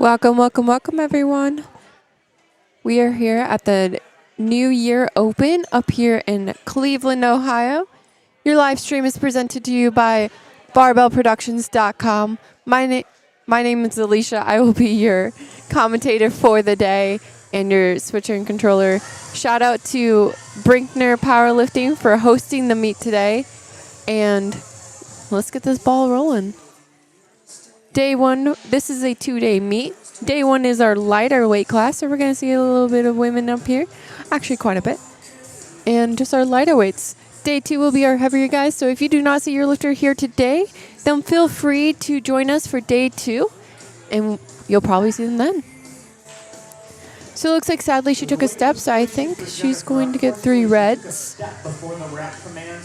Welcome, welcome, welcome, everyone. We are here at the New Year Open up here in Cleveland, Ohio. Your live stream is presented to you by barbellproductions.com. My name is Alicia. I will be your commentator for the day and your switcher and controller. Shout out to Brinkner Powerlifting for hosting the meet today. And let's get this ball rolling. Day one, this is a 2-day meet. Day one is our lighter weight class, so we're going to see a little bit of women up here. Actually, quite a bit. And just our lighter weights. Day two will be our heavier guys, so if you do not see your lifter here today, then feel free to join us for day two, and you'll probably see them then. So it looks like sadly she took a step, so I think she's going to get 3 reds.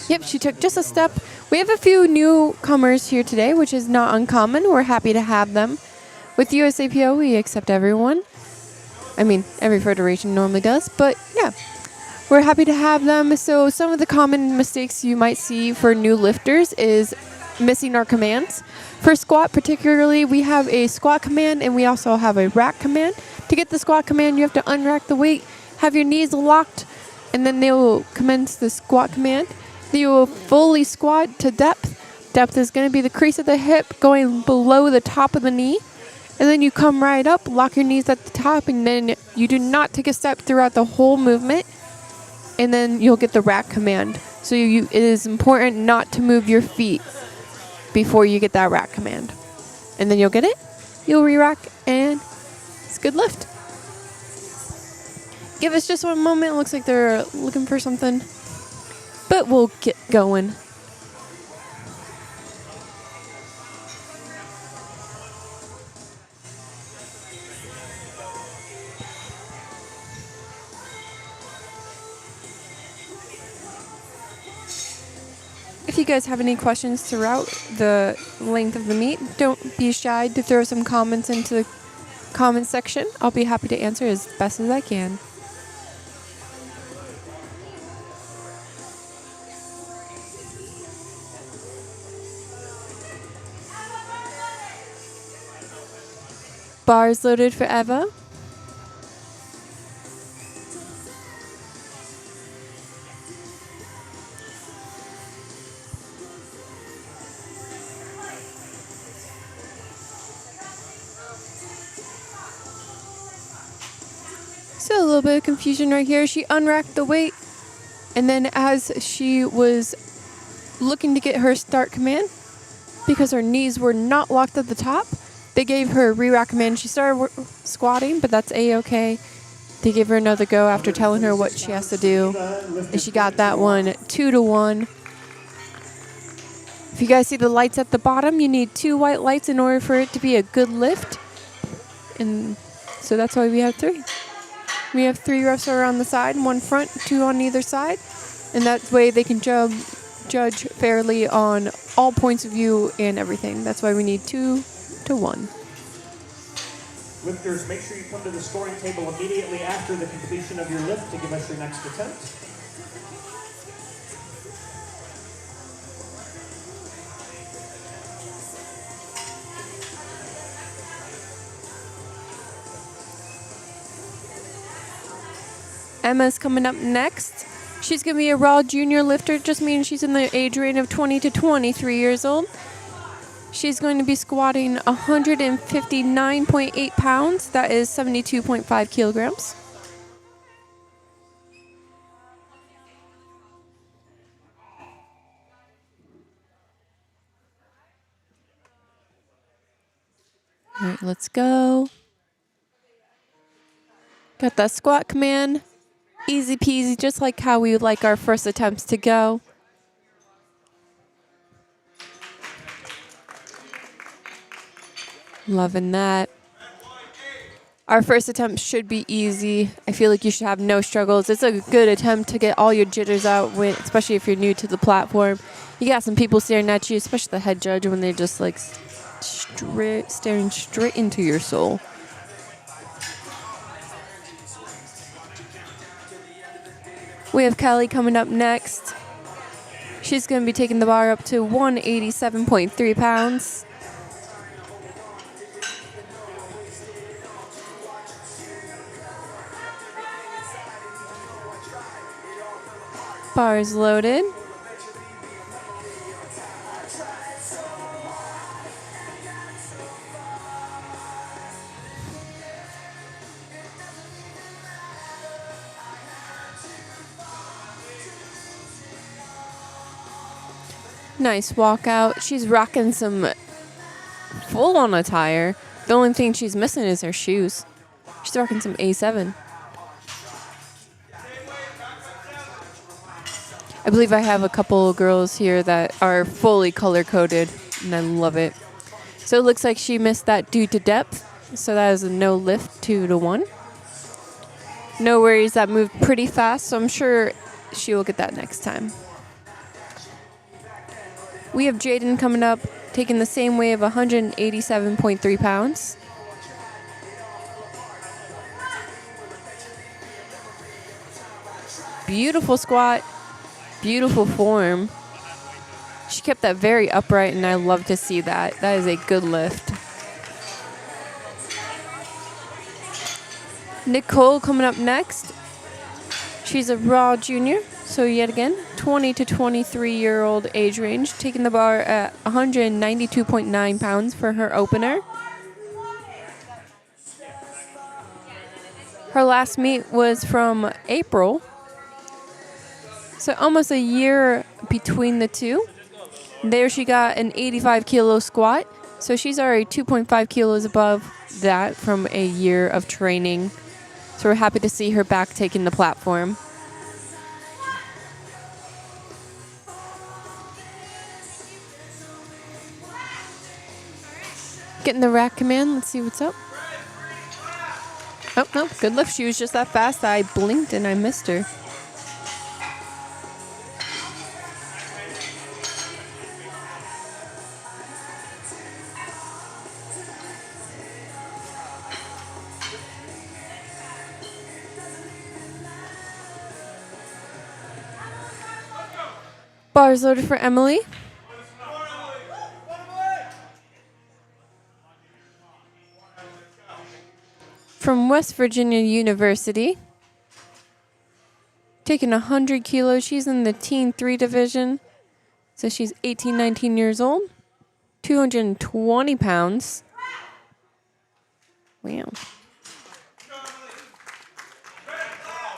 Yep, she took just a step. We have a few newcomers here today, which is not uncommon. We're happy to have them. With USAPO, we accept everyone. I mean, every federation normally does, but yeah. We're happy to have them. So some of the common mistakes you might see for new lifters is missing our commands. For squat particularly, we have a squat command and we also have a rack command. To get the squat command, you have to unrack the weight, have your knees locked, and then they will commence the squat command. You will fully squat to depth. Depth is going to be the crease of the hip going below the top of the knee. And then you come right up, lock your knees at the top, and then you do not take a step throughout the whole movement. And then you'll get the rack command. So it is important not to move your feet before you get that rack command. And then you'll get it, you'll re-rack, and it's a good lift. Give us just one moment. It looks like they're looking for something. But we'll get going. If you guys have any questions throughout the length of the meet, don't be shy to throw some comments into the comment section. I'll be happy to answer as best as I can. Bars loaded for Eva. So a little bit of confusion right here. She unracked the weight, and then as she was looking to get her start command, because her knees were not locked at the top, they gave her a re-rack command. She started squatting, but that's A-okay. They gave her another go after telling her what she has to do, and she got that one 2-1. If you guys see the lights at the bottom, you need 2 white lights in order for it to be a good lift, and so that's why we have 3. We have 3 refs around the side, 1 front, 2 on either side, and that way they can judge fairly on all points of view and everything. That's why we need 2-1. Lifters, make sure you come to the scoring table immediately after the completion of your lift to give us your next attempt. Emma's coming up next. She's going to be a raw junior lifter. Just means she's in the age range of 20 to 23 years old. She's going to be squatting 159.8 pounds. That is 72.5 kilograms. All right, let's go. Got that squat command. Easy peasy, just like how we would like our first attempts to go. Loving that. Our first attempt should be easy. I feel like you should have no struggles. It's a good attempt to get all your jitters out, especially if you're new to the platform. You got some people staring at you, especially the head judge, when they're just like staring straight into your soul. We have Kelly coming up next. She's going to be taking the bar up to 187.3 pounds. Bar is loaded. Nice walkout. She's rocking some full-on attire. The only thing she's missing is her shoes. She's rocking some A7. I believe I have a couple girls here that are fully color-coded, and I love it. So it looks like she missed that due to depth. So that is a no lift 2-1. No worries, that moved pretty fast, so I'm sure she will get that next time. We have Jaden coming up, taking the same weight of 187.3 pounds. Beautiful squat, beautiful form. She kept that very upright, and I love to see that. That is a good lift. Nicole coming up next. She's a raw junior, so yet again, 20 to 23-year-old age range, taking the bar at 192.9 pounds for her opener. Her last meet was from April, so almost a year between the two. There she got an 85-kilo squat, so she's already 2.5 kilos above that from a year of training. So we're happy to see her back taking the platform. Getting the rack command. Let's see what's up. Oh, no, good lift. She was just that fast. I blinked and I missed her. Bars loaded for Emily. From West Virginia University. Taking 100 kilos. She's in the Teen 3 division. So she's 18, 19 years old. 220 pounds. Wow.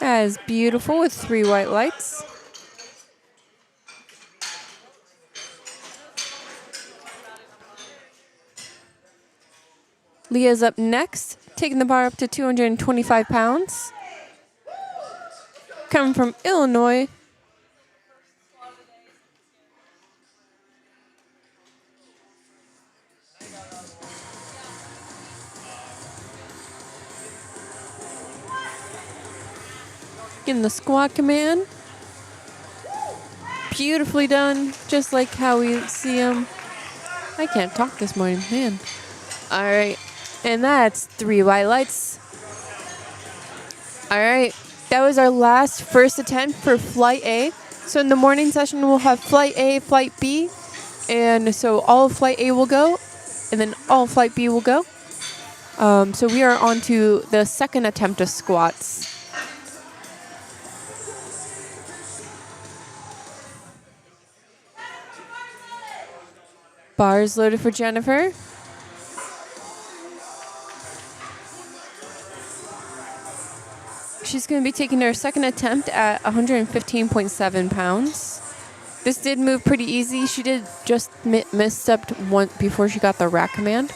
That is beautiful with 3 white lights. Leah's up next, taking the bar up to 225 pounds. Coming from Illinois. Getting the squat command. Beautifully done, just like how we see them. I can't talk this morning, man. All right. And that's 3 white lights. All right. That was our last first attempt for Flight A. So in the morning session, we'll have Flight A, Flight B. And so all of Flight A will go, and then all of Flight B will go. So we are on to the second attempt of squats. Bars loaded for Jennifer. She's going to be taking her second attempt at 115.7 pounds. This did move pretty easy. She did just misstepped one before she got the rack command.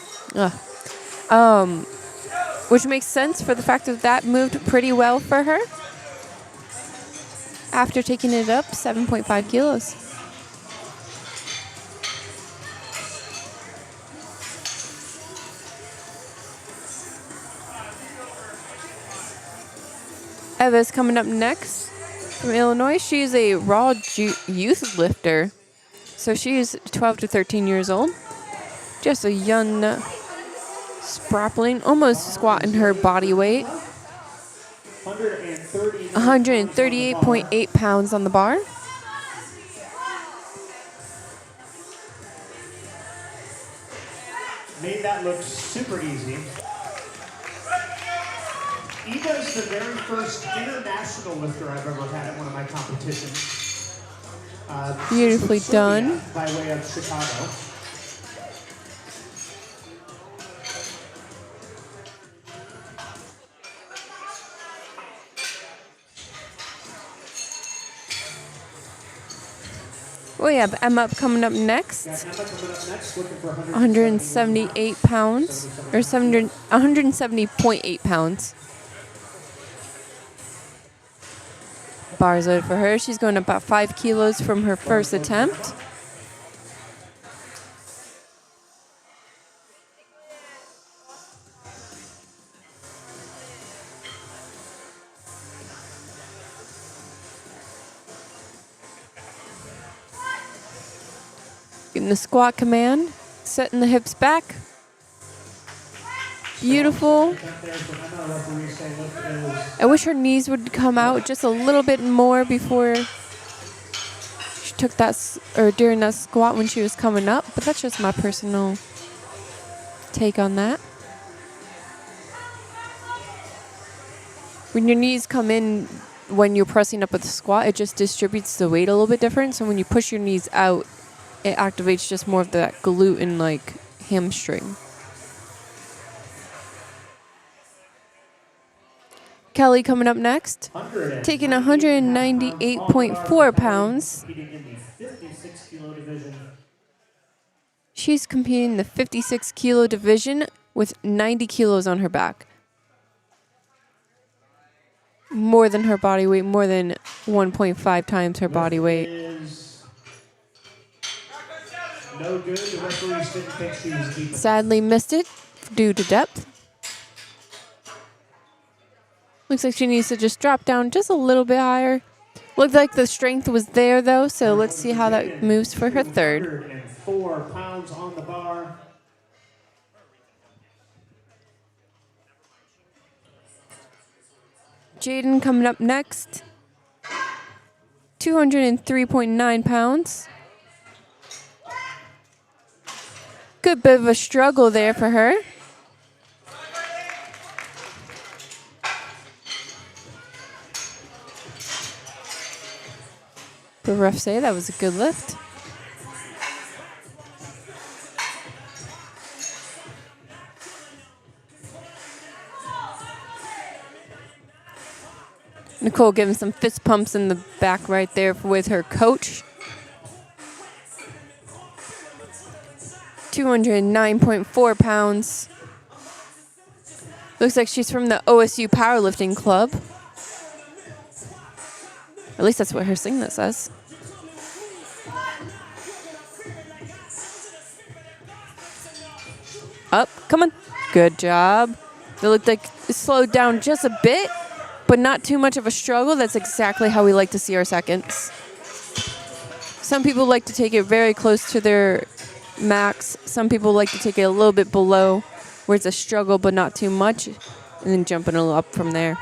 which makes sense for the fact that that moved pretty well for her after taking it up 7.5 kilos. Eva's coming up next from Illinois. She's a raw youth lifter. So she's 12 to 13 years old. Just a young sprappling, almost squatting her body weight. 138.8 pounds on the bar. Made that look super easy. Eva is the very first international lifter I've ever had at one of my competitions. Beautifully done. By way of Chicago. We have Emma coming up next. Got Emma coming up next, looking for 178 pounds, or 170.8 pounds. Bars loaded for her. She's going about 5 kilos from her first attempt. Getting the squat command, setting the hips back. Beautiful. I wish her knees would come out just a little bit more before she took that, or during that squat when she was coming up, but that's just my personal take on that. When your knees come in when you're pressing up with the squat, it just distributes the weight a little bit different. So when you push your knees out, it activates just more of that glute and like hamstring. Kelly coming up next, taking 198.4 pounds. She's competing in the 56 kilo division with 90 kilos on her back. More than her body weight, more than 1.5 times her body weight. No good. The referees didn't think she was deep. Sadly missed it due to depth. Looks like she needs to just drop down just a little bit higher. Looked like the strength was there though, so let's see how that moves for her third. 104 pounds on the bar. Jaden coming up next. 203.9 pounds. Good bit of a struggle there for her. The refs say that was a good lift. Nicole giving some fist pumps in the back right there with her coach. 209.4 pounds. Looks like she's from the OSU Powerlifting Club. At least that's what her singlet says. Up, come on. Good job. It looked like it slowed down just a bit, but not too much of a struggle. That's exactly how we like to see our seconds. Some people like to take it very close to their max. Some people like to take it a little bit below, where it's a struggle but not too much, and then jumping a little up from there.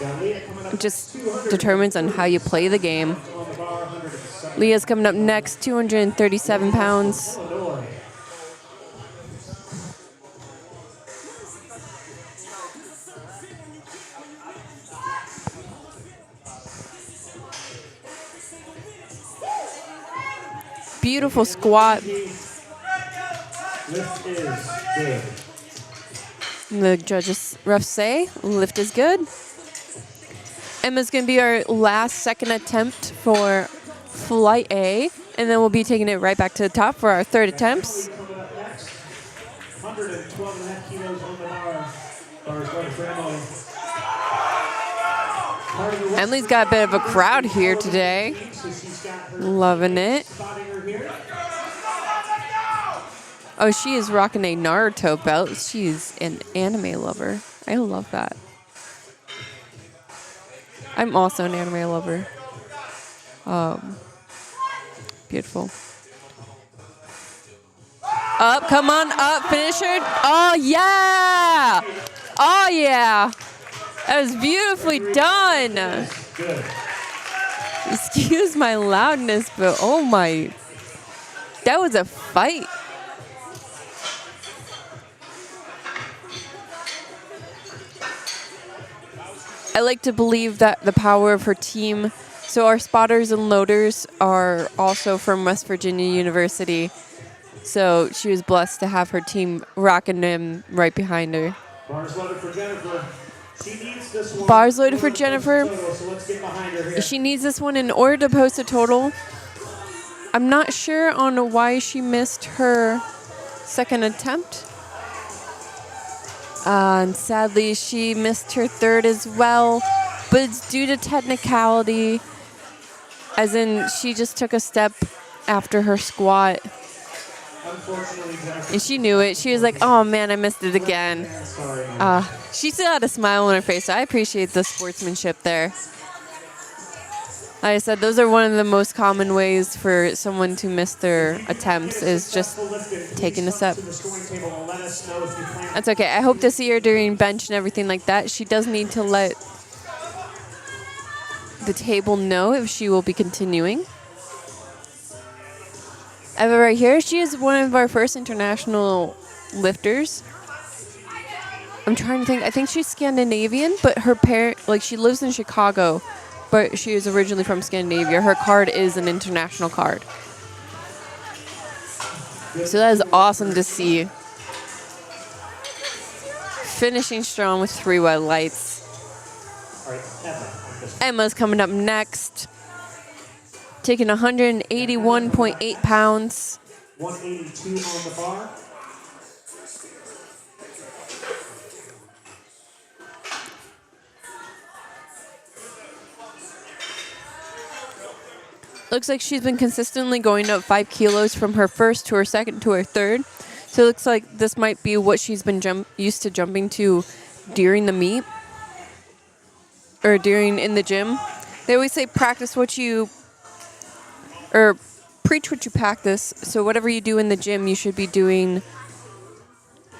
It just determines on how you play the game. Leah's coming up next, 237 pounds. Beautiful squat. Lift is good. The judges, refs say, lift is good. Emma's going to be our last second attempt for Flight A, and then we'll be taking it right back to the top for our third attempts. 112.5 kilos on the bar. Bars loaded for Emily. Emily's got a bit of a crowd here today. Loving it. Oh, she is rocking a Naruto belt. She's an anime lover. I love that. I'm also an anime lover. Beautiful. Up, come on, up, finish her. Oh, yeah. Oh, yeah. That was beautifully done. Excuse my loudness, but oh my. That was a fight. I like to believe that the power of her team. So our spotters and loaders are also from West Virginia University. So she was blessed to have her team rocking them right behind her. Bars loaded for Jennifer. She needs this one. Bars loaded for Jennifer. So let's get behind her here. She needs this one in order to post a total. I'm not sure on why she missed her second attempt. And sadly, she missed her third as well. But it's due to technicality. As in, she just took a step after her squat. And she knew it. She was like, oh man, I missed it again. She still had a smile on her face. So I appreciate the sportsmanship there. Like I said, those are one of the most common ways for someone to miss their attempts is just taking a step. That's okay. I hope to see her during bench and everything like that. She does need to let the table know if she will be continuing. Eva right here, she is one of our first international lifters. I'm trying to think. I think she's Scandinavian, but her parent, like she lives in Chicago, but she is originally from Scandinavia. Her card is an international card. So that is awesome to see. Finishing strong with 3 white lights. Emma's coming up next. Taking 181.8 pounds. 182 on the bar. Looks like she's been consistently going up 5 kilos from her first to her second to her third. So it looks like this might be what she's been used to jumping to during the meet. Or in the gym. They always say practice what you, or preach what you practice. So whatever you do in the gym, you should be doing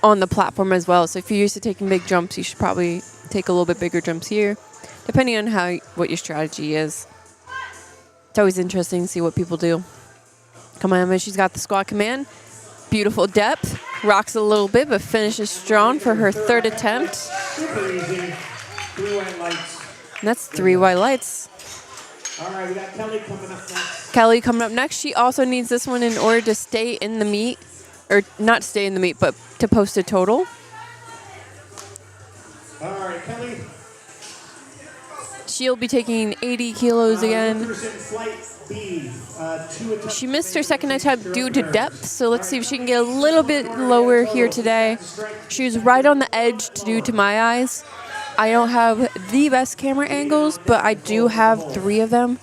on the platform as well. So if you're used to taking big jumps, you should probably take a little bit bigger jumps here, depending on what your strategy is. It's always interesting to see what people do. Come on, Emma. She's got the squat command. Beautiful depth. Rocks a little bit, but finishes strong for her third attempt. Super easy. 3 white lights. And that's 3 white lights. All right, we got Kelly coming up next. Kelly coming up next. She also needs this one in order to stay in the meet. Or not stay in the meet, but to post a total. All right, Kelly. She'll be taking 80 kilos again. Flight B, 2 attempts. She missed her second attempt due to depth, so let's see if she can get a little bit lower here today. She was right on the edge due to my eyes. I don't have the best camera angles, but I do have 3 of them.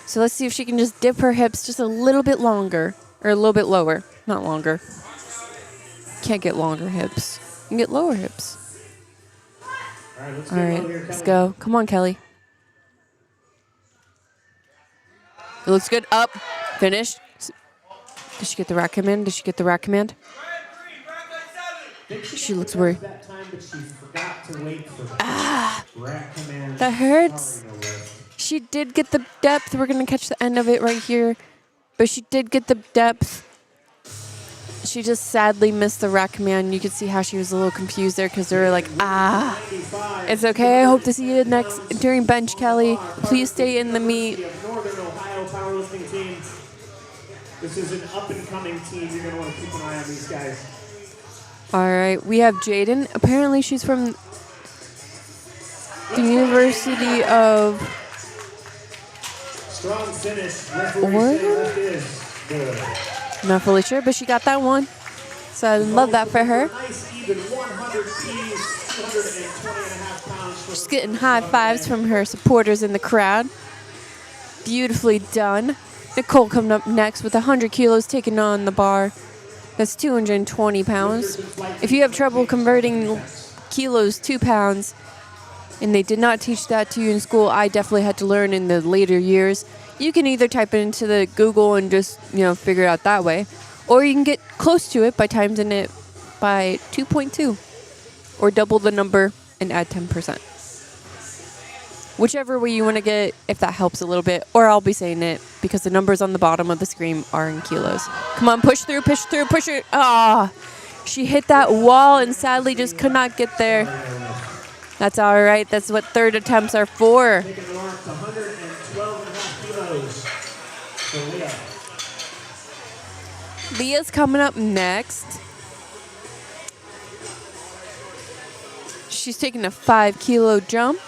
So let's see if she can just dip her hips just a little bit longer, or a little bit lower, not longer. Can't get longer hips. You can get lower hips. All right, let's go. Come on, Kelly. It looks good. Up. Finished. Did she get the rack command? Did she get the rack command? She looks worried. That hurts. She did get the depth. We're going to catch the end of it right here. But she did get the depth. She just sadly missed the rack command. You could see how she was a little confused there because they were like, It's okay. I hope to see you next during bench, Kelly. Please stay in the meet. Northern Ohio powerlifting team. This is an up-and-coming team. You're going to want to keep an eye on these guys. All right. We have Jaden. Apparently she's from the University of Strong finish. Oregon? Not fully sure, but she got that one. So I love that for her. Nice even 100 keys, 220.5 pounds. She's getting high fives from her supporters in the crowd. Beautifully done. Nicole coming up next with 100 kilos taking on the bar. That's 220 pounds. If you have trouble converting kilos to pounds, and they did not teach that to you in school, I definitely had to learn in the later years. You can either type it into the Google and just, figure it out that way, or you can get close to it by timesing it by 2.2, or double the number and add 10%. Whichever way you want to get, if that helps a little bit, or I'll be saying it because the numbers on the bottom of the screen are in kilos. Come on, push through, push through, push it. Ah, she hit that wall and sadly just could not get there. That's all right. That's what third attempts are for. Taking the arm to 112.5 kilos for Leah. Leah's coming up next. She's taking a 5-kilo jump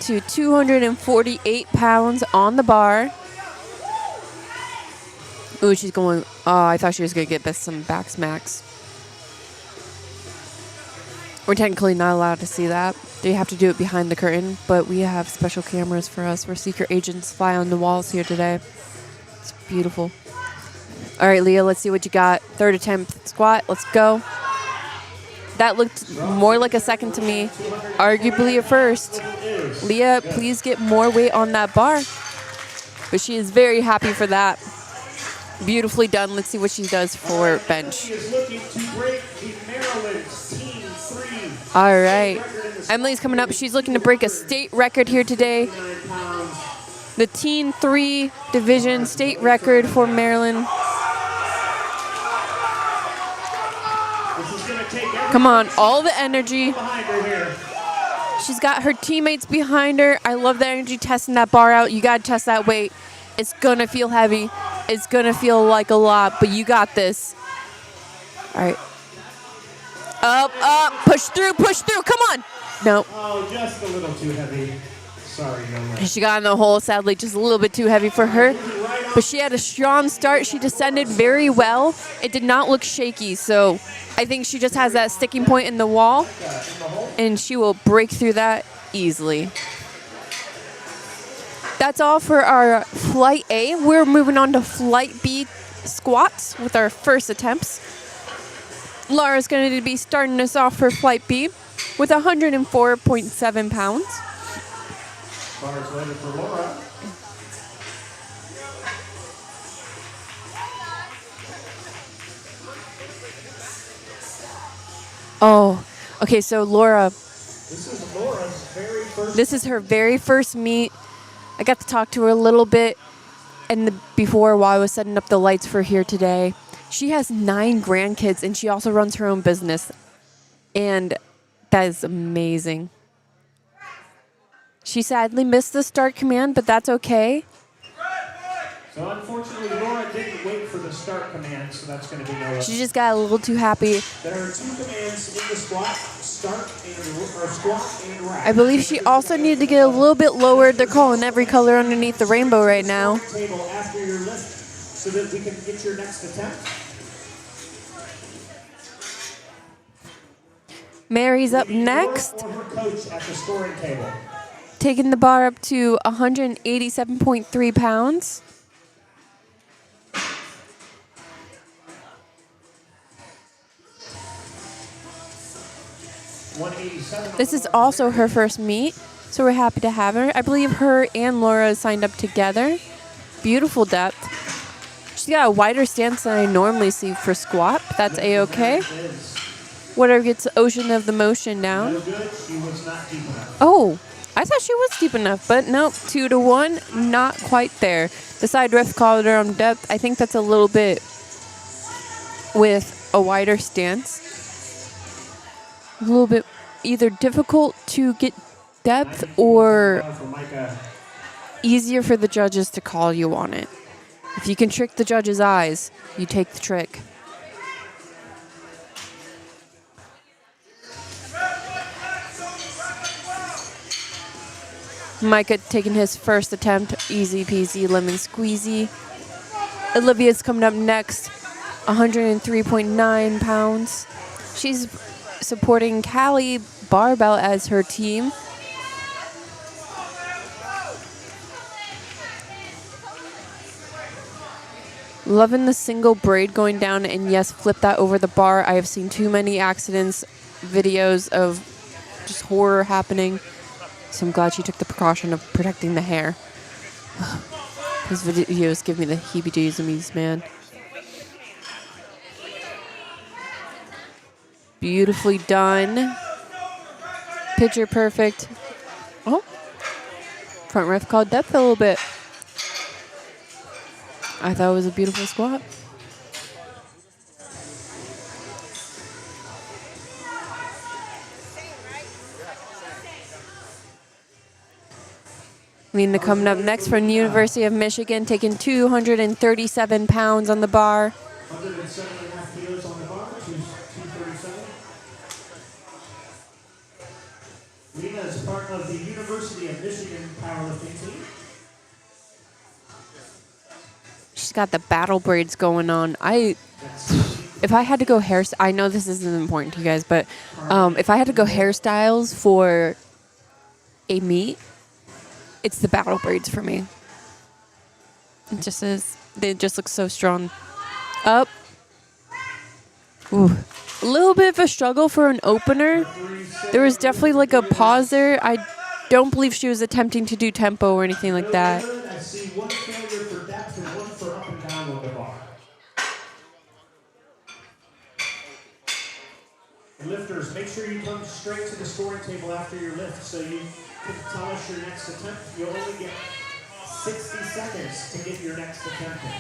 to 248 pounds on the bar. Ooh, she's going. Oh, I thought she was going to get some back smacks. We're technically not allowed to see that. They have to do it behind the curtain, but we have special cameras for us. We're secret agents fly on the walls here today. It's beautiful. All right, Leah, let's see what you got. Third attempt squat. Let's go. That looked more like a second to me. Arguably a first. Leah, please get more weight on that bar. But she is very happy for that. Beautifully done. Let's see what she does for bench. She is looking to break the Maryland Team 3. All right. Emily's coming up. She's looking to break a state record here today. The Teen 3 division state record for Maryland. Come on, all the energy. She's got her teammates behind her. I love the energy testing that bar out. You got to test that weight. It's going to feel heavy. It's going to feel like a lot, but you got this. All right. Up, up, push through, come on. No. Oh, just a little too heavy. Sorry, no way. She got in the hole, sadly, just a little bit too heavy for her. But she had a strong start. She descended very well. It did not look shaky, so I think she just has that sticking point in the wall, and she will break through that easily. That's all for our Flight A. We're moving on to Flight B squats with our first attempts. Laura's going to be starting us off for Flight B with 104.7 pounds. Bars landed for Laura. Oh, okay, so Laura. This is Laura's very first. This is her very first meet. I got to talk to her a little bit before while I was setting up the lights for here today. She has 9 grandkids, and she also runs her own business. And that is amazing. She sadly missed the start command, but that's okay. So unfortunately, Laura didn't wait for the start command, so that's going to be no. She just got a little too happy. There are 2 commands in the squat: start or squat and rack. I believe she also needed to get a little bit lower. They're calling every color underneath the rainbow right now. Table after your lift, so that we can get your next attempt. Mary's up next, Or her coach at the scoring table. taking the bar up to 187.3 pounds. This is also her first meet, so we're happy to have her. I believe her and Laura signed up together. Beautiful depth. She's got a wider stance than I normally see for squat, but that's A-okay. Whatever gets the ocean of the motion down. Oh, I thought she was deep enough, but nope, 2-1, not quite there. The side ref called her on depth. I think that's a little bit with a wider stance. A little bit either difficult to get depth or easier for the judges to call you on it. If you can trick the judge's eyes, you take the trick. Micah taking his first attempt, easy peasy lemon squeezy. Olivia's coming up next 103.9 pounds. She's supporting Callie Barbell as her team. Loving the single braid going down, and yes, flip that over the bar. I have seen too many accidents, videos of just horror happening. So I'm glad she took the precaution of protecting the hair. These videos give me the heebie-jeebies, man. Beautifully done. Picture perfect. Oh. Front ref called depth a little bit. I thought it was a beautiful squat. Lena coming up next from the University of Michigan, taking 237 pounds on the bar. 107.5 kilos on the bar, 237. Lena is part of the University of Michigan powerlifting team. She's got the battle braids going on. If I had to go I know this isn't important to you guys, but if I had to go hairstyles for a meet, it's the battle braids for me. It just is. They just look so strong. Up. Ooh. A little bit of a struggle for an opener. There was definitely like a pause there. I don't believe she was attempting to do tempo or anything like that. I see one failure for depth and one for up and down on the bar. Lifters, make sure you come straight to the scoring table after your lift so you can tell us your next attempt. You'll only get 60 seconds to get your next attempt in.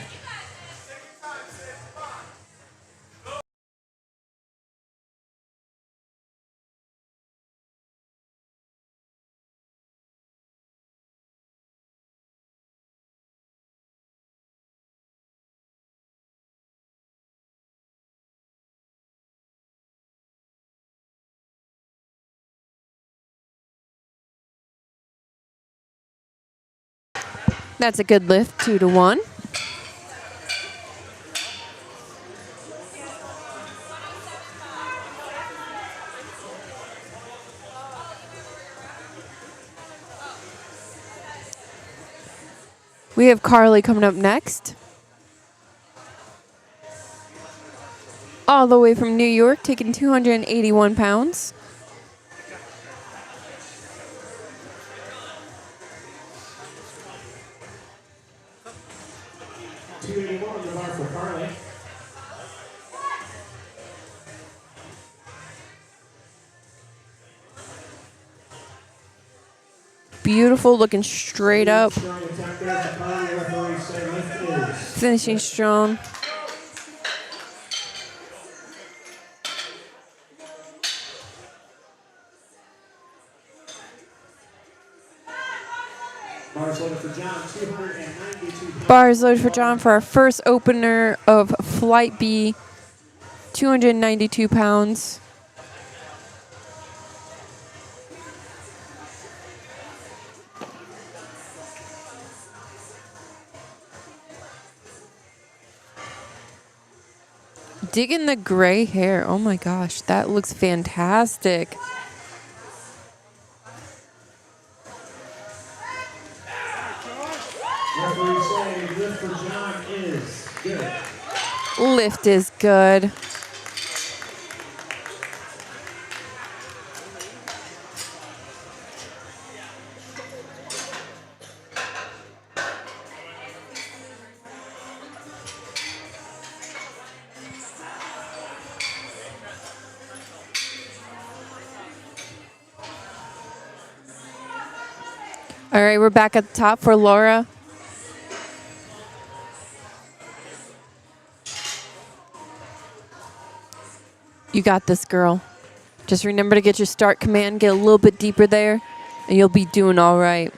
That's a good lift, 2-1. We have Carly coming up next. All the way from New York, taking 281 pounds. On the bar for Carly. Beautiful, looking straight up. Finishing strong. Bars loaded for John, 292. Bars loaded for John for our first opener of Flight B, 292 pounds. Digging the gray hair. Oh my gosh, that looks fantastic. Referee saying lift for John is good. Lift is good. All right, we're back at the top for Laura. You got this, girl. Just remember to get your start command, get a little bit deeper there, and you'll be doing all right.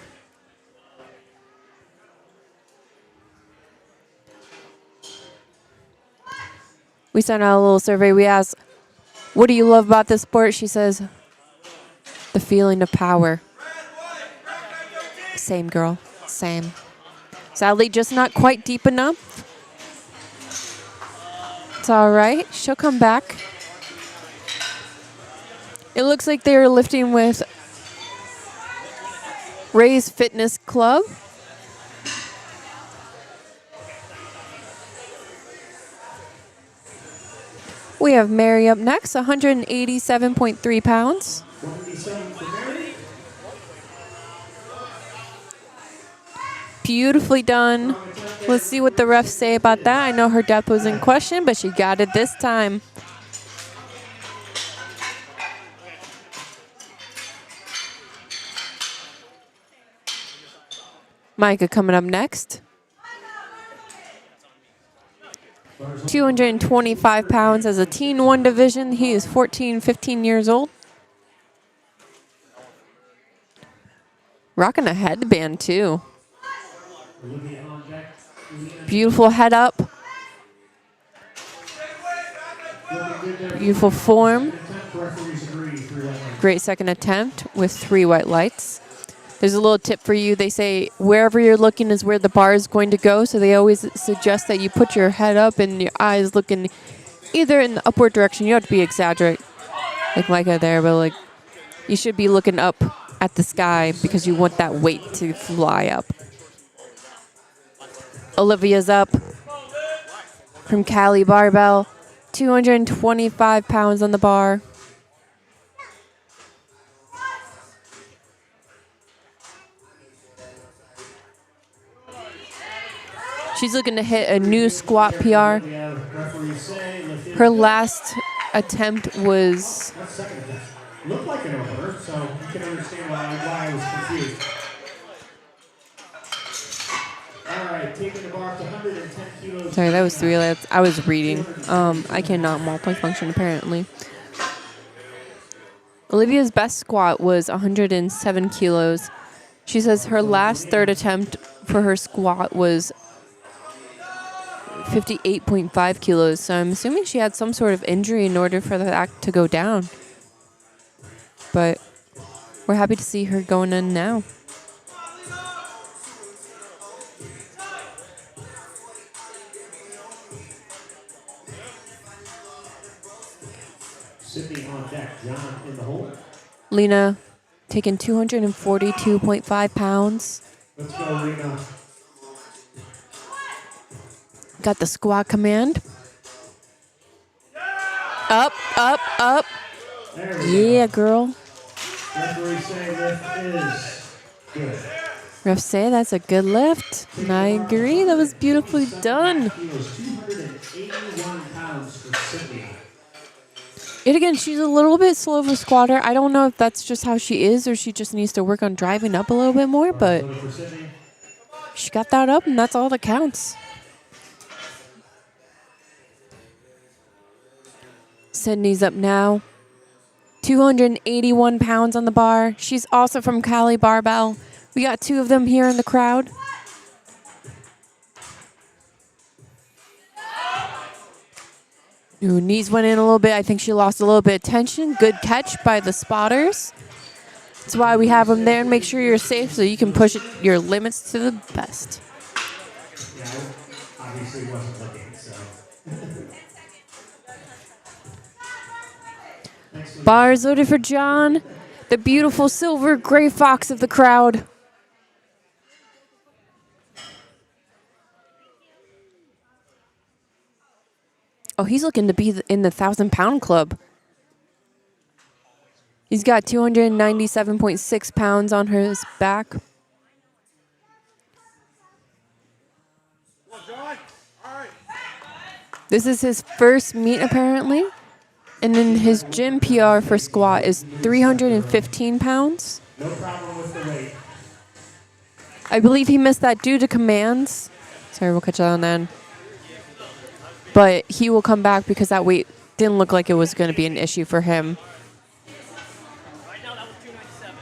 We sent out a little survey. We asked, what do you love about this sport? She says, the feeling of power. Same, girl. Same. Sadly, just not quite deep enough That's all right. She'll come back. It looks like they're lifting with Ray's Fitness Club. We have Mary up next, 187.3 pounds. 187 for Mary. Beautifully done. Let's see what the refs say about that. I know her depth was in question, but she got it this time. Micah coming up next. 225 pounds as a teen 1 division. He is 15 years old. Rocking a headband too. Beautiful head up. Beautiful form. Great second attempt with 3 white lights. There's a little tip for you. They say wherever you're looking is where the bar is going to go. So they always suggest that you put your head up and your eyes looking either in the upward direction. You don't have to be exaggerate like Micah there, but like you should be looking up at the sky because you want that weight to fly up. Olivia's up from Cali Barbell. 225 pounds on the bar. She's looking to hit a new squat PR. Her last attempt was... Looked like an opener, so you can understand why I was confused. All right, taking the bar up to 110 kilos. Sorry, that was 3 lats. I was reading. I cannot multifunction, apparently. Olivia's best squat was 107 kilos. She says her last third attempt for her squat was 58.5 kilos. So I'm assuming she had some sort of injury in order for that to go down. But we're happy to see her going in now. Sydney on deck, John in the hole. Lena taking 242.5 pounds. Let's go, Lena. Got the squat command. Up, up, up. Yeah, girl. Referee say lift is good. Refs say that's a good lift. And I agree. That was beautifully done. 281 pounds for Sydney. And again, she's a little bit slow of a squatter. I don't know if that's just how she is or she just needs to work on driving up a little bit more, but she got that up and that's all that counts. Sydney's up now. 281 pounds on the bar. She's also from Cali Barbell. We got 2 of them here in the crowd. Ooh, knees went in a little bit. I think she lost a little bit of tension. Good catch by the spotters. That's why we have them there and make sure you're safe so you can push your limits to the best. Yeah, I obviously wasn't looking, so. Bars loaded for John, the beautiful silver gray fox of the crowd. Oh, he's looking to be in the 1,000-pound club. He's got 297.6 pounds on his back. This is his first meet, apparently. And then his gym PR for squat is 315 pounds. No problem with the weight. I believe he missed that due to commands. Sorry, we'll catch that on then. But he will come back because that weight didn't look like it was going to be an issue for him. Right now, that was 297.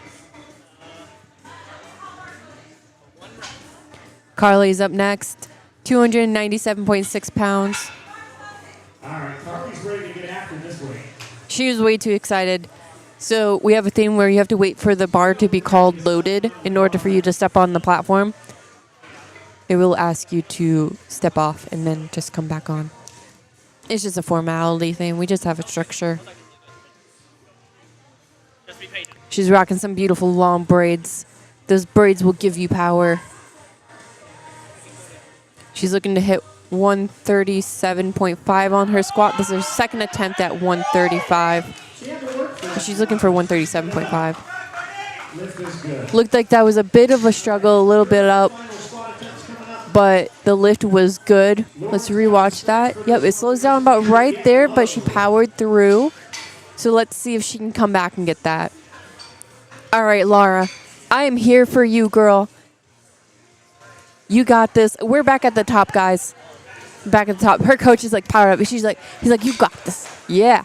Carly's up next. 297.6 pounds. All right, Carly's ready to get after this weight. She was way too excited. So we have a thing where you have to wait for the bar to be called loaded in order for you to step on the platform. It will ask you to step off and then just come back on. It's just a formality thing. We just have a structure. Just be patient. She's rocking some beautiful long braids. Those braids will give you power. She's looking to hit 137.5 on her squat. This is her second attempt at 135. She's looking for 137.5. Lift is good. Looked like that was a bit of a struggle, a little bit up, Final squat attempts coming up. but the lift was good. Let's rewatch that. Yep, it slows down about right there, but she powered through. So let's see if she can come back and get that. All right, Laura, I am here for you, girl. You got this. We're back at the top, guys. Back at the top. Her coach is like powered up. He's like, you got this. Yeah.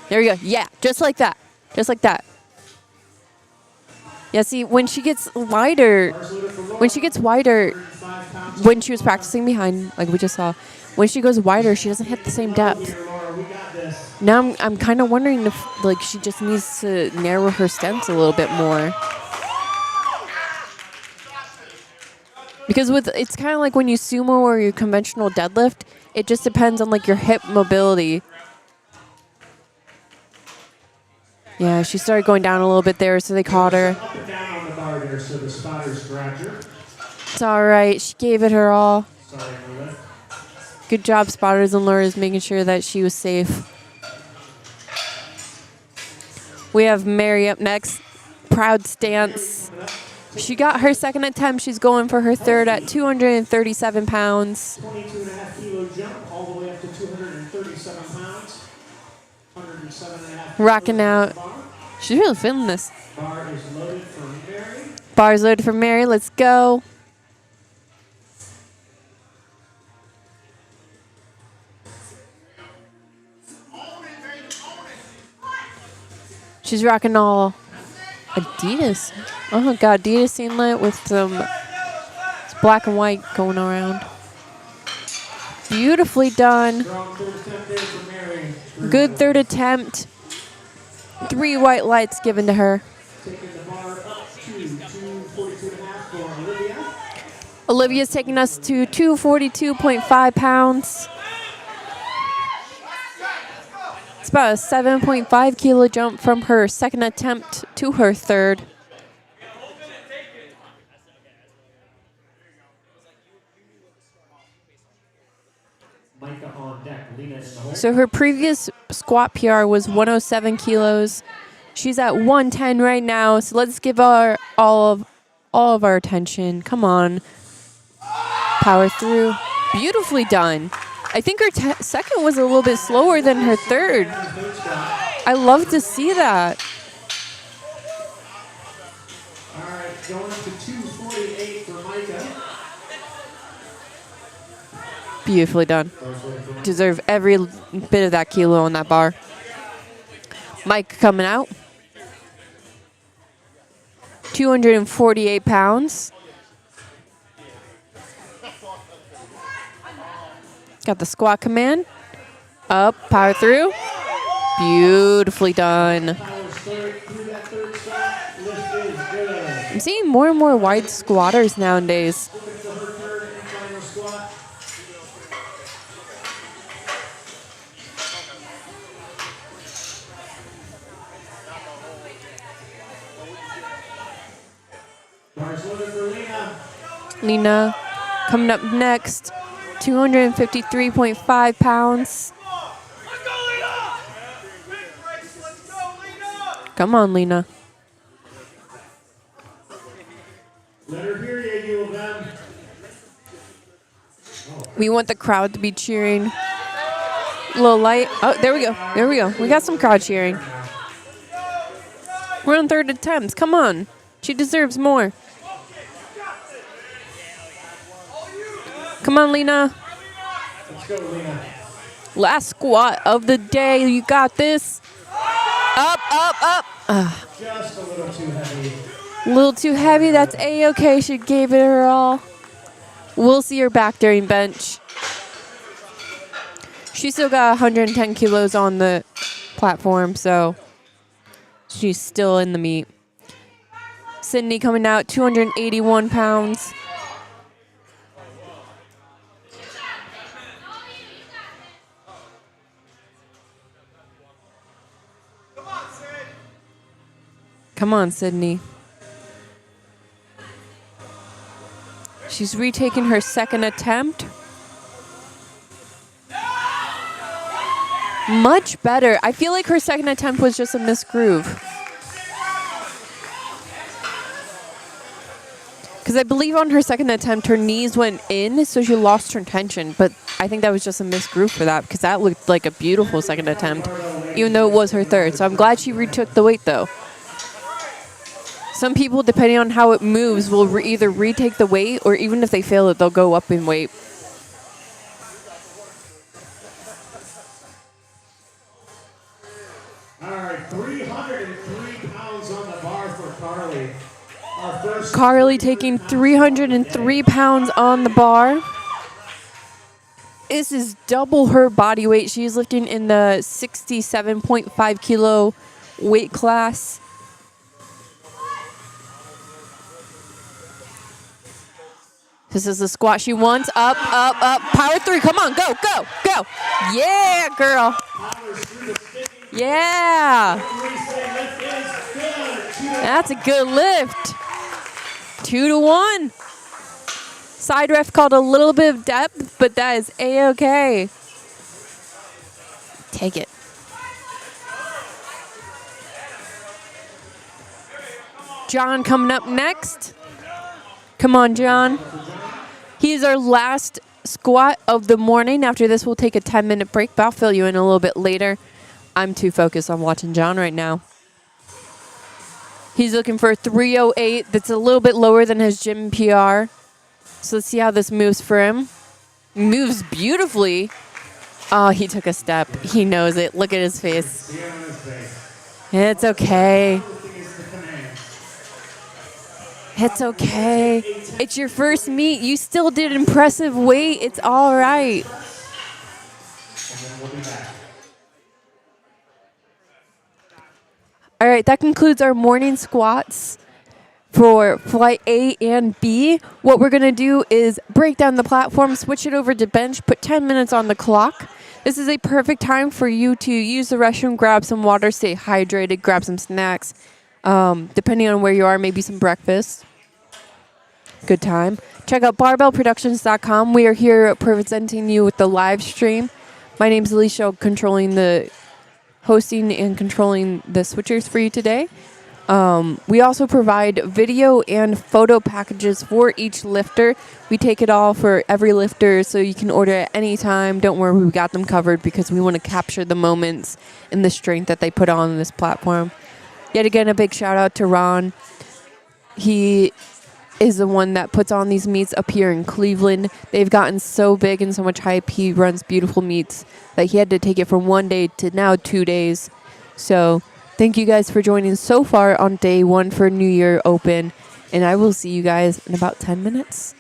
There we go. Yeah, just like that. Just like that. Yeah, see, when she gets wider, when she was practicing behind, like we just saw, when she goes wider, she doesn't hit the same depth. Laura, we got this. Now I'm kind of wondering if, like, she just needs to narrow her stance a little bit more. Because it's kind of like when you sumo or your conventional deadlift, it just depends on like your hip mobility. Yeah, she started going down a little bit there, so they caught her. Up and down on the bar there, so the spotters grabbed her. It's all right. She gave it her all. Sorry, Lift. Good job, spotters and lures, making sure that she was safe. We have Mary up next. Proud stance. She got her second attempt. She's going for her third at 237 pounds. 22.5 kilo jump, all the way up to 237 pounds. 107.5 Rocking kilos out. bar. She's really feeling this. Bar is loaded for Mary. Bar's loaded for Mary. Let's go. She's rocking all Adidas. Oh, God. Adidas singlet with some it's black and white going around. Beautifully done. Strong third attempt there for Mary. Good third attempt. 3 white lights given to her. Taking the bar up to 242.5 for Olivia. Olivia's taking us to 242.5 pounds. It's about a 7.5 kilo jump from her second attempt to her third. Micah on deck. Lena in the hole. So her previous squat PR was 107 kilos. She's at 110 right now. So let's give her all of our attention. Come on. Power through. Beautifully done. I think her second was a little bit slower than her third. I love to see that. All right, going to 248 for Micah. Beautifully done. Deserve every bit of that kilo on that bar. Mike coming out. 248 pounds. Got the squat command. Up, power through. Beautifully done. Power start through that third squat. Lift is good. I'm seeing more and more wide squatters nowadays. Looking for her third and final squat. Bars loaded for Lena. Lena coming up next. 253.5 pounds. Come on, Lena. Let her hear you, you of them. We want the crowd to be cheering. A little light. Oh, there we go. There we go. We got some crowd cheering. We're on third attempts. Come on. She deserves more. Come on, Lena. Let's go, Lena. Last squat of the day. You got this. Up, up, up. Just a little too heavy. A little too heavy. That's A-okay. She gave it her all. We'll see her back during bench. She still got 110 kilos on the platform, so she's still in the meet. Sydney coming out, 281 pounds. Come on, Sydney. She's retaking her second attempt. Much better. I feel like her second attempt was just a missed groove. Because I believe on her second attempt, her knees went in, so she lost her tension. But I think that was just a missed groove for that, because that looked like a beautiful second attempt, even though it was her third. So I'm glad she retook the weight, though. Some people, depending on how it moves, will either retake the weight, or even if they fail it, they'll go up in weight. All right, 303 pounds on the bar for Carly. Our first Carly taking 303 pounds on the bar. This is double her body weight. She's lifting in the 67.5 kilo weight class. This is the squat she wants. Up, up, up. Power three. Come on, go, go, go. Yeah, girl. Yeah. That's a good lift. 2-1. Side ref called a little bit of depth, but that is A-okay. Take it. John coming up next. Come on, John. He is our last squat of the morning. After this, we'll take a 10-minute break, but I'll fill you in a little bit later. I'm too focused on watching John right now. He's looking for 308. That's a little bit lower than his gym PR. So let's see how this moves for him. Moves beautifully. Oh, he took a step. He knows it. Look at his face. It's okay. It's okay. It's your first meet. You still did impressive weight. It's all right. All right, that concludes our morning squats for flight A and B. What we're going to do is break down the platform, switch it over to bench, put 10 minutes on the clock. This is a perfect time for you to use the restroom, grab some water, stay hydrated, grab some snacks. Depending on where you are, maybe some breakfast. Good time. Check out barbellproductions.com. We are here presenting you with the live stream. My name is Alicia, hosting and controlling the switchers for you today. We also provide video and photo packages for each lifter. We take it all for every lifter, so you can order at any time. Don't worry, we got them covered because we want to capture the moments and the strength that they put on this platform. Yet again, a big shout out to Ron. He is the one that puts on these meets up here in Cleveland. They've gotten so big and so much hype. He runs beautiful meets that he had to take it from 1 day to now 2 days. So thank you guys for joining so far on day 1 for New Year Open. And I will see you guys in about 10 minutes.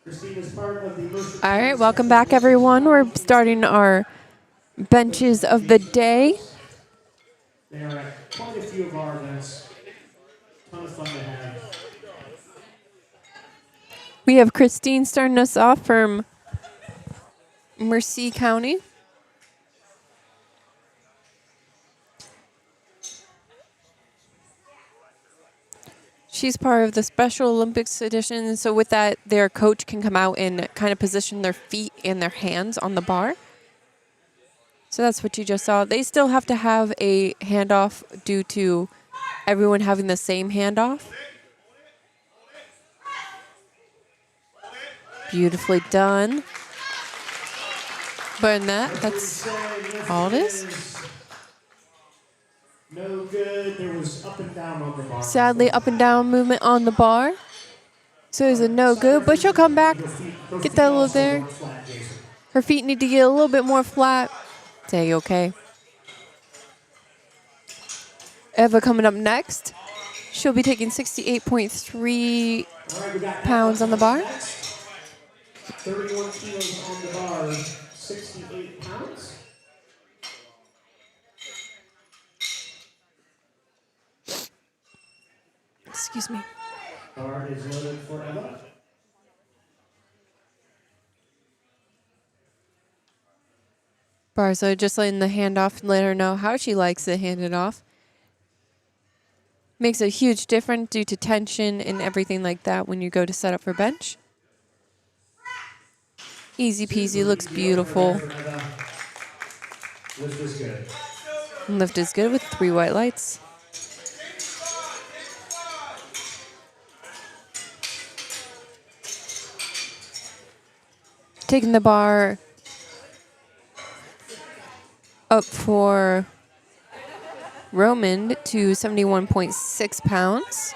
Christine is part of the Mercer All right, County welcome Special back, Olympics everyone. We're Powerlifting starting our benches of the day. They are at quite a few of our events. Ton of fun to have. We have Christine starting us off from Mercer County. She's part of the Special Olympics edition. So with that, their coach can come out and kind of position their feet and their hands on the bar. So that's what you just saw. They still have to have a handoff due to everyone having the same handoff. Beautifully done. But in that's all it is. No good. There was up and down on the bar. Sadly, up and down movement on the bar. So it's a no good, but she'll come back, get that a little there. Her feet need to get a little bit more flat. Say okay. Eva coming up next. She'll be taking 68.3 pounds on the bar. 31 kilos on the bar, 68 pounds. Excuse me. Bar is loaded for Eva. Bar, so just letting the handoff, let her know how she likes to hand it off. Makes a huge difference due to tension and everything like that when you go to set up for bench. Easy peasy, looks beautiful. Lift is good. Lift is good with 3 white lights. Taking the bar up for Roman to 71.6 pounds.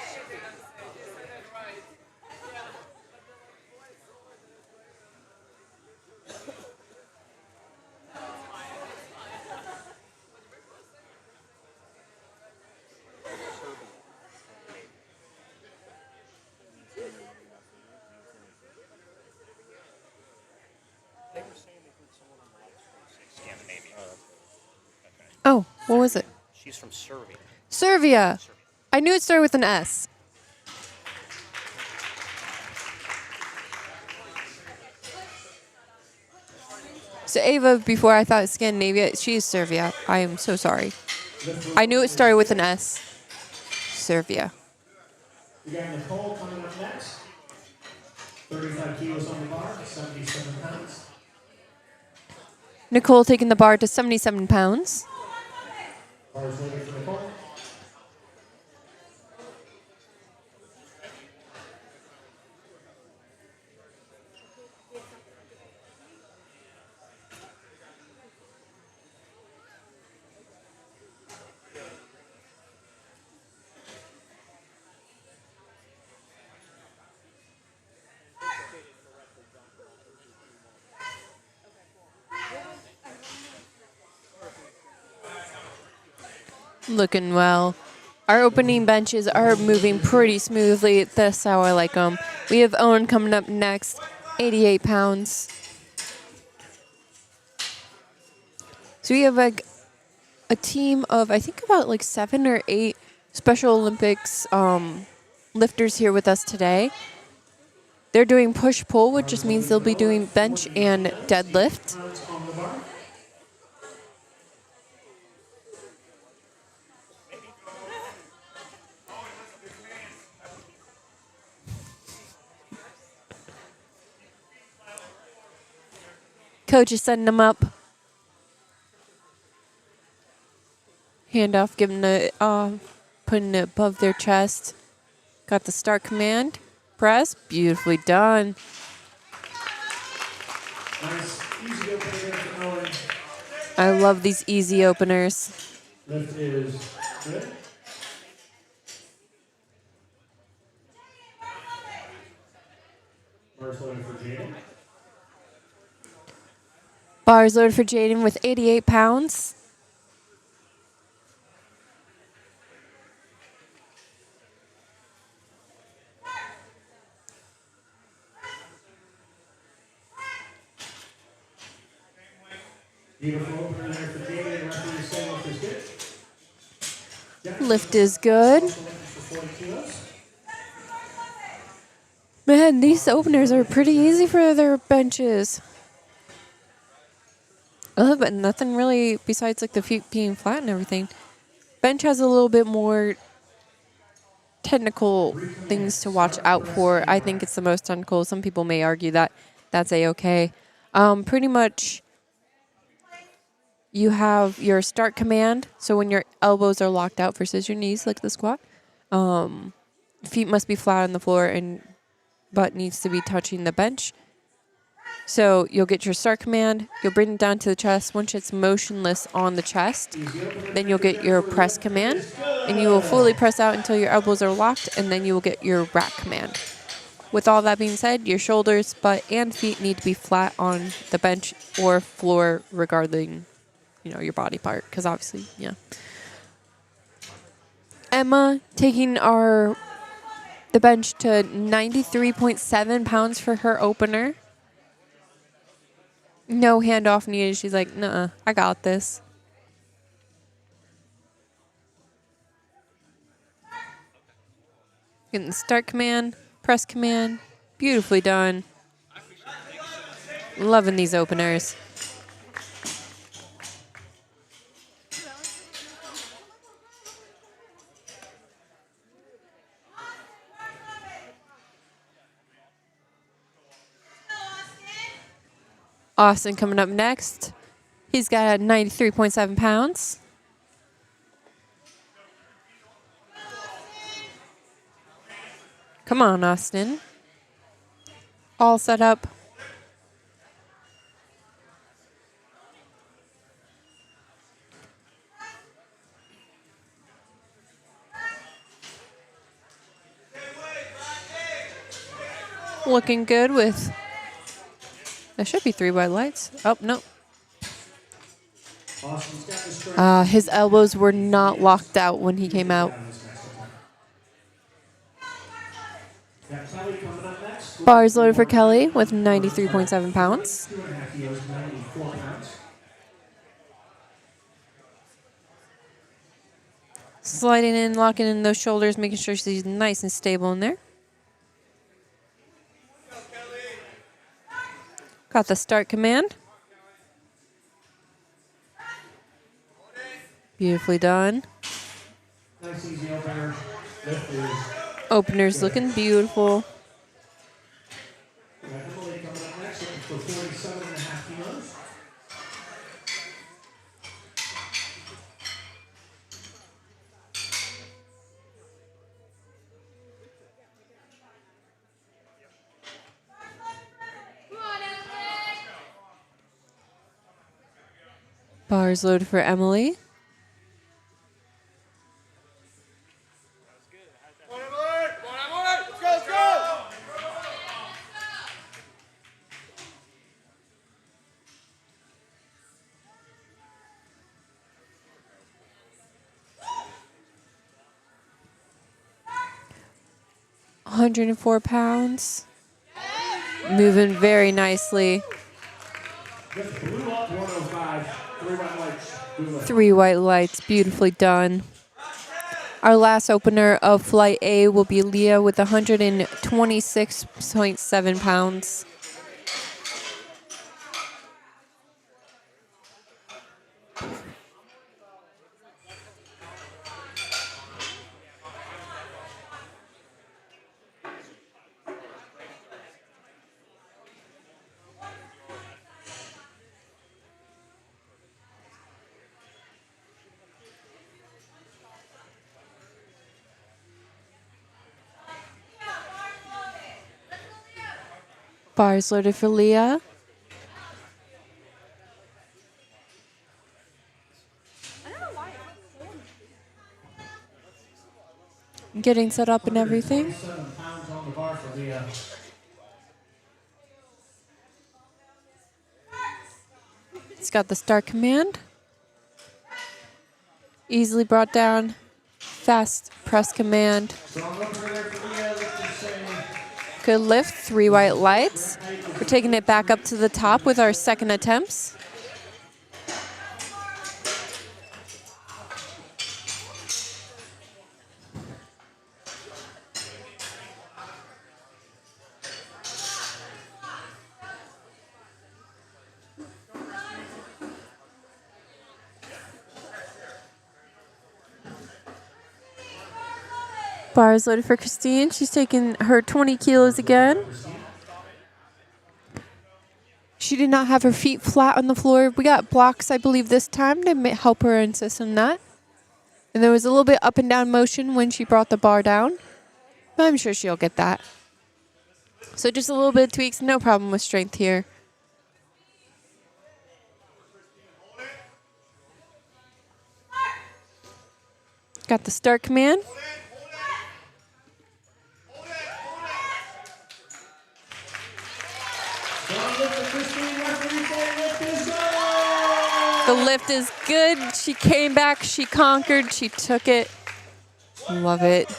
Oh, what was it? She's from Serbia. Serbia. I knew it started with an S. So Ava, before I thought Scandinavia, she is Serbia. I am so sorry. I knew it started with an S. Serbia. We got Nicole coming up next. 35 kilos on the bar, 77 pounds. Nicole taking the bar to 77 pounds. Bar's loaded for Nicole. Looking well. Our opening benches are moving pretty smoothly. That's how I like them. We have Owen coming up next, 88 pounds. So we have like a team of, I think about like 7 or 8 Special Olympics lifters here with us today. They're doing push-pull, which just means they'll be doing bench and deadlift. Coach is setting them up. Handoff, giving the, putting it above their chest. Got the start command. Press, beautifully done. Nice, easy opener there for Owen. I love these easy openers. Lift is good. Bar's loaded for Jaden. Bars loaded for Jaden with 88 pounds. Beautiful opener there for Jamie, and referee saying lift is good. Lift is good. Also lifted for 40 kilos. Man, these openers are pretty easy for their benches. But nothing really besides like the feet being flat and everything. Bench has a little bit more technical things to watch out for. I think it's the most technical. Some people may argue that that's a-okay. Pretty much you have your start command. So when your elbows are locked out versus your knees, like the squat, feet must be flat on the floor and butt needs to be touching the bench. So you'll get your start command, you'll bring it down to the chest. Once it's motionless on the chest, then you'll get your press command, and you will fully press out until your elbows are locked, and then you will get your rack command. With all that being said, your shoulders, butt, and feet need to be flat on the bench or floor regarding, your body part, because obviously, yeah. Emma taking the bench to 93.7 pounds for her opener. No handoff needed. She's like, nuh-uh, I got this. Getting the start command, press command. Beautifully done. Loving these openers. Austin coming up next. He's got 93.7 pounds. Come on, Austin. All set up. Looking good with... There should be 3 white lights. Oh, no. His elbows were not locked out when he came out. Bars loaded for Kelly with 93.7 pounds. Sliding in, locking in those shoulders, making sure she's nice and stable in there. Got the start command. Beautifully done. Nice easy opener. Opener's looking beautiful. We got Emily coming up next, looking for 47.5 kilos. Bars loaded for Emily. Let's go! 104 pounds. Moving very nicely. Just blew up 105. 3 white lights. 3 white lights. Beautifully done. Our last opener of Flight A will be Leah with 126.7 pounds. Bars loaded for Leah. Getting set up and everything. 7 pounds on the bar for Leah. It's got the start command. Easily brought down. Fast press command. Strong opener there for Leah. Good lift, 3 white lights. We're taking it back up to the top with our second attempts. Bars loaded for Christine. She's taking her 20 kilos again. She did not have her feet flat on the floor. We got blocks, I believe, this time to help her insist on that. And there was a little bit up and down motion when she brought the bar down. But I'm sure she'll get that. So just a little bit of tweaks. No problem with strength here. Got the start command. The lift is good. She came back. She conquered. She took it. Love it.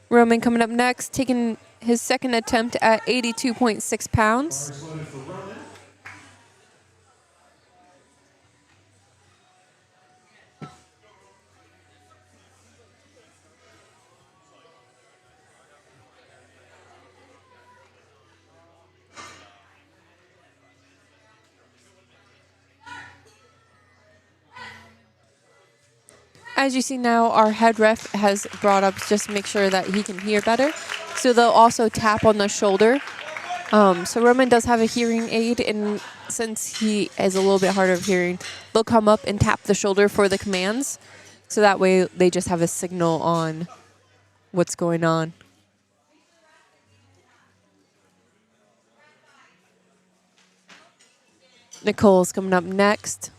Roman coming up next, taking his second attempt at 82.6 pounds. As you see now, our head ref has brought up just to make sure that he can hear better. So they'll also tap on the shoulder. So Roman does have a hearing aid, and since he is a little bit harder of hearing, they'll come up and tap the shoulder for the commands. So that way they just have a signal on what's going on. Nicole's coming up next.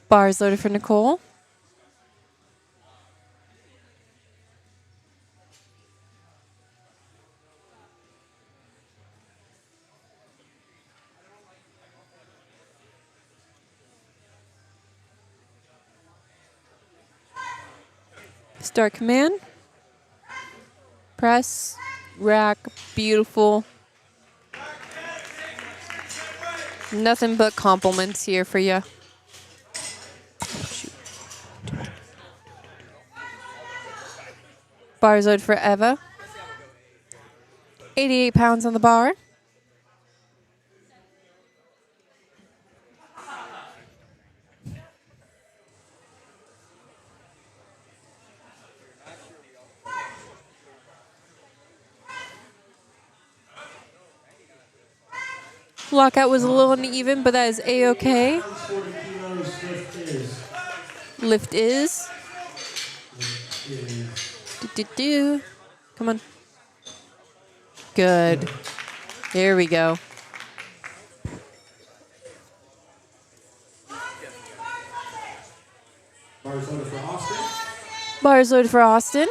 Bars loaded for Nicole. Start command. Press. Rack. Beautiful. Nothing but compliments here for you. Bars loaded for Eva. 88 pounds on the bar. Lockout was a little uneven, but that is A-okay. Lift is. Do. Come on. Good. There we go. Bars loaded for Austin. Bars loaded for Austin.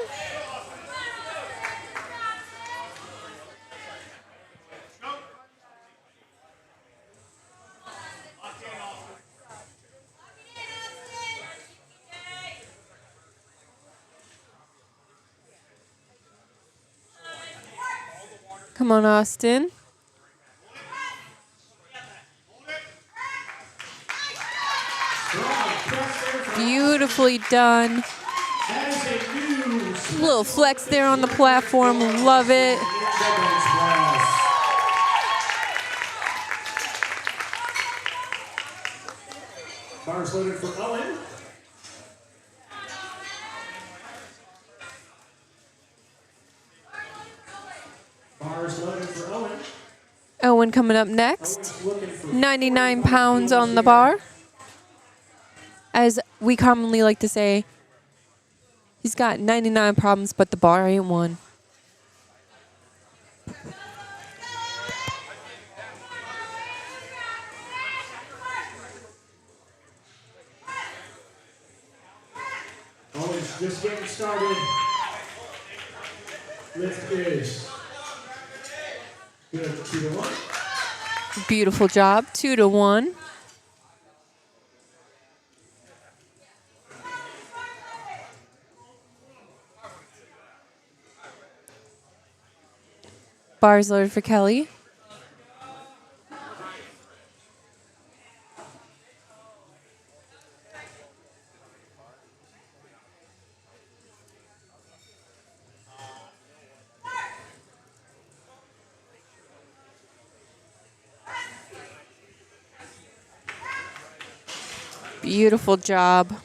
Come on, Austin. Beautifully done. Little flex there on the platform. Love it. Bars loaded for Owen. Bars loaded for Owen. Owen coming up next. 99 pounds on the bar. As we commonly like to say, he's got 99 problems, but the bar ain't one. Owen's just getting started. Lift is good. 2-1. Beautiful job. 2-1. Bars loaded for Kelly. Beautiful job.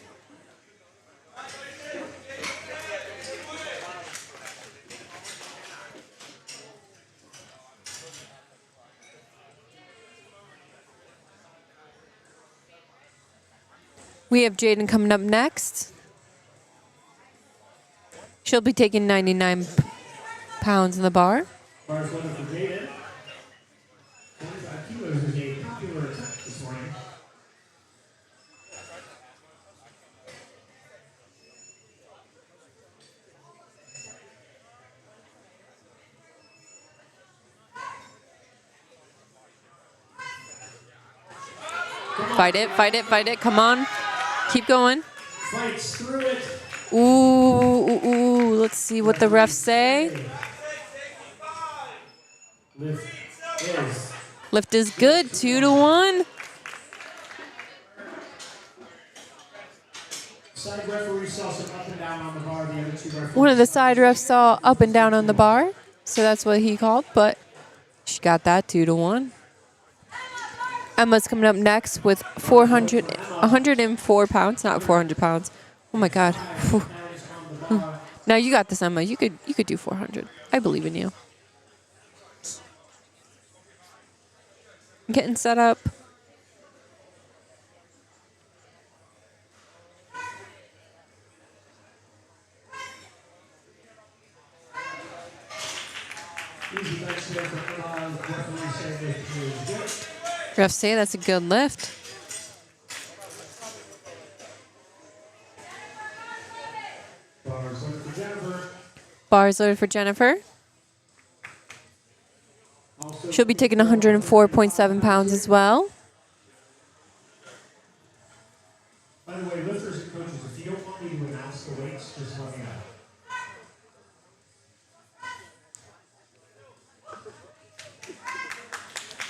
We have Jaden coming up next. She'll be taking 99 pounds in the bar. Bars loaded for Jaden. 25 kilos is a popular attempt this morning. Fight it, fight it, fight it. Come on. Keep going. Fights through it. Ooh. Let's see what the refs say. Lift is. Lift is good. 2-1. Side referee saw some up and down on the bar. The other two referees. One of the side refs saw up and down on the bar, so that's what he called, but she got that 2-1. Emma's coming up next with 104 pounds, not 400 pounds. Oh my God. Whew. Now you got this, Emma. You could do 400. I believe in you. Getting set up. Easy bench today for Emma. Referee said that it was good. Refs say that's a good lift. Bars loaded for Jennifer. Bars loaded for Jennifer. She'll be taking 104.7 pounds as well. By the way, lifters and coaches, if you don't want me to announce the weights, just let me know.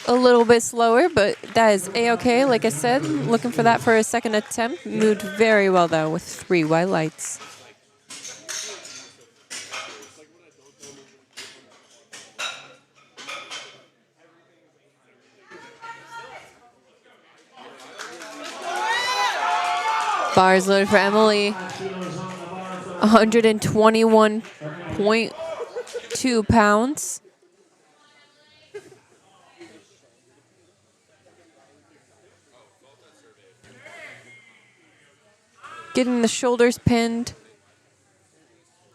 A little bit slower, but that is A-okay. Like I said, looking for that for a second attempt. Moved very well, though, with 3 white lights. Bars loaded for Emily. 121.2 pounds. Getting the shoulders pinned.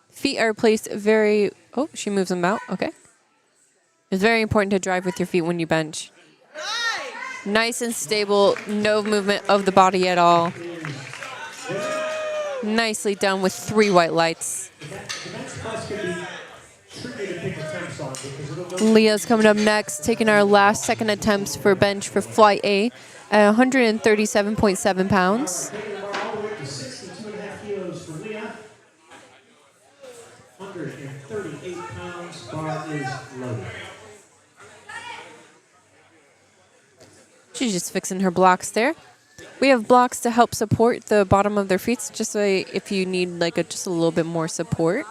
Feet are placed very... Oh, she moves them out. Okay. It's very important to drive with your feet when you bench. Nice and stable. No movement of the body at all. Nicely done with 3 white lights. Leah's coming up next, taking our last second attempts for bench for flight A at 137.7 pounds. 138 pounds. Bar is loaded. She's just fixing her blocks there. We have blocks to help support the bottom of their feet, just so if you need like just a little bit more support.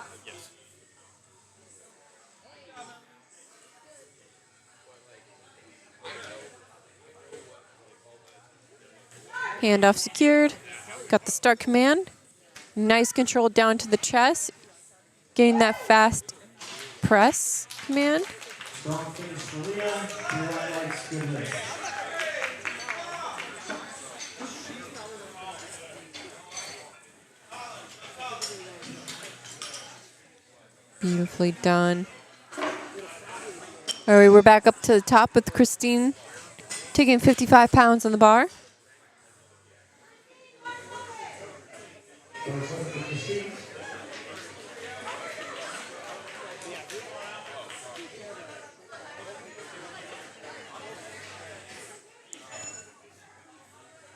Handoff secured. Got the start command. Nice control down to the chest. Getting that fast press command. Strong finish for Leah. Your right leg's good lift. Beautifully done. All right, we're back up to the top with Christine taking 55 pounds on the bar.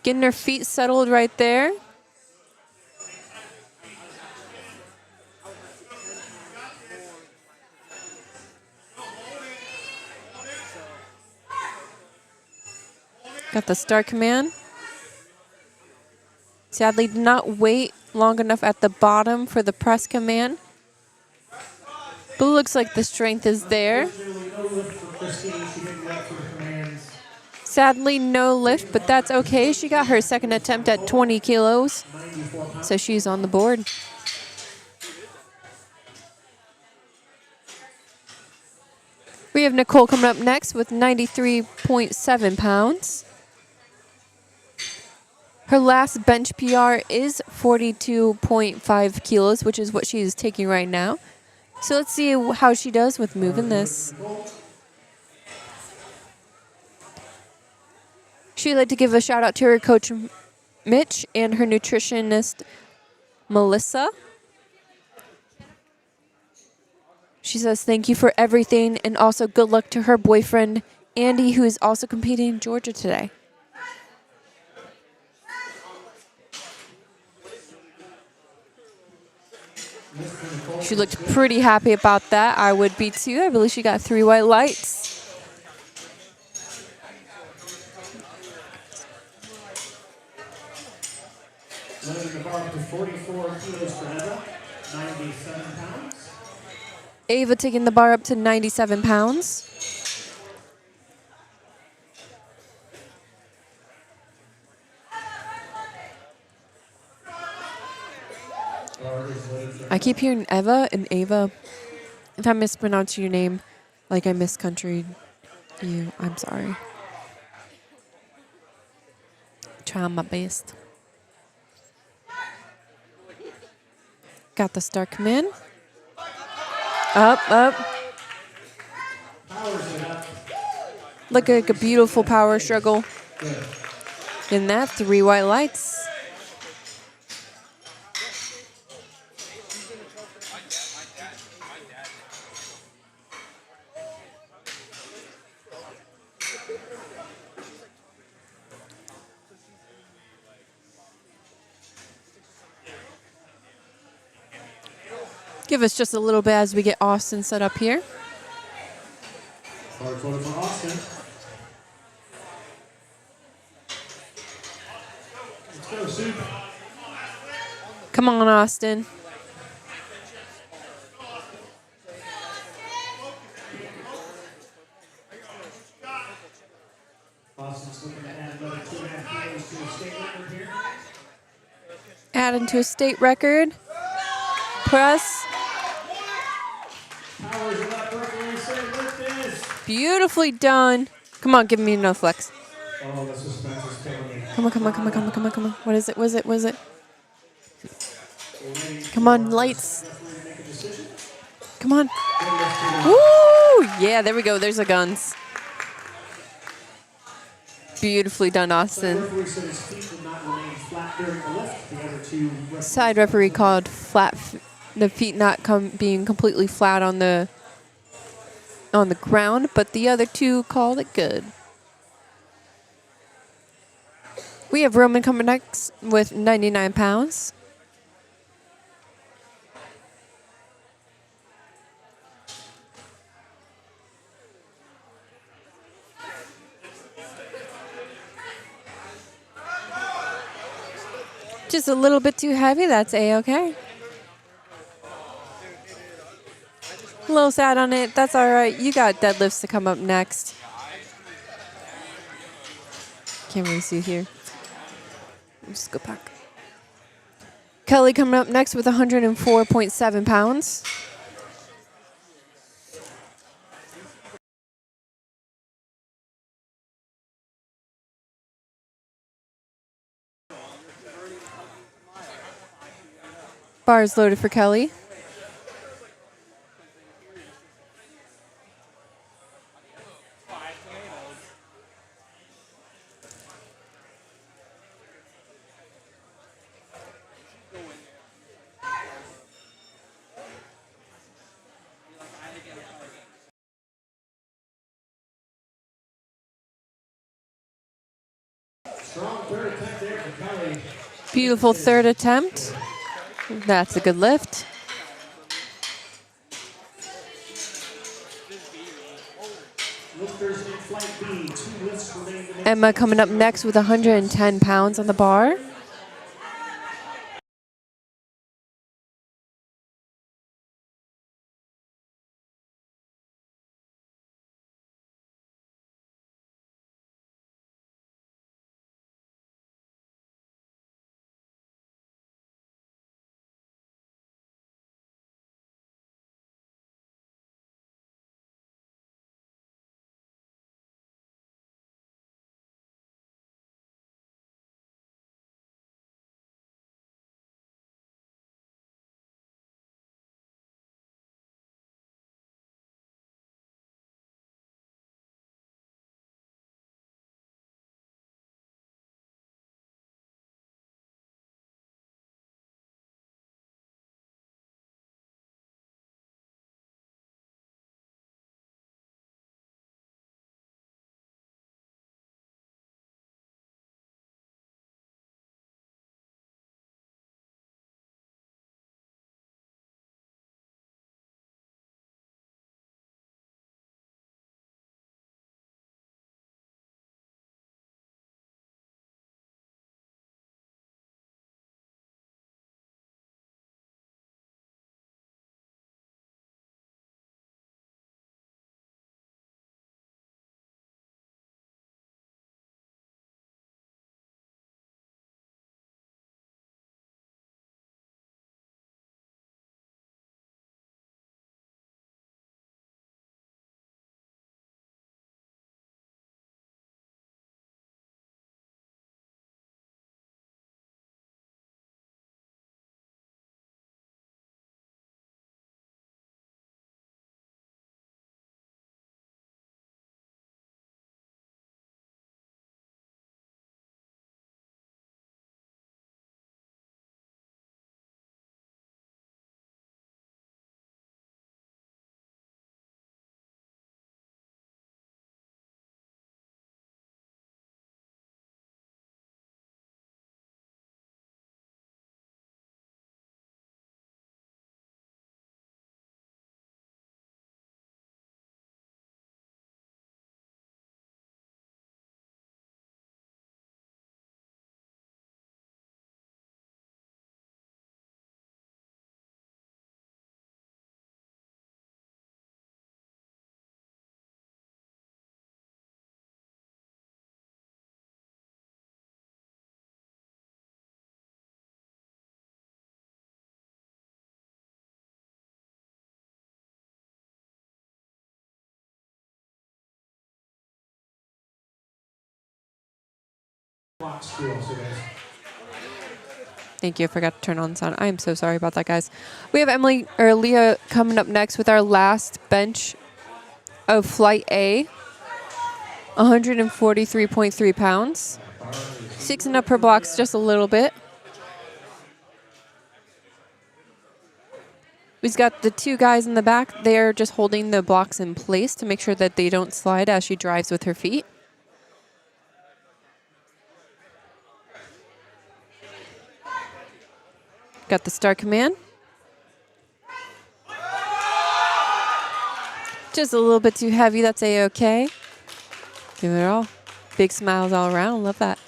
Getting her feet settled right there. Got the start command. Sadly, did not wait long enough at the bottom for the press command. But it looks like the strength is there. Sadly, no lift, but that's okay. She got her second attempt at 20 kilos, 94 pounds. so she's on the board. We have Nicole coming up next with 93.7 pounds. Her last bench PR is 42.5 kilos, which is what she is taking right now. So let's see how she does with moving this. She'd like to give a shout out to her coach, Mitch, and her nutritionist, Melissa. She says thank you for everything, and also good luck to her boyfriend, Andy, who is also competing in Georgia today. She looked pretty happy about that. I would be too. I believe she got 3 white lights. Loading the bar up to 44 kilos for Eva, 97 pounds. Ava taking the bar up to 97 pounds. I keep hearing Eva and Ava. If I mispronounce your name, like I miscountryed you, I'm sorry. Trying my best. Got the start come in. Up. Look like a beautiful power struggle. In that, 3 white lights. Give us just a little bit as we get Austin set up here. Hard photo for Austin. Let's go, Sue. Come on, Austin. Austin's looking to add another 2.5 kilos to his state record here. Adding to a state record. Press. Powers it up, referee say lift is. Beautifully done. Come on, give me no flex. Oh, the suspense is killing me. Come on. What is it? Was it? Come on, lights. Come on. Woo! Yeah, there we go. There's the guns. Beautifully done, The Austin. referee said his feet did not remain flat during the lift. The other two referees Side referee called flat, the feet not being completely flat on the ground, but the other two called it good. We have Roman coming next with 99 pounds. Just a little bit too heavy, that's A-okay. A little sad on it, that's all right. You got deadlifts to come up next. Can't really see here. Just go back. Kelly coming up next with 104.7 pounds. Bars loaded for Kelly. Strong third attempt there for Kelly. Beautiful third attempt. That's a good lift. Lifters in flight B. 2 lifts remain to make. Emma coming up next with 110 pounds on the bar. Blocks too also, guys. Thank you. I forgot to turn on the sound. I am so sorry about that, guys. We have Leah coming up next with our last bench of Flight A. 143.3 pounds. Fixing up her blocks just a little bit. We've got the two guys in the back. They're just holding the blocks in place to make sure that they don't slide as she drives with her feet. Got the start command. Just a little bit too heavy. That's A-okay. Give it all. Big smiles all around. Love that.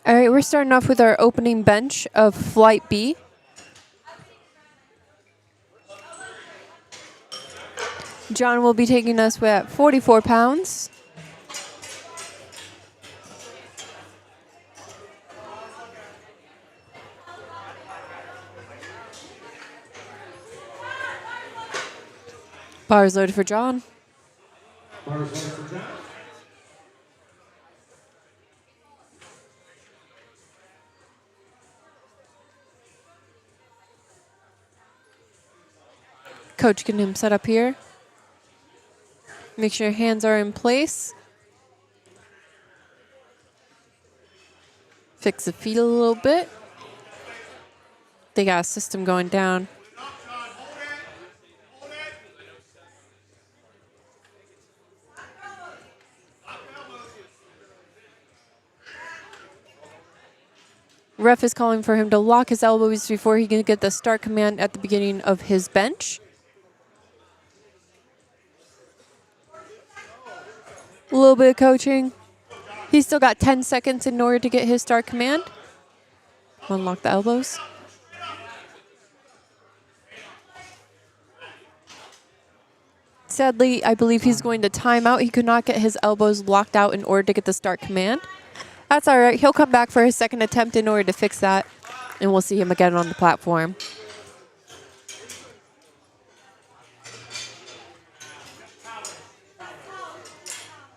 All right, we're starting off with our opening bench of Flight B. John will be taking us at 44 pounds. Bars loaded for John. Bars loaded for John. Coach getting him set up here. Make sure your hands are in place. Fix the feet a little bit. They got a system going down. Ref is calling for him to lock his elbows before he can get the start command at the beginning of his bench. A little bit of coaching. He's still got 10 seconds in order to get his start command. Unlock the elbows. Sadly, I believe he's going to time out. He could not get his elbows locked out in order to get the start command. That's all right. He'll come back for his second attempt in order to fix that, and we'll see him again on the platform.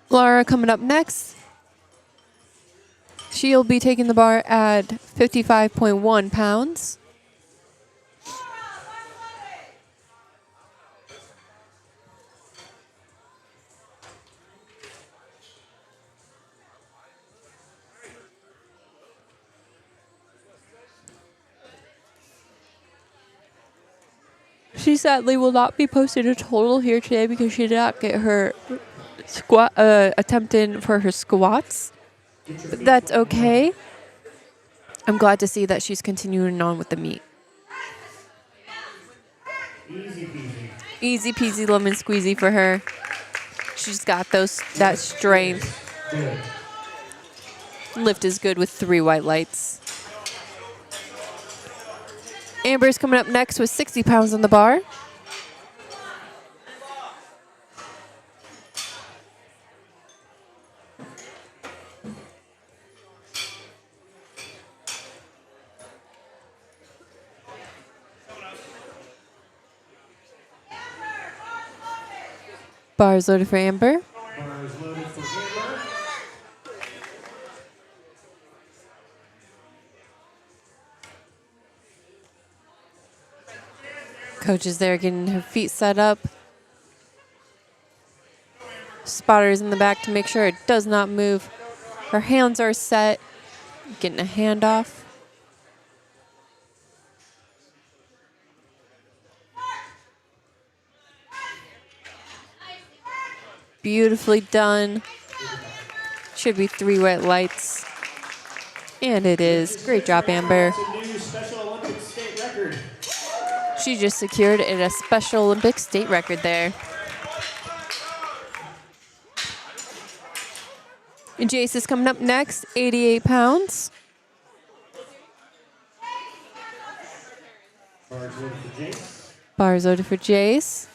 Laura coming up next. She'll be taking the bar at 55.1 pounds. She sadly will not be posting a total here today because she did not get her squat attempt in for her squats. But that's okay. I'm glad to see that she's continuing on with the meet. Easy peasy. Easy peasy lemon squeezy for her. She's got that strength. Good. Lift is good with 3 white lights. Amber's coming up next with 60 pounds on the bar. Bars loaded for Amber. Bars loaded for Amber. Coach is there getting her feet set up. Spotter's in the back to make sure it does not move. Her hands are set. Getting a handoff. Beautifully done. Should be 3 white lights. And it is. Great job, Amber. It's a new Special Olympics state record. She just secured a Special Olympics state record there. And Jace is coming up next, 88 pounds. Bars loaded for Jace. Bars loaded for Jace.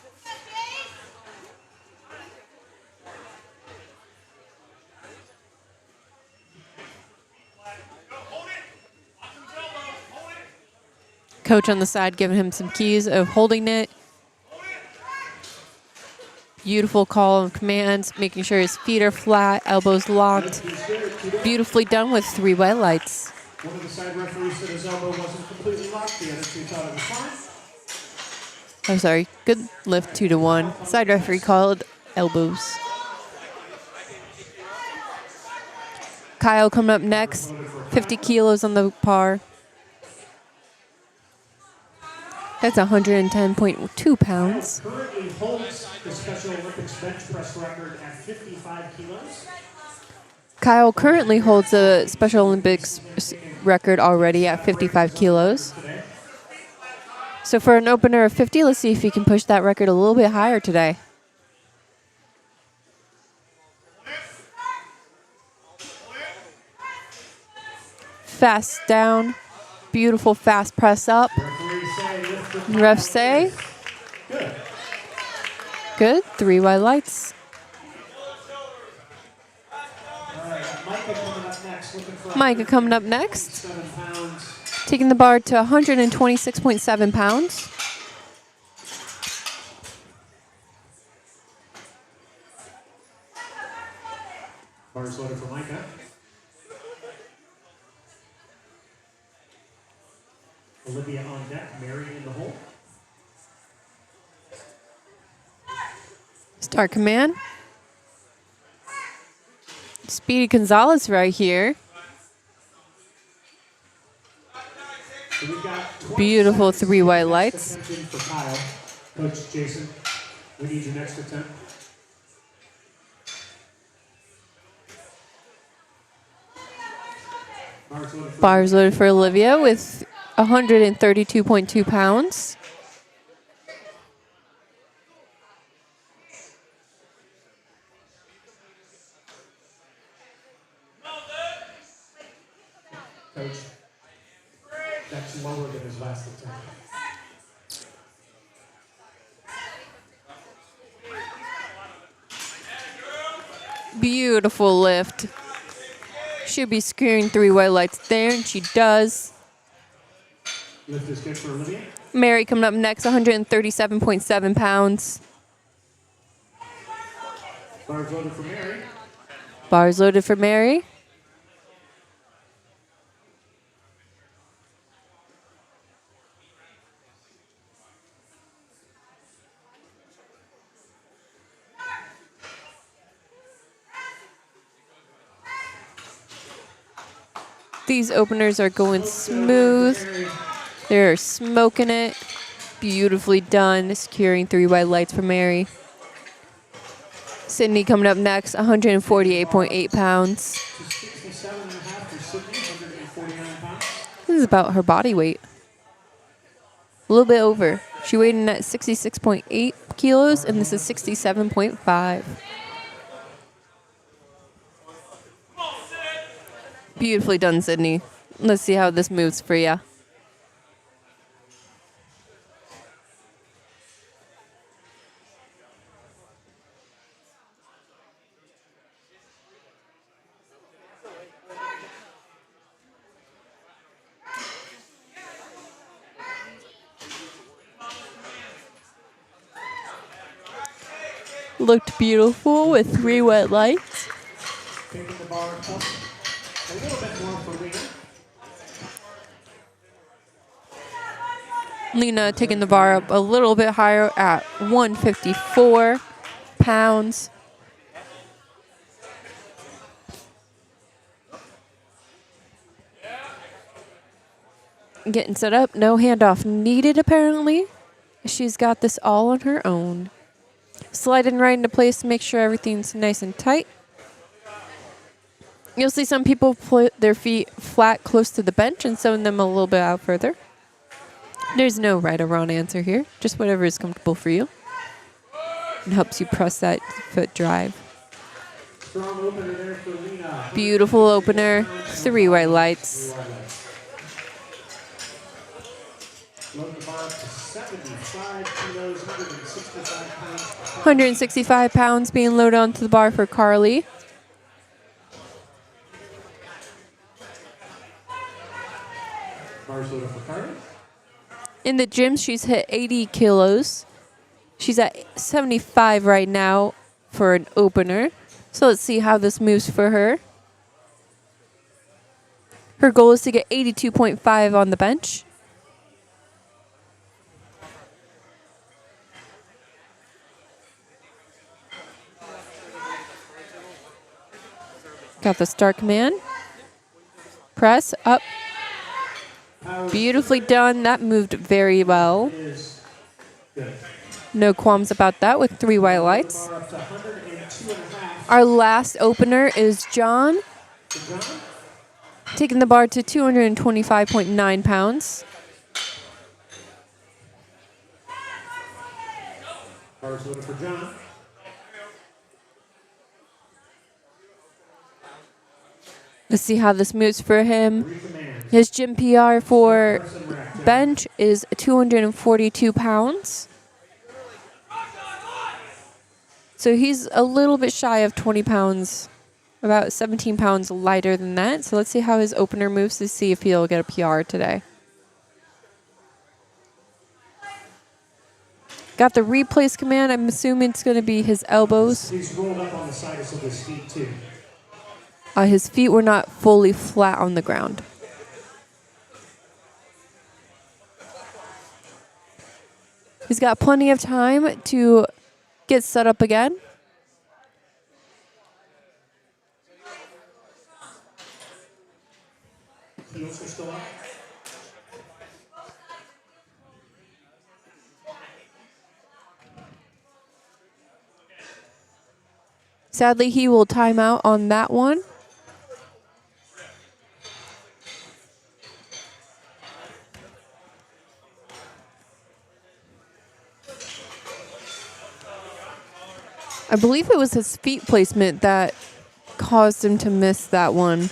Coach on the side giving him some keys of holding it. Beautiful call of commands, making sure his feet are flat, elbows locked. Beautifully done with 3 white lights. One of the side referees said his elbow wasn't completely locked. The other two thought it was fine. I'm sorry. Good lift 2-1. Side referee called elbows. Kyle coming up next. 50 kilos on the bar. That's 110.2 pounds. Currently holds the Special Olympics bench press record at 55 kilos. Kyle currently holds a Special Olympics record already at 55 kilos. So for an opener of 50, let's see if he can push that record a little bit higher today. Fast down. Beautiful fast press up. Refs say. Good. 3 white lights. Micah coming up next. Taking the bar to 126.7 pounds. Bars loaded for Micah. Olivia on deck, Mary in the hole. Start command. Speedy Gonzalez right here. So we've got Beautiful 3 white lights. for Kyle. Coach Jason, we need your next attempt. Bars loaded for Olivia with 132.2 pounds. Coach, that's lower than his last attempt. Beautiful lift. Should be securing 3 white lights there, and she does. Lift is good for Olivia. Mary coming up next, 137.7 pounds. Bars loaded for Mary. Bars loaded for Mary. These openers are going smooth. They're smoking it. Beautifully done. Securing 3 white lights for Mary. Sydney coming up next, 148.8 pounds. 67.5 for Sydney, 149 pounds. This is about her body weight. A little bit over. She weighed in at 66.8 kilos, and this is 67.5. Beautifully done, Sydney. Let's see how this moves for you. Looked beautiful with 3 wet lights. Taking the bar up a little bit more for Lena. Lena taking the bar up a little bit higher at 154 pounds. Getting set up. No handoff needed, apparently. She's got this all on her own. Sliding right into place to make sure everything's nice and tight. You'll see some people put their feet flat close to the bench and some of them a little bit out further. There's no right or wrong answer here. Just whatever is comfortable for you. It helps you press that foot drive. Strong opener there for Lena. Beautiful opener. 3 white lights. Load the bar up to 75 kilos, 165 pounds. 165 pounds being loaded onto the bar for Carly. Bars loaded for Carly. In the gym, she's hit 80 kilos. She's at 75 right now for an opener. So let's see how this moves for her. Her goal is to get 82.5 on the bench. Got the start command. Press up. Beautifully done. That moved very well. No qualms about that with 3 white lights. Our last opener is John. Taking the bar to 225.9 pounds. For John. Let's see how this moves for him. His gym PR for bench is 242 pounds. So he's a little bit shy of 20 pounds, about 17 pounds lighter than that. So let's see how his opener moves to see if he'll get a PR today. Got the replace command. I'm assuming it's going to be his elbows. He's rolled up on the sides of his feet too. His feet were not fully flat on the ground. He's got plenty of time to get set up again. Heels are still up. Sadly, he will time out on that one. I believe it was his feet placement that caused him to miss that one.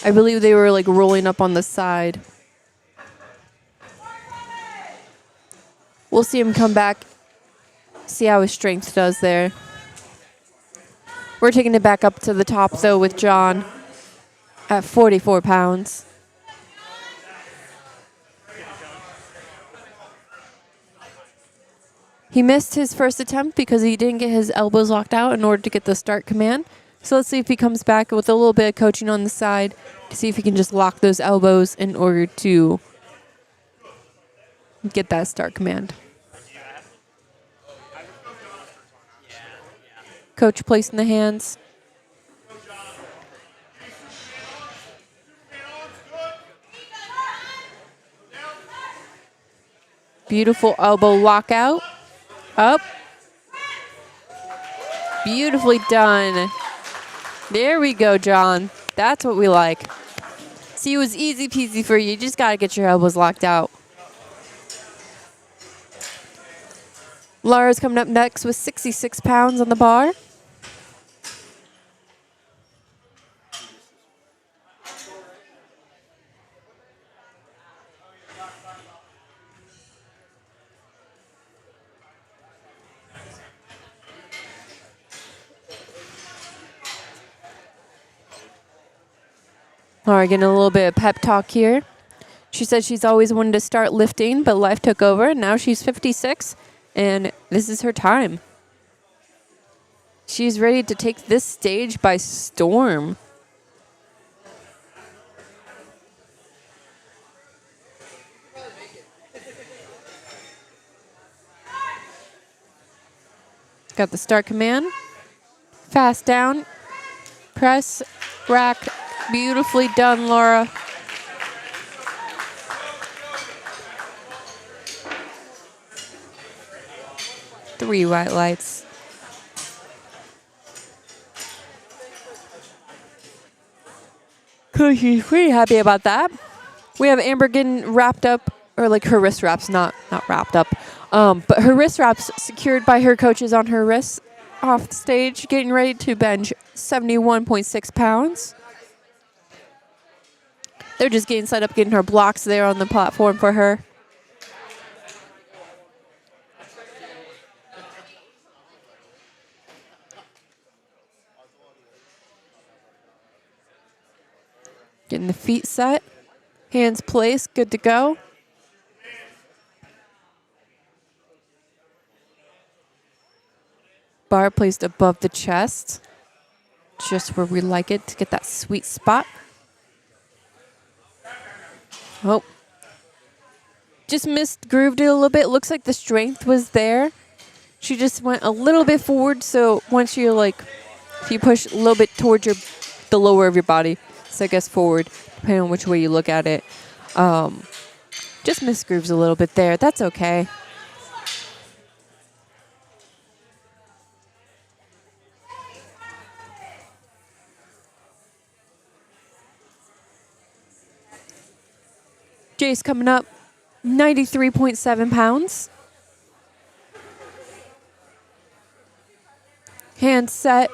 I believe they were like rolling up on the side. We'll see him come back, see how his strength does there. We're taking it back up to the top though with John at 44 pounds. He missed his first attempt because he didn't get his elbows locked out in order to get the start command. So let's see if he comes back with a little bit of coaching on the side to see if he can just lock those elbows in order to get that start command. Coach placing the hands. Beautiful elbow lockout. Up. Beautifully done. There we go, John. That's what we like. See, it was easy peasy for you. You just got to get your elbows locked out. Laura's coming up next with 66 pounds on the bar. All right, getting a little bit of pep talk here. She said she's always wanted to start lifting, but life took over. Now she's 56, and this is her time. She's ready to take this stage by storm. Got the start command. Fast down. Press. Rack. Beautifully done, Laura. Three white lights. She's pretty happy about that. We have Amber getting wrapped up, or like her wrist wraps, not wrapped up, but her wrist wraps secured by her coaches on her wrists off the stage, getting ready to bench 71.6 pounds. They're just getting set up, getting her blocks there on the platform for her. Getting the feet set. Hands placed, good to go. Bar placed above the chest. Just where we like it to get that sweet spot. Oh. Just grooved it a little bit. Looks like the strength was there. She just went a little bit forward. So once you're like, if you push a little bit towards the lower of your body, so I guess forward, depending on which way you look at it. Just misgrooves a little bit there. That's okay. Jace coming up, 93.7 pounds. Hands set.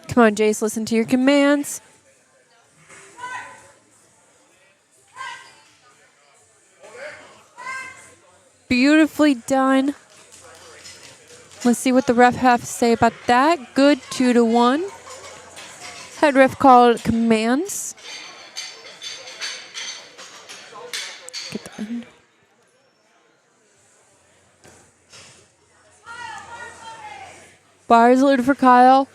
Come on, Jace, listen to your commands. Beautifully done. Let's see what the ref have to say about that. Good, 2-1. Head ref called commands. Get the end. Bars loaded for Kyle.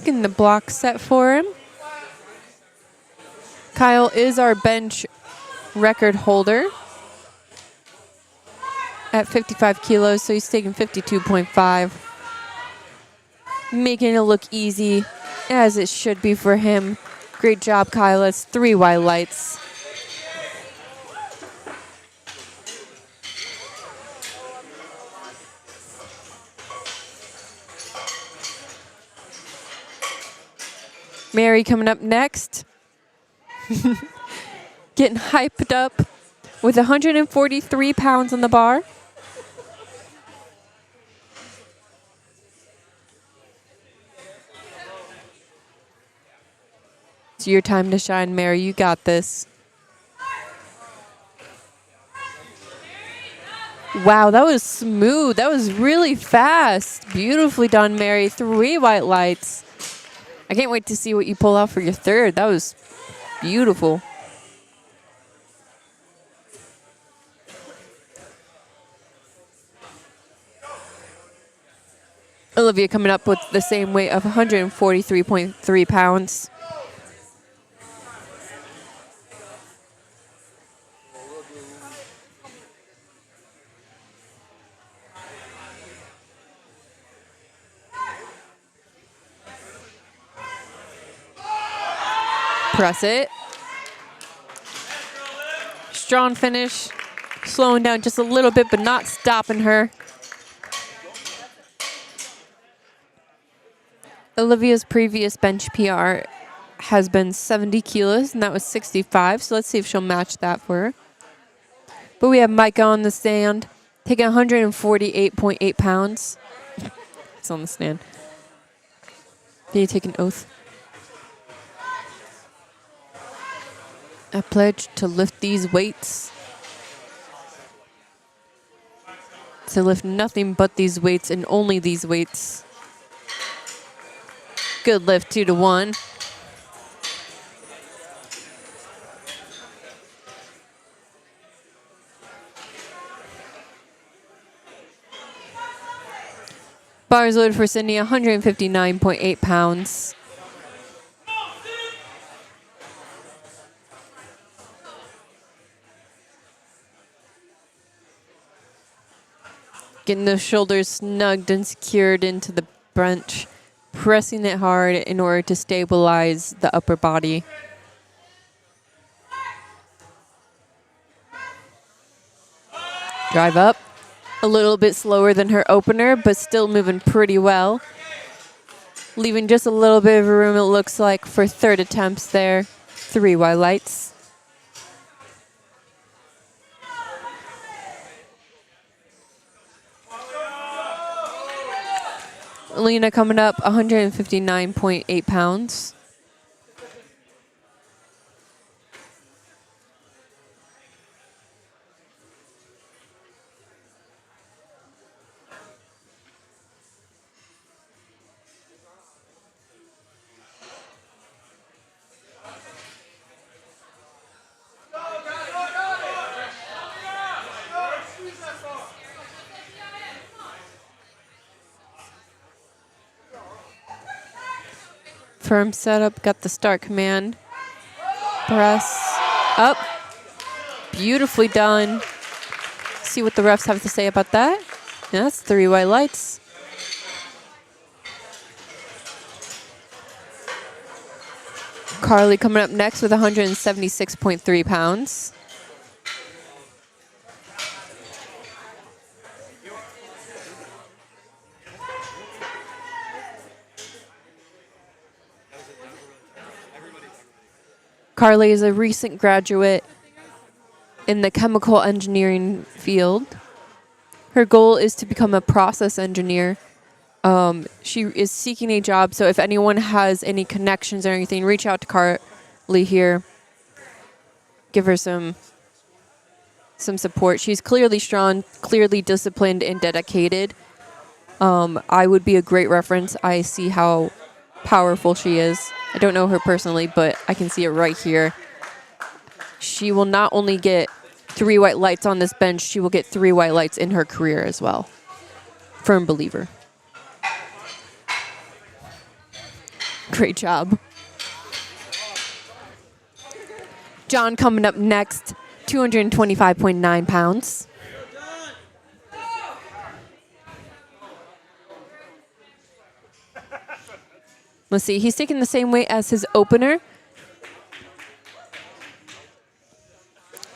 Getting the block set for him. Kyle is our bench record holder at 55 kilos, so he's taking 52.5. Making it look easy, as it should be for him. Great job, Kyle. That's 3 white lights. Mary coming up next. Getting hyped up with 143 pounds on the bar. It's your time to shine, Mary. You got this. Wow, that was smooth. That was really fast. Beautifully done, Mary. 3 white lights. I can't wait to see what you pull out for your third. That was beautiful. Olivia coming up with the same weight of 143.3 pounds. Press it. Strong finish. Slowing down just a little bit, but not stopping her. Olivia's previous bench PR has been 70 kilos, and that was 65. So let's see if she'll match that for her. But we have Micah on the stand, taking 148.8 pounds. It's on the stand. Can you take an oath? I pledge to lift these weights. To lift nothing but these weights and only these weights. Good lift, 2-1. Bars loaded for Sydney, 159.8 pounds. Getting those shoulders snugged and secured into the bench. Pressing it hard in order to stabilize the upper body. Drive up. A little bit slower than her opener, but still moving pretty well. Leaving just a little bit of room, it looks like, for third attempts there. 3 white lights. Alina coming up, 159.8 pounds. Firm setup, got the start command. Press up. Beautifully done. See what the refs have to say about that. Yeah, that's 3 white lights. Carly coming up next with 176.3 pounds. Carly is a recent graduate in the chemical engineering field. Her goal is to become a process engineer. She is seeking a job, so if anyone has any connections or anything, reach out to Carly here. Give her some support. She's clearly strong, clearly disciplined, and dedicated. I would be a great reference. I see how powerful she is. I don't know her personally, but I can see it right here. She will not only get 3 white lights on this bench, she will get 3 white lights in her career as well. Firm believer. Great job. John coming up next, 225.9 pounds. Let's see, he's taking the same weight as his opener.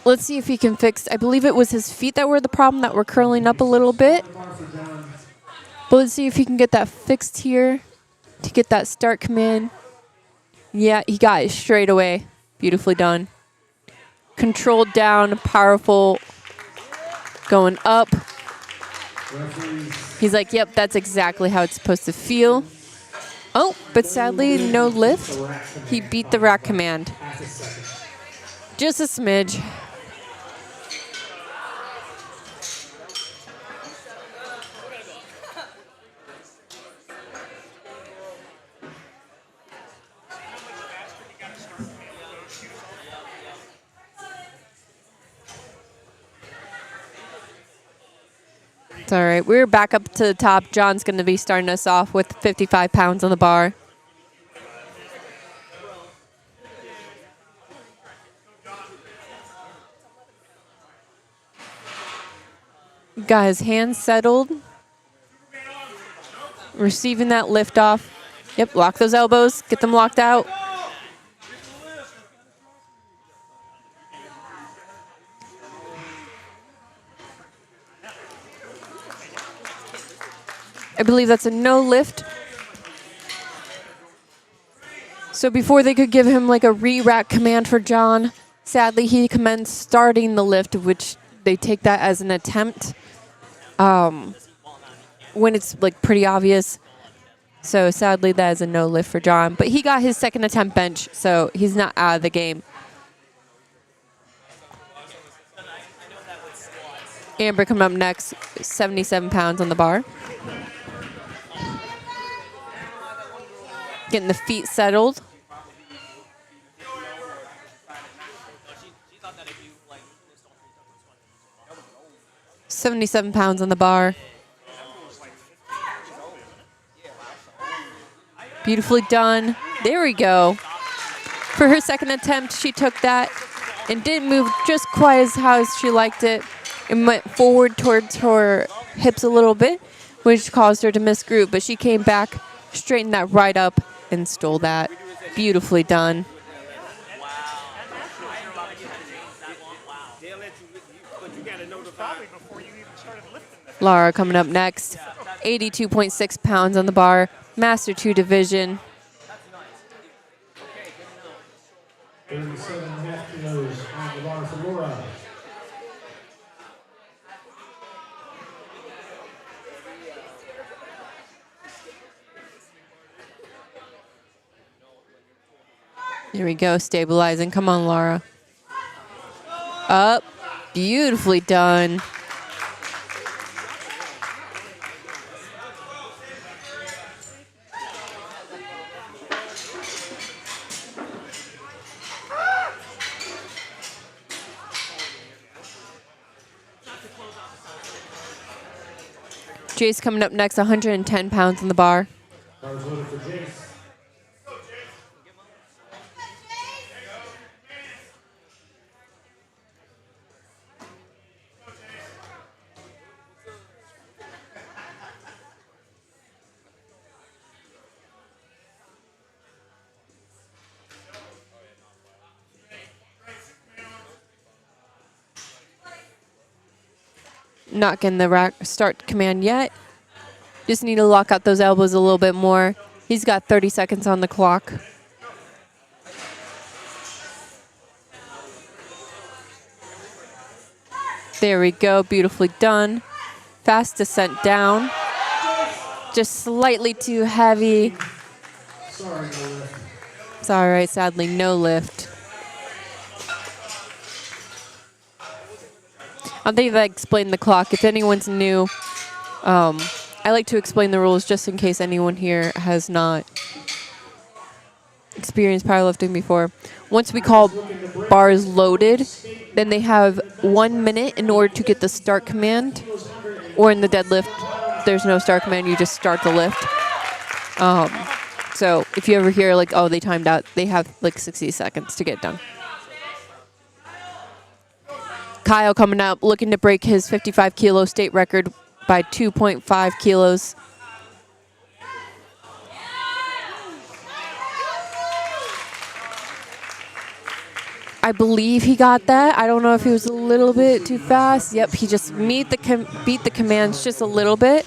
Let's see if he can fix, I believe it was his feet that were the problem, that were curling up a little bit. But let's see if he can get that fixed here to get that start command. Yeah, he got it straight away. Beautifully done. Controlled down, powerful, going up. He's like, yep, that's exactly how it's supposed to feel. Oh, but sadly, no lift. He beat the rack command. Just a smidge. It's all right. We're back up to the top. John's going to be starting us off with 55 pounds on the bar. Got his hands settled. Receiving that lift off. Yep, lock those elbows. Get them locked out. I believe that's a no lift. So before they could give him like a re-rack command for John, sadly he commends starting the lift, which they take that as an attempt when it's like pretty obvious. So sadly that is a no lift for John. But he got his second attempt bench, so he's not out of the game. Amber coming up next, 77 pounds on the bar. Getting the feet settled. £77 on the bar. Beautifully done. There we go. For her second attempt, she took that and didn't move just quite as how she liked it. It went forward towards her hips a little bit, which caused her to miss group, but she came back, straightened that right up, and stole that. Beautifully done. Laura coming up next. 82.6 pounds on the bar. Master 2 division. 37.5 kilos on the bar for Laura. There we go, stabilizing. Come on, Laura. Up. Beautifully done. Jace coming up next, 110 pounds on the bar. Bars loaded for Jace. Not getting the rack start command yet. Just need to lock out those elbows a little bit more. He's got 30 seconds on the clock. There we go, beautifully done. Fast descent down. Just slightly too heavy. Sorry, no lift. It's all right, sadly, no lift. I think I explained the clock. If anyone's new, I like to explain the rules just in case anyone here has not experienced powerlifting before. Once we call bars loaded, then they have 1 minute in order to get the start command. Or in the deadlift, there's no start command, you just start the lift. So if you ever hear like, oh, they timed out, they have like 60 seconds to get done. Kyle coming up, looking to break his 55 kilo state record by 2.5 kilos. I believe he got that. I don't know if he was a little bit too fast. Yep, he just beat the commands just a little bit.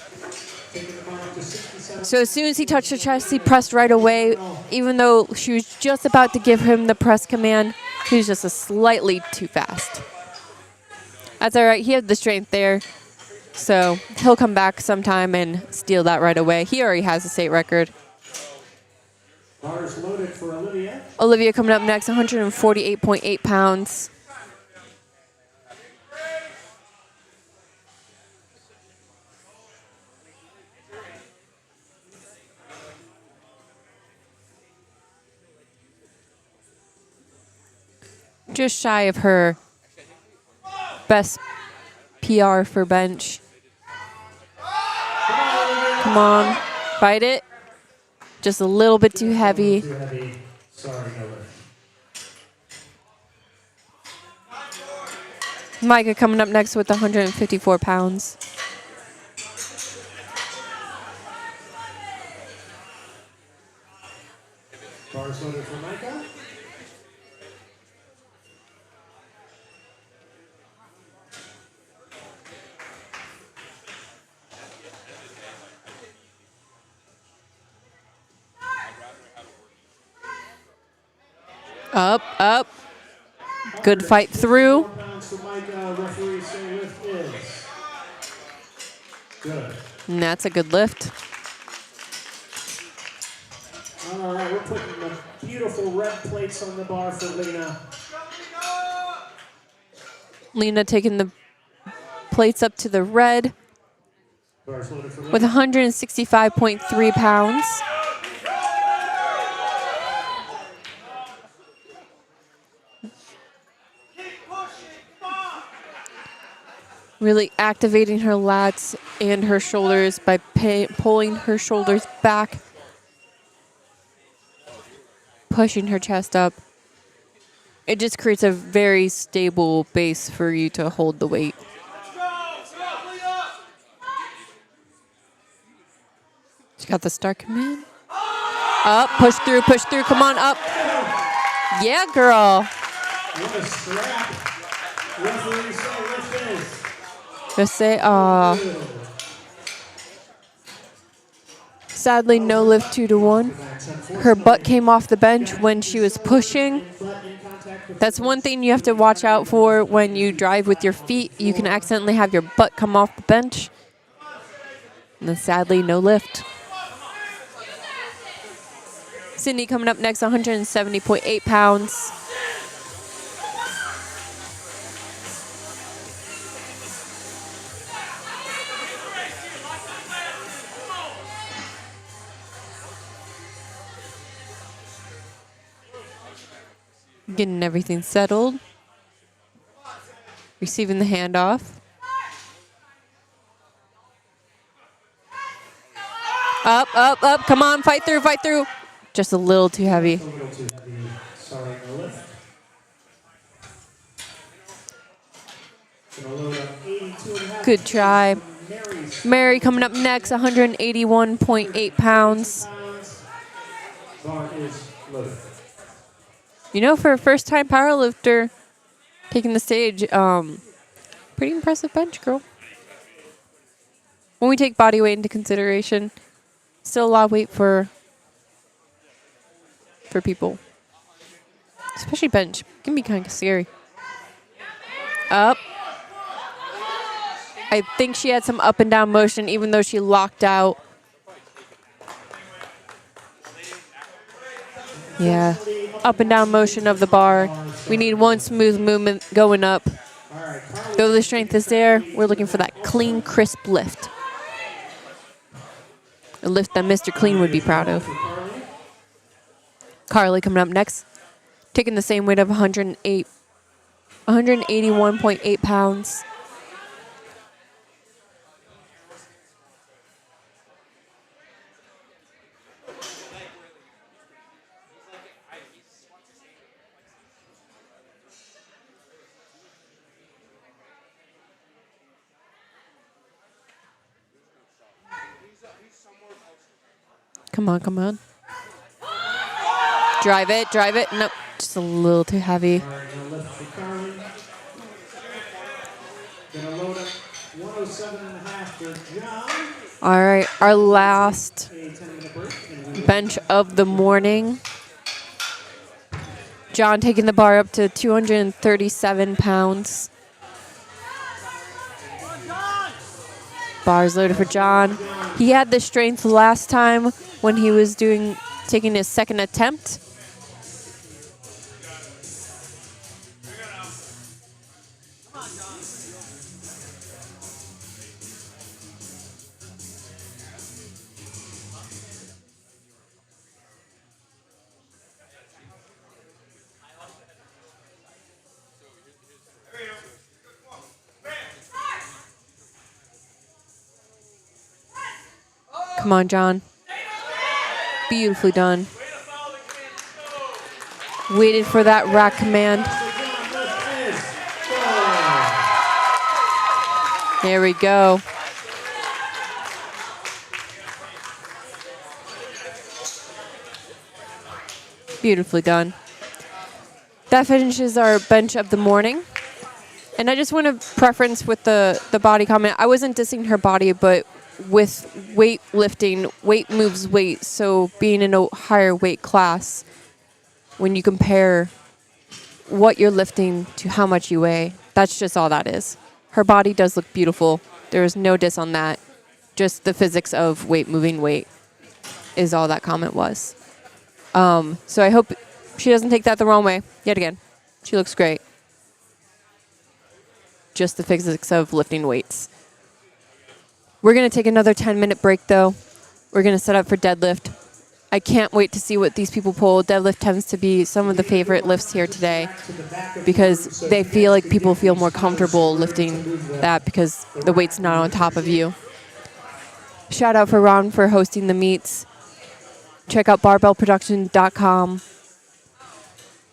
So as soon as he touched the chest, he pressed right away. Even though she was just about to give him the press command, he was just a slightly too fast. That's all right. He had the strength there. So he'll come back sometime and steal that right away. He already has a state record. Bars loaded for Olivia. Olivia coming up next, 148.8 pounds. Just shy of her best PR for bench. Come on, fight it. Just a little bit too heavy. Too heavy. Sorry, no lift. Micah coming up next with 154 pounds. Bars loaded for Micah. Up, up. Good fight through. 4 pounds for Micah. Referee say lift is good. And that's a good lift. All right, we're putting the beautiful red plates on the bar for Lena. Lena taking the plates up to the red Bars loaded for with Lena. 165.3 pounds. Really activating her lats and her shoulders by pulling her shoulders back, pushing her chest up. It just creates a very stable base for you to hold the weight. She got the start command. Up, push through, come on, up. Yeah, girl. With a strap. Referee say lift is Just say, sadly, no lift 2-1. Her butt came off the bench when she was pushing. That's one thing you have to watch out for when you drive with your feet. You can accidentally have your butt come off the bench. And then sadly, no lift. Sydney coming up next, 170.8 pounds. Getting everything settled. Receiving the handoff. Up, up, up. Come on, fight through, fight through. Just a little too heavy. a little too heavy. Sorry, no lift. Gonna load up 82.5. Good try. Mary's Mary coming up next, 181.8 pounds. bar is loaded. You know, for a first-time powerlifter taking the stage, pretty impressive bench, girl. when we take body weight into consideration, still a lot of weight for people, especially bench. Can be kind of scary. Up. I think she had some up and down motion, even though she locked out. Yeah, up and down motion of the bar. We need one smooth movement going up. Though the strength is there, we're looking for that clean, crisp lift. A lift that Mr. Clean would be proud of. Carly coming up next, taking the same weight of 181.8 pounds. Come on, come on. Drive it, drive it. Nope, just a little too heavy. All right, now lift for Carly. Gonna load up 107.5 for John. All right, our last A 10-minute break. And we bench of the morning. John taking the bar up to 237 pounds. Bars loaded for John. He had the strength last time when he was taking his second attempt. Come on, John. Beautifully done. Waited for that rack command. There we go. Beautifully done. That finishes our bench of the morning. And I just want to preference with the body comment. I wasn't dissing her body, but with weightlifting, weight moves weight. So being in a higher weight class, when you compare what you're lifting to how much you weigh, that's just all that is. Her body does look beautiful. There is no diss on that. Just the physics of weight moving weight is all that comment was. So I hope she doesn't take that the wrong way. Yet again, she looks great. Just the physics of lifting weights. We're going to take another 10-minute break, though. We're going to set up for deadlift. I can't wait to see what these people pull. Deadlift tends to be some of the favorite lifts here today because they feel like people feel more comfortable lifting that because the weight's not on top of you. Shout out for Ron for hosting the meets. Check out barbellproduction.com.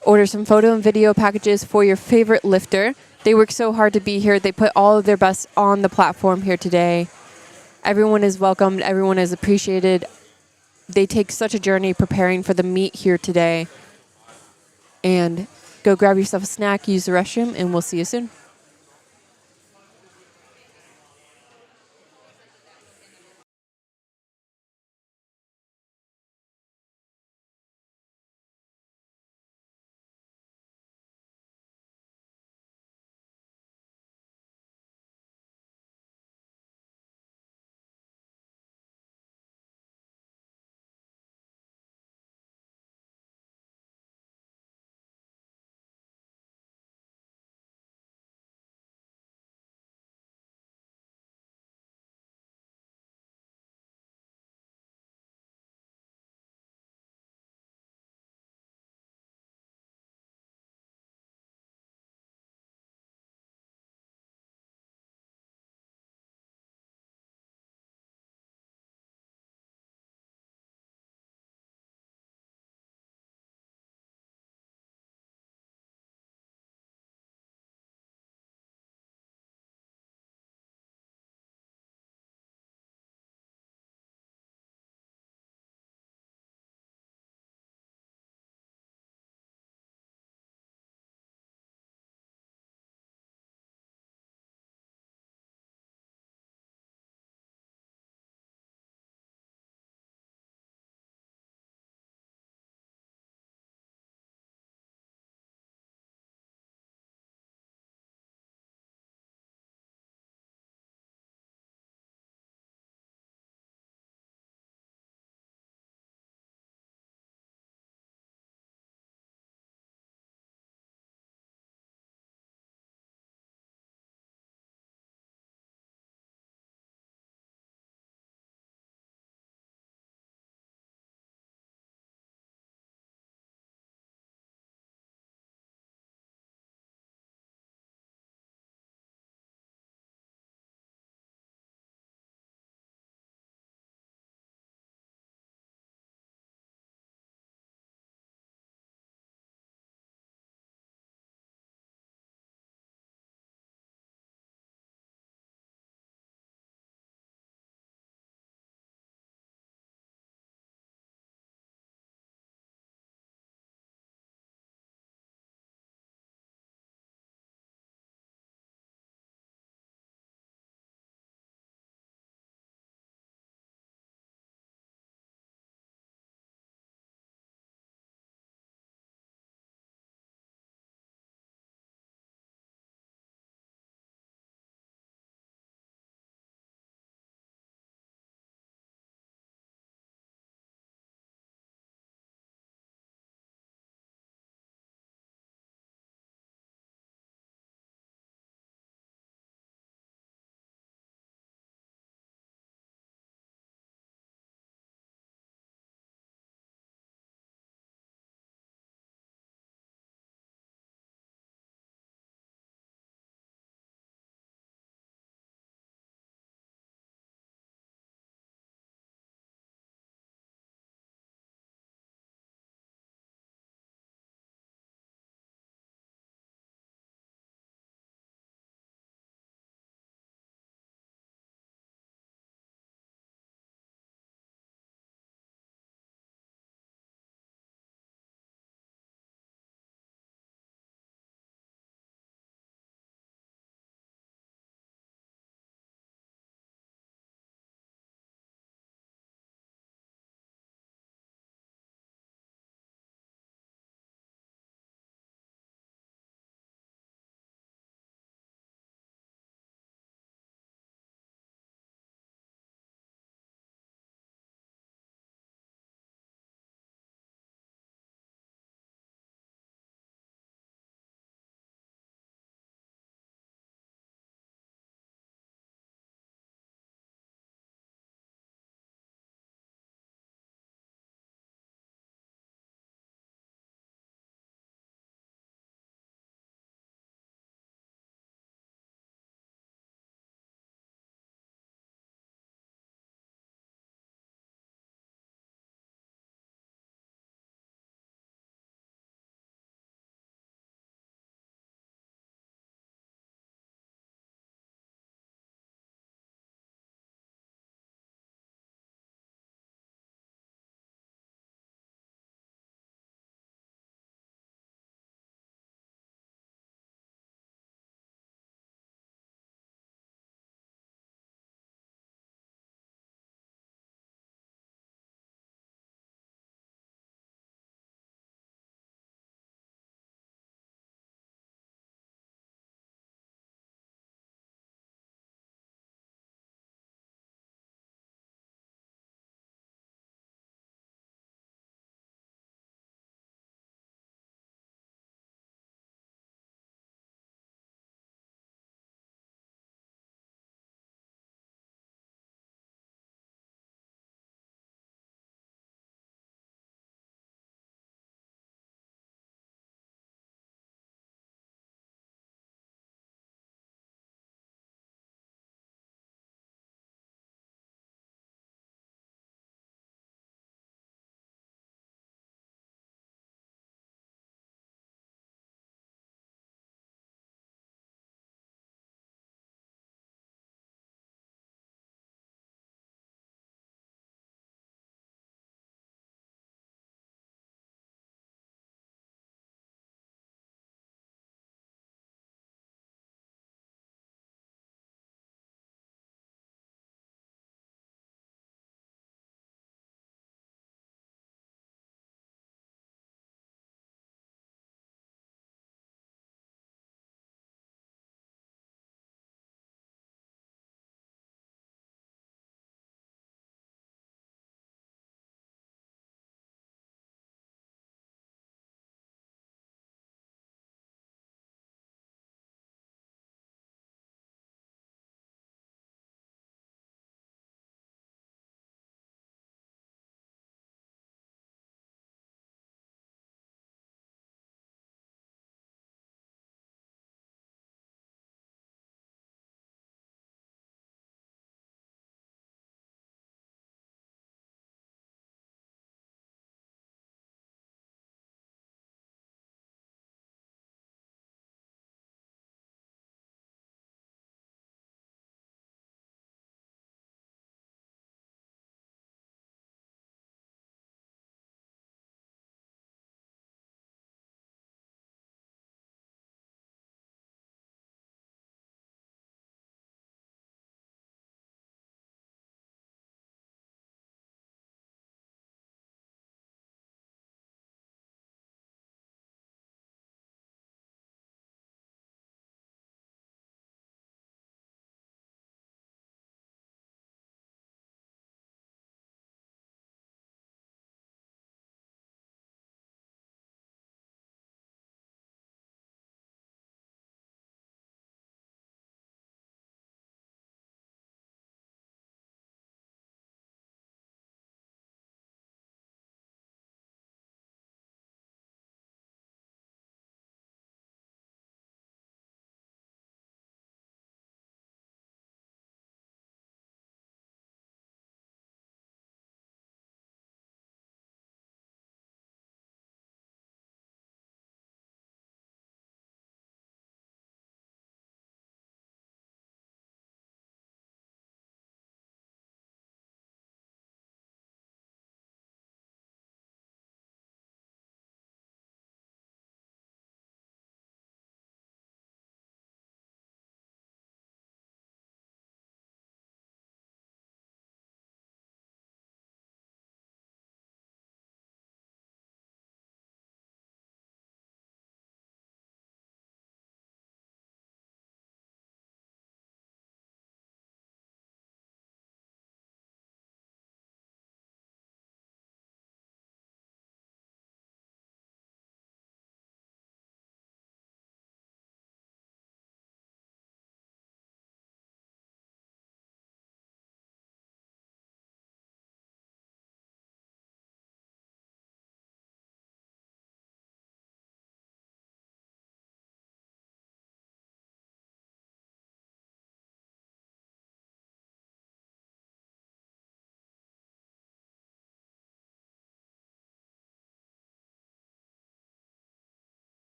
Order some photo and video packages for your favorite lifter. They work so hard to be here. They put all of their best on the platform here today. Everyone is welcomed. Everyone is appreciated. They take such a journey preparing for the meet here today. And go grab yourself a snack, use the restroom, and we'll see you soon.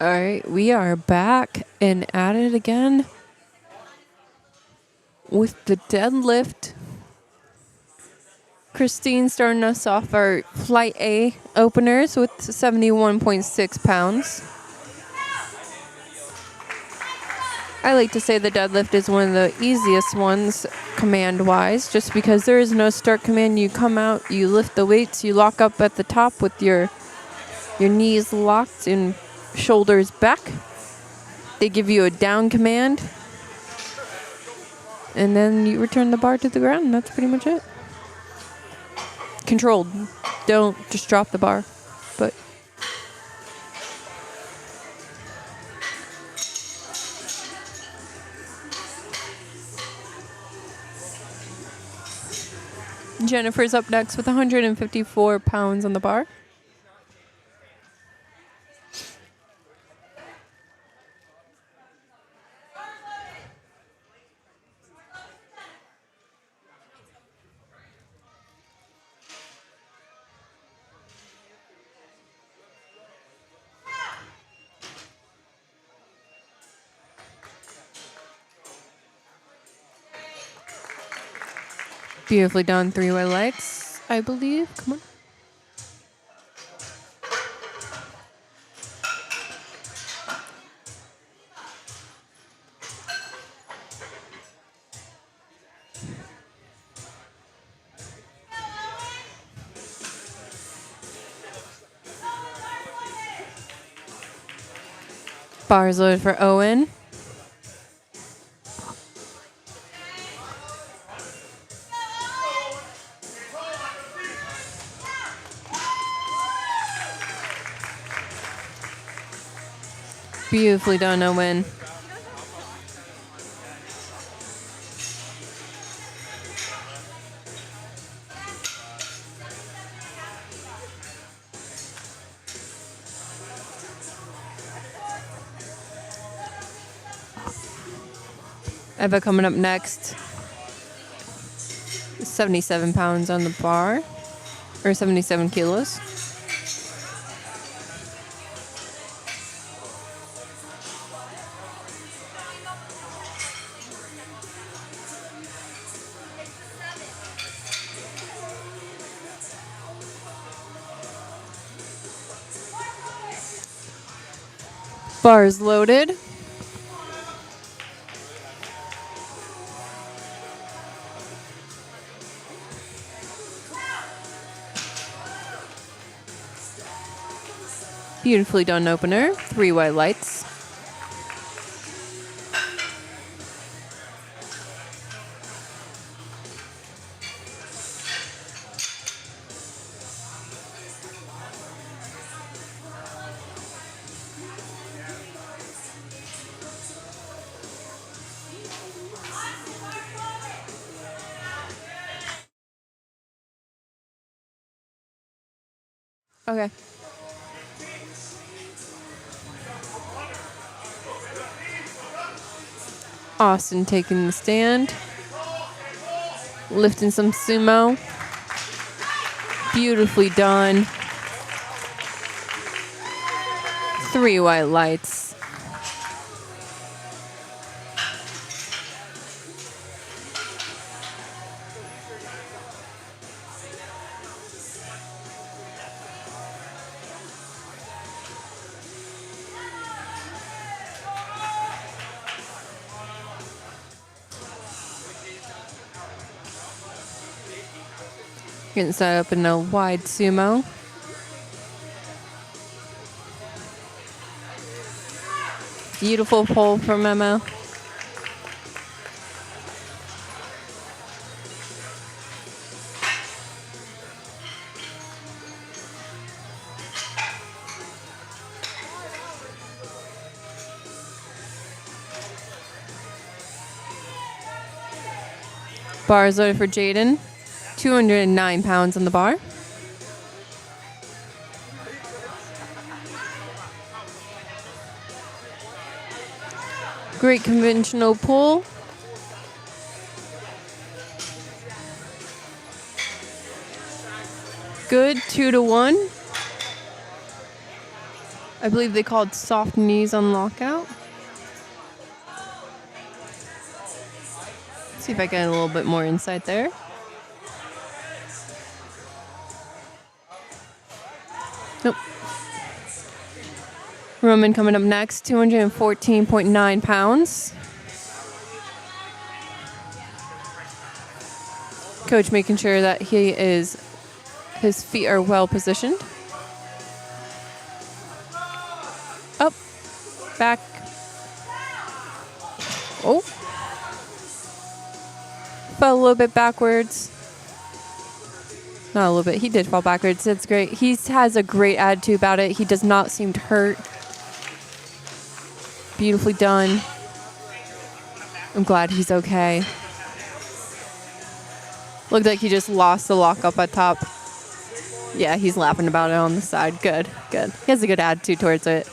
All right, we are back and at it again with the deadlift. Christine starting us off our Flight A openers with 71.6 pounds. I like to say the deadlift is one of the easiest ones command-wise, just because there is no start command. You come out, you lift the weights, you lock up at the top with your knees locked and shoulders back. They give you a down command, and then you return the bar to the ground, and that's pretty much it. Controlled. Don't just drop the bar. But Jennifer's up next with 154 pounds on the bar. Beautifully done. 3-way legs, I believe. Come on. Bars loaded for Owen. Beautifully done, Owen. Eva coming up next. 77 pounds on the bar, or 77 kilos. Bars loaded. Beautifully done opener. 3 white lights. Okay. Austin taking the stand. Lifting some sumo. Beautifully done. 3 white lights. Getting set up in a wide sumo. Beautiful pull from Emma. Bars loaded for Jaden. 209 pounds on the bar. Great conventional pull. Good, 2-1. I believe they called soft knees on lockout. See if I get a little bit more insight there. Nope. Roman coming up next, 214.9 pounds. Coach making sure that his feet are well positioned. Up, back. Oh. Fell a little bit backwards. Not a little bit. He did fall backwards. That's great. He has a great attitude about it. He does not seem to hurt. Beautifully done. I'm glad he's okay. Looked like he just lost the lock up at top. Yeah, he's laughing about it on the side. Good, good. He has a good attitude towards it.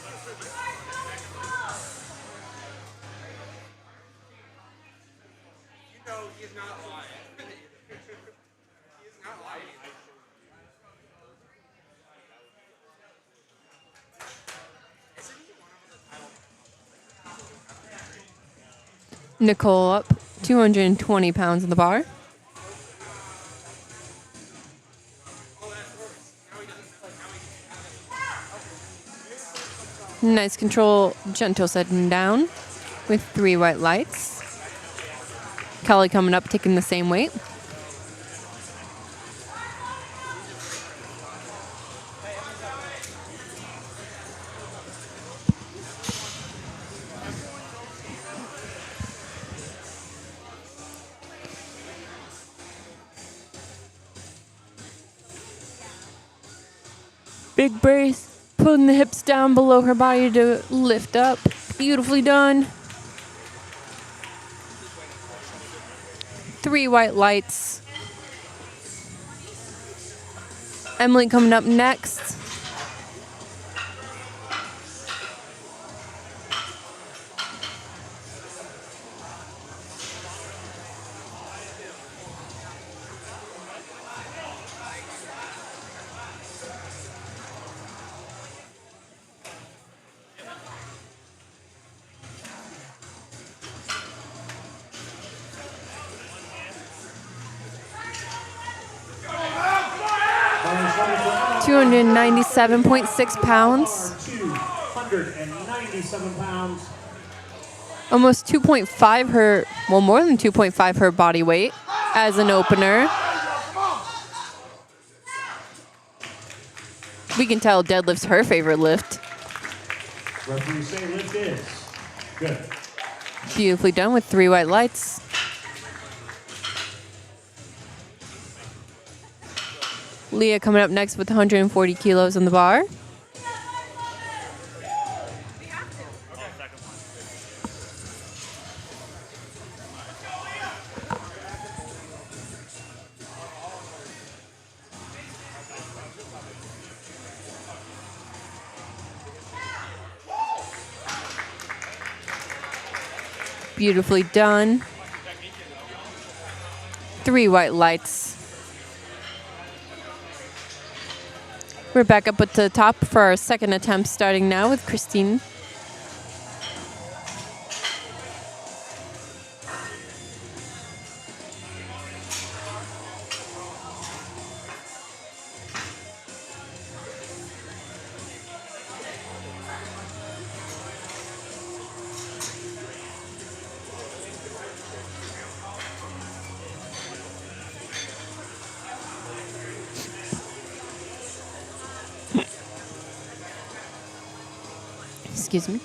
Nicole up, 220 pounds in the bar. Nice control, gentle setting down with 3 white lights. Kelly coming up, taking the same weight. Big brace, pulling the hips down below her body to lift up. Beautifully done. 3 white lights. Emily coming up next. Pounds. 297.6 pounds. 297 pounds. Almost 2.5 her, well, more than 2.5 her body weight as an opener. We can tell deadlift's her favorite lift. Referee say lift is. Good. Beautifully done with 3 white lights. Leah coming up next with 140 kilos on the bar. Beautifully done. 3 white lights. We're back up at the top for our second attempt, starting now with Christine. Excuse me.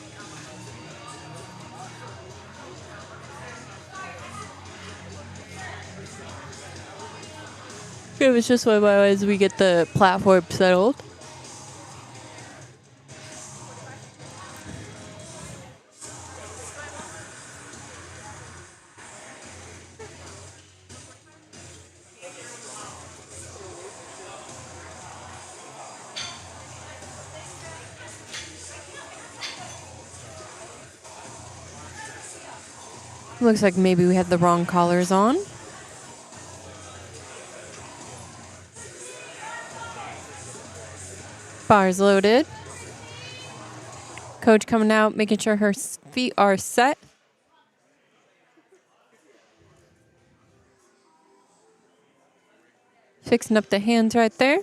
It was just one while as we get the platform settled. Looks like maybe we had the wrong collars on. Bars loaded. Coach coming out, making sure her feet are set. Fixing up the hands right there.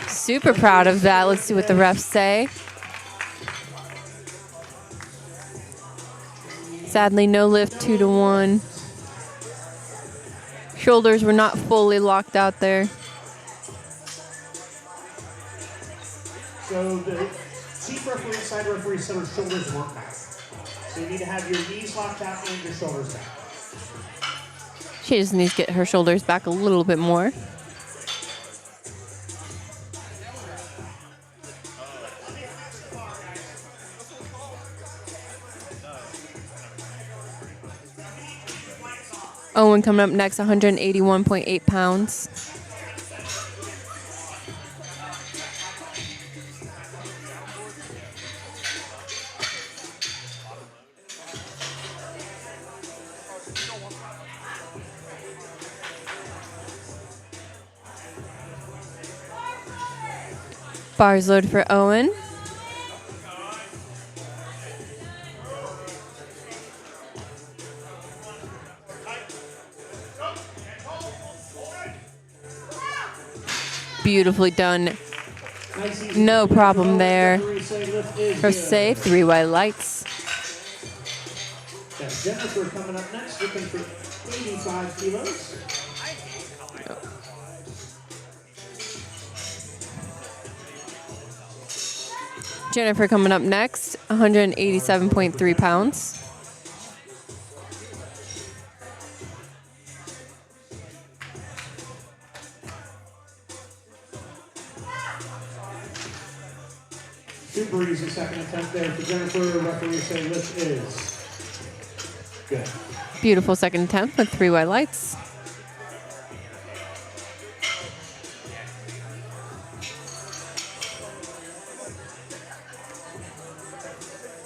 Super proud of that. Let's see what the refs say. Sadly, no lift, 2-1. Shoulders were not fully locked out there. So the chief referee and side referee said her shoulders weren't back. So you need to have your knees locked out and your shoulders back. She just needs to get her shoulders back a little bit more. Owen coming up next, 181.8 pounds. Bars load for Owen. Beautifully done. No problem there. Her save, 3 white lights. Jennifer coming up next, looking for 85 kilos. Jennifer coming up next, 187.3 pounds. Super easy second attempt there for Jennifer. Referee saying lift is good. Beautiful second attempt with 3 white lights.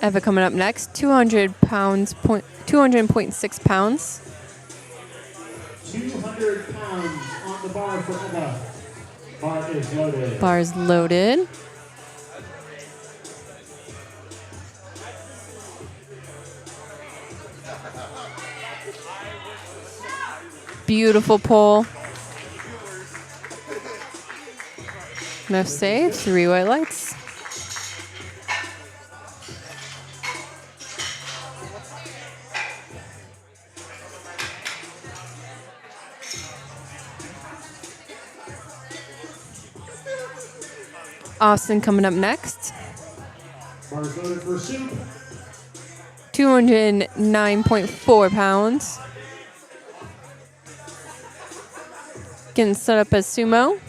Eva coming up next, 200 pounds, 200.6 pounds. 200 pounds on the bar for Eva. Bar is loaded. Bars loaded. Beautiful pull. No save, 3 white lights. Austin coming up next. Bars loaded for soup. 209.4 pounds. Getting set up as sumo.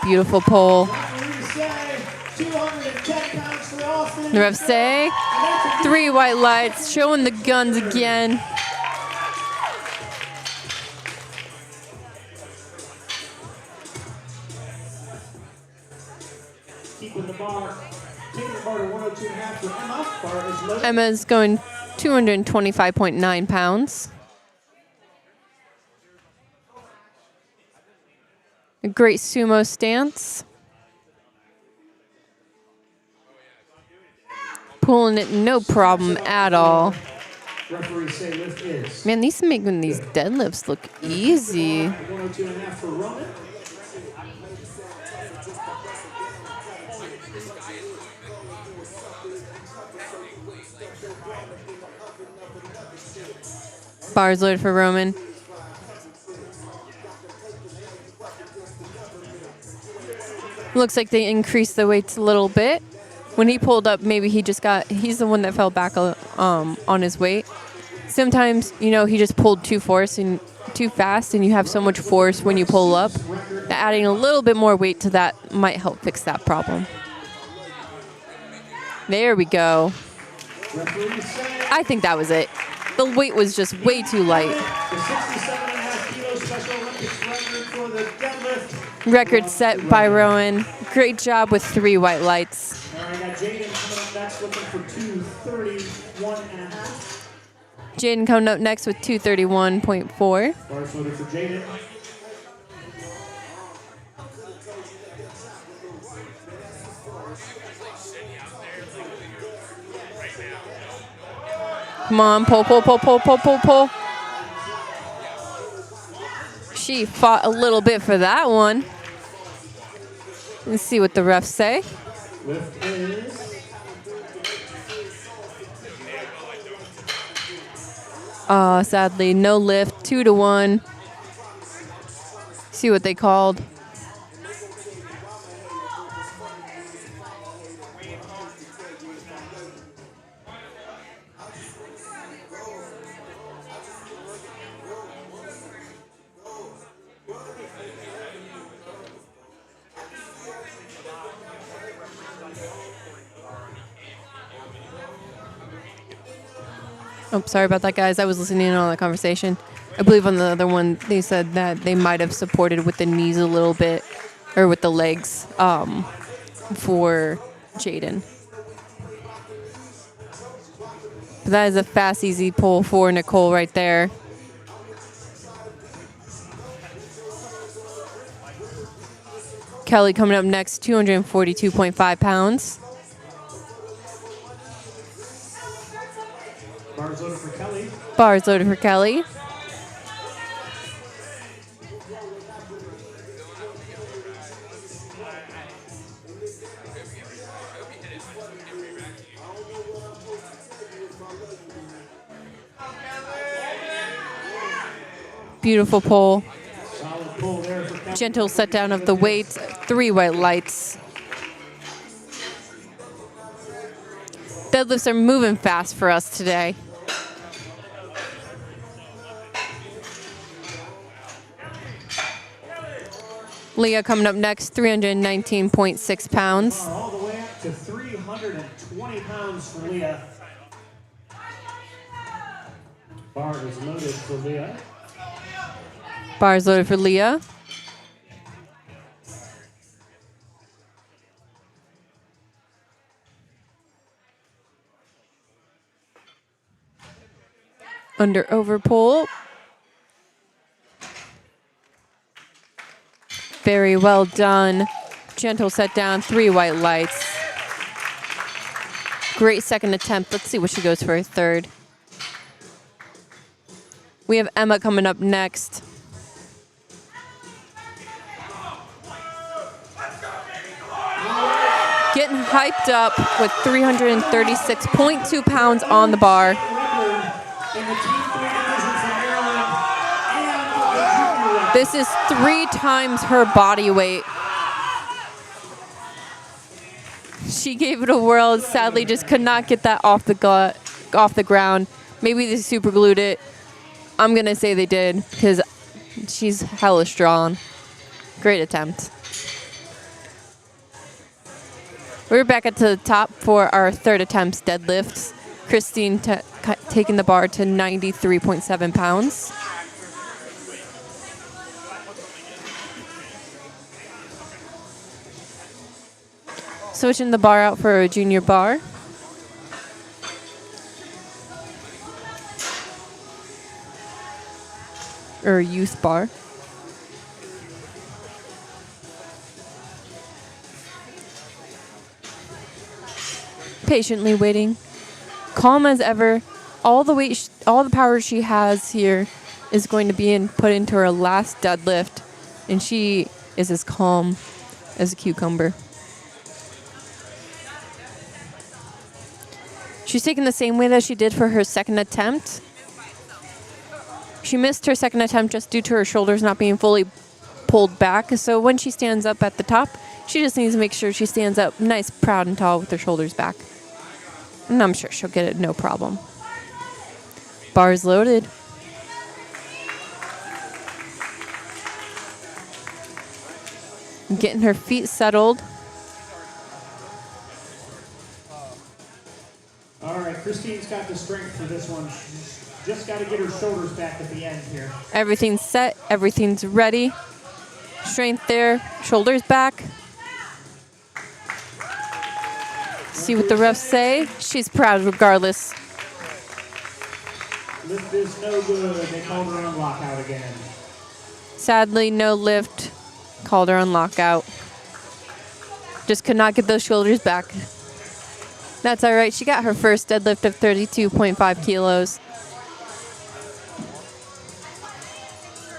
Beautiful pull. The refs say 3 white lights, showing the guns again. Keeping the bar. Taking the bar to 102.5 for Emma. Bar is loaded. Emma's going 225.9 pounds. A great sumo stance. Pulling it no problem at all. Referees say lift is. Man, these making these deadlifts look easy. 102.5 for Roman. Bars loaded for Roman. Looks like they increased the weights a little bit. When he pulled up, maybe he's the one that fell back on his weight. Sometimes, he just pulled too fast and you have so much force when you pull up that adding a little bit more weight to that might help fix that problem. There we go. I think that was it. The weight was just way too light. The 67.5 kilo Special Olympics record for the deadlift. Record set by Rowan. Great job with 3 white lights. All right, I got Jaden coming up next looking for 2:31.5. Jaden coming up next with 2:31.4. Bars loaded for Jaden. Come on, pull, pull, pull, pull, pull, pull, pull. She fought a little bit for that one. Let's see what the refs say. Lift is Sadly, no lift, 2-1. See what they called. Oh, sorry about that, guys. I was listening in on that conversation. I believe on the other one, they said that they might have supported with the knees a little bit, or with the legs, for Jaden. But that is a fast, easy pull for Nicole right there. Kelly coming up next, 242.5 pounds. bars loaded for Kelly. Bars loaded for Kelly. Beautiful pull. Solid pull there for Kelly. Gentle set down of the weights. 3 white lights. Deadlifts are moving fast for us today. Leah coming up next, 319.6 pounds. All the way up to 320 pounds for Leah. Bar is loaded for Leah. Bars loaded for Leah. Under over pull. Very well done. Gentle set down, 3 white lights. Great second attempt. Let's see what she goes for a third. We have Emma coming up next. Getting hyped up with 336.2 pounds on the bar. In the Team 3 divisions in Maryland and the junior record. This is 3 times her body weight. She gave it a whirl. Sadly, just could not get that off the ground. Maybe they super glued it. I'm gonna say they did because she's hella strong. Great attempt. We're back at the top for our third attempts deadlifts. Christine taking the bar to 93.7 pounds. Switching the bar out for a junior bar. Or a youth bar. Patiently waiting. Calm as ever. All the weight, all the power she has here is going to be put into her last deadlift. And she is as calm as a cucumber. She's taking the same way that she did for her second attempt. She missed her second attempt just due to her shoulders not being fully pulled back. So when she stands up at the top, she just needs to make sure she stands up nice, proud, and tall with her shoulders back. And I'm sure she'll get it no problem. Bars loaded. Getting her feet settled. All right, Christine's got the strength for this one. She's just got to get her shoulders back at the end here. Everything's set. Everything's ready. Strength there. Shoulders back. See what the refs say. She's proud regardless. Lift is no good. They called her on lockout again. Sadly, no lift. Called her on lockout. Just could not get those shoulders back. That's all right. She got her first deadlift of 32.5 kilos.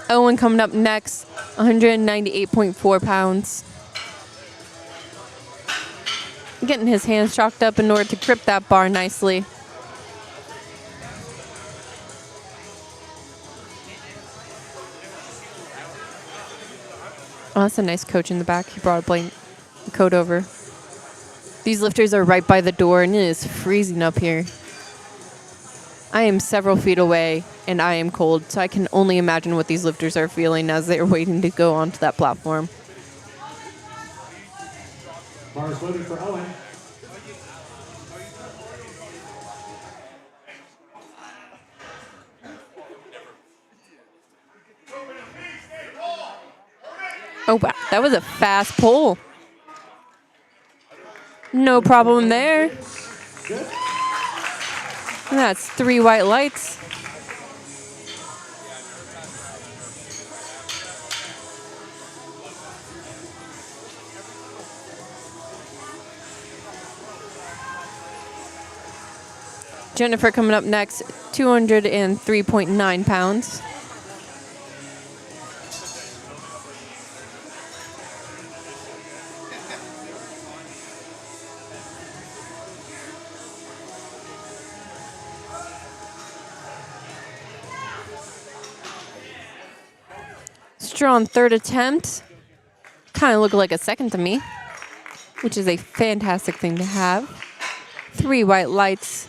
Owen coming up next, 198.4 pounds. Getting his hands chalked up in order to grip that bar nicely. Oh, that's a nice coach in the back. He brought a blanket coat over. These lifters are right by the door, and it is freezing up here. I am several feet away, and I am cold, so I can only imagine what these lifters are feeling as they're waiting to go onto that platform. Bars loaded for Owen. Oh, wow. That was a fast pull. No problem there. Good. And that's 3 white lights. Jennifer coming up next, 203.9 pounds. Strong third attempt. Kind of looked like a second to me, which is a fantastic thing to have. 3 white lights.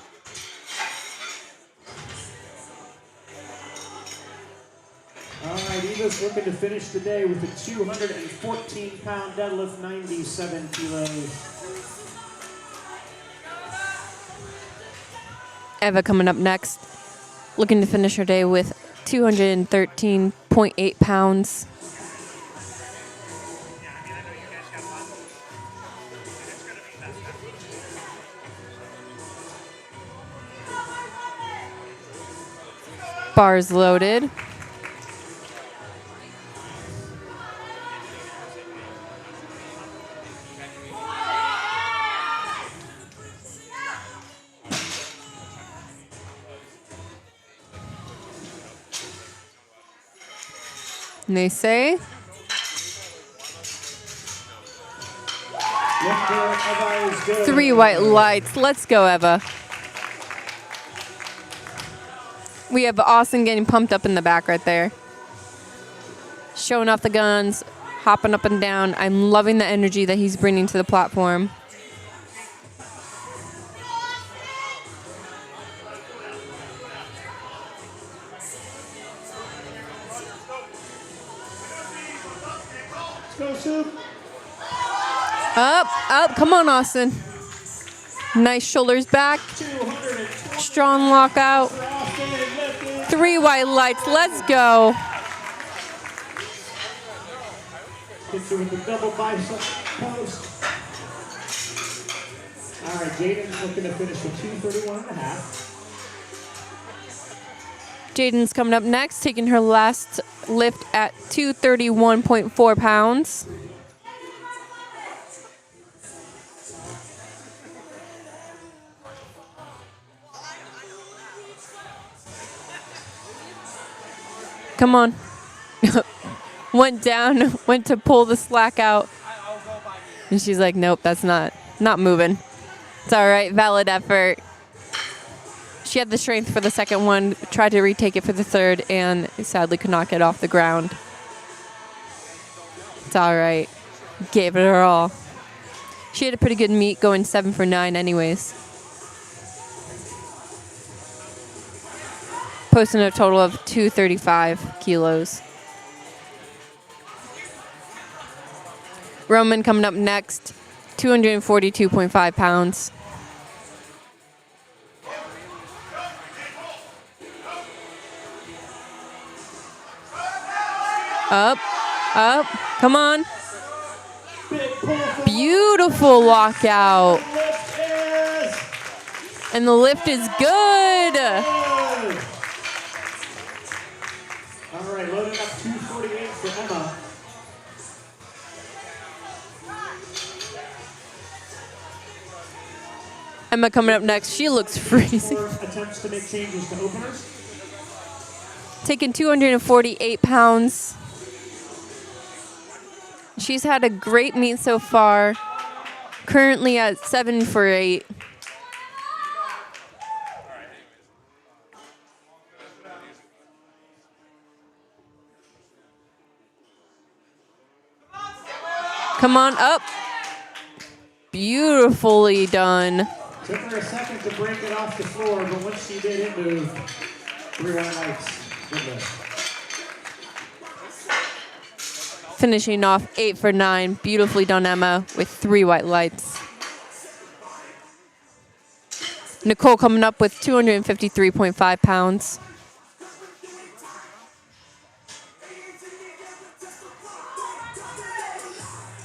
All right, Eva's looking to finish the day with a 214-pound deadlift, 97 kilos. Eva coming up next, looking to finish her day with 213.8 pounds. Bars loaded. And they say, Lifter Eva is good. 3 white lights. Let's go, Eva. We have Austin getting pumped up in the back right there. Showing off the guns, hopping up and down. I'm loving the energy that he's bringing to the platform. Go, Soup. Up, up. Come on, Austin. Nice shoulders back. 220 Strong lockout. for Austin and lifted. 3 white lights. Let's go. Hits her with the double bicep post. All right, Jaden's looking to finish with 231.5. Jaden's coming up next, taking her last lift at 231.4 pounds. Come on. Went down, went to pull the slack out. And she's like, nope, that's not moving. It's all right, valid effort. She had the strength for the second one, tried to retake it for the third, and sadly could not get off the ground. It's all right. Gave it her all. She had a pretty good meet, going 7 for 9 anyways. Posting a total of 235 kilos. Roman coming up next, 242.5 pounds. Up, up. Come on. Big pull forward. Beautiful lockout. Lift is And the lift is good. good. All right, loading up 248 for Emma. Emma coming up next. She looks freezing. 4 attempts to make changes to openers. Taking 248 pounds. She's had a great meet so far. Currently at 7 for 8. Come on up. Beautifully done. Took her a second to break it off the floor, but once she did, it moved. 3 white lights. Good lift. Finishing off 8 for 9. Beautifully done, Emma, with 3 white lights. Nicole coming up with 253.5 pounds.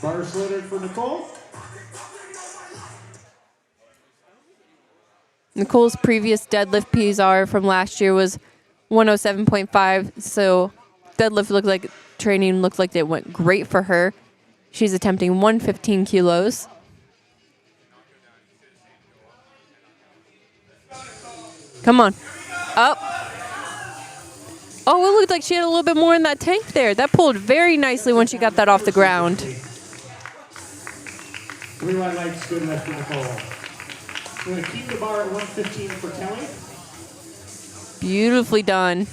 Bars loaded for Nicole. Nicole's previous deadlift PSR from last year was 107.5, so deadlift training looked like it went great for her. She's attempting 115 kilos. Come on. Up. Oh, it looked like she had a little bit more in that tank there. That pulled very nicely when she got that off the ground. 3 white lights, good lift for Nicole. We're going to keep the bar at 115 for Kelly. Beautifully done.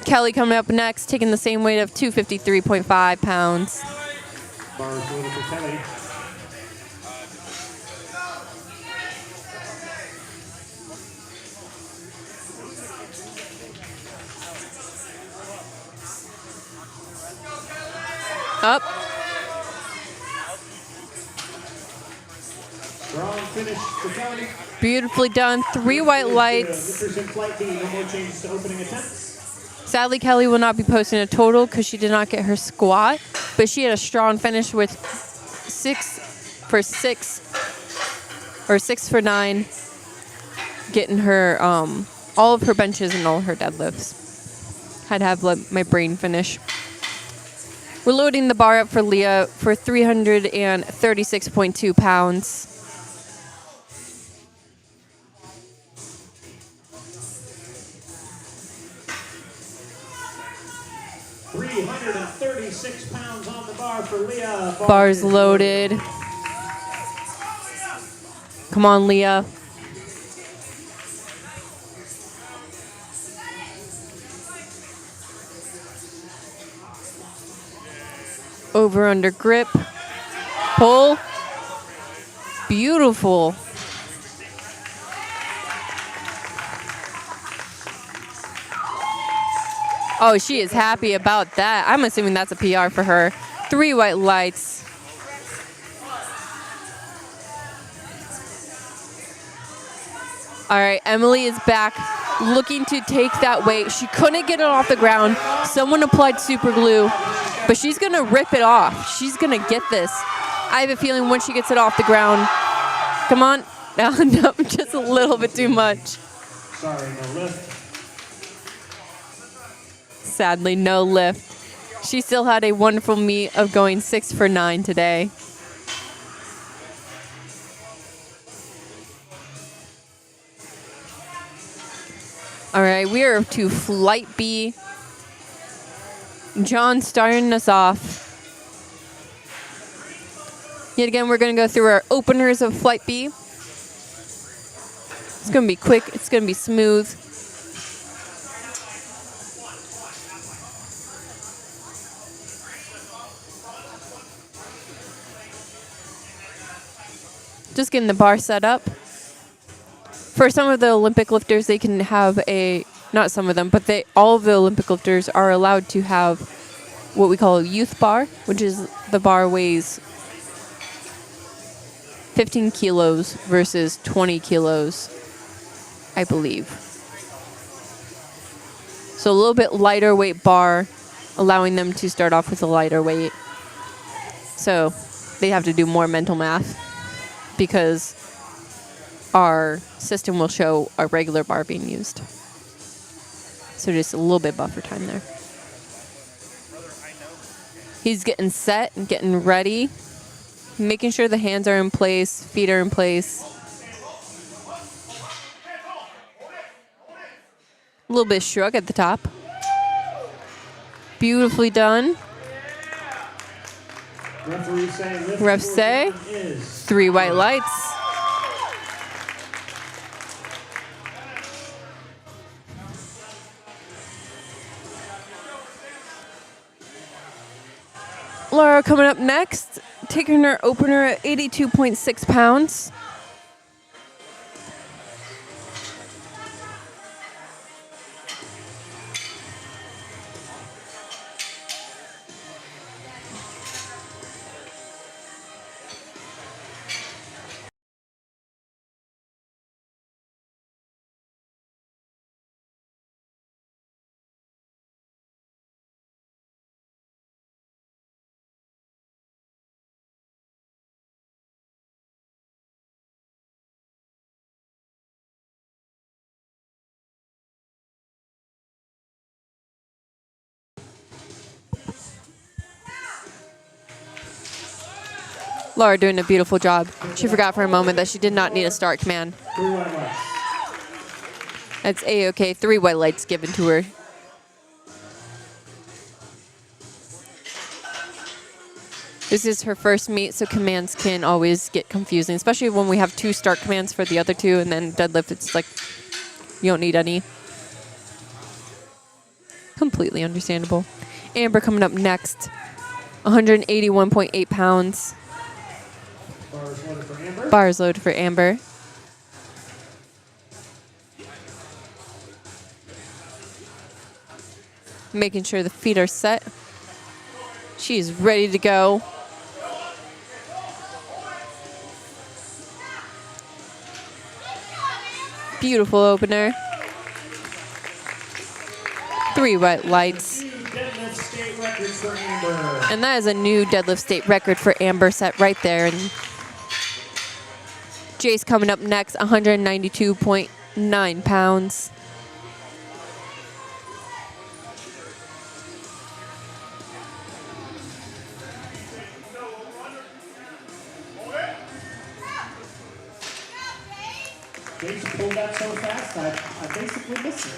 Kelly coming up next, taking the same weight of 253.5 pounds. Bars loaded for Kelly. Up. Strong finish for Kelly. Beautifully done. 3 white lights. Lifters in flight B, no more changes to opening attempts. Sadly, Kelly will not be posting a total because she did not get her squat, but she had a strong finish with 6 for 6 or 6 for 9, getting her all of her benches and all her deadlifts. Had to have my brain finish. We're loading the bar up for Leah for 336.2 pounds. £336 on the bar for Leah. Bars loaded. Come on, Leah. Over under grip. Pull. Beautiful. Oh, she is happy about that. I'm assuming that's a PR for her. 3 white lights. All right, Emily is back looking to take that weight. She couldn't get it off the ground. Someone applied super glue, but she's going to rip it off. She's going to get this. I have a feeling when she gets it off the ground. Come on. No, just a little bit too much. Sorry, no lift. Sadly, no lift. She still had a wonderful meet of going 6 for 9 today. All right, we are to Flight B. John starting us off. Yet again, we're going to go through our openers of Flight B. It's going to be quick. It's going to be smooth. Just getting the bar set up. For some of the Olympic lifters, they can have not some of them, but all of the Olympic lifters are allowed to have what we call a youth bar, which is the bar weighs 15 kilos versus 20 kilos, I believe. So a little bit lighter weight bar, allowing them to start off with a lighter weight. So they have to do more mental math because our system will show a regular bar being used. So just a little bit buffer time there. He's getting set and getting ready, making sure the hands are in place, feet are in place. A little bit of shrug at the top. Beautifully done. Refs say 3 white lights. Laura coming up next, taking her opener at 82.6 pounds. Laura doing a beautiful job. She forgot for a moment that she did not need a start command. That's A-okay. 3 white lights given to her. This is her first meet, so commands can always get confusing, especially when we have 2 start commands for the other 2, and then deadlift, it's like you don't need any. Completely understandable. Amber coming up next. 181.8 pounds. Bars loaded for Amber. Making sure the feet are set. She's ready to go. Beautiful opener. 3 white lights. And that is a new deadlift state record for Amber set right there. And Jace coming up next, 192.9 pounds. Jace pulled that so fast, I basically missed it.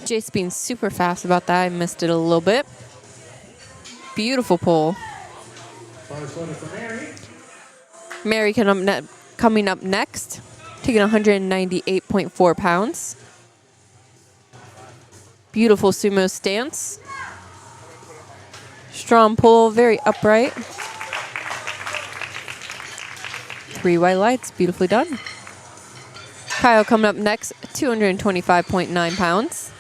Jace being super fast about that. I missed it a little bit. Beautiful pull. Mary coming up next, taking 198.4 pounds. Beautiful sumo stance. Strong pull, very upright. 3 white lights, beautifully done. Kyle coming up next, 225.9 pounds.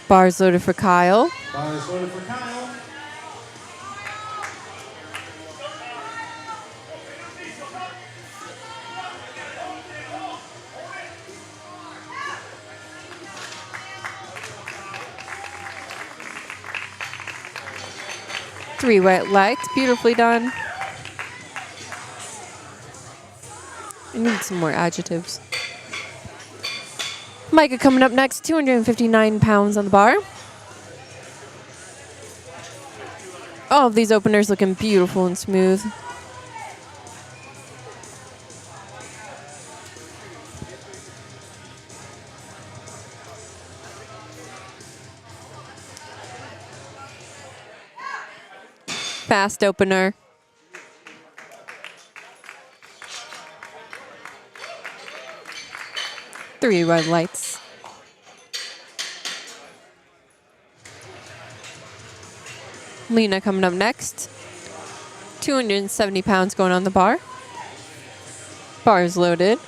Bars loaded for Kyle. Bars loaded for Kyle. Three white lights, beautifully done. I need some more adjectives. Micah coming up next, 259 pounds on the bar. All of these openers looking beautiful and smooth. Fast opener. Three red lights. Lena coming up next. 270 pounds going on the bar. Bars loaded.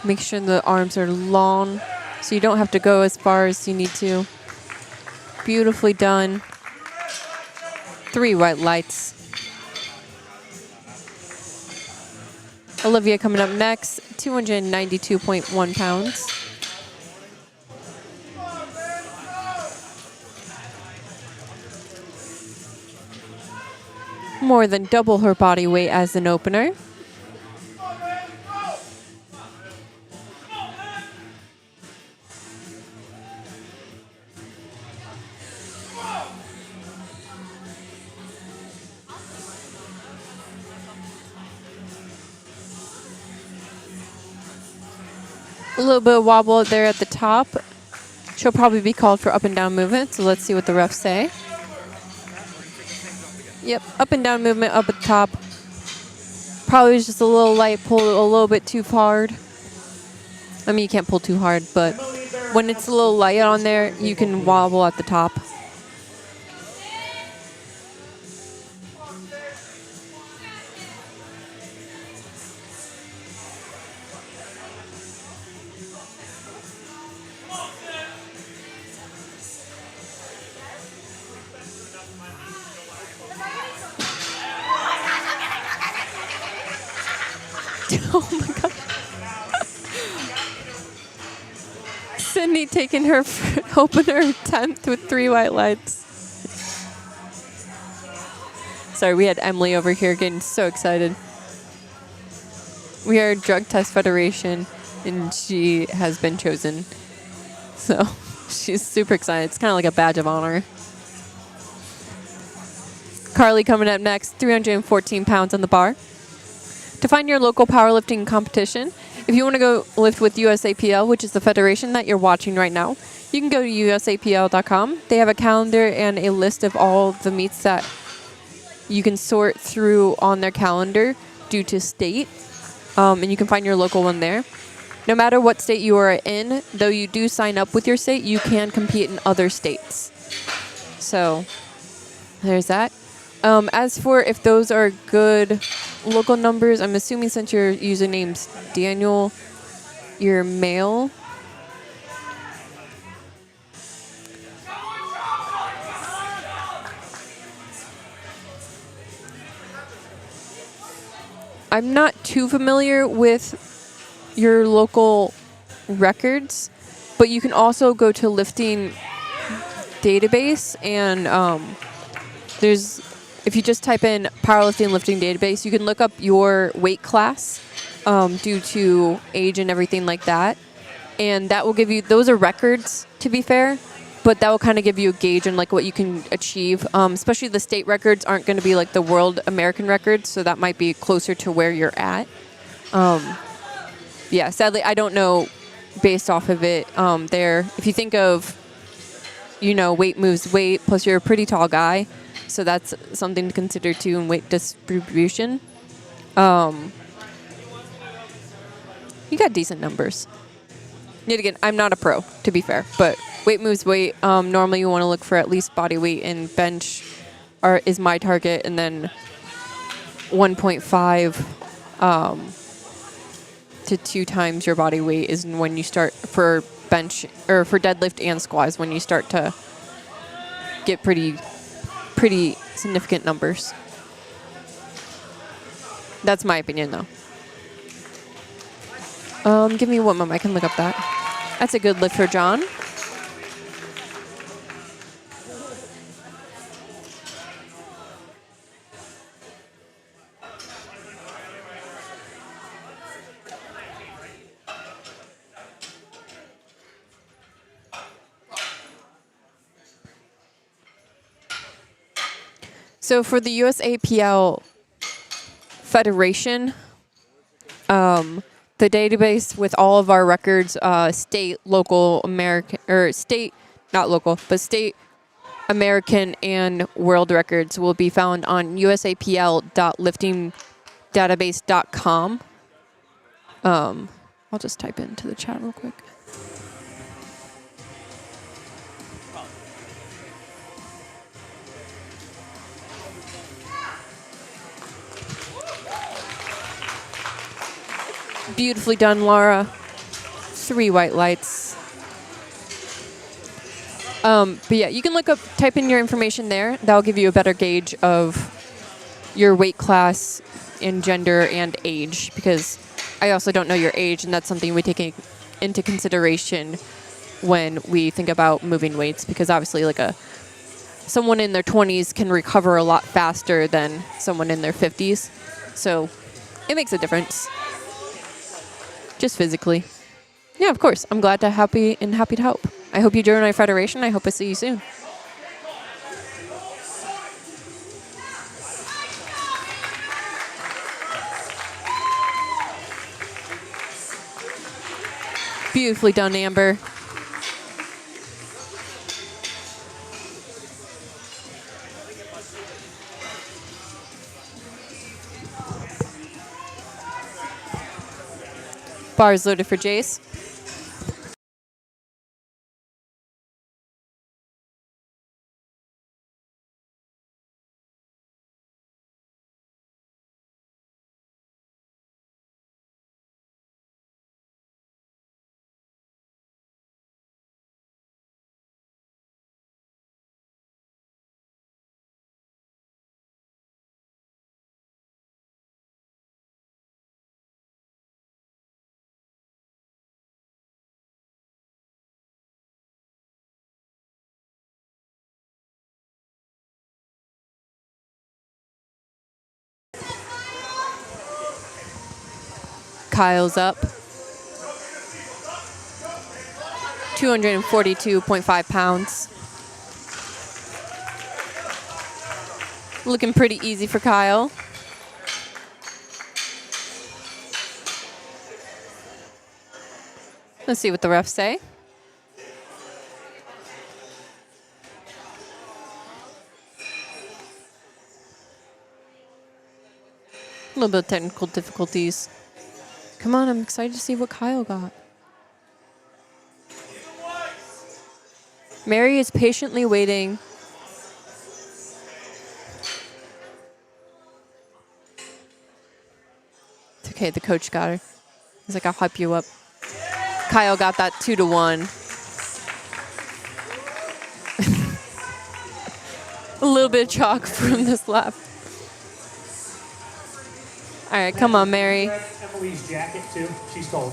Make sure the arms are long so you don't have to go as far as you need to. Beautifully done. 3 white lights. Olivia coming up next, 292.1 pounds. More than double her body weight as an opener. A little bit of wobble there at the top. She'll probably be called for up and down movement, so let's see what the refs say. Yep, up and down movement up at the top. Probably was just a little light, pulled a little bit too hard. I mean, you can't pull too hard, but when it's a little light on there, you can wobble at the top. Oh my god. Sydney taking her opener attempt with 3 white lights. Sorry, we had Emily over here getting so excited. We are Drug Test Federation, and she has been chosen. So she's super excited. It's kind of like a badge of honor. Carly coming up next, 314 pounds on the bar. To find your local powerlifting competition, if you want to go lift with USAPL, which is the federation that you're watching right now, you can go to usapl.com. They have a calendar and a list of all the meets that you can sort through on their calendar due to state, and you can find your local one there. No matter what state you are in, though you do sign up with your state, you can compete in other states. So there's that. As for if those are good local numbers, I'm assuming since your username's Daniel, you're male. I'm not too familiar with your local records, but you can also go to lifting database and there's, if you just type in powerlifting lifting database, you can look up your weight class due to age and everything like that. And that will give you, those are records to be fair, but that will kind of give you a gauge on like what you can achieve. Especially the state records aren't going to be like the world American records, so that might be closer to where you're at. Yeah, sadly, I don't know based off of it there. If you think of, you know, weight moves weight, plus you're a pretty tall guy, so that's something to consider too in weight distribution. You got decent numbers. Yet again, I'm not a pro, to be fair, but weight moves weight. Normally you want to look for at least body weight, and bench is my target, and then 1.5 to 2 times your body weight is when you start for bench, or for deadlift and squats, when you start to get pretty significant numbers. That's my opinion, though. Give me one moment. I can look up that. That's a good lift for John. So for the USAPL Federation, the database with all of our records, state, local, American, or state, not local, but state, American and world records will be found on usapl.liftingdatabase.com. I'll just type it into the chat real quick. Beautifully done, Laura. 3 white lights. But yeah, you can type in your information there. That'll give you a better gauge of your weight class and gender and age, because I also don't know your age, and that's something we take into consideration when we think about moving weights, because obviously someone in their 20s can recover a lot faster than someone in their 50s. So it makes a difference. Just physically. Yeah, of course. I'm happy to help. I hope you join our federation. I hope I see you soon. Beautifully done, Amber. Bars loaded for Jace. Kyle's up. 242.5 pounds. Looking pretty easy for Kyle. Let's see what the refs say. A little bit of technical difficulties. Come on, I'm excited to see what Kyle got. Mary is patiently waiting. It's okay, the coach got her. He's like, I'll hype you up. Kyle got that 2-1. A little bit of chalk from this lap. All right, come on, Mary. Emily's jacket, too. She's cold.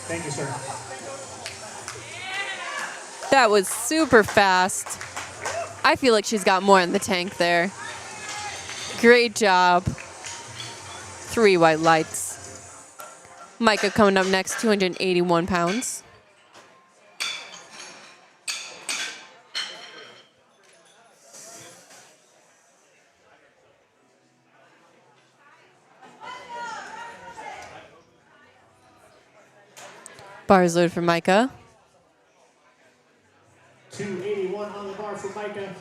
Thank you, sir. That was super fast. I feel like she's got more in the tank there. Great job. 3 white lights. Micah coming up next, 281 pounds. Bars loaded for Micah. 281 on the bar for Micah.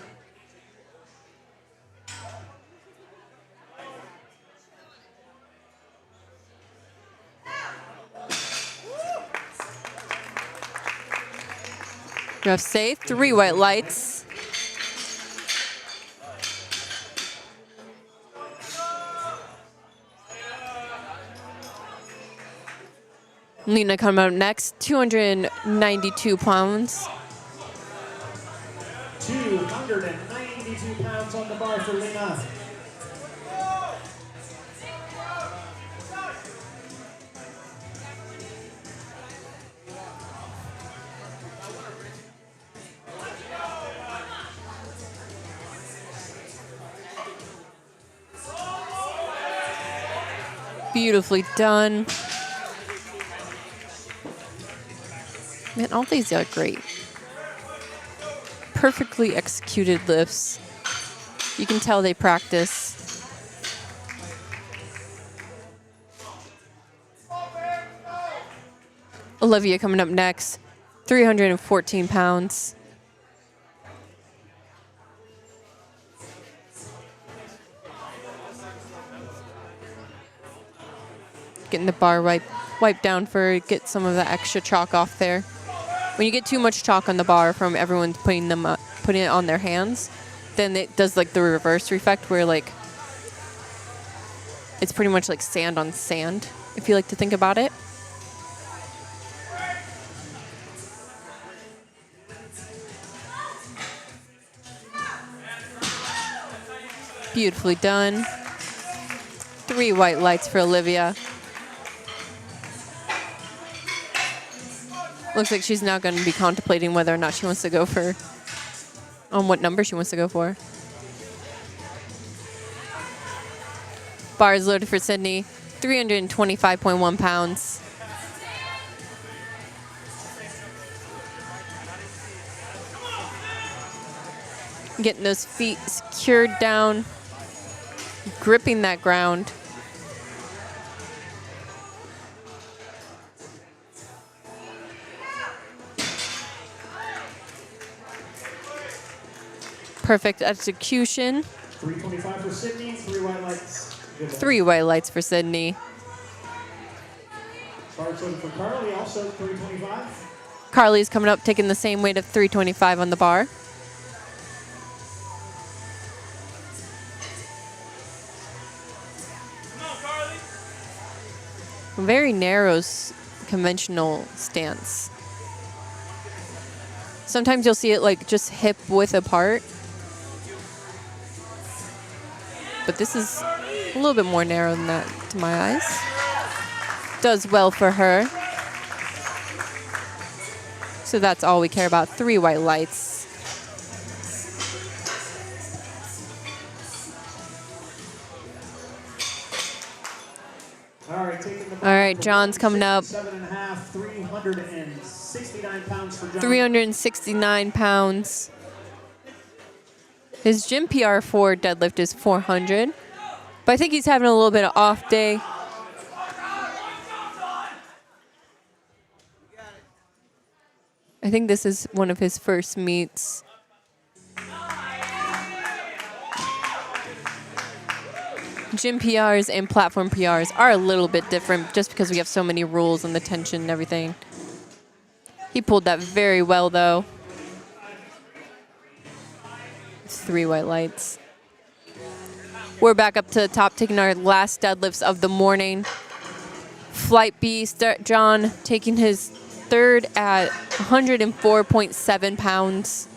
Ref safe. 3 white lights. Lena coming up next, 292 pounds. 292 pounds on the bar for Lena. Beautifully done. Man, all these are great. Perfectly executed lifts. You can tell they practice. Olivia coming up next, 314 pounds. Getting the bar wiped down get some of the extra chalk off there. When you get too much chalk on the bar from everyone putting it on their hands, then it does like the reverse effect where like it's pretty much like sand on sand, if you like to think about it. Beautifully done. 3 white lights for Olivia. Looks like she's now going to be contemplating whether or not she wants to go on what number she wants to go for. Bar is loaded for Sydney, 325.1 pounds. Getting those feet secured down, gripping that ground. Perfect execution. 325 for Sydney, 3 white lights. 3 white lights for Sydney. Bar loaded for Carly, also 325. Carly's coming up, taking the same weight of 325 on the bar. Very narrow, conventional stance. Sometimes you'll see it like just hip width apart. But this is a little bit more narrow than that to my eyes. Does well for her. So that's all we care about. 3 white lights. All right, John's coming up. 7.5, 369 pounds for John. 369 pounds. His gym PR for deadlift is 400. But I think he's having a little bit of off day. I think this is one of his first meets. Gym PRs and platform PRs are a little bit different just because we have so many rules and the tension and everything. He pulled that very well, though. 3 white lights. We're back up to the top, taking our last deadlifts of the morning. Flight Beast, John, taking his third at 104.7 pounds.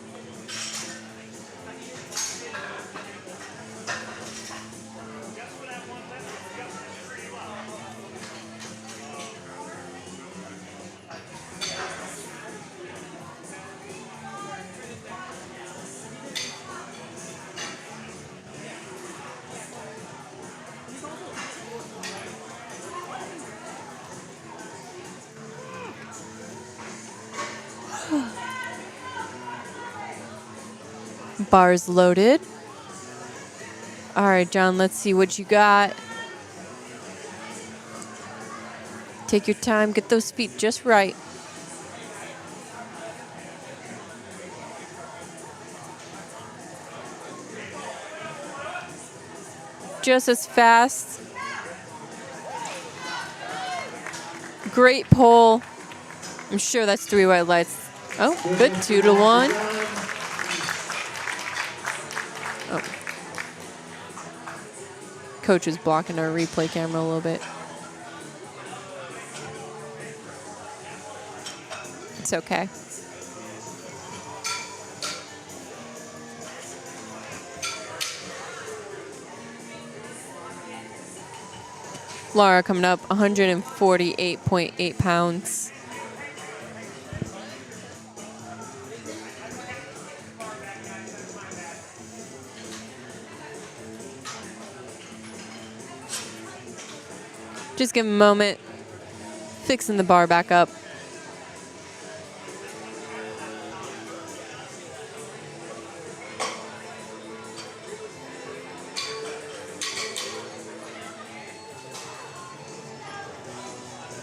Bars loaded. All right, John, let's see what you got. Take your time, get those feet just right. Just as fast. Great pull. I'm sure that's 3 white lights. Oh, good, 2 to 1. Oh. Coach is blocking our replay camera a little bit. It's okay. Laura coming up, 148.8 pounds. Just give him a moment. Fixing the bar back up.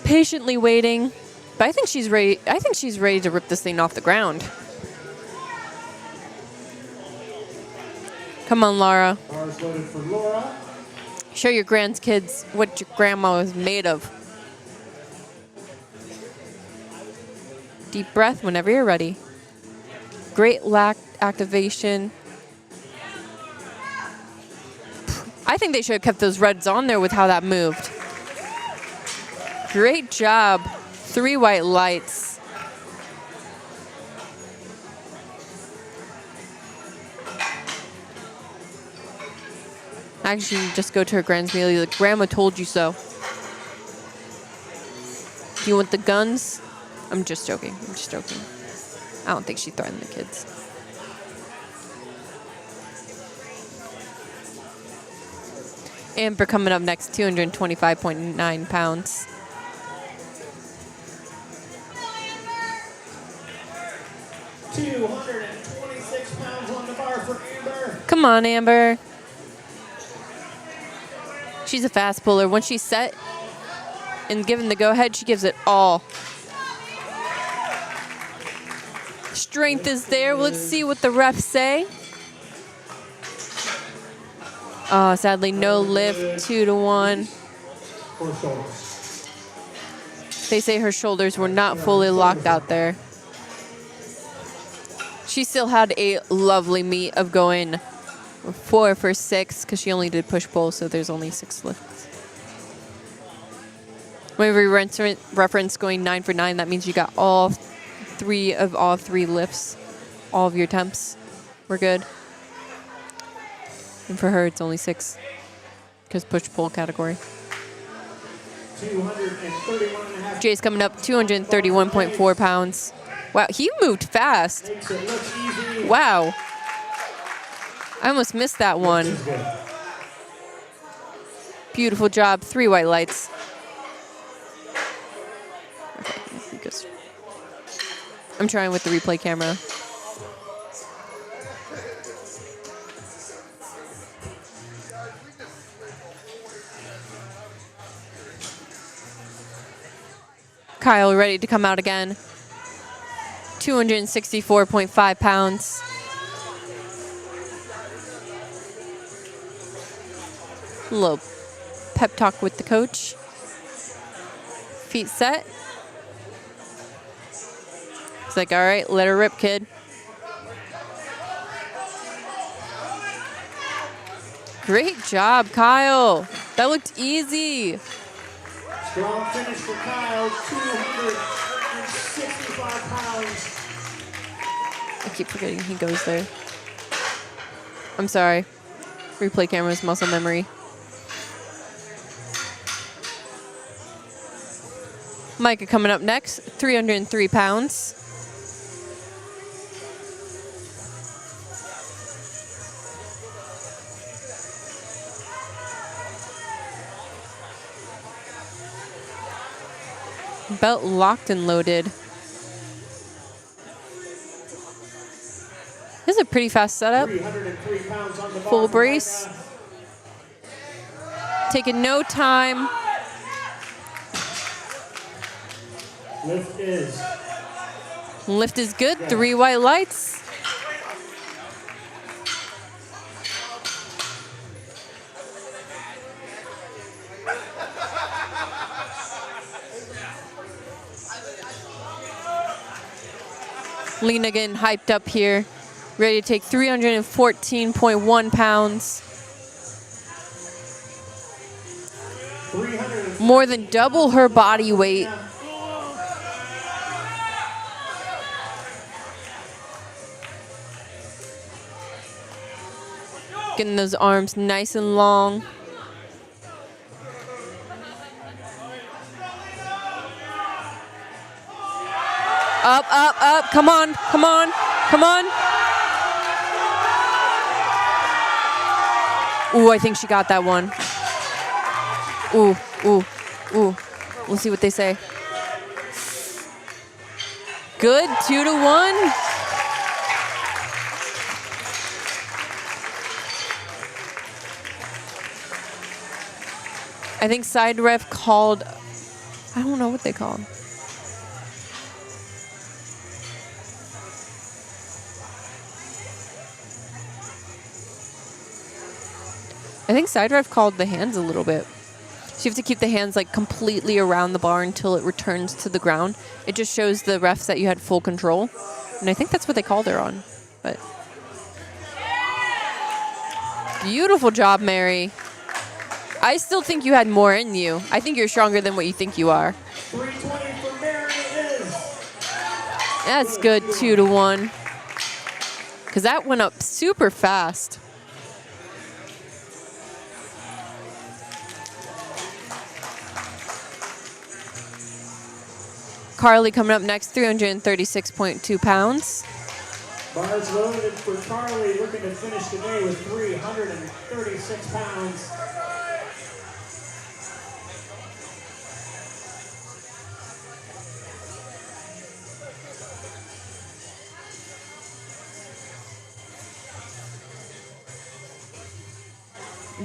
Patiently waiting, but I think she's ready. I think she's ready to rip this thing off the ground. Come on, Laura. Bars loaded for Laura. Show your grandkids what your grandma is made of. Deep breath whenever you're ready. Great lat activation. I think they should have kept those reds on there with how that moved. Great job. 3 white lights. Actually, just go to her grand's meal. Like, Grandma told you so. Do you want the guns? I'm just joking. I'm just joking. I don't think she threatened the kids. Amber coming up next, 225.9 pounds. £226 on the bar for Amber. Come on, Amber. She's a fast puller. Once she's set and given the go-ahead, she gives it all. Strength is there. Let's see what the refs say. Oh, sadly, no lift, 2-1. They say her shoulders were not fully locked out there. She still had a lovely meet of going 4 for 6 because she only did push-pull, so there's only 6 lifts. When we reference going 9 for 9, that means you got all 3 lifts, all of your attempts. We're good. And for her, it's only 6 because push-pull category. 231.5. Jay's coming up, 231.4 pounds. Wow, he moved fast. Makes it look easy. Wow. I almost missed that one. This is good. Beautiful job. 3 white lights. Okay, he goes. I'm trying with the replay camera. Kyle ready to come out again. 264.5 pounds. A little pep talk with the coach. Feet set. He's like, all right, let her rip, kid. Great job, Kyle. That looked easy. Strong finish for Kyle, 265 pounds. I keep forgetting he goes there. I'm sorry. Replay camera's muscle memory. Micah coming up next, 303 pounds. Belt locked and loaded. This is a pretty fast setup. 303 pounds on the bar Full for brace. Micah. Taking no time. Lift is good. 3 white lights. Lena getting hyped up here. Ready to take 314.1 pounds. More than double her body weight. Getting those arms nice and long. Up, up, up. Come on, come on, come on. Ooh, I think she got that one. Ooh, ooh, ooh. We'll see what they say. Good, 2-1. I think side ref called, I don't know what they called. I think side ref called the hands a little bit. So you have to keep the hands like completely around the bar until it returns to the ground. It just shows the refs that you had full control. And I think that's what they called her on. But beautiful job, Mary. I still think you had more in you. I think you're stronger than what you think you are. 320 for Mary is. That's good, 2-1. Because that went up super fast. Carly coming up next, 336.2 pounds. Bars loaded for Carly, looking to finish today with 336 pounds.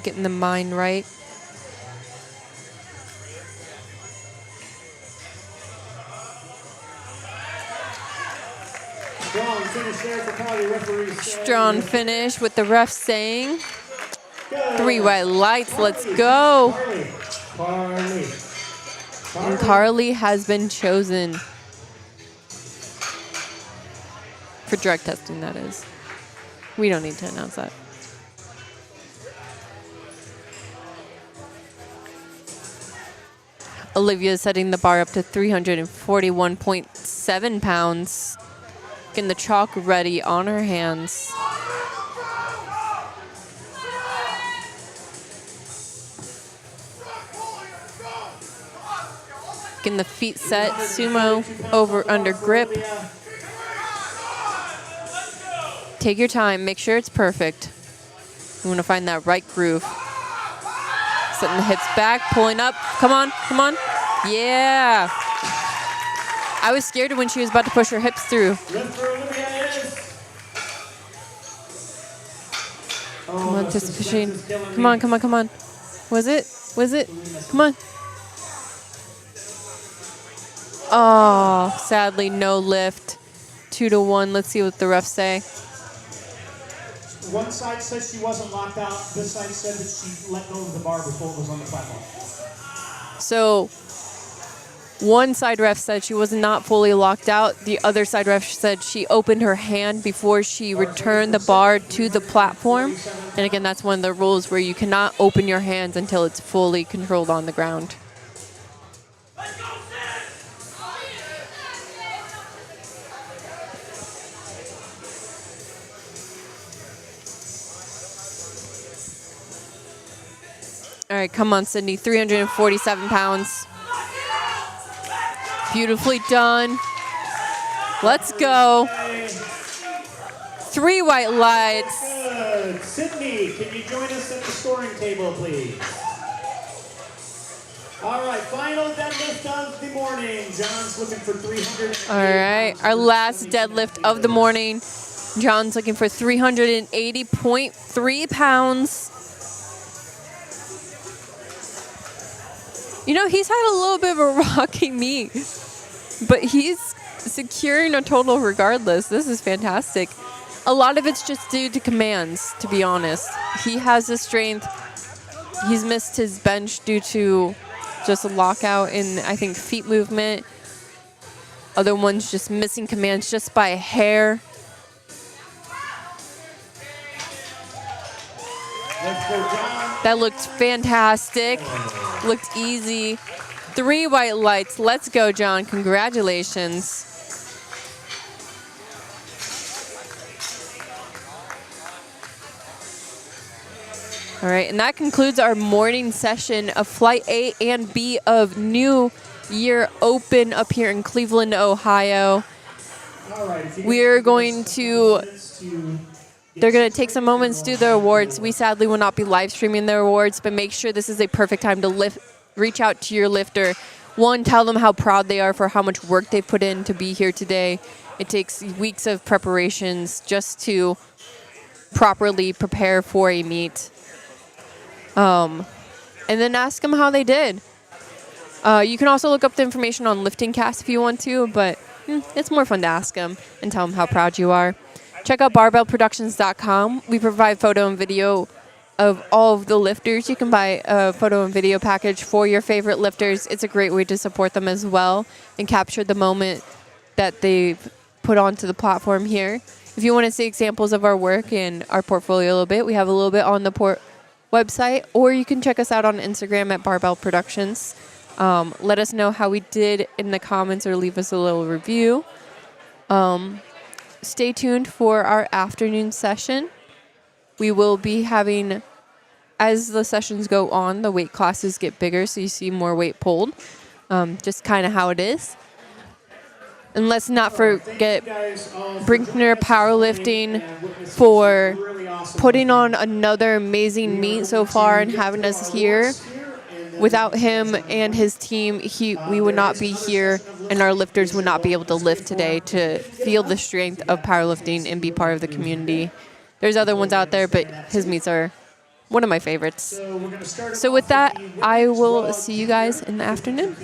Getting the mind right. Strong finish there for Carly, referees. Strong finish with the ref saying. Good. 3 white lights, let's go. Carly. And Carly has been chosen. For drug testing, that is. We don't need to announce that. Olivia is setting the bar up to 341.7 pounds. Getting the chalk ready on her hands. Getting the feet set, sumo, over, under grip. Take your time, make sure it's perfect. You want to find that right groove. Setting the hips back, pulling up. Come on, come on. Yeah. I was scared when she was about to push her hips through. Come on, anticipation. Come on, come on, come on. Was it? Was it? Come on. Oh, sadly, no lift. 2-1. Let's see what the refs say. One side said she wasn't locked out. This side said that she let go of the bar before it was on the platform. So, one side ref said she was not fully locked out. The other side ref said she opened her hand before she returned the bar to the platform. And again, that's one of the rules where you cannot open your hands until it's fully controlled on the ground. All right, come on, Sydney. 347 pounds. Beautifully done. Let's go. 3 white lights. Good. Sydney, can you join us at the scoring table, please? All right, final deadlift of the morning. John's looking for 300. All right, our last deadlift of the morning. John's looking for 380.3 pounds. You know, he's had a little bit of a rocky meet, but he's securing a total regardless. This is fantastic. A lot of it's just due to commands, to be honest. He has the strength. He's missed his bench due to just a lockout in, I think, feet movement. Other ones just missing commands just by a hair. Let's go, John. That looked fantastic. Looked easy. 3 white lights. Let's go, John. Congratulations. All right, and that concludes our morning session of Flight A and B of New Year Open up here in Cleveland, Ohio. We're going to... They're going to take some moments to do their awards. We sadly will not be live streaming their awards, but make sure this is a perfect time to reach out to your lifter. One, tell them how proud they are for how much work they've put in to be here today. It takes weeks of preparations just to properly prepare for a meet. And then ask them how they did. You can also look up the information on Lifting Cast if you want to, but it's more fun to ask them and tell them how proud you are. Check out barbellproductions.com. We provide photo and video of all of the lifters. You can buy a photo and video package for your favorite lifters. It's a great way to support them as well and capture the moment that they've put onto the platform here. If you want to see examples of our work and our portfolio a little bit, we have a little bit on the website, or you can check us out on Instagram at Barbell Productions. Let us know how we did in the comments or leave us a little review. Stay tuned for our afternoon session. We will be having, as the sessions go on, the weight classes get bigger, so you see more weight pulled. Just kind of how it is. And let's not forget Brinkner Powerlifting for putting on another amazing meet so far and having us here. Without him and his team, we would not be here, and our lifters would not be able to lift today to feel the strength of powerlifting and be part of the community. There's other ones out there, but his meets are one of my favorites. So with that, I will see you guys in the afternoon.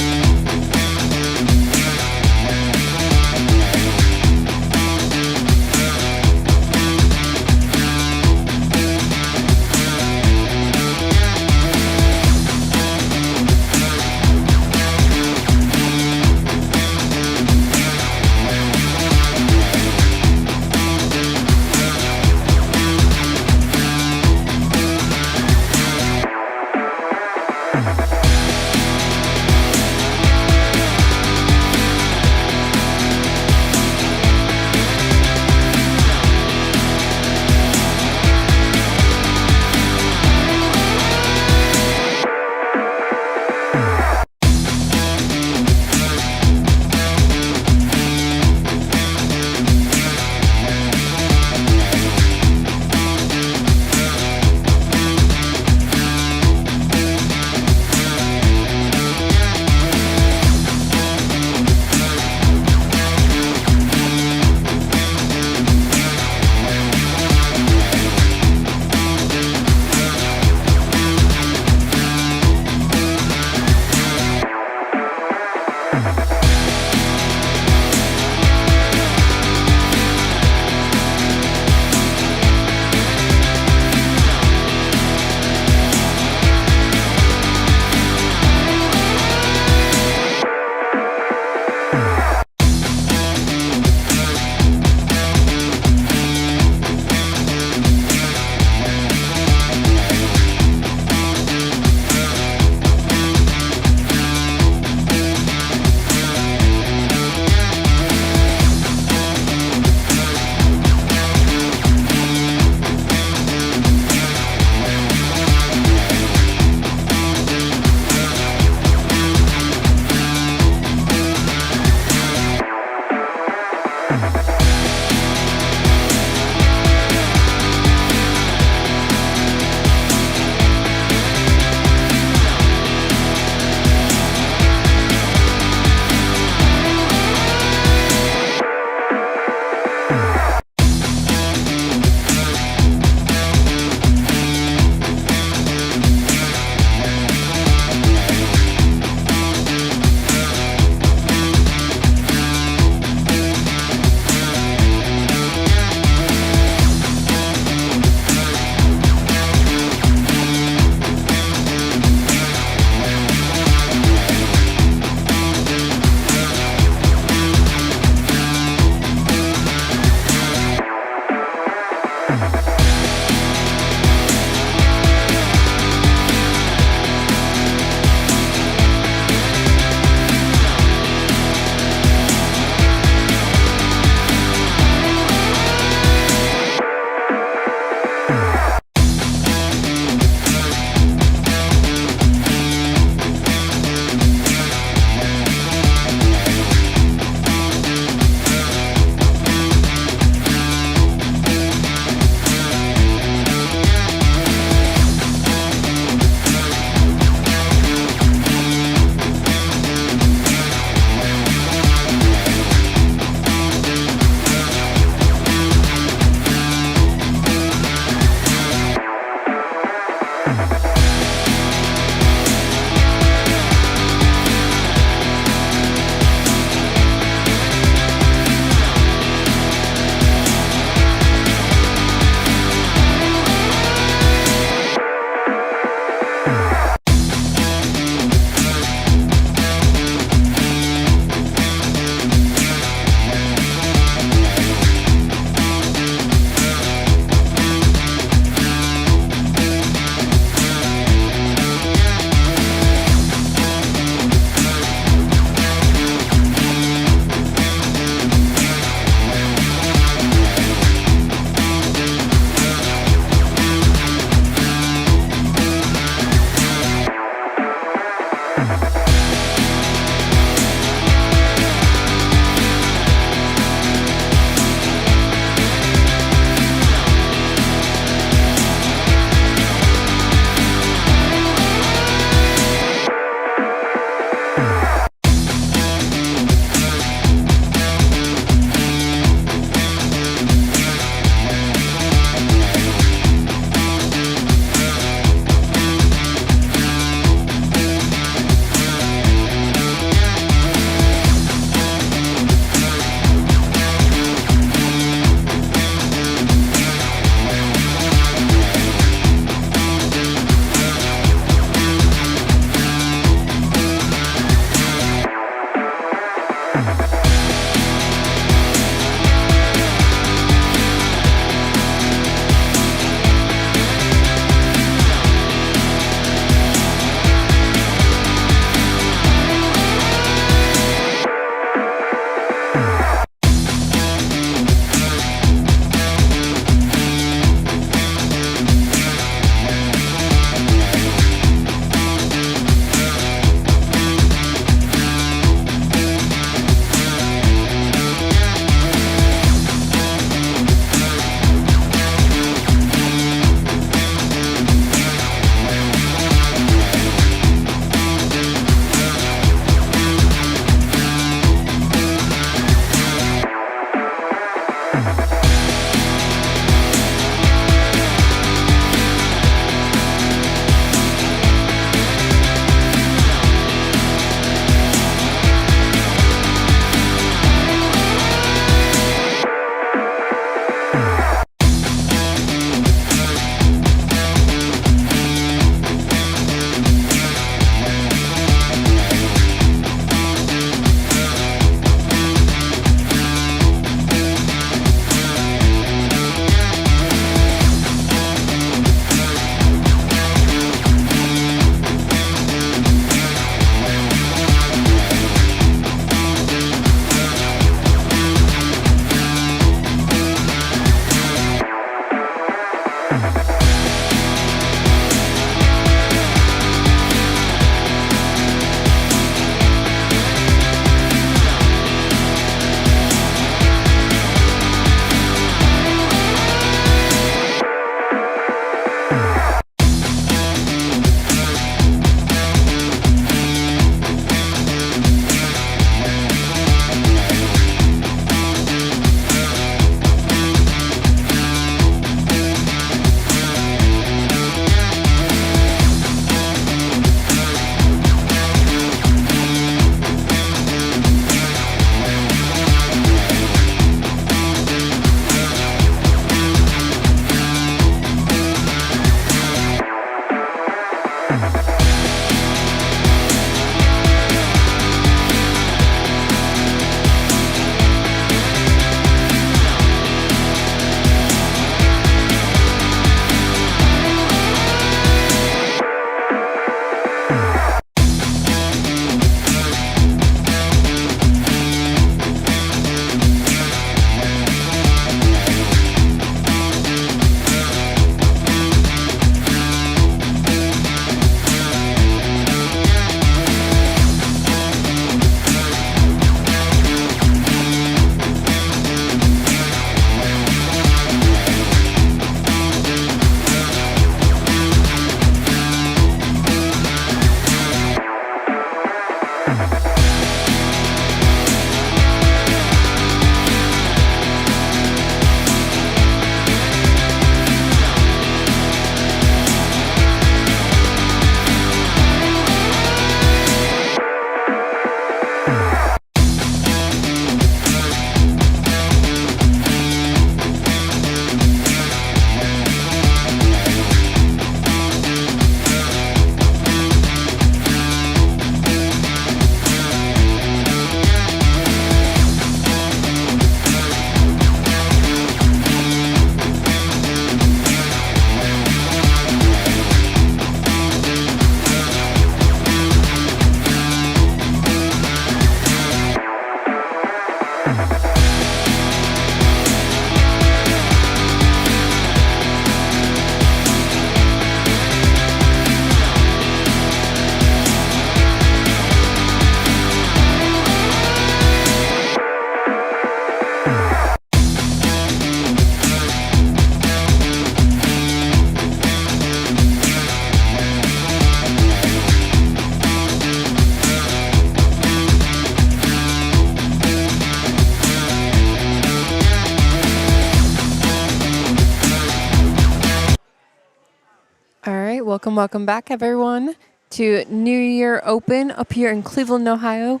right, welcome back, everyone, to New Year Open up here in Cleveland, Ohio,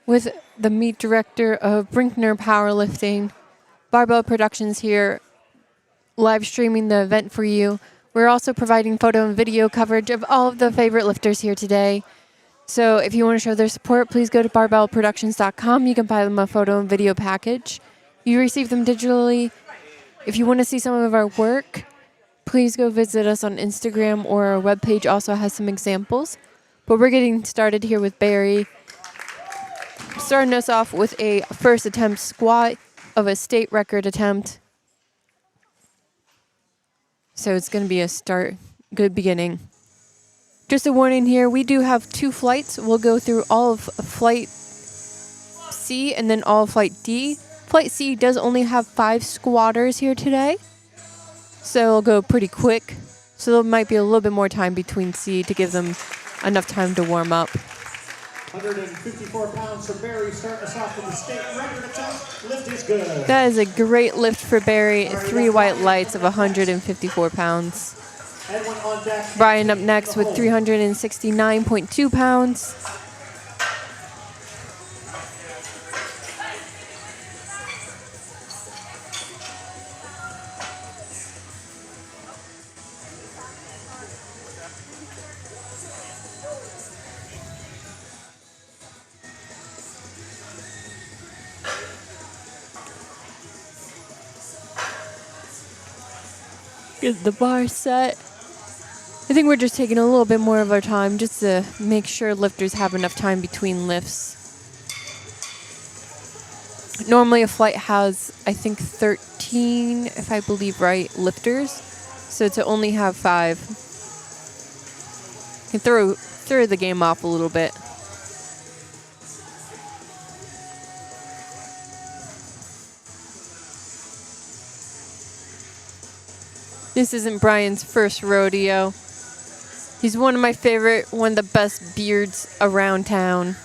with the meet director of Brinkner Powerlifting, Barbell Productions here, live streaming the event for you. We're also providing photo and video coverage of all of the favorite lifters here today. So if you want to show their support, please go to barbellproductions.com. You can buy them a photo and video package. You receive them digitally. If you want to see some of our work, please go visit us on Instagram, or our webpage also has some examples. But we're getting started here with Barry. Starting us off with a first attempt squat of a state record attempt. So it's going to be a good beginning. Just a warning here, we do have 2 flights. We'll go through all of flight C and then all of flight D. Flight C does only have 5 squatters here today, so it'll go pretty quick. So there might be a little bit more time between C to give them enough time to warm up. 154 pounds for Barry, starting us off with the state record attempt. Lift is good. That is a great lift for Barry. 3 white lights of 154 pounds. Edwin on deck. Brian up next with 369.2 pounds. Get the bar set. I think we're just taking a little bit more of our time just to make sure lifters have enough time between lifts. Normally a flight has, I think, 13, if I believe right, lifters. So to only have 5 can throw the game off a little bit. This isn't Brian's first rodeo. He's one of my favorite, one of the best beards around town.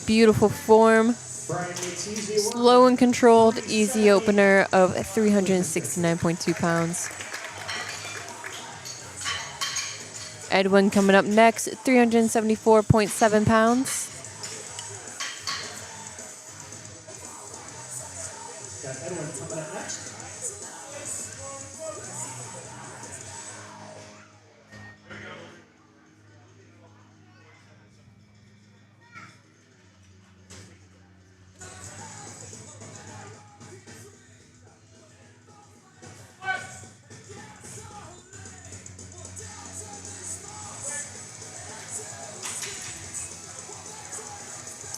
Beautiful form. Slow and controlled, easy opener of 369.2 pounds. Edwin coming up next, 374.7 pounds. Edwin coming up next.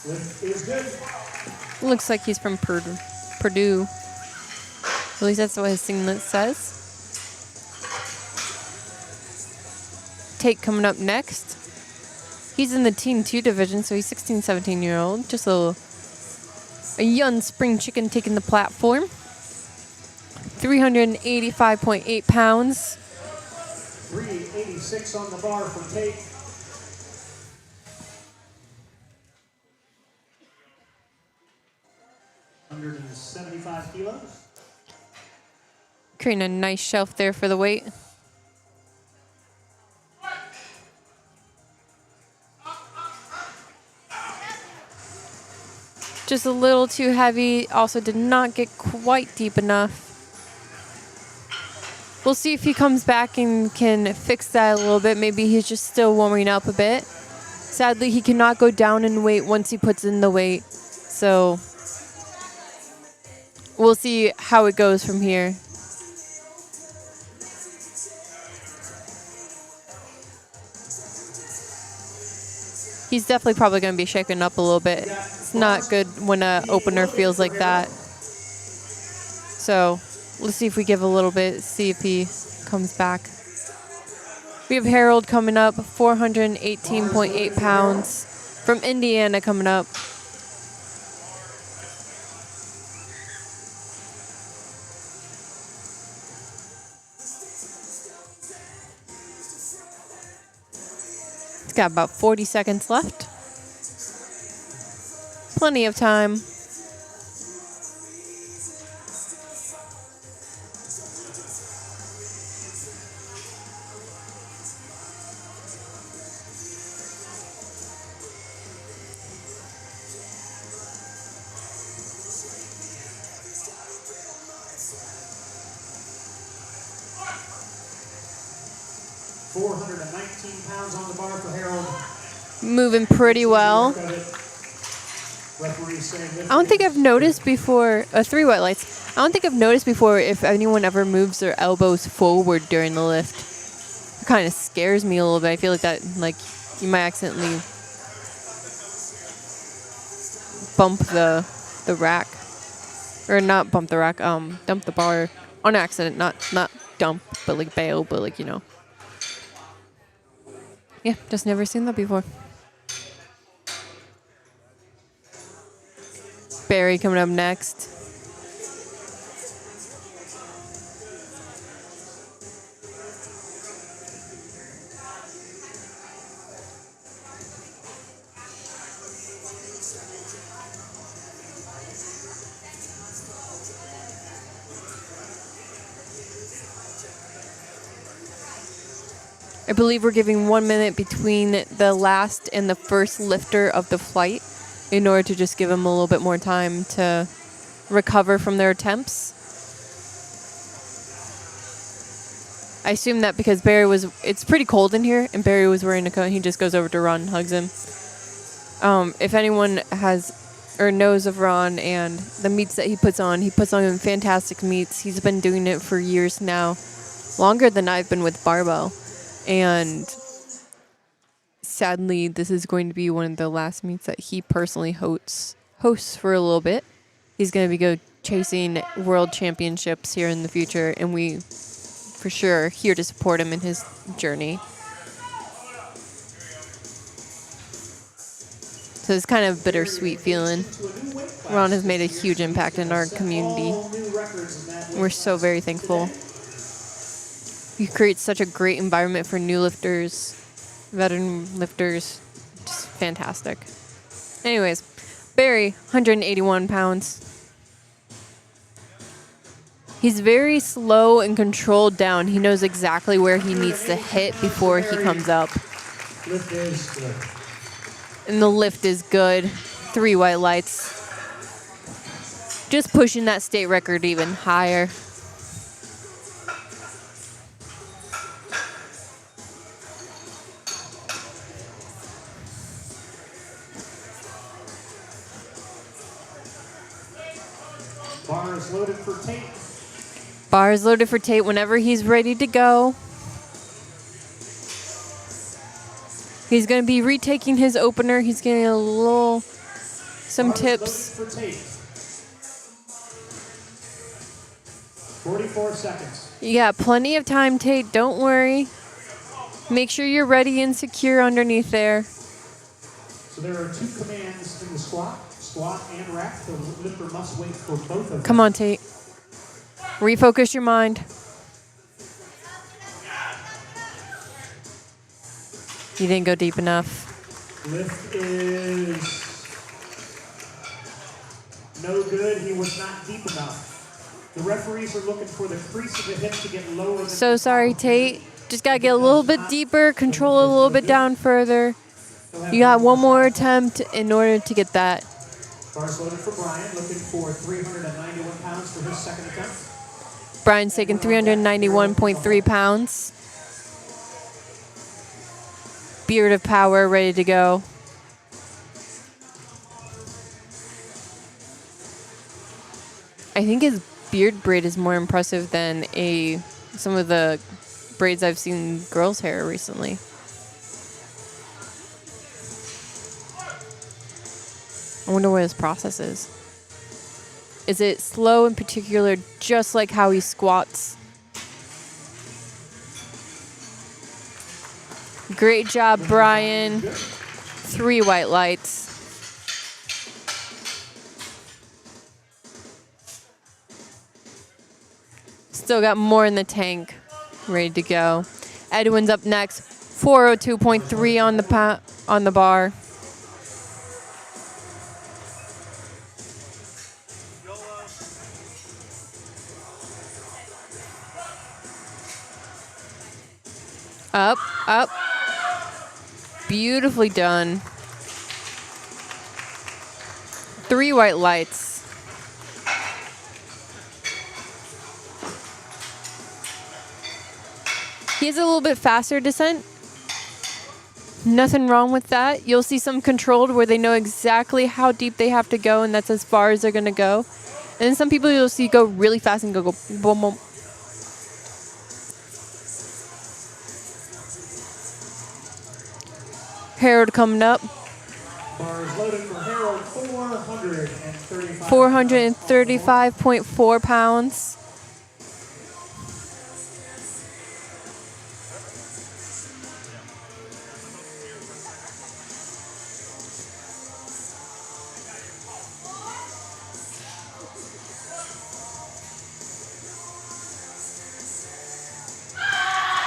Lift is good. Looks like he's from Purdue. At least that's what his singlet says. Tate coming up next. He's in the Teen 2 division, so he's 16, 17-year-old. Just a young spring chicken taking the platform. 385.8 pounds. 386 on the bar from Tate. $175 kilos. Creating a nice shelf there for the weight. Just a little too heavy. Also did not get quite deep enough. We'll see if he comes back and can fix that a little bit. Maybe he's just still warming up a bit. Sadly, he cannot go down in weight once he puts in the weight. So we'll see how it goes from here. He's definitely probably going to be shaken up a little bit. It's not good when an opener feels like that. So let's see if we give a little bit, see if he comes back. We have Harold coming up, 418.8 pounds. From Indiana coming up. He's got about 40 seconds left. Plenty of time. 419 pounds on the bar for Harold. Moving pretty well. Referee saying I don't think I've noticed before, 3 white lights. I don't think I've noticed before if anyone ever moves their elbows forward during the lift. It kind of scares me a little bit. I feel like that, like, you might accidentally bump the rack. Or not bump the rack, dump the bar on accident. Not dump, but like bail, but like, you know. Yeah, just never seen that before. Barry coming up next. I believe we're giving 1 minute between the last and the first lifter of the flight in order to just give them a little bit more time to recover from their attempts. I assume that because Barry it's pretty cold in here, and Barry was wearing a coat, he just goes over to Ron and hugs him. If anyone has or knows of Ron and the meets that he puts on fantastic meets. He's been doing it for years now, longer than I've been with barbell. And sadly, this is going to be one of the last meets that he personally hosts for a little bit. He's going to be chasing world championships here in the future, and we, for sure, are here to support him in his journey. So it's kind of a bittersweet feeling. Ron has made a huge impact in our community. We're so very thankful. He creates such a great environment for new lifters, veteran lifters. Just fantastic. Anyways, Barry, 181 pounds. He's very slow and controlled down. He knows exactly where he needs to hit before he comes up. Lift is good. And the lift is good. 3 white lights. Just pushing that state record even higher. Bar is loaded for Tate. Bar is loaded for Tate whenever he's ready to go. He's going to be retaking his opener. He's getting some Bar tips. is loaded for Tate. 44 seconds. You got plenty of time, Tate. Don't worry. Make sure you're ready and secure underneath there. So there are 2 commands in the squat and rack. The lifter must wait for both of them. Come on, Tate. Refocus your mind. You didn't go deep enough. Lift is no good. He was not deep enough. The referees are looking for the crease of the hip to get lower than So sorry, Tate. Just got to get a little bit deeper, control a little bit down further. You got one more attempt in order to get that. Bars loaded for Brian, looking for 391 pounds for his second attempt. Brian's taking 391.3 pounds. Beard of Power ready to go. I think his beard braid is more impressive than some of the braids I've seen girls' hair recently. I wonder what his process is. Is it slow in particular, just like how he squats? Great job, Brian. 3 white lights. Still got more in the tank. Ready to go. Edwin's up next. 402.3 on the bar. Up, up. Beautifully done. 3 white lights. He has a little bit faster descent. Nothing wrong with that. You'll see some controlled where they know exactly how deep they have to go, and that's as far as they're going to go. And then some people you'll see go really fast and go boom, boom. Harold coming up. Bars loaded for Harold, 435.4 pounds.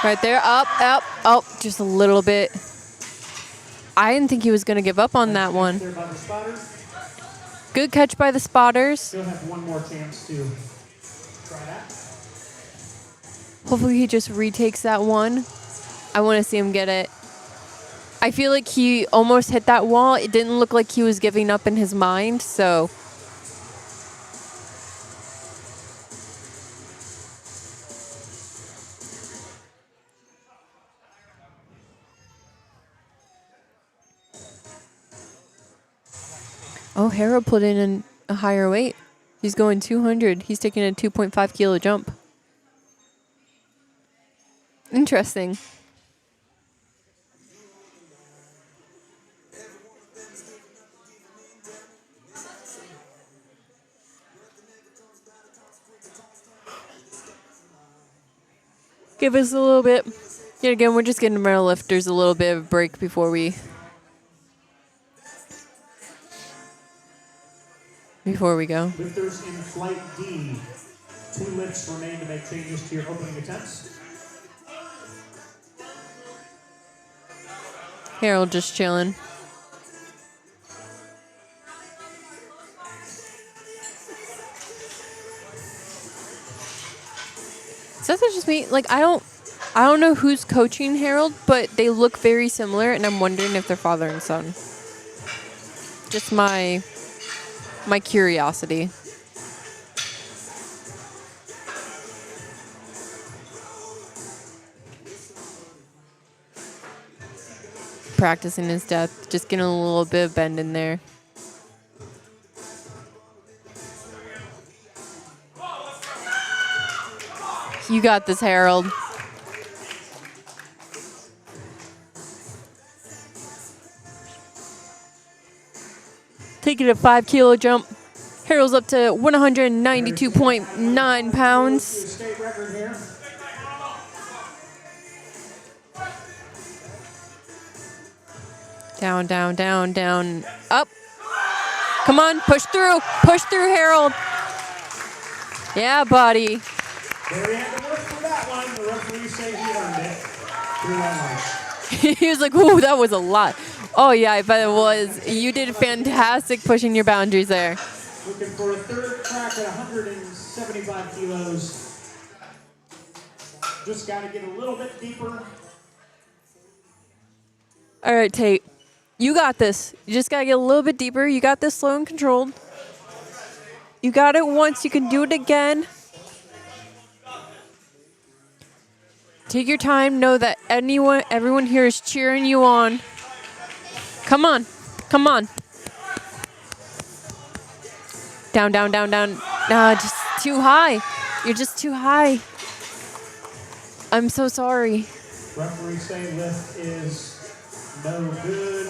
Right there, up, just a little bit. I didn't think he was going to give up on that one. Good catch by the spotters. Still have one more chance to try that. Hopefully he just retakes that one. I want to see him get it. I feel like he almost hit that wall. It didn't look like he was giving up in his mind, so... Oh, Harold put in a higher weight. He's going 200. He's taking a 2.5 kilo jump. Interesting. Give us a little bit. Yet again, we're just getting our lifters a little bit of a break before we go. Lifters in flight D. 2 lifts remain to make changes to your opening attempts. Harold just chilling. Is that just me? Like, I don't know who's coaching Harold, but they look very similar, and I'm wondering if they're father and son. Just my curiosity. Practicing his depth, just getting a little bit of bend in there. You got this, Harold. Taking a 5 kilo jump. Harold's up to 192.9 pounds. State record here. Down, down, down, down, up. Come on, push through. Push through, Harold. Yeah, buddy. There he had to work for that one. The referee said he earned it. 3 1. He was like, ooh, that was a lot. Oh, yeah, I bet it was. You did fantastic pushing your boundaries there. Looking for a third crack at 175 kilos. Just got to get a little bit deeper. All right, Tate. You got this. You just got to get a little bit deeper. You got this slow and controlled. You got it once. You can do it again. Take your time. Know that everyone here is cheering you on. Come on. Come on. Down, down, down, down. Just too high. You're just too high. I'm so sorry. Referee saying lift is no good.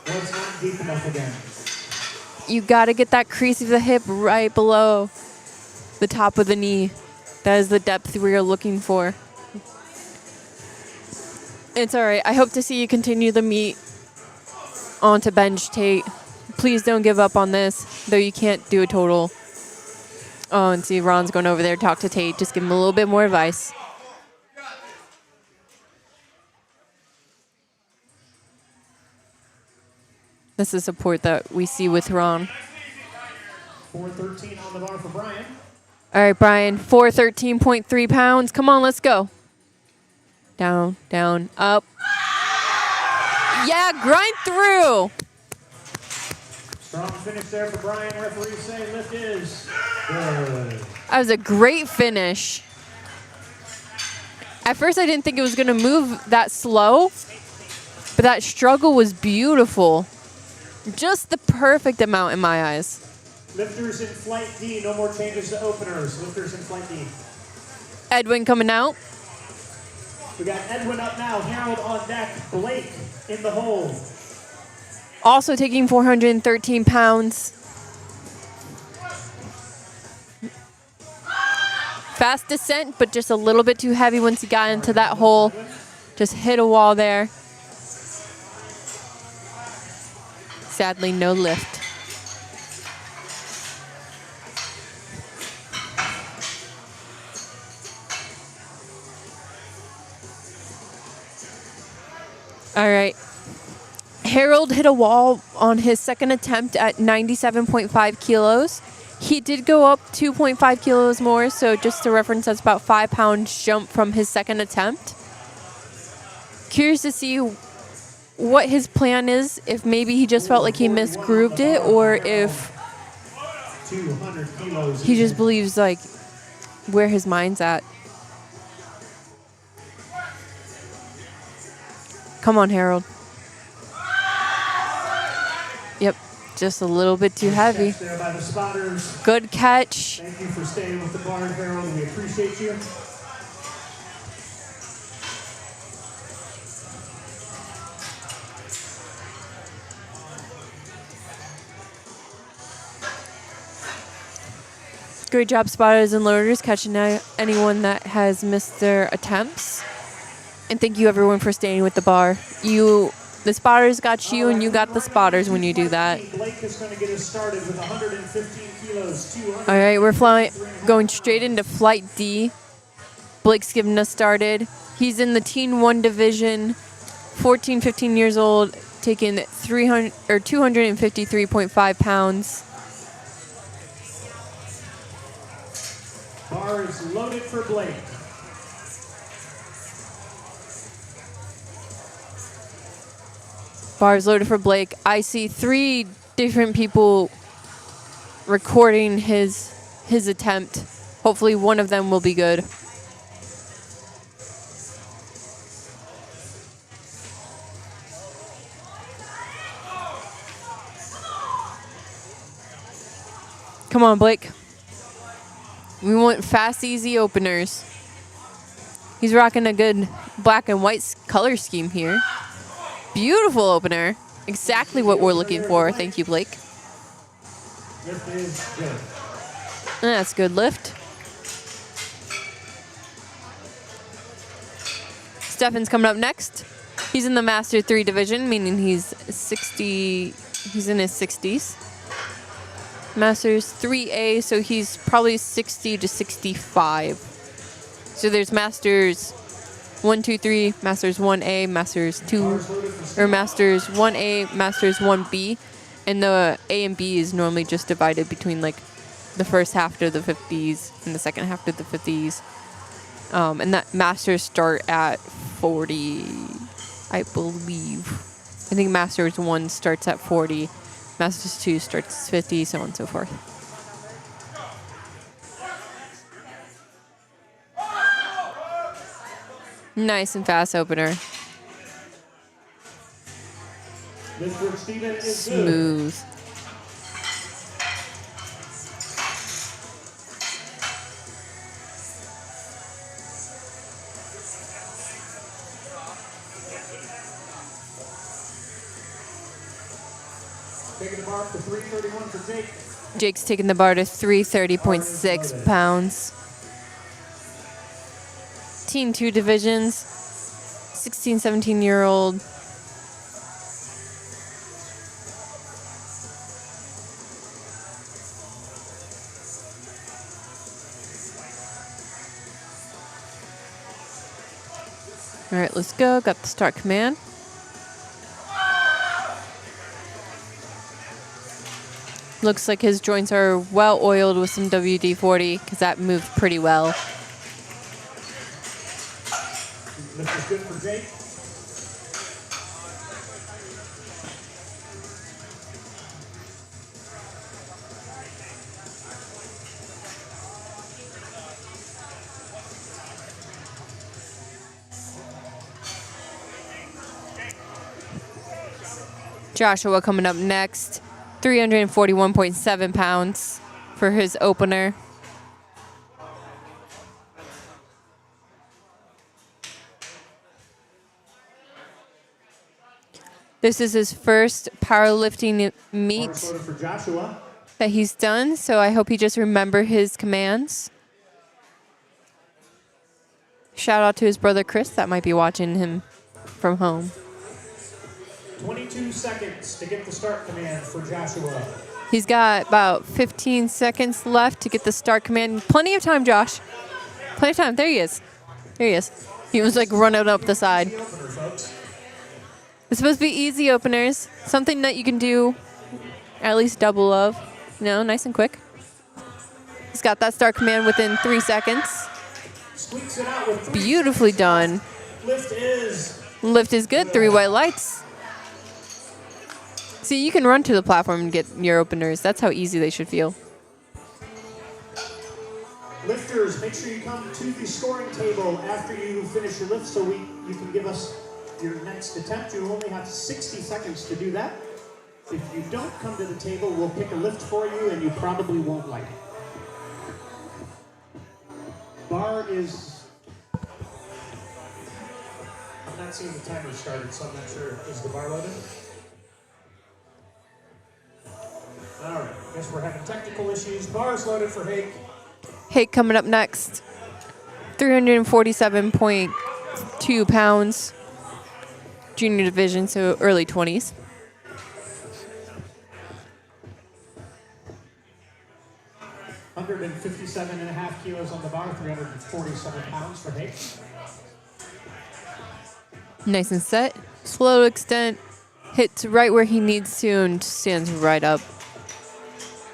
It's not deep enough again. You got to get that crease of the hip right below the top of the knee. That is the depth we are looking for. It's all right. I hope to see you continue the meet onto bench, Tate. Please don't give up on this, though you can't do a total. Oh, and see, Ron's going over there to talk to Tate. Just give him a little bit more advice. This is support that we see with Ron. 413 on the bar for Brian. All right, Brian, 413.3 pounds. Come on, let's go. Down, down, up. Yeah, grind through. Strong finish there for Brian. Referee saying lift is good. That was a great finish. At first, I didn't think it was going to move that slow, but that struggle was beautiful. Just the perfect amount in my eyes. Lifters in flight D, no more changes to openers. Lifters in flight D. Edwin coming out. We got Edwin up now, Harold on deck, Blake in the hole. Also taking 413 pounds. Fast descent, but just a little bit too heavy once he got into that hole. Just hit a wall there. Sadly, no lift. All right. Harold hit a wall on his second attempt at 97.5 kilos. He did go up 2.5 kilos more, so just to reference, that's about 5 pounds jump from his second attempt. Curious to see what his plan is, if maybe he just felt like he misgrooved it, or if 200 kilos. he just believes like where his mind's at. Come on, Harold. Yep, just a little bit too heavy. There by the spotters. Good catch. Thank you for staying with the bar, Harold. We appreciate you. Great job, spotters and loaders, catching anyone that has missed their attempts. And thank you, everyone, for staying with the bar. The spotters got you, and you got the spotters when you do that. Blake is going to get us started with 115 kilos. All right, we're going straight into Flight D. Blake's getting us started. He's in the Teen 1 division, 14, 15 years old, taking 253.5 pounds. Bar is loaded for Blake. Bar is loaded for Blake. I see 3 different people recording his attempt. Hopefully one of them will be good. Come on, Blake. We want fast, easy openers. He's rocking a good black and white color scheme here. Beautiful opener. Exactly what we're looking for. Thank you, Blake. Lift is good. That's good lift. Stefan's coming up next. He's in the Master 3 division, meaning he's in his 60s. Masters 3A, so he's probably 60 to 65. So there's Masters 1, 2, 3, Masters 1A, Masters 2, or Masters 1A, Masters 1B, and the A and B is normally just divided between like the first half of the 50s and the second half of the 50s. And that Masters start at 40, I believe. I think Masters 1 starts at 40. Masters 2 starts at 50, so on and so forth. Nice and fast opener. Smooth. Taking the bar up to 331 for Jake. Jake's taking the bar to 330.6 pounds. Teen 2 divisions, 16, 17-year-old. All right, let's go. Got the start command. Looks like his joints are well oiled with some WD-40 because that moved pretty well. This is good for Jake. Joshua coming up next, 341.7 pounds for his opener. This is his first powerlifting meet Bars loaded for Joshua. that he's done, so I hope he just remember his commands. Shout out to his brother Chris that might be watching him from home. 22 seconds to get the start command for Joshua. He's got about 15 seconds left to get the start command. Plenty of time, Josh. Plenty of time. There he is. There he is. He was like running up the side. The opener, folks. It's supposed to be easy openers. Something that you can do at least double of. You know, nice and quick. He's got that start command within 3 seconds. Squeaks it out with 3 Beautifully done. Lift is Lift is good. 3 white lights. See, you can run to the platform and get your openers. That's how easy they should feel. lifters. Make sure you come to the scoring table after you finish your lift so you can give us your next attempt. You only have 60 seconds to do that. If you don't come to the table, we'll pick a lift for you and you probably won't like it. Bar is... I'm not seeing the timer started, so I'm not sure. Is the bar loaded? All right, guess we're having technical issues. Bar's loaded for Hake. Hake coming up next. 347.2 pounds. Junior division, so early 20s. $157.5 kilos on the bar, 347 pounds for Hake. Nice and set. Slow extent. Hits right where he needs to and stands right up.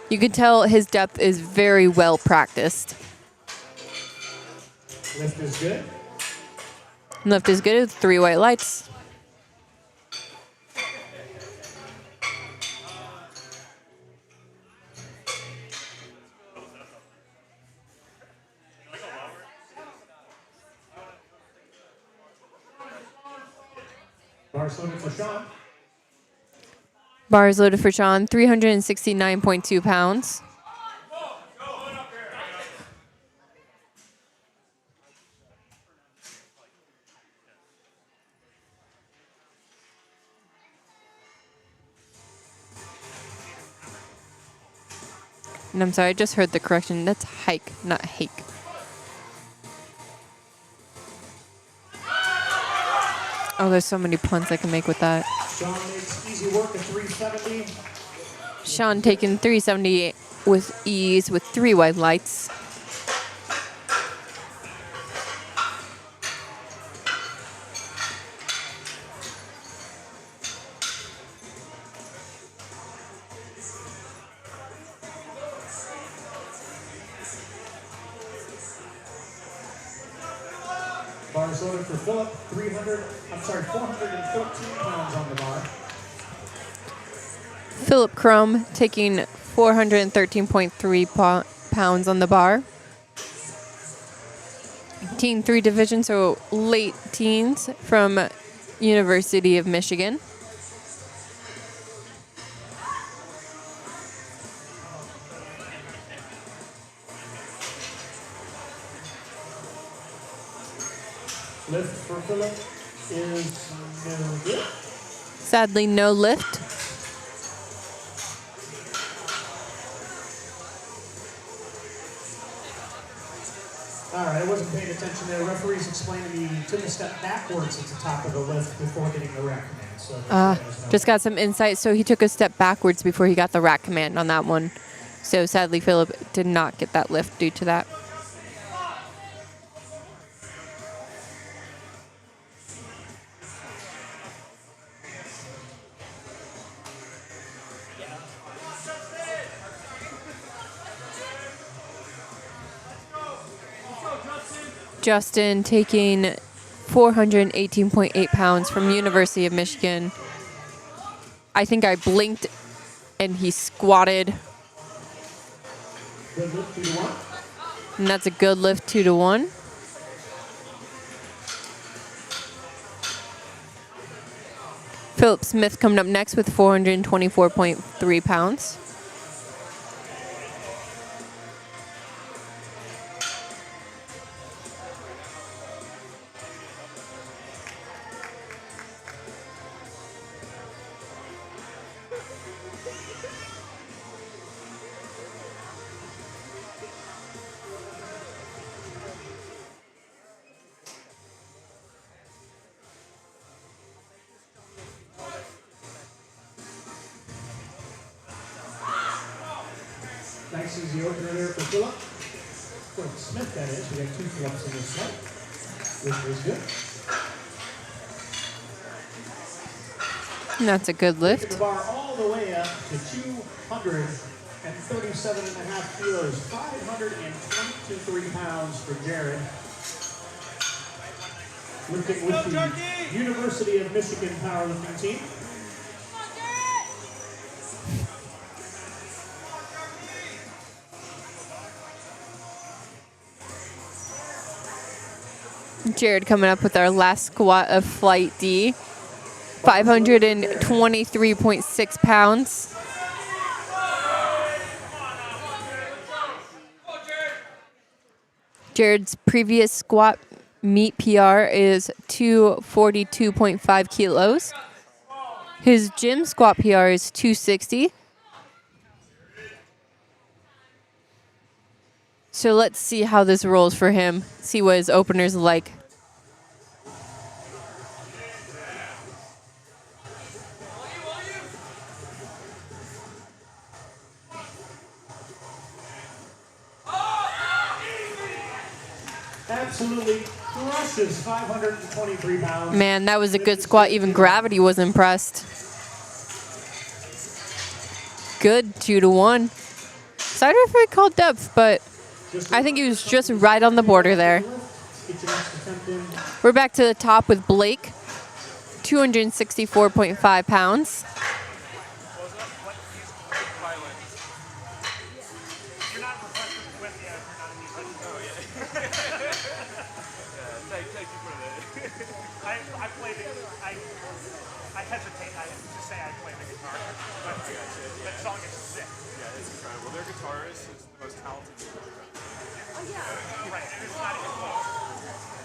You can tell his depth is very well practiced. Lift is good. Lift is good with 3 white lights. Bars loaded for Sean. Bars loaded for Sean, 369.2 pounds. And I'm sorry, I just heard the correction. That's hike, not hake. Oh, there's so many puns I can make with that. Sean makes easy work at 370. Sean taking 378 with ease with 3 white lights. Bars loaded for Philip, 414 pounds on the bar. Philip Crum taking 413.3 pounds on the bar. Teen 3 division, so late teens from University of Michigan. Lift for Philip is no good. Sadly, no lift. All right, I wasn't paying attention there. Referees explaining he took a step backwards at the top of the lift before getting the rack command. So Just got some insight. So he took a step backwards before he got the rack command on that one. So sadly, Philip did not get that lift due to that. Justin taking 418.8 pounds from University of Michigan. I think I blinked and he squatted. good lift, 2 to 1. And that's a good lift, 2 to 1. Philip Smith coming up next with 424.3 pounds. Nice easy opener there for Philip. For Smith, that is. We got 2 Phillips in this fight, which is good. And that's a good Taking lift. the bar all the way up to 237.5 kilos, 523 pounds for Jared. Lifting with the University of Michigan powerlifting team. Jared coming up with our last squat of Flight D. 523.6 pounds. Jared's previous squat meet PR is 242.5 kilos. His gym squat PR is 260. So let's see how this rolls for him. See what his opener's like. Absolutely crushes 523 pounds. Man, that was a good squat. Even gravity was impressed. Good, 2-1. Sorry if I called depth, but I think he was just right on the border there. We're back to the top with Blake, 264.5 pounds. I hesitate. I just say I play the guitar, but that song is sick. Yeah, it's incredible. Their guitarist is the most talented. Oh yeah. Right, and it's not even close.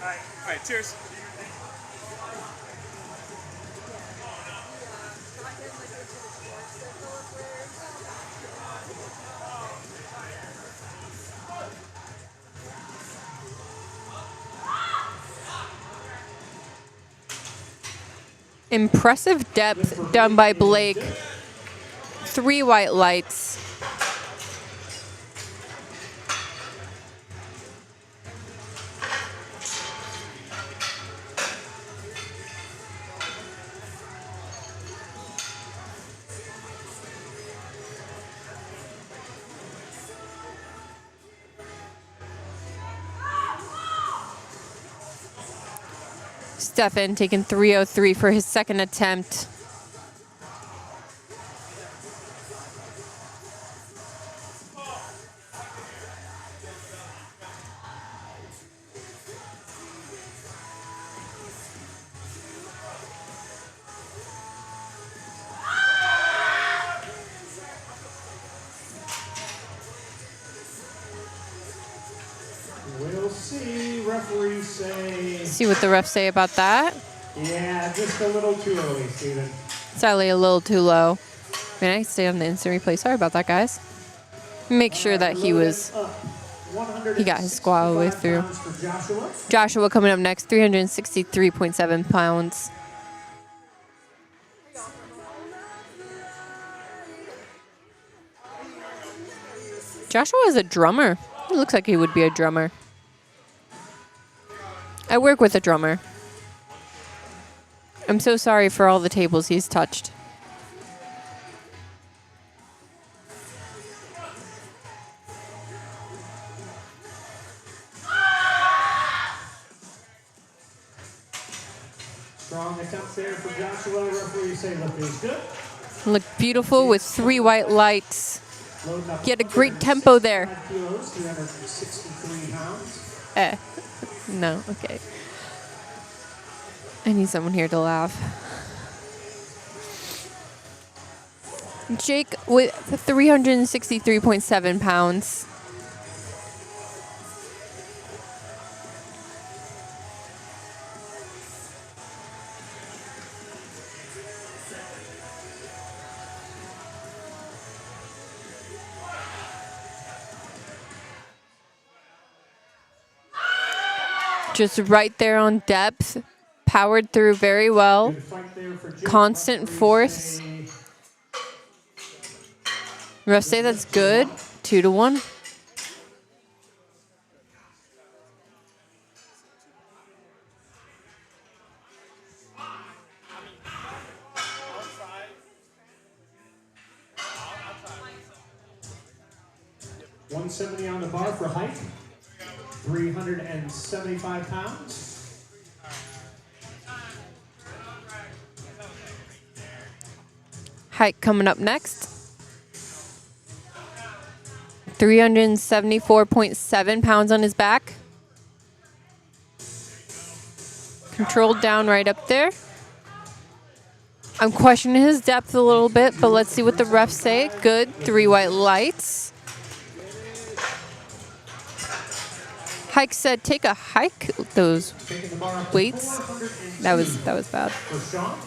All right, cheers. Impressive depth done by Blake. 3 white lights. Stefan taking 303 for his second attempt. We'll see. Referees say. See what the refs say about that. Yeah, just a little too early, Steven. Sadly, a little too low. Man, I stayed on the instant replay. Sorry about that, guys. Make sure that he got his squat all the way through. Joshua coming up next, 363.7 pounds. Joshua is a drummer. He looks like he would be a drummer. I work with a drummer. I'm so sorry for all the tables he's touched. Strong attempt there for Joshua. Referees say look is good. Look beautiful with 3 white lights. Get a great tempo there. 5 kilos, 363 pounds. No, okay. I need someone here to laugh. Jake with 363.7 pounds. Just right there on depth. Powered through very well. Good fight there for Jake. Constant force. Refs say that's good. 2-1. $170 on the bar for height. 375 pounds. Height coming up next. 374.7 pounds on his back. Controlled down right up there. I'm questioning his depth a little bit, but let's see what the refs say. Good. 3 white lights. Hike said, take a hike with those Taking the bar up to weights. 402 That was bad. for Sean.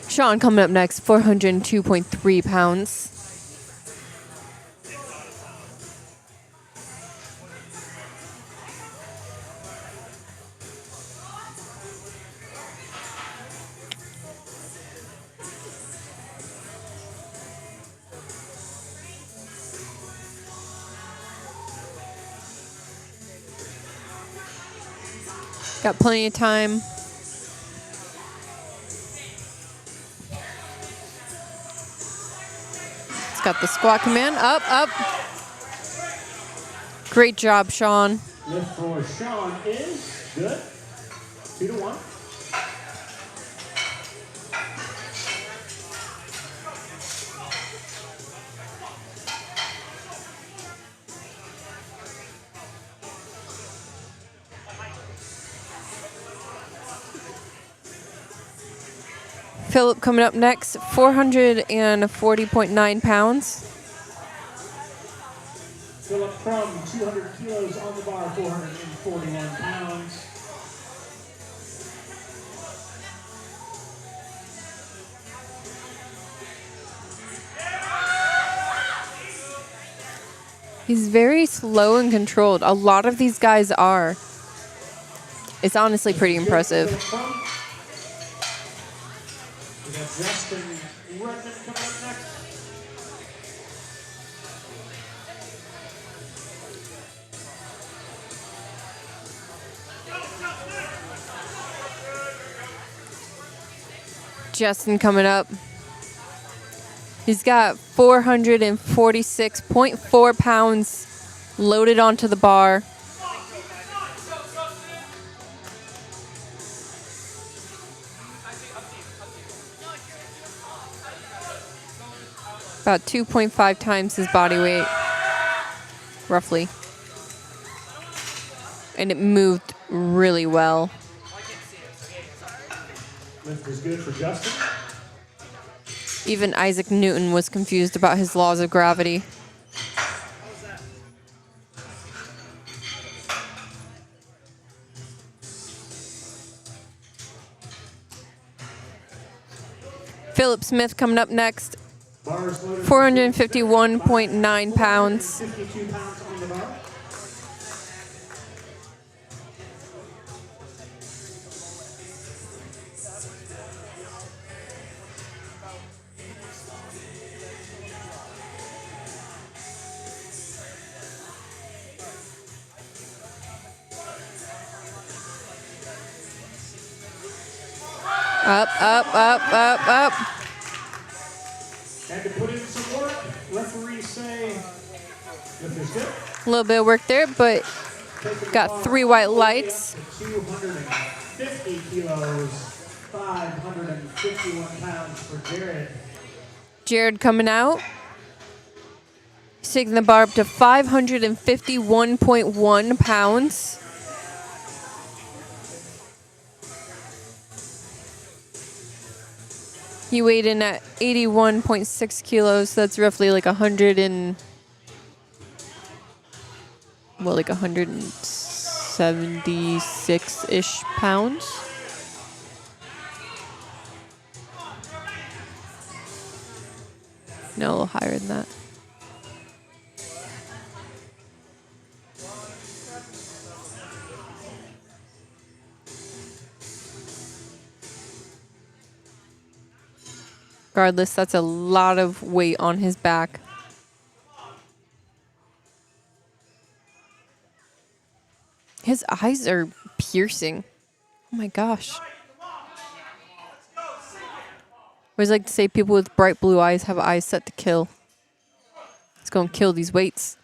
Sean coming up next, 402.3 pounds. Got plenty of time. It's got the squat command. Up, up. Great job, Sean. Lift for Sean is good. 2-1. Philip coming up next, 440.9 pounds. Philip from 200 kilos on the bar, 441 pounds. He's very slow and controlled. A lot of these guys are. It's honestly pretty impressive. We got Justin Redmond coming up next. Justin coming up. He's got 446.4 pounds loaded onto the bar. About 2.5 times his body weight, roughly. And it moved really well. Lift is good for Justin. Even Isaac Newton was confused about his laws of gravity. Philip Smith coming up next. 451.9 pounds. 52 pounds on the bar. Up, up, up, up, up. Had to put in some work. Referees say lift is good. A little bit of work there, but got 3 white lights. 250 kilos, 551 pounds for Jared. Jared coming out. He's He's taking the bar up to 551.1 pounds. He weighed in at 81.6 kilos. So that's roughly like 176-ish pounds. No, a little higher than that. Regardless, that's a lot of weight on his back. His eyes are piercing. Oh my gosh. I always like to say people with bright blue eyes have eyes set to kill. Let's go and kill these weights.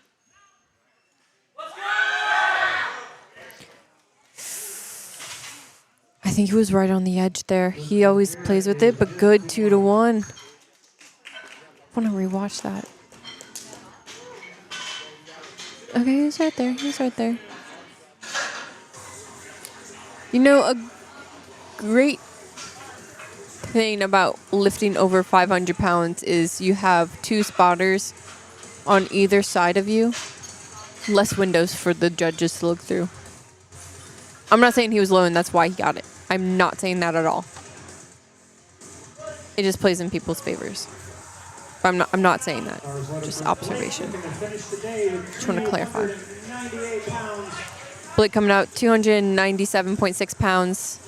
I think he was right on the edge there. He always plays with it, but good 2-1. I want to rewatch that. Okay, he's right there. He's right there. You know, a great thing about lifting over 500 pounds is you have 2 spotters on either side of you. Less windows for the judges to look through. I'm not saying he was low and that's why he got it. I'm not saying that at all. It just plays in people's favors. But I'm not saying that. Just observation. Just want to clarify. Blake coming out 297.6 pounds.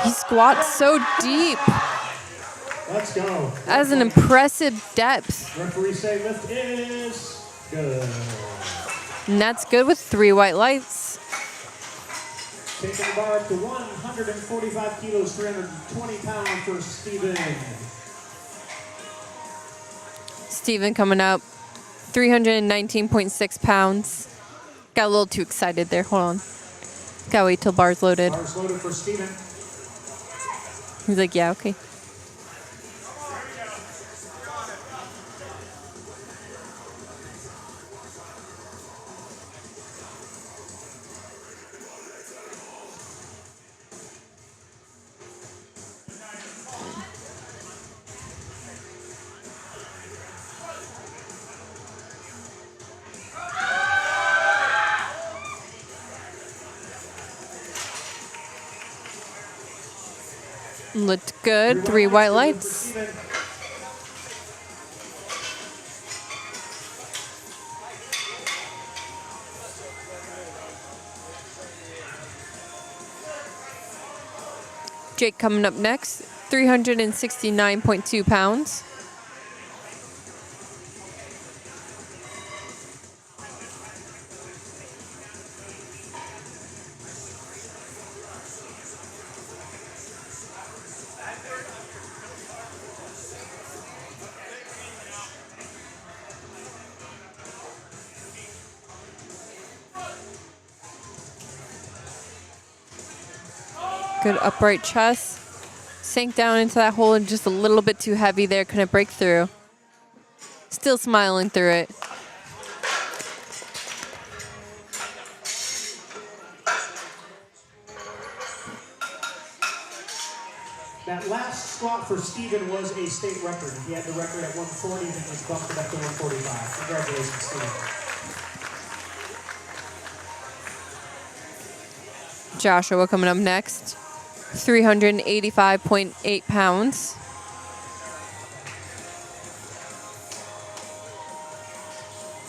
He squats so deep. Let's go. That is an impressive depth. Referee say lift is good. And that's good with 3 white lights. Taking the bar up to 145 kilos, 320 pounds for Steven. Steven coming up 319.6 pounds. Got a little too excited there. Hold on. Gotta wait till bar's loaded. Bar's loaded for Steven. He's like, yeah, okay. Looked good. 3 white lights. Jake coming up next, 369.2 pounds. Good upright chest. Sank down into that hole and just a little bit too heavy there. Couldn't break through. Still smiling through it. That last squat for Steven was a state record. He had the record at 140 and was bumped it up to 145. Congratulations, Steven. Joshua coming up next, 385.8 pounds.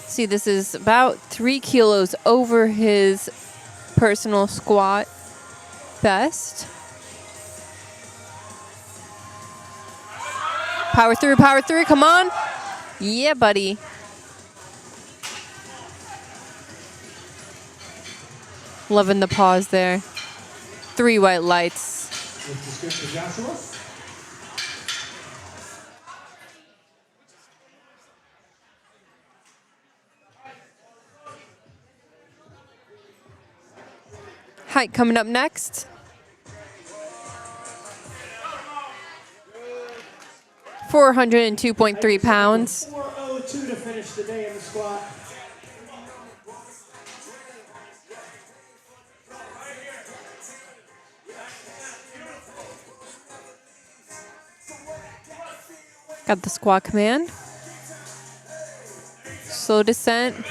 See, this is about 3 kilos over his personal squat best. Power through, come on. Yeah, buddy. Loving the pause there. 3 white lights. Lift is good for Joshua. Height coming up next. 402.3 pounds. 402 to finish the day in the squat. Got the squat command. Slow descent.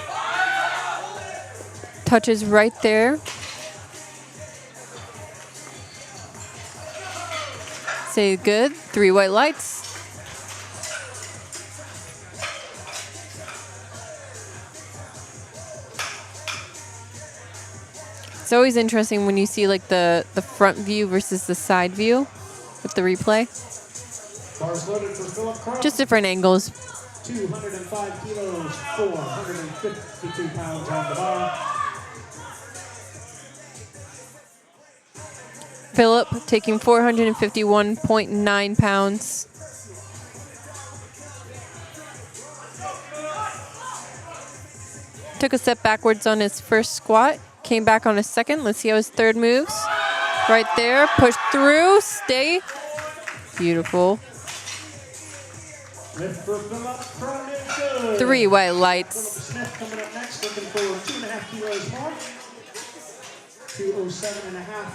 Touches right there. Say good. 3 white lights. It's always interesting when you see like the front view versus the side view with the replay. Bars loaded for Philip Crow. Just different angles. 205 kilos, 452 pounds on the bar. Philip taking 451.9 pounds. Took a step backwards on his first squat. Came back on his second. Let's see how his third moves. Right there. Push through. Stay. Beautiful. Lift for Philip Crow is good. 3 white lights. Philip Smith coming up next, looking for 2.5 kilos more. 207.5,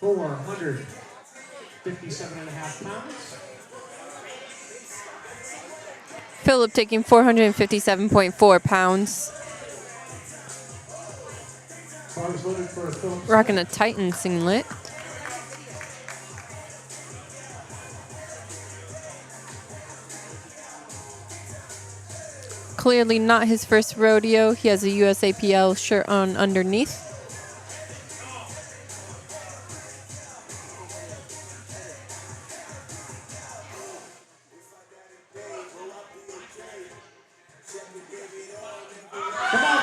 457.5 pounds. Philip taking 457.4 pounds. Bars loaded for Philip Rocking a Titan singlet. Clearly not his first rodeo. He has a USAPL shirt on underneath.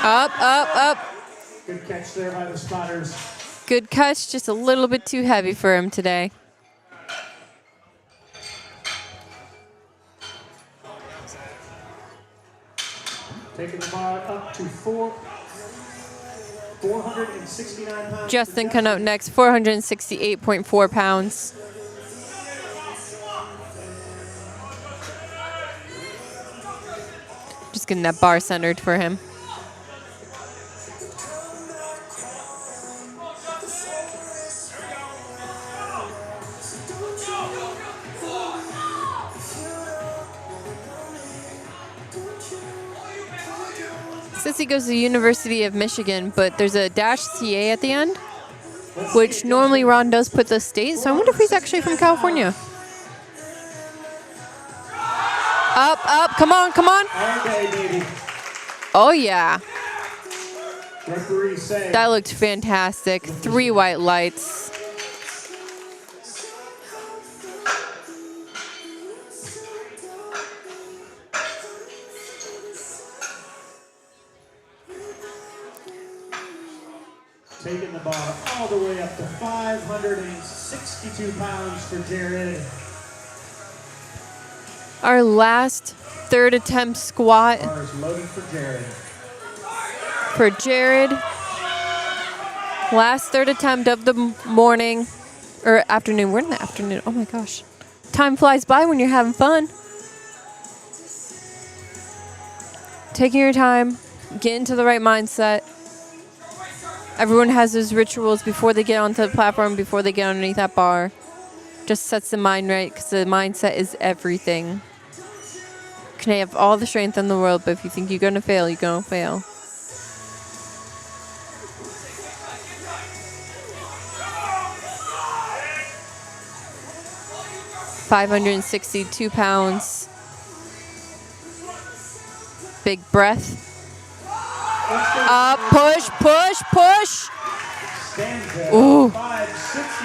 Up, up, up. Good catch there by the spotters. Good catch, just a little bit too heavy for him today. Taking the bar up to 469 pounds. Justin coming up next, 468.4 pounds. Just getting that bar centered for him. Says he goes to the University of Michigan, but there's a -CA at the end, which normally Ron does put the state, so I wonder if he's actually from California. Up, up, come on, come on. Okay, baby. Oh, yeah. Referee say. That looked fantastic. 3 white lights. Taking the bar all the way up to 562 pounds for Jared. Our last third attempt squat Bars loaded for Jared. for Jared. Last third attempt of the morning or afternoon. We're in the afternoon. Oh my gosh. Time flies by when you're having fun. Taking your time, get into the right mindset. Everyone has those rituals before they get onto the platform, before they get underneath that bar. Just sets the mind right, because the mindset is everything. You can have all the strength in the world, but if you think you're going to fail, you're going to fail. $562 pounds. Big breath. Up, push, push, push. Ooh.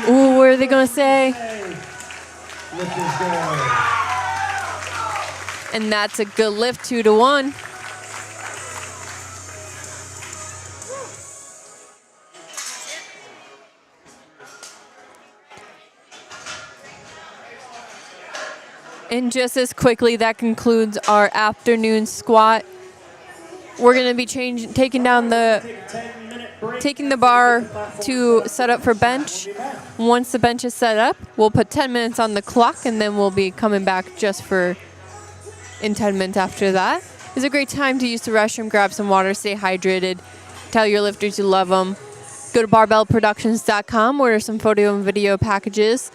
Ooh, what are they going to say? And that's a good lift, 2-1. And just as quickly, that concludes our afternoon squat. We're going to be taking down the taking the bar to set up for bench. Once the bench is set up, we'll put 10 minutes on the clock, and then we'll be coming back just for in 10 minutes after that. It's a great time to use the restroom, grab some water, stay hydrated, tell your lifters you love them. Go to barbellproductions.com, order some photo and video packages.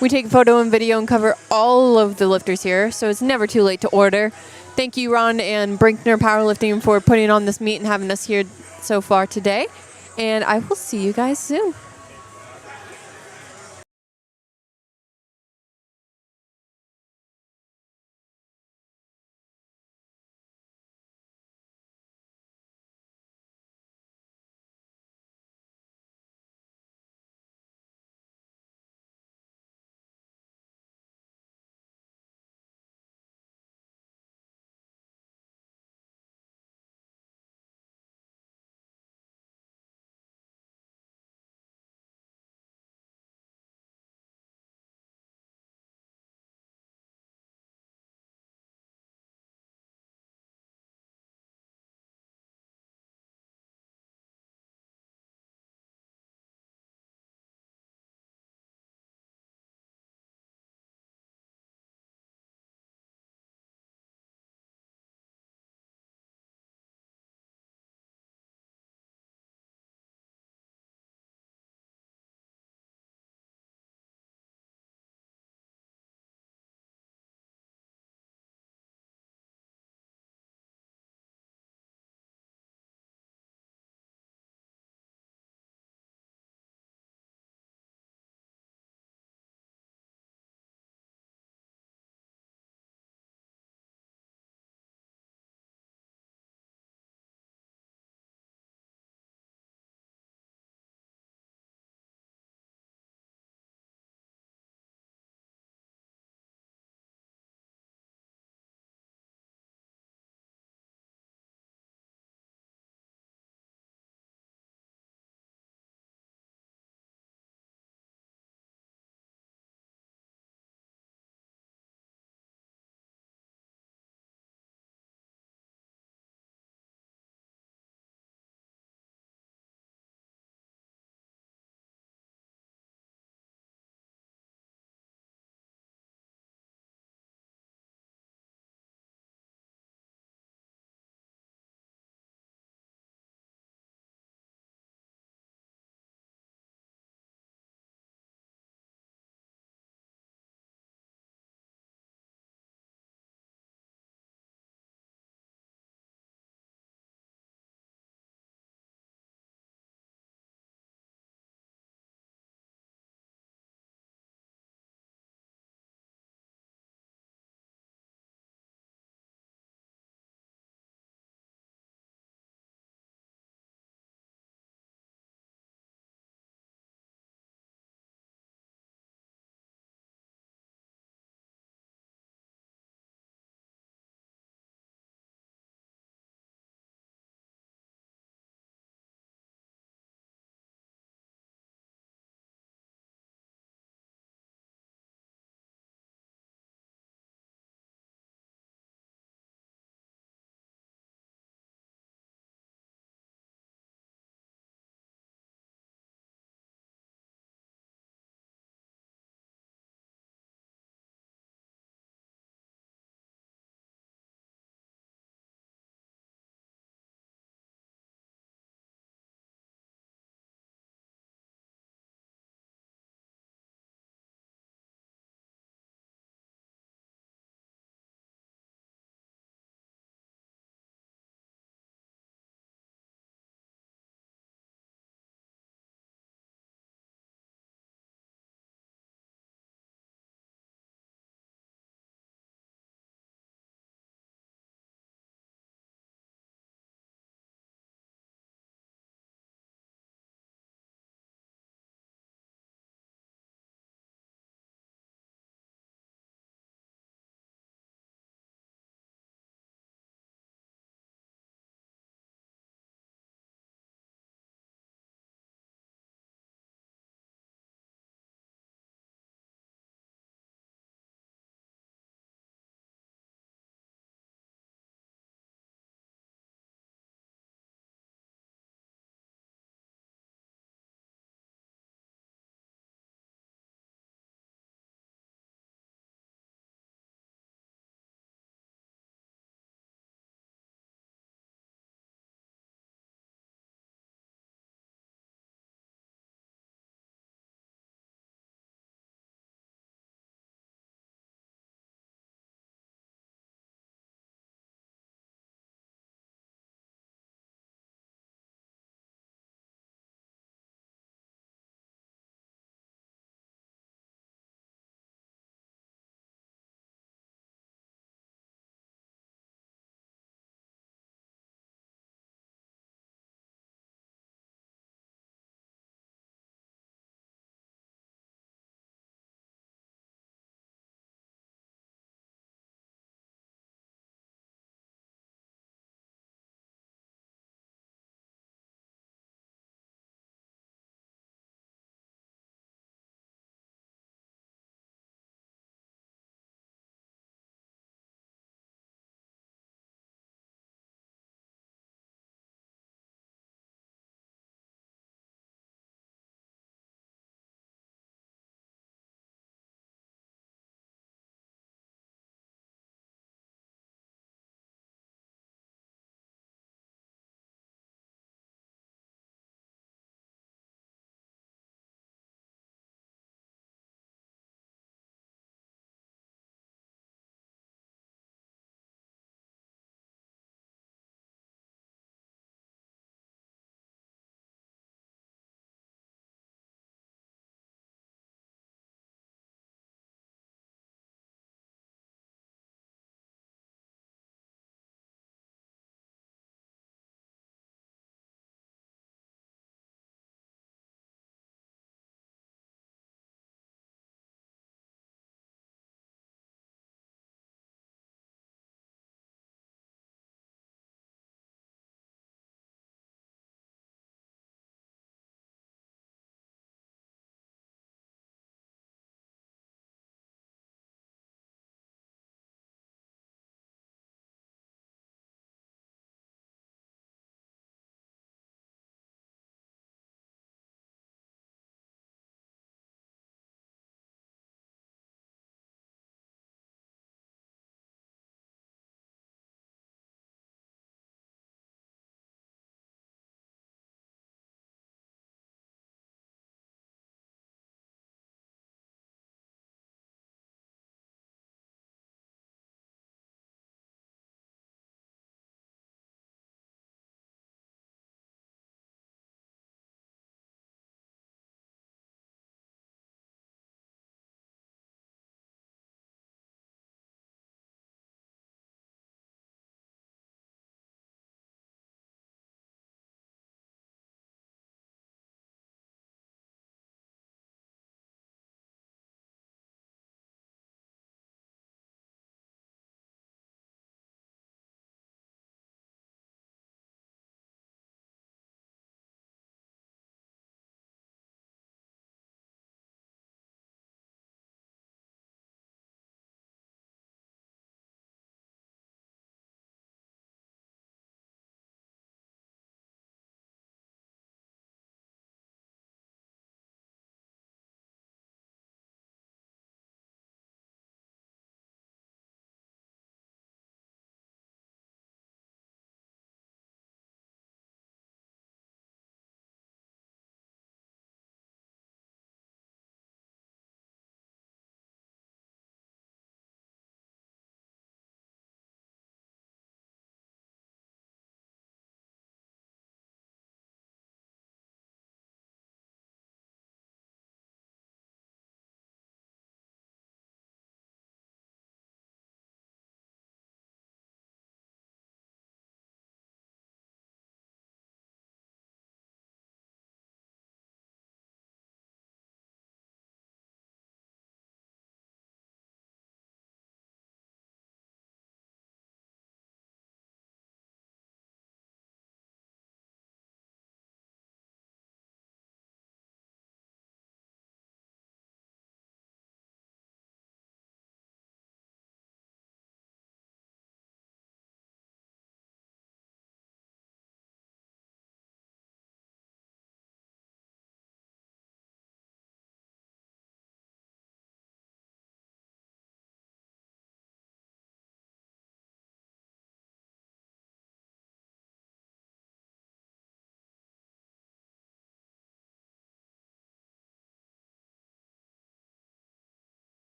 We take photo and video and cover all of the lifters here, so it's never too late to order. Thank you, Ron and Brinkner Powerlifting, for putting on this meet and having us here so far today. And I will see you guys soon.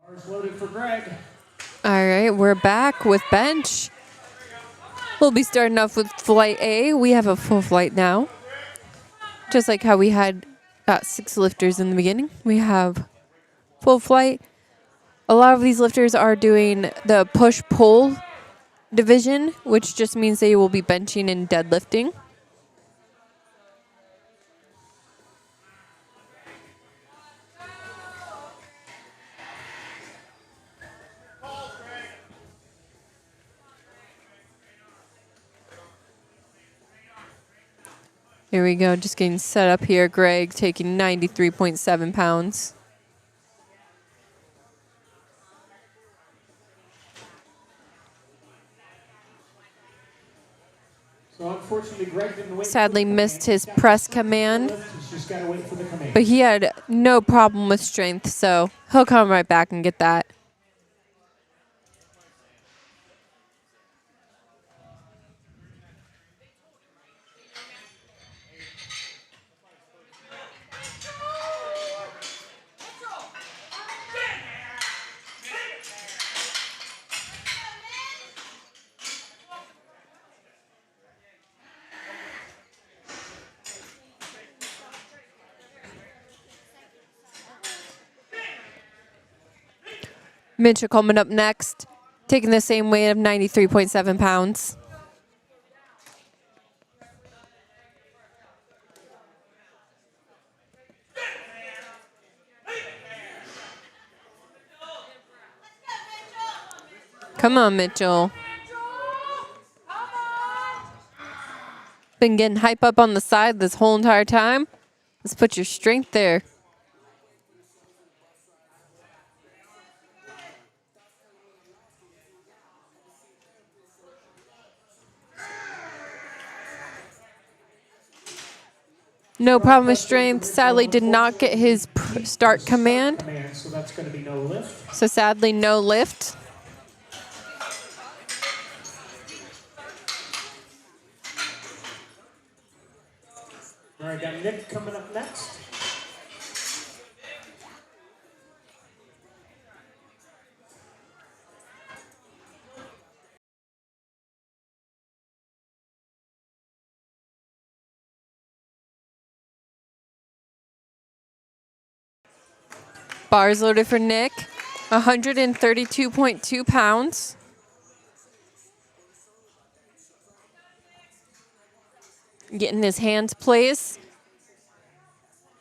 Bars loaded for Greg. All right, we're back with bench. We'll be starting off with flight A. We have a full flight now. Just like how we had 6 lifters in the beginning, we have full flight. A lot of these lifters are doing the push-pull division, which just means they will be benching and deadlifting. Here we go, just getting set up here. Greg taking 93.7 pounds. So unfortunately, Greg didn't wait. Sadly missed his press command, He's just got to wait for the command. but he had no problem with strength, so he'll come right back and get that. Mitchell coming up next, taking the same weight of 93.7 pounds. Come on, Mitchell. Been getting hype up on the side this whole entire time. Let's put your strength there. No problem with strength. Sadly, did not get his start command. So that's going to be no lift. So sadly, no lift. All right, got Nick coming up next. Bars loaded for Nick, 132.2 pounds. Getting his hands placed.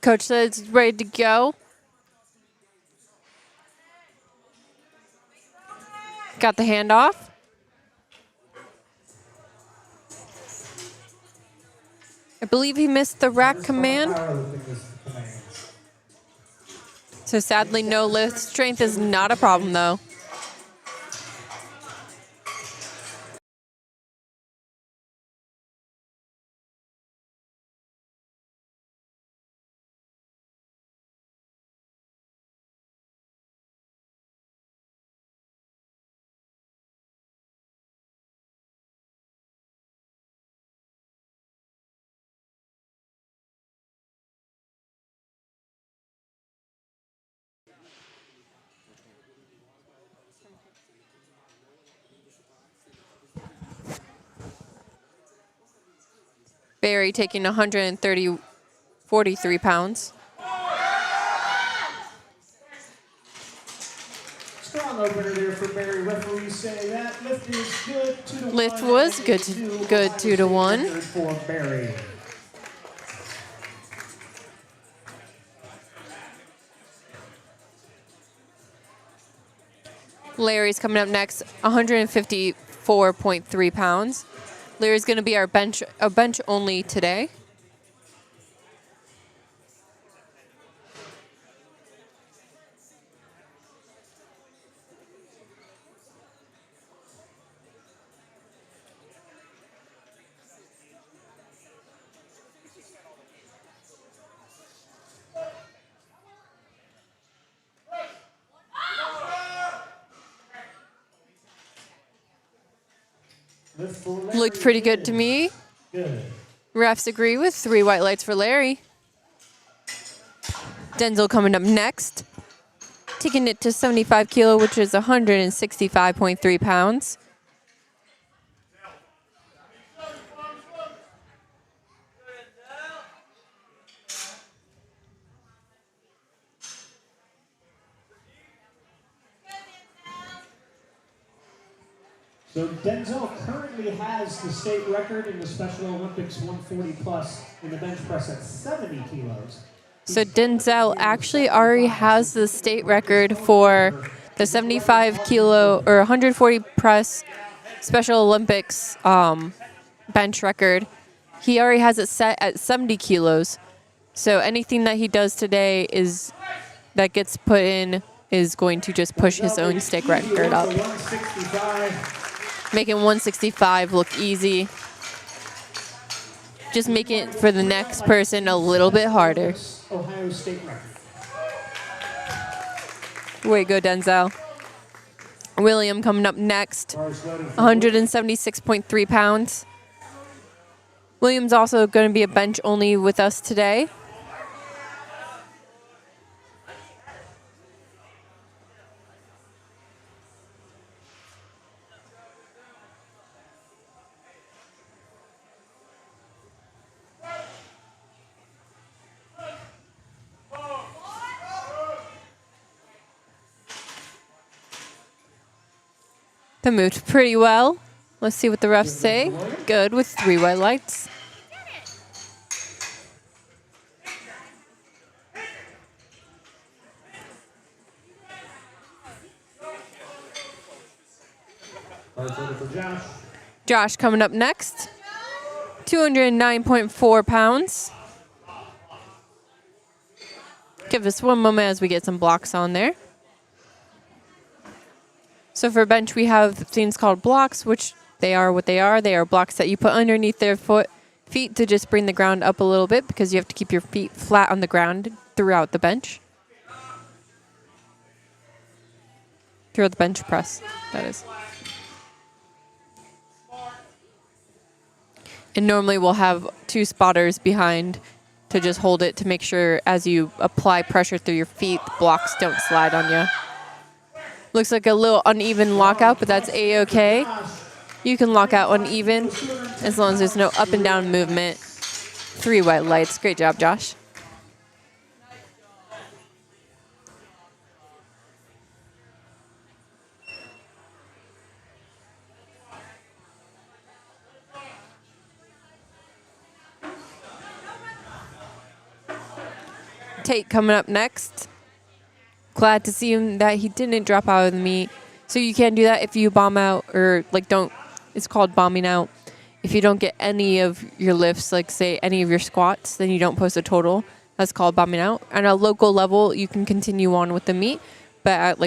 Coach says he's ready to go. Got the handoff. I believe he missed the rack command. So sadly, no lift. Strength is not a problem, though. Barry taking 43 pounds. Strong opener there for Barry. Referees say that lift is good. 2-1. Lift was good, 2-1. For Barry. Larry's coming up next, 154.3 pounds. Larry's going to be our bench only today. Looked pretty good to me. Good. Refs agree with 3 white lights for Larry. Denzel coming up next. taking it to 75 kilo, which is 165.3 pounds. So Denzel currently has the state record in the Special Olympics 140 plus in the bench press at 70 kilos. So Denzel actually already has the state record for the 75 kilo or 140 press Special Olympics bench record. He already has it set at 70 kilos. So anything that he does today is that gets put in is going to just push his own state record up, making 165 look easy. Just make it for the next person a little bit harder. Ohio State record. Way to go, Denzel. William coming up next, 176.3 pounds. William's also going to be a bench only with us today. That moved pretty well. Let's see what the refs say. Good with 3 white lights. Josh coming up next. 209.4 pounds. Give us one moment as we get some blocks on there. So for bench, we have things called blocks, which they are what they are. They are blocks that you put underneath their feet to just bring the ground up a little bit because you have to keep your feet flat on the ground throughout the bench. Throughout the bench press, that is. And normally we'll have 2 spotters behind to just hold it to make sure as you apply pressure through your feet, the blocks don't slide on you. Looks like a little uneven lockout, but that's A-okay. You can lock out uneven as long as there's no up and down movement. 3 white lights. Great job, Josh. Tate coming up next. Glad to see him that he didn't drop out of the meet. So you can do that if you bomb out or don't, it's called bombing out. If you don't get any of your lifts, like say any of your squats, then you don't post a total. That's called bombing out. On a local level, you can continue on with the meet, but at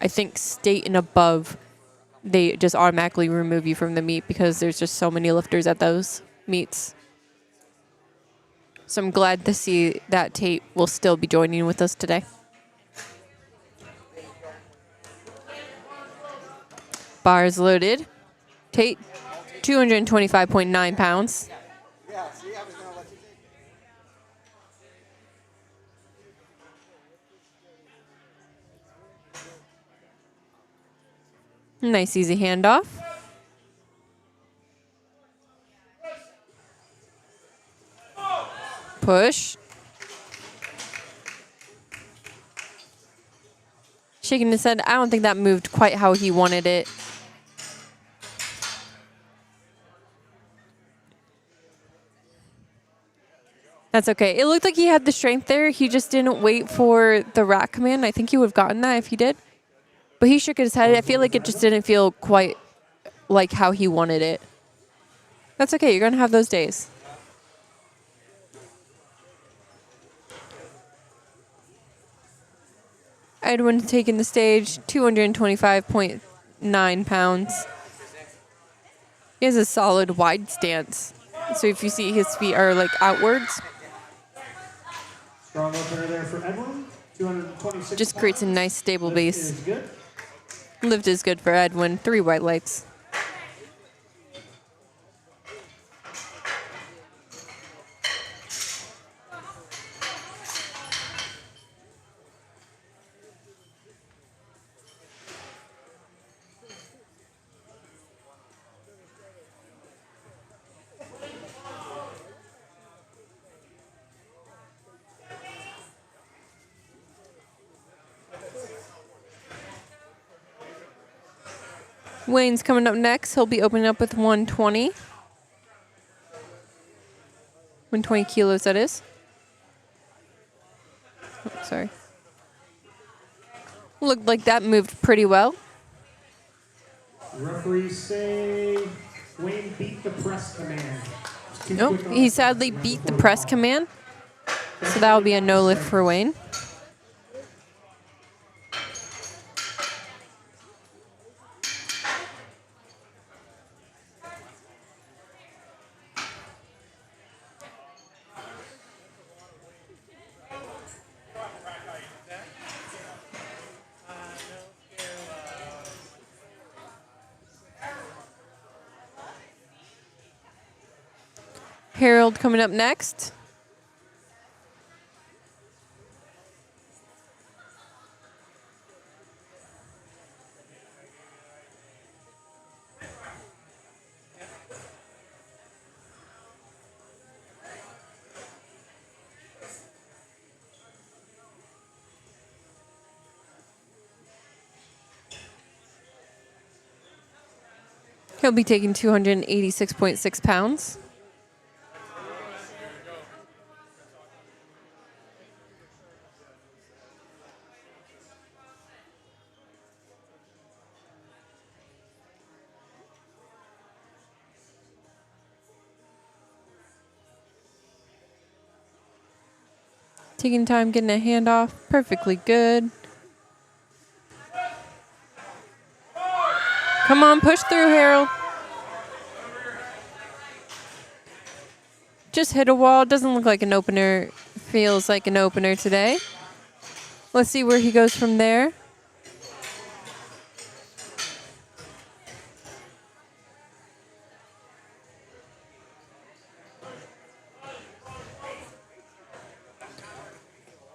I think state and above, they just automatically remove you from the meet because there's just so many lifters at those meets. So I'm glad to see that Tate will still be joining with us today. Bars loaded. Tate, 225.9 pounds. Nice easy handoff. Push. Shaking his head. I don't think that moved quite how he wanted it. That's okay. It looked like he had the strength there. He just didn't wait for the rack command. I think he would have gotten that if he did. But he shook his head. I feel like it just didn't feel quite like how he wanted it. That's okay. You're going to have those days. Edwin taking the stage, 225.9 pounds. He has a solid wide stance. So if you see his feet are outwards, Strong opener there for Edwin. 226 just creates a nice stable base. is good. Lift is good for Edwin. 3 white lights. Wayne's coming up next. He'll be opening up with 120. 120 kilos, that is. Oh, sorry. Looked like that moved pretty well. Referees say Wayne beat the press command. Nope, he sadly beat the press command. So that will be a no lift for Wayne. Harold coming up next. He'll be taking 286.6 pounds. Taking time, getting a handoff. Perfectly good. Come on, push through, Harold. Just hit a wall. Doesn't look like an opener. Feels like an opener today. Let's see where he goes from there.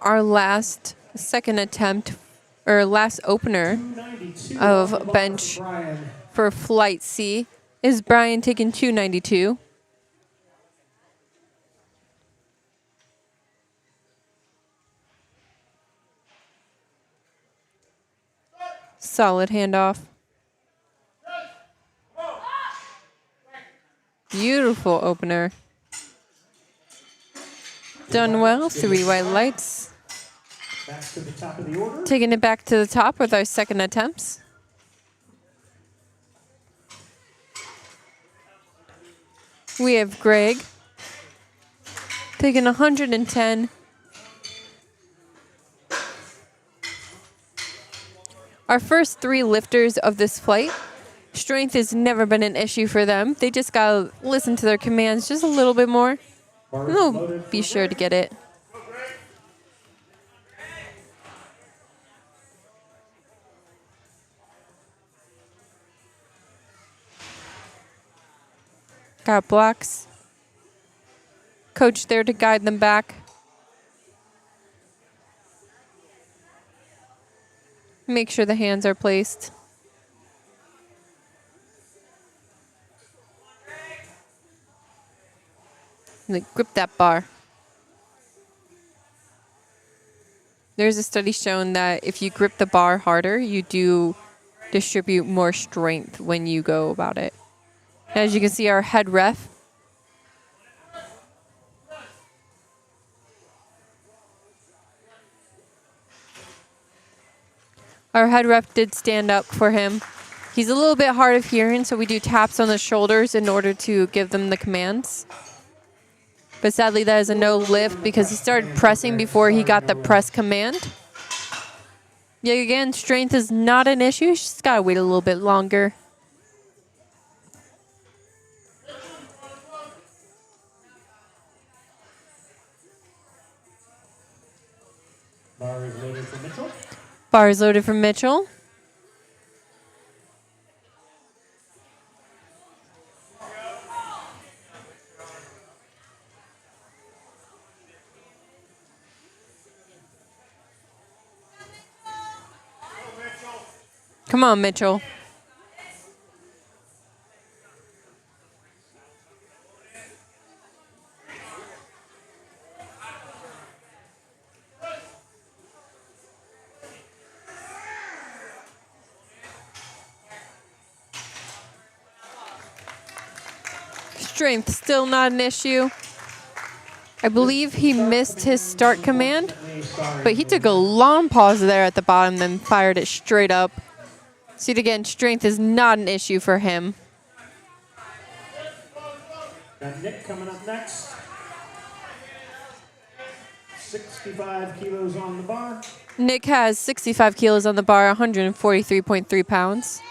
Our last second attempt, or last opener of bench for Flight C is Brian taking 292. Solid handoff. Beautiful opener. Done well. 3 white lights. Back to the top of the order. Taking it back to the top with our second attempts. We have Greg taking 110. Our first 3 lifters of this flight, strength has never been an issue for them. They just gotta listen to their commands just a little bit more, and they'll be sure to get it. Got blocks. Coach there to guide them back. Make sure the hands are placed. Like, grip that bar. There's a study shown that if you grip the bar harder, you do distribute more strength when you go about it. As you can see, our head ref did stand up for him. He's a little bit hard of hearing, so we do taps on the shoulders in order to give them the commands. But sadly, that is a no lift because he started pressing before he got the press command. Yeah, again, strength is not an issue. Just gotta wait a little bit longer. Bar is loaded for Mitchell. Bar is loaded for Mitchell. Come on, Mitchell. Strength still not an issue. I believe he missed his start command, but he took a long pause there at the bottom, then fired it straight up. See it again, strength is not an issue for him. Got Nick coming up next. 65 kilos on the bar. Nick has 65 kilos on the bar, 143.3 pounds.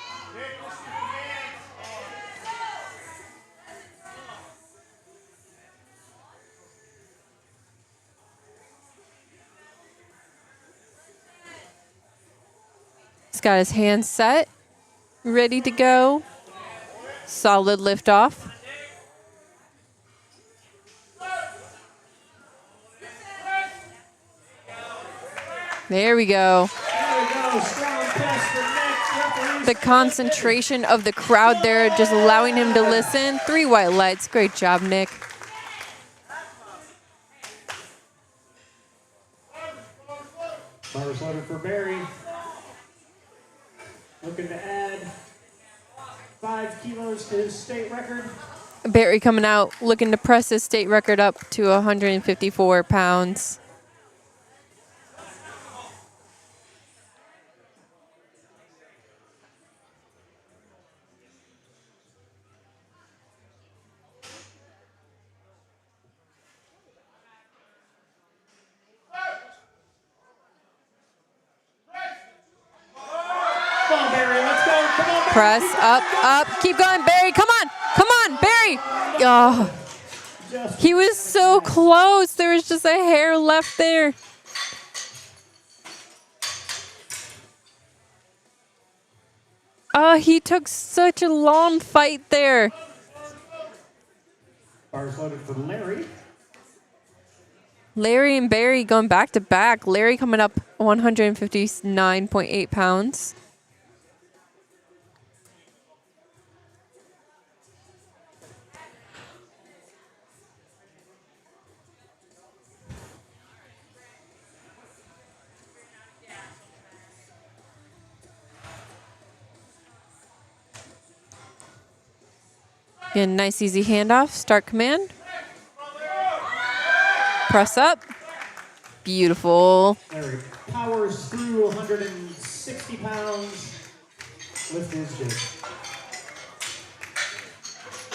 He's got his hands set, ready to go. Solid lift off. There we go. The concentration of the crowd there, just allowing him to listen. 3 white lights. Great job, Nick. Bars loaded for Barry. Looking to add 5 kilos to his state record. Barry coming out, looking to press his state record up to 154 pounds. Press up, up. Keep going, Barry. Come on. Come on, Barry. Oh, he was so close. There was just a hair left there. Oh, he took such a long fight there. Bars loaded for Larry. Larry and Barry going back to back. Larry coming up 159.8 pounds. Again, nice easy handoff. Start command. Press up. Beautiful. Larry powers through 160 pounds. Lift is good.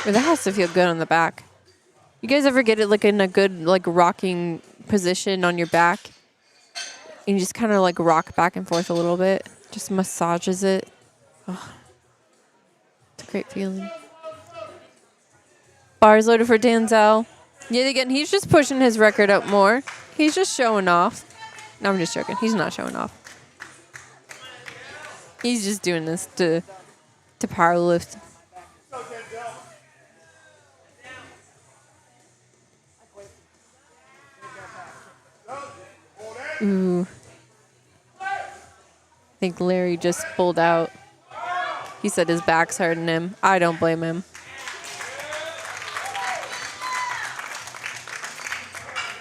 Well, that has to feel good on the back. You guys ever get it like in a good like rocking position on your back? And you just kind of like rock back and forth a little bit. Just massages it. Oh, it's a great feeling. Bars loaded for Denzel. Yet again, he's just pushing his record up more. He's just showing off. No, I'm just joking. He's not showing off. He's just doing this to power lift. Ooh. I think Larry just pulled out. He said his back's hurting him. I don't blame him.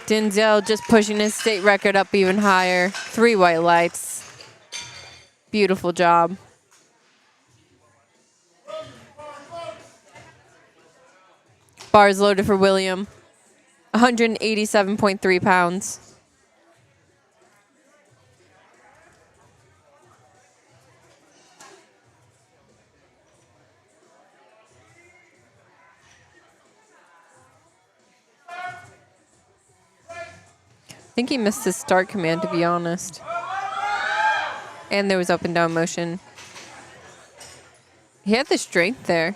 Denzel just pushing his state record up even higher. 3 white lights. Beautiful job. Bars loaded for William. 187.3 pounds. I think he missed his start command, to be honest. And there was up and down motion. He had the strength there.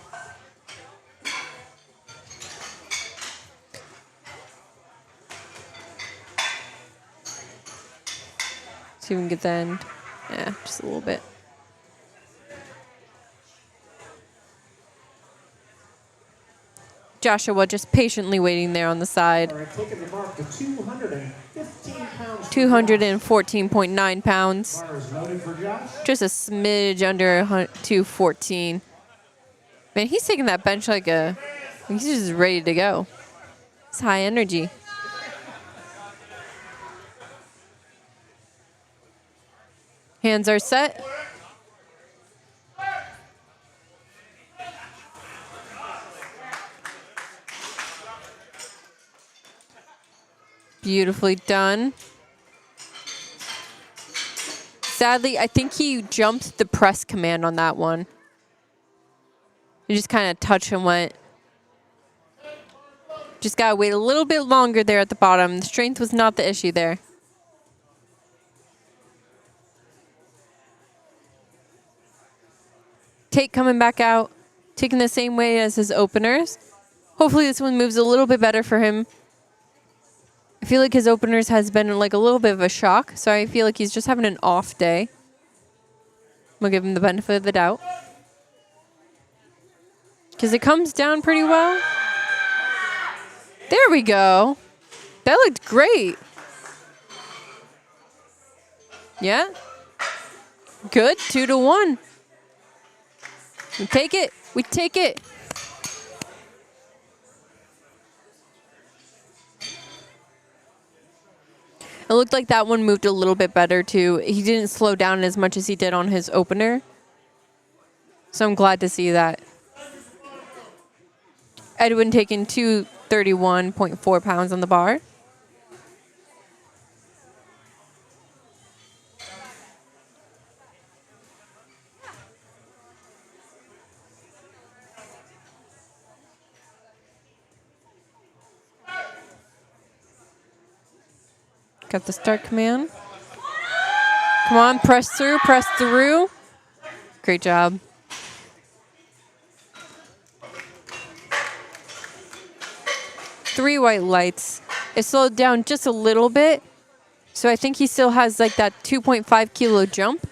See if we can get the end. Yeah, just a little bit. Joshua just patiently waiting there on the side. All right, taking the mark to 215 pounds. 214.9 pounds. Bars loaded for Josh. Just a smidge under 214. Man, he's taking that bench like he's just ready to go. It's high energy. Hands are set. Beautifully done. Sadly, I think he jumped the press command on that one. He just kind of touched and went. Just got to wait a little bit longer there at the bottom. The strength was not the issue there. Tate coming back out, taking the same way as his openers. Hopefully this one moves a little bit better for him. I feel like his openers has been like a little bit of a shock, so I feel like he's just having an off day. We'll give him the benefit of the doubt. Because it comes down pretty well. There we go. That looked great. Yeah. Good. 2-1. We take it. We take it. It looked like that one moved a little bit better, too. He didn't slow down as much as he did on his opener. So I'm glad to see that. Edwin taking 231.4 pounds on the bar. Got the start command. Come on, press through, press through. Great job. Three white lights. It slowed down just a little bit. So I think he still has like that 2.5 kilo jump.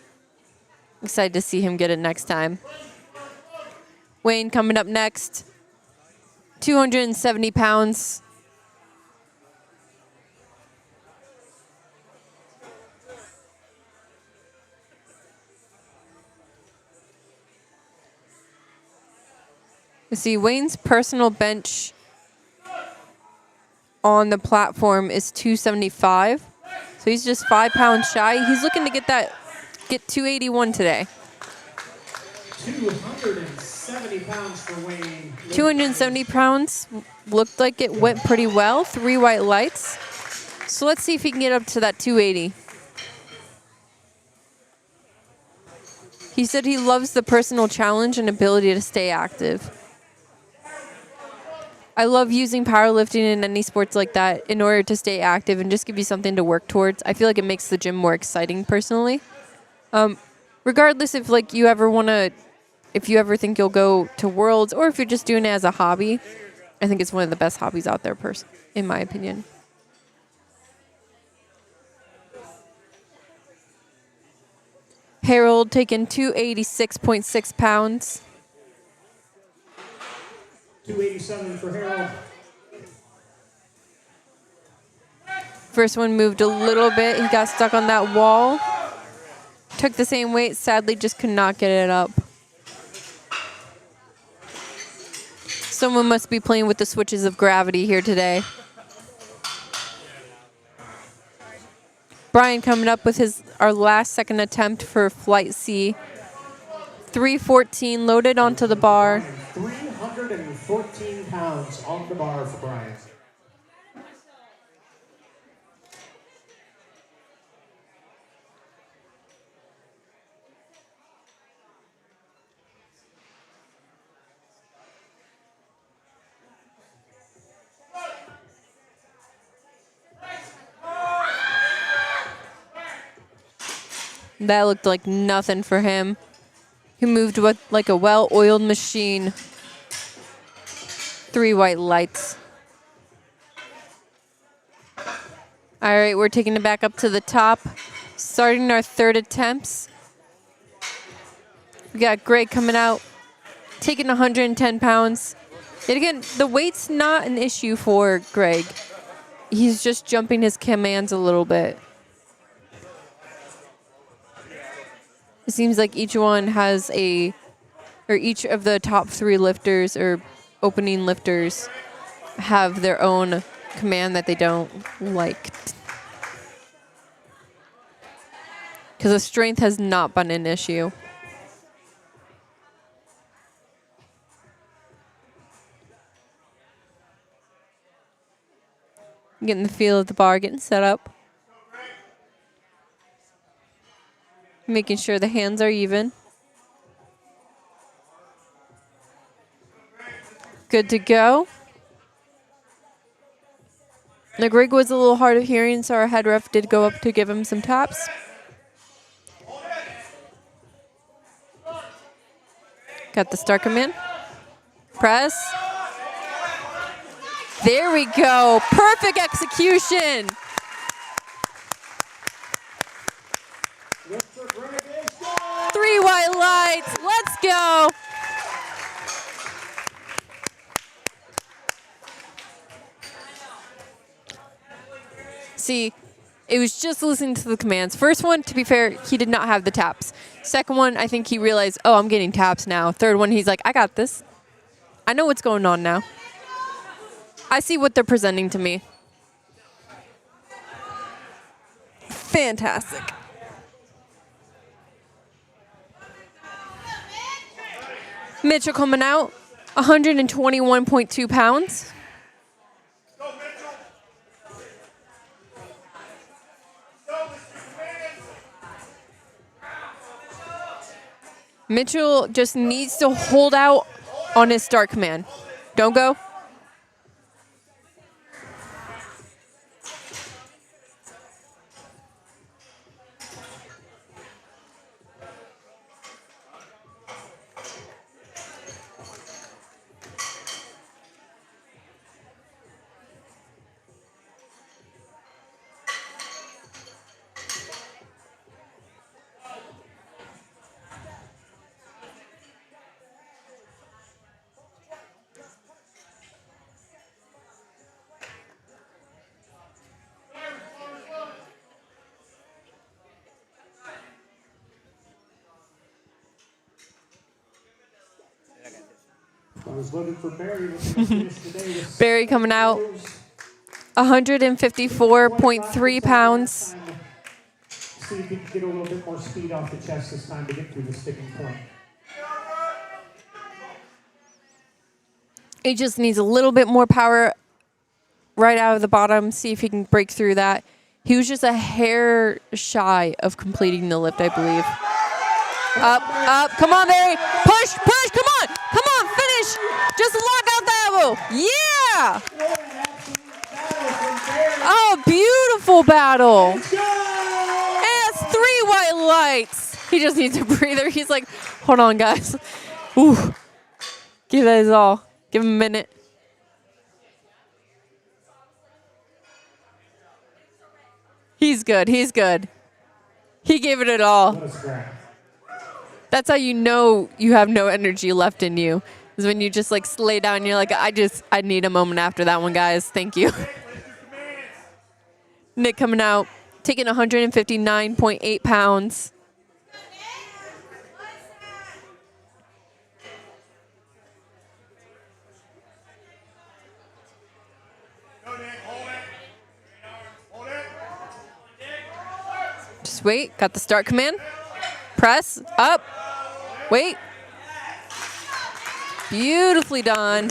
Excited to see him get it next time. Wayne coming up next. 270 pounds. You see, Wayne's personal bench on the platform is 275. So he's just 5 pounds shy. He's looking to get 281 today. 270 pounds for Wayne. 270 pounds. Looked like it went pretty well. 3 white lights. So let's see if he can get up to that 280. He said he loves the personal challenge and ability to stay active. I love using powerlifting in any sports like that in order to stay active and just give you something to work towards. I feel like it makes the gym more exciting personally. Regardless if like if you ever think you'll go to Worlds or if you're just doing it as a hobby, I think it's one of the best hobbies out there, in my opinion. Harold taking 286.6 pounds. 287 for Harold. First one moved a little bit. He got stuck on that wall. Took the same weight. Sadly, just could not get it up. Someone must be playing with the switches of gravity here today. Brian coming up with our last second attempt for Flight C. 314 loaded onto the bar. 314 pounds on the bar for Brian. That looked like nothing for him. He moved with like a well-oiled machine. 3 white lights. All right, we're taking it back up to the top. Starting our third attempts. We got Greg coming out, taking 110 pounds. Yet again, the weight's not an issue for Greg. He's just jumping his commands a little bit. It seems like each one has each of the top 3 lifters or opening lifters have their own command that they don't like. Because the strength has not been an issue. Getting the feel of the bar, getting set up. Making sure the hands are even. Good to go. The rig was a little hard of hearing, so our head ref did go up to give him some taps. Got the start command. Press. There we go. Perfect execution. Three white lights. Let's go. See, it was just listening to the commands. First one, to be fair, he did not have the taps. Second one, I think he realized, oh, I'm getting taps now. Third one, he's like, I got this. I know what's going on now. I see what they're presenting to me. Fantastic. Mitchell coming out, 121.2 pounds. Mitchell just needs to hold out on his start command. Don't go. I was voted for Barry. Today Barry coming out, 154.3 pounds. See if he can get a little bit more speed off the chest this time to get through the sticking point. He just needs a little bit more power right out of the bottom. See if he can break through that. He was just a hair shy of completing the lift, I believe. Up, up. Come on, Barry. Push, push. Come on. Come on, finish. Just lock out that elbow. Yeah. Oh, beautiful battle. And it's 3 white lights. He just needs a breather. He's like, hold on, guys. Ooh. Give that his all. Give him a minute. He's good. He's good. He gave it all. That's how you know you have no energy left in you. Is when you just like lay down and you're like, I need a moment after that one, guys. Thank you. Nick coming out, taking 159.8 pounds. Just wait. Got the start command. Press. Up. Wait. Beautifully done.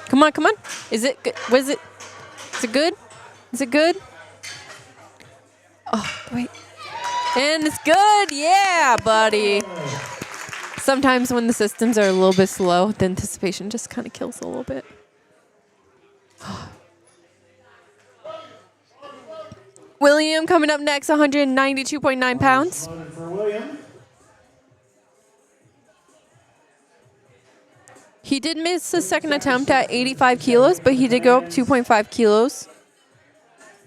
Come on, come on. Is it good? Was it? Is it good? Is it good? Oh, wait. And it's good. Yeah, buddy. Sometimes when the systems are a little bit slow, the anticipation just kind of kills a little bit. William coming up next, 192.9 pounds. He did miss the second attempt at 85 kilos, but he did go up 2.5 kilos.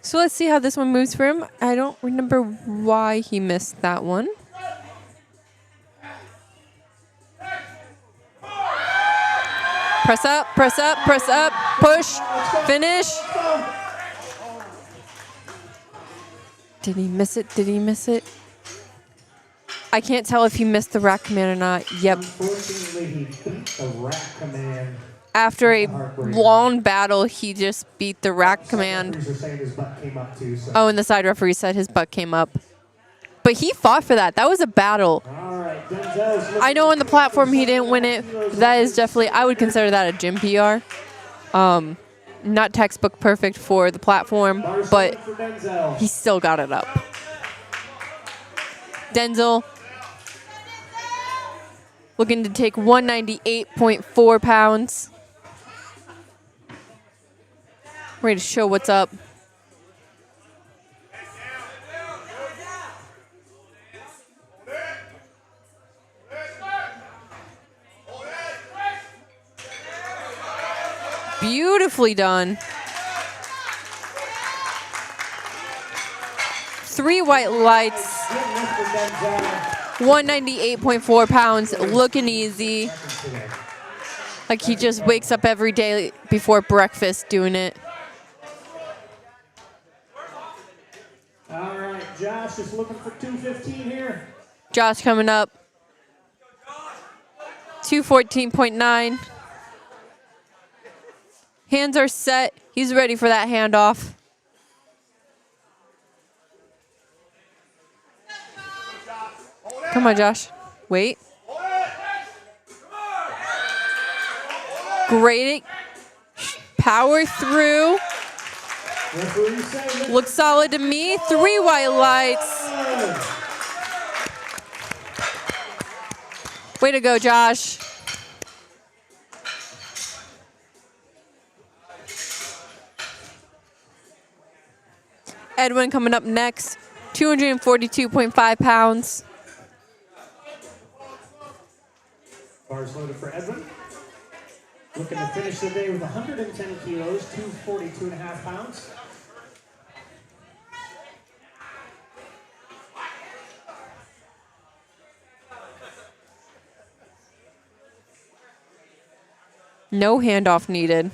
So let's see how this one moves for him. I don't remember why he missed that one. Press up, press up, press up, push, finish. Did he miss it? Did he miss it? I can't tell if he missed the rack command or not. Yep. Unfortunately, he beat the rack command. After a long battle, he just beat the rack command. Oh, and the side referee said his butt came up. But he fought for that. That was a battle. All right, Denzel's looking I know on the platform he didn't win it. That is definitely, I would consider that a gym PR. Not textbook perfect for the platform, bars but loaded for Denzel. he still got it up. Denzel looking to take 198.4 pounds. Ready to show what's up. Beautifully done. 3 white lights. Good lift for Denzel. 198.4 pounds, looking easy. Today. Like he just wakes up every day before breakfast doing it. All right, Josh is looking for 215 here. Josh coming up. 214.9. Hands are set. He's ready for that handoff. Come on, Josh. Wait. Great. Power through. Referee say lift. Looks solid to me. 3 white lights. Way to go, Josh. Edwin coming up next. 242.5 pounds. Bars loaded for Edwin. Looking to finish the day with 110 kilos, 242.5 pounds. No handoff needed.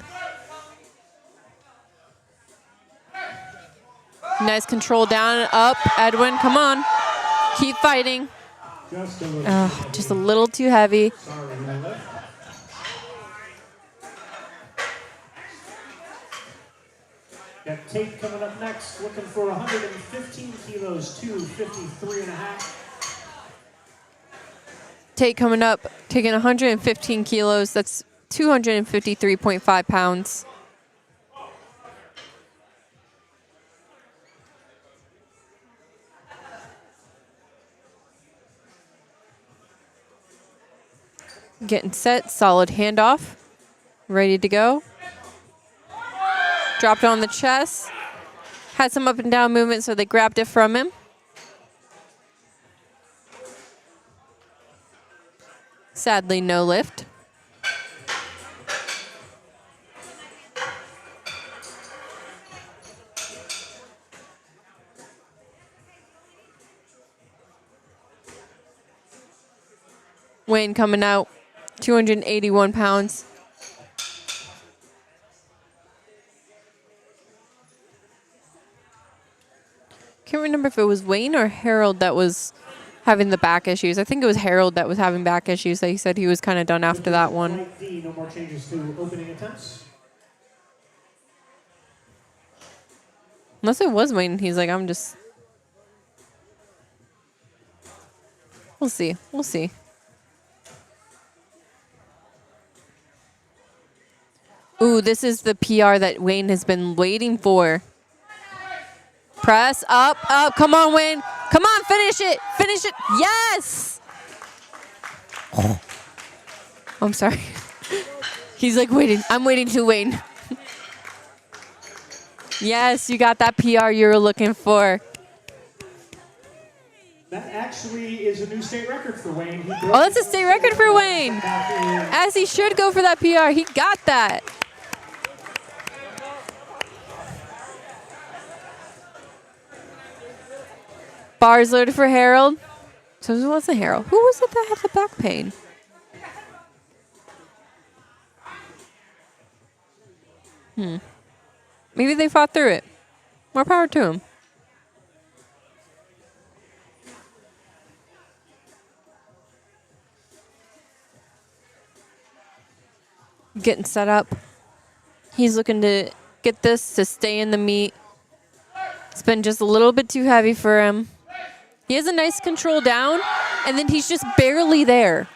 Nice control down and up. Edwin, come on. Keep fighting. Just a little. Just a little too heavy. Sorry, no lift. Got Tate coming up next, looking for 115 kilos, 253.5. Tate coming up, taking 115 kilos. That's 253.5 pounds. Getting set, solid handoff. Ready to go. Dropped it on the chest. Had some up and down movement, so they grabbed it from him. Sadly, no lift. Wayne coming out, 281 pounds. Can't remember if it was Wayne or Harold that was having the back issues. I think it was Harold that was having back issues. He said he was kind of done after that one. Flight D, no more changes to opening attempts. Unless it was Wayne. He's like, I'm just... We'll see. We'll see. Ooh, this is the PR that Wayne has been waiting for. Press up, up. Come on, Wayne. Come on, finish it. Finish it. Yes. Oh. I'm sorry. He's like waiting. I'm waiting to Wayne. Yes, you got that PR you were looking for. That actually is a new state record for Wayne. Oh, that's a state record for Wayne. As he should go for that PR. He got that. Bars loaded for Harold. So it wasn't Harold. Who was it that had the back pain? Maybe they fought through it. More power to him. Getting set up. He's looking to get this to stay in the meat. It's been just a little bit too heavy for him. He has a nice control down. And then he's just barely there.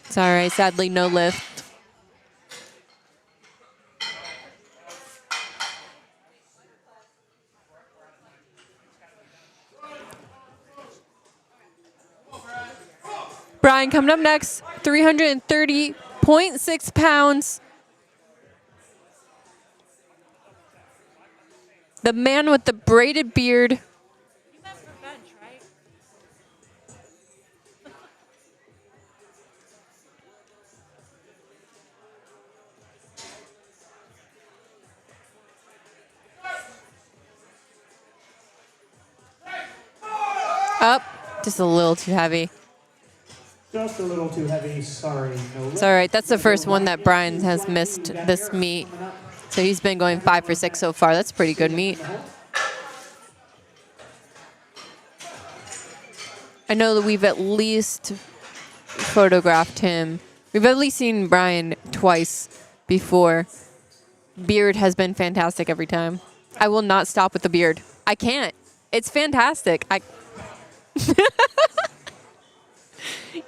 It's all right. Sadly, no lift. Brian coming up next, 330.6 pounds. The man with the braided beard. Up, just a little too heavy. Just a little too heavy. Sorry. No It's all right. That's the first one that Brian has missed this meet. So he's been going 5 for 6 so far. That's a pretty good meet. I know that we've at least photographed him. We've at least seen Brian twice before. Beard has been fantastic every time. I will not stop with the beard. I can't. It's fantastic.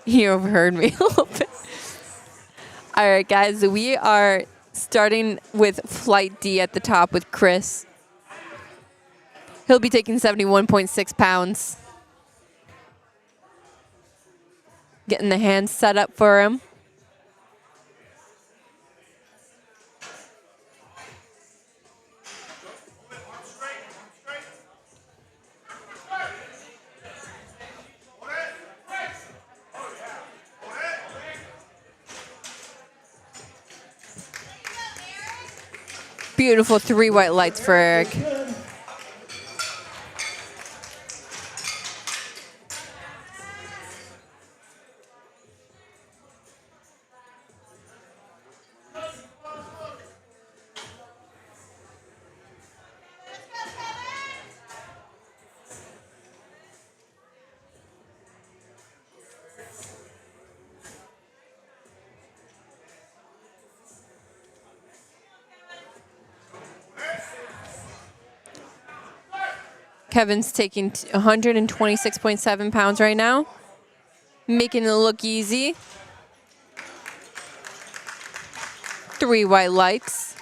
He overheard me a little bit. All right, guys, we are starting with Flight D at the top with Chris. He'll be taking 71.6 pounds. Getting the hands set up for him. Beautiful 3 white lights for Eric. Kevin's taking 126.7 pounds right now, making it look easy. 3 white lights.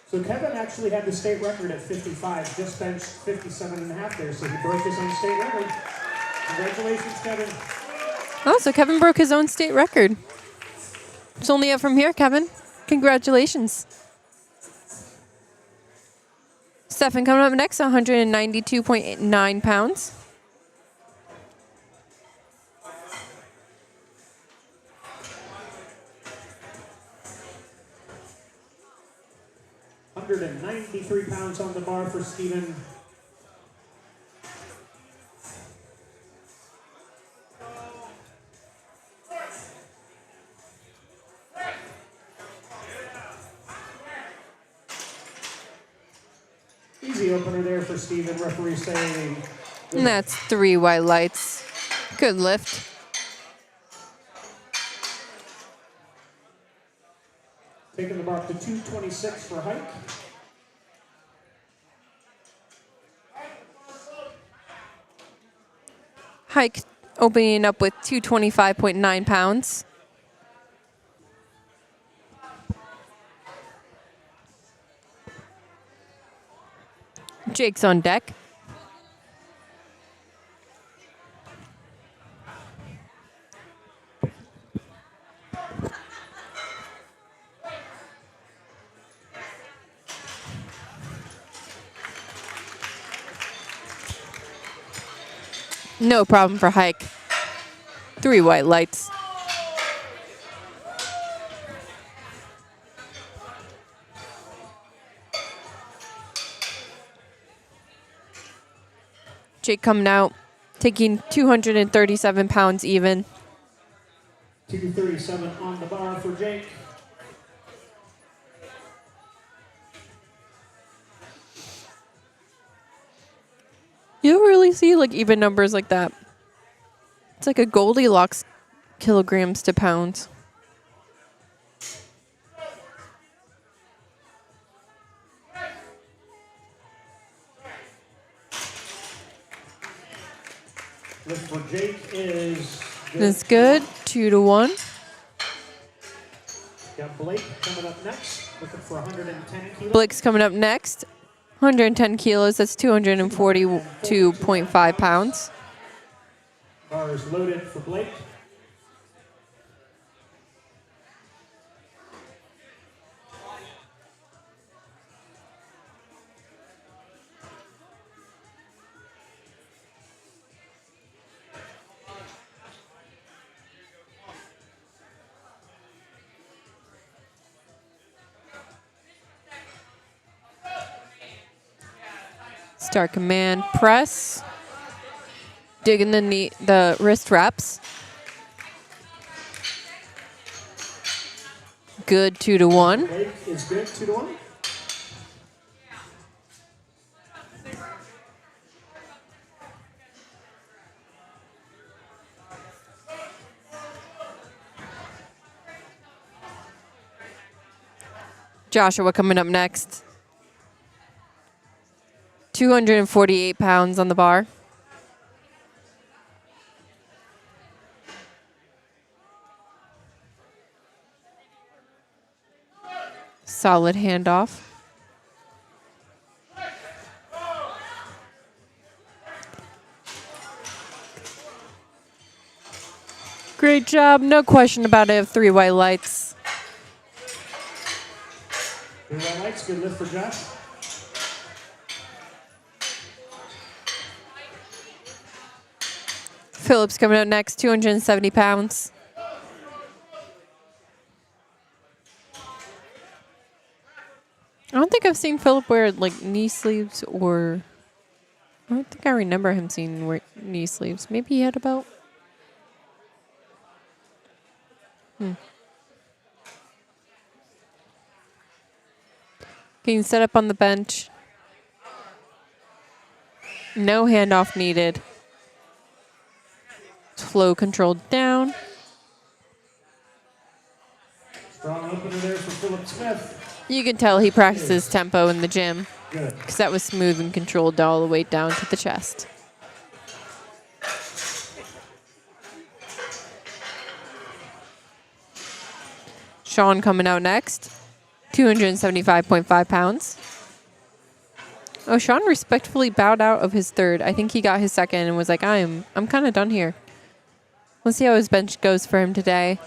So Kevin actually had the state record at 55, just benched 57 and a half there, so he broke his own state record. Congratulations, Kevin. Oh, so Kevin broke his own state record. It's only up from here, Kevin. Congratulations. Stefan coming up next, 192.9 pounds. £193 on the bar for Steven. Easy opener there for Steven. Referee saying. And that's 3 white lights. Good lift. Taking the bar up to 226 for Hike. Hike opening up with 225.9 pounds. Jake's on deck. No problem for Hike. 3 white lights. Jake coming out, taking 237 pounds even. 237 on the bar for Jake. You don't really see like even numbers like that. It's like a Goldilocks kilograms to pounds. Lift for Jake is good. That's good. 2 to 1. Got Blake coming up next, looking for 110 kilos. Blake's coming up next. 110 kilos. That's 242.5 pounds. Bar is loaded for Blake. Start command press. Digging the wrist reps. Good 2 to 1. Blake is good, 2 to 1. Joshua coming up next. 248 pounds on the bar. Solid handoff. Great job. No question about it. 3 white lights. 3 white lights, good lift for Josh. Phillips coming up next, 270 pounds. I don't think I've seen Philip wear like knee sleeves, or I don't think I remember him seeing wear knee sleeves. Maybe he had a belt. Getting set up on the bench. No handoff needed. Flow controlled down. Strong opener there for Philip Smith. You can tell he practices tempo in the gym Good. because that was smooth and controlled all the way down to the chest. Sean coming out next, 275.5 pounds. Oh, Sean respectfully bowed out of his third. I think he got his second and was like, I'm kind of done here. Let's see how his bench goes for him today.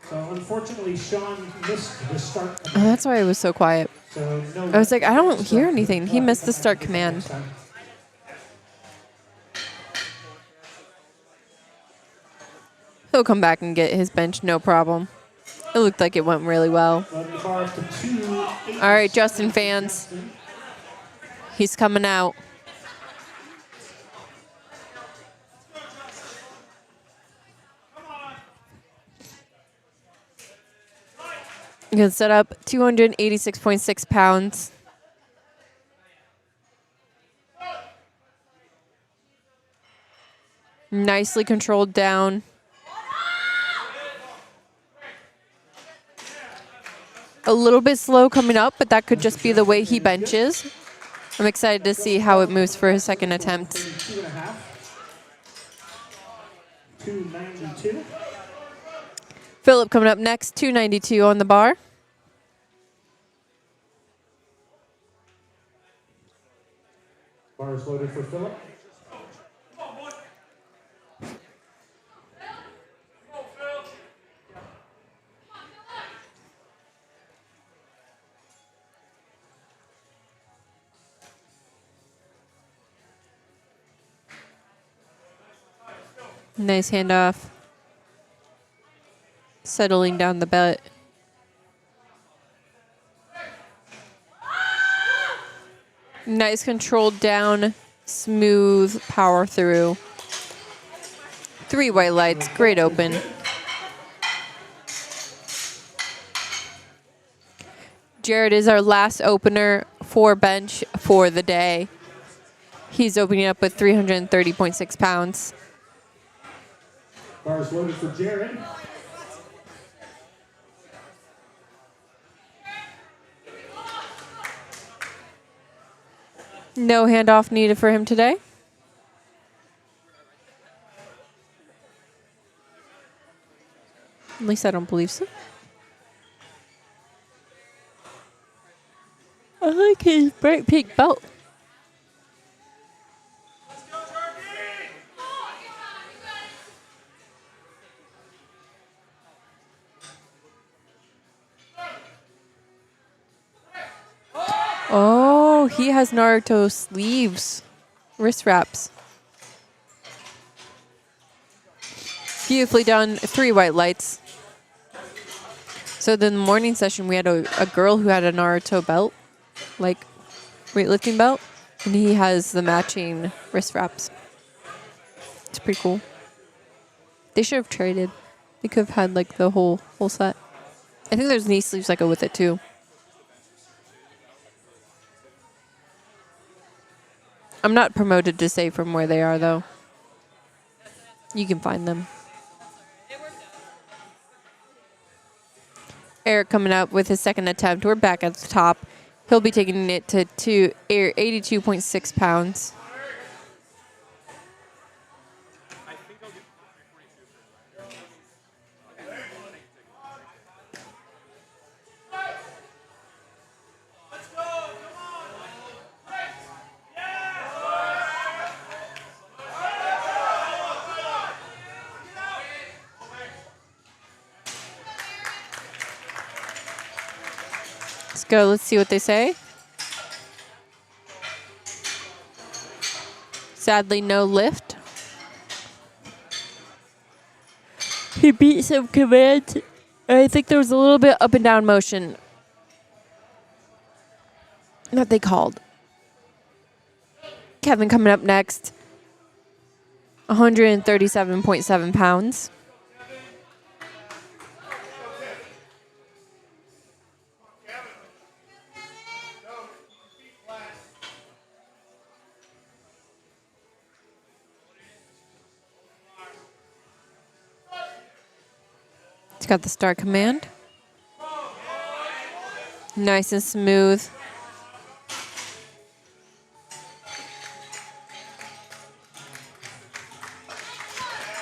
So unfortunately, Sean missed the start. Oh, that's why it was so quiet. So no, I was like, I don't hear anything. He missed the start command. He'll come back and get his bench, no problem. It looked like it went really well. All right, Justin fans. He's coming out. Gonna set up 286.6 pounds. Nicely controlled down. A little bit slow coming up, but that could just be the way he benches. I'm excited to see how it moves for his second attempt. 2.5. 292. Philip coming up next, 292 on the bar. Bar is loaded for Philip. Nice handoff. Settling down the butt. Nice controlled down, smooth power through. 3 white lights, great open. Jared is our last opener for bench for the day. He's opening up with 330.6 pounds. Bars loaded for Jared. No handoff needed for him today. At least I don't believe so. I like his bright pink belt. Oh, he has Naruto sleeves. Wrist wraps. Beautifully done. 3 white lights. So then the morning session, we had a girl who had a Naruto belt, like weightlifting belt, and he has the matching wrist wraps. It's pretty cool. They should have traded. They could have had like the whole set. I think there's knee sleeves that go with it too. I'm not promoted to say from where they are though. You can find them. Eric coming up with his second attempt. We're back at the top. He'll be taking it to 82.6 pounds. Let's go. Let's see what they say. Sadly, no lift. He beat some commands. I think there was a little bit up and down motion that they called. Kevin coming up next. 137.7 pounds. He's got the start command. Nice and smooth.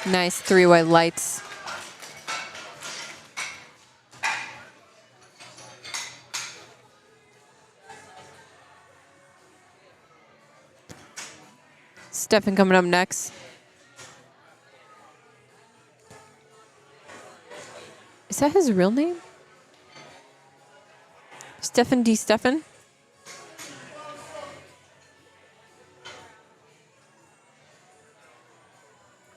Nice 3 white lights. Stefan coming up next. Is that his real name? Stefan D. Stefan?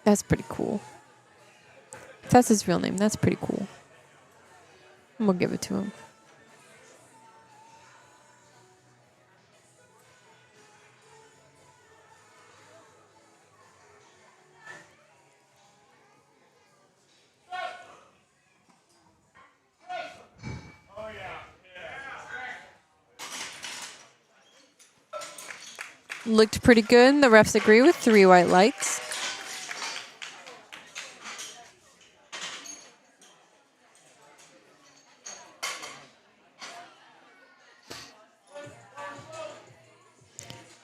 That's pretty cool. If that's his real name, that's pretty cool. I'm gonna give it to him. Looked pretty good. The refs agree with 3 white lights.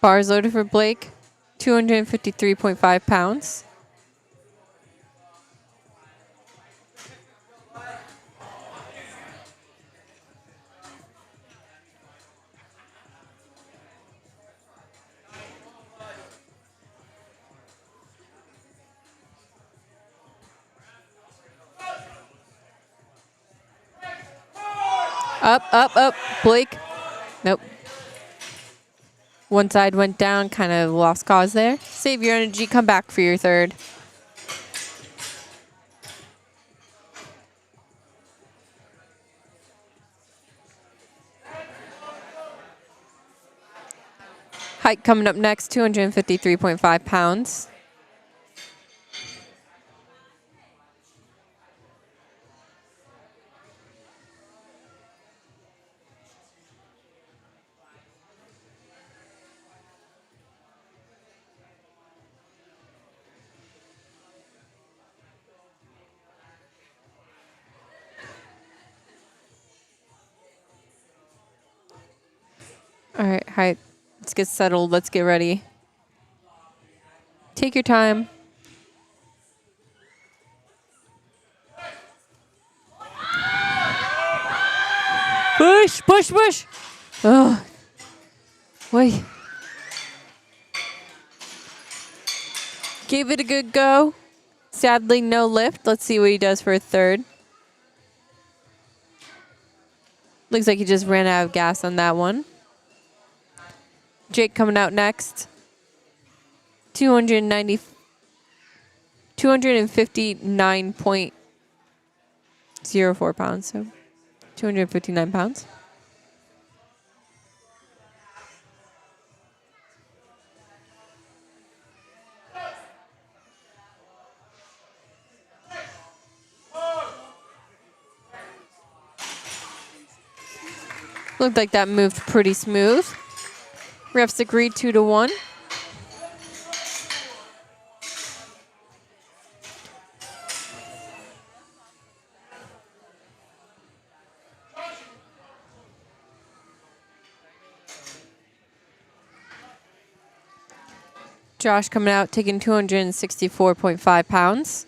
Bars loaded for Blake, 253.5 pounds. Up. Blake. Nope. One side went down, kind of lost cause there. Save your energy, come back for your third. Height coming up next, 253.5 pounds. All right, height. Let's get settled. Let's get ready. Take your time. Push, push, push. Oh. Wait. Gave it a good go. Sadly, no lift. Let's see what he does for a third. Looks like he just ran out of gas on that one. Jake coming out next. 259.04 pounds. So 259 pounds. Looked like that moved pretty smooth. Refs agreed 2-1. Josh coming out, taking 264.5 pounds.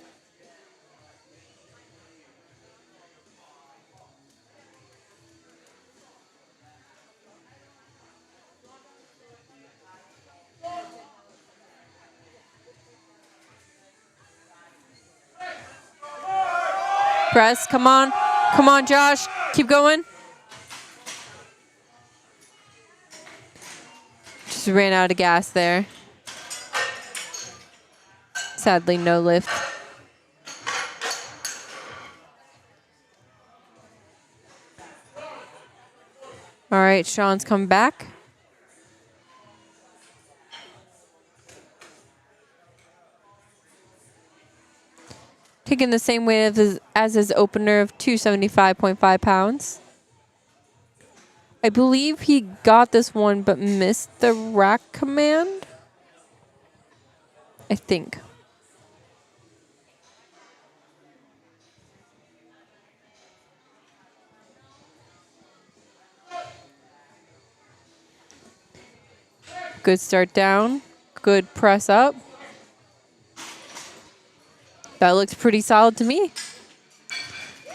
Press, come on. Come on, Josh. Keep going. Just ran out of gas there. Sadly, no lift. All right, Sean's coming back. Taking the same weight as his opener of 275.5 pounds. I believe he got this one but missed the rack command. I think. Good start down. Good press up. That looks pretty solid to me.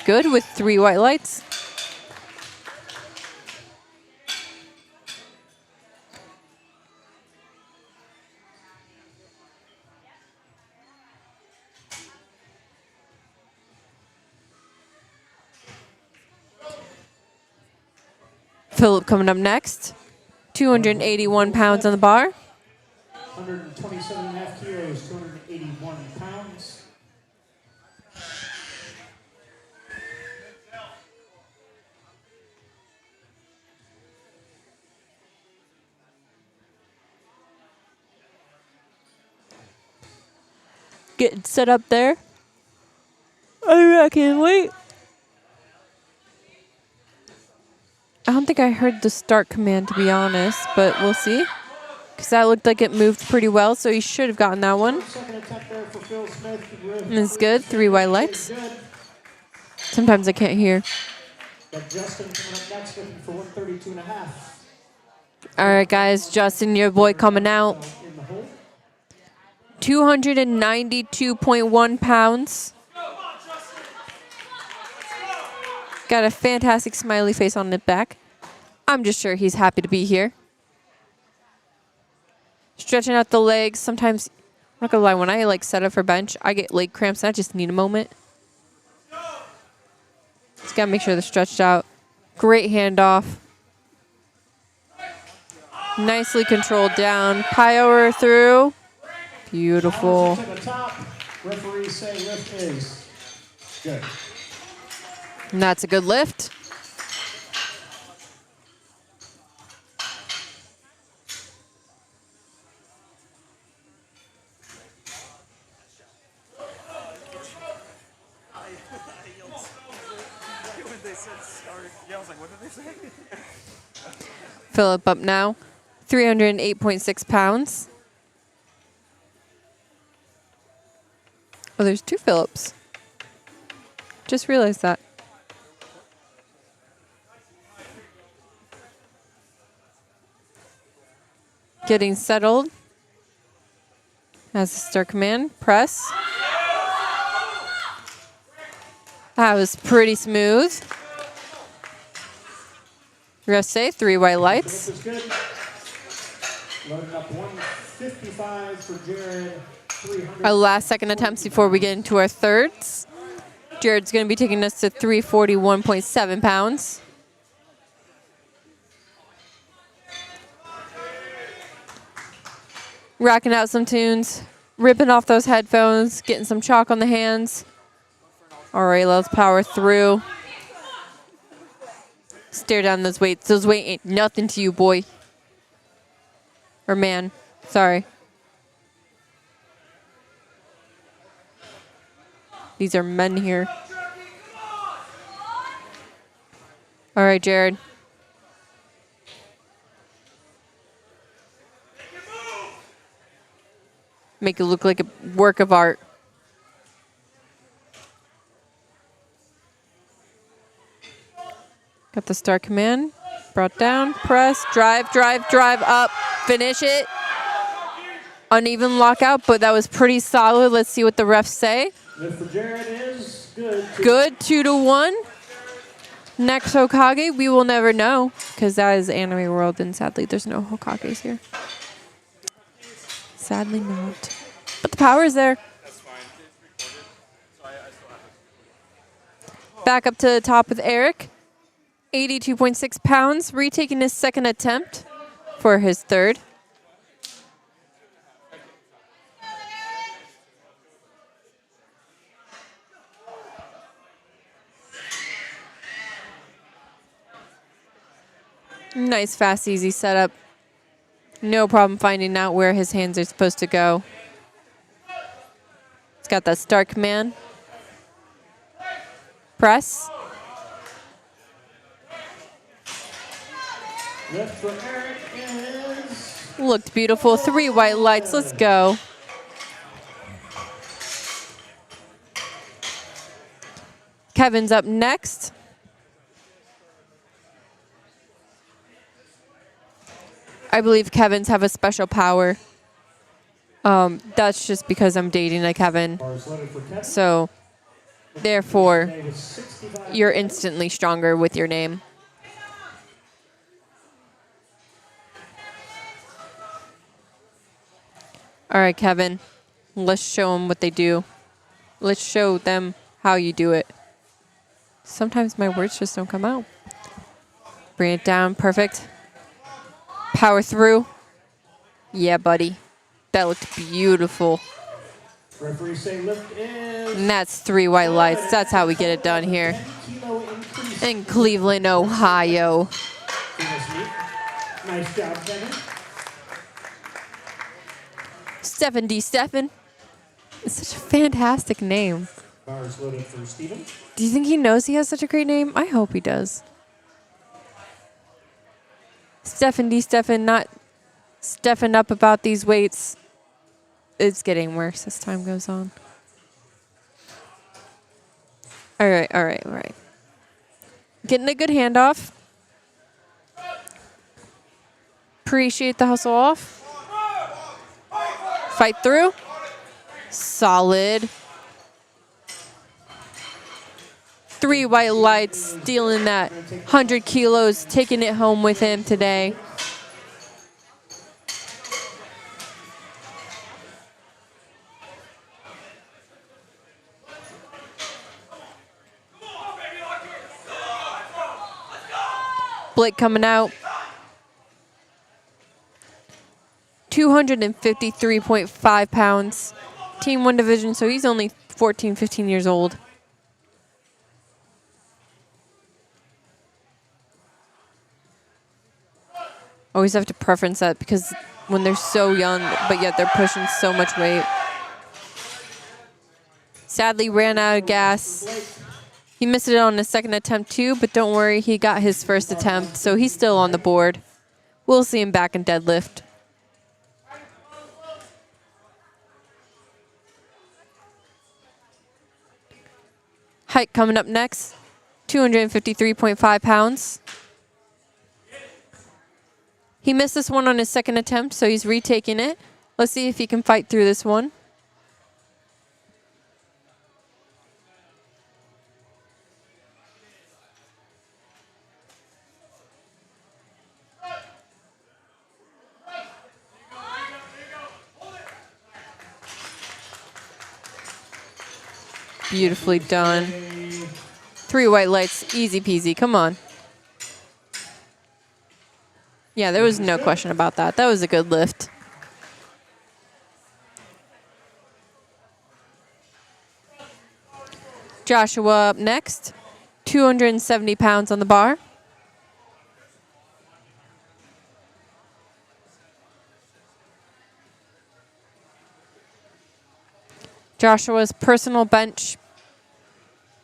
Good with 3 white lights. Philip coming up next. 281 pounds on the bar. 127.5 kilos, 281 pounds. Getting set up there. I can't wait. I don't think I heard the start command, to be honest, but we'll see. Because that looked like it moved pretty well, so he should have gotten that one. And it's good. 3 white lights. Sometimes I can't hear. Justin coming up next, looking for 132.5. All right, guys. Justin, your boy coming out. 292.1 pounds. Got a fantastic smiley face on the back. I'm just sure he's happy to be here. Stretching out the legs. Sometimes, I'm not gonna lie, when I set up for bench, I get leg cramps and I just need a moment. Just gotta make sure they're stretched out. Great handoff. Nicely controlled down. Power through. Beautiful. To the top. Referees say lift is good. And that's a good lift. Philip up now, 308.6 pounds. Oh, there's 2 Philips. Just realized that. Getting settled. Has the start command. Press. That was pretty smooth. Rest say 3 white lights. This is good. Loading up 155 for Jared. 300. Our last second attempts before we get into our thirds. Jared's going to be taking us to 341.7 pounds. Racking out some tunes, ripping off those headphones, getting some chalk on the hands. All right, let's power through. Stare down those weights. Those weights ain't nothing to you, boy. Or man. Sorry. These are men here. All right, Jared. Make it look like a work of art. Got the start command. Brought down. Press. Drive, drive, drive up. Finish it. Uneven lockout, but that was pretty solid. Let's see what the refs say. Lift for Jared is good. Good. 2-1. Next Hokage, we will never know. Because that is Anime World, and sadly, there's no Hokages here. Sadly not. But the power is there. That's fine. It's recorded, so I still have it. Back up to the top with Eric. 82.6 pounds. Retaking his second attempt for his third. Nice, fast, easy setup. No problem finding out where his hands are supposed to go. He's got that start command. Press. Lift for Eric is Looked beautiful. 3 white lights. Let's go. Kevin's up next. I believe Kevin's have a special power. That's just because I'm dating a Kevin. bars loaded for Kevin. So, therefore, Today was 65. you're instantly stronger with your name. All right, Kevin. Let's show them what they do. Let's show them how you do it. Sometimes my words just don't come out. Bring it down. Perfect. Power through. Yeah, buddy. That looked beautiful. Referee say lift is And that's 3 white lights. That's how we get it done here 10-kilo increase in Cleveland, Ohio. in this meet. Nice job, Kevin. Stephen D. Stephen. It's such a fantastic name. Bars loaded for Steven. Do you think he knows he has such a great name? I hope he does. Stephen D. Stephen, not Stephen up about these weights. It's getting worse as time goes on. All right, all right, all right. Getting a good handoff. Appreciate the hustle off. Fight through. Solid. 3 white lights, stealing that 100 kilos, taking it home with him today. Blake coming out. 253.5 pounds. Team 1 division, so he's only 14, 15 years old. Always have to preference that because when they're so young, but yet they're pushing so much weight. Sadly, ran out of gas. He missed it on his second attempt too, but don't worry, he got his first attempt, so he's still on the board. We'll see him back in deadlift. Height coming up next, 253.5 pounds. He missed this one on his second attempt, so he's retaking it. Let's see if he can fight through this one. Beautifully done. 3 white lights, easy peasy, come on. Yeah, there was no question about that. That was a good lift. Joshua up next, 270 pounds on the bar. Joshua's personal bench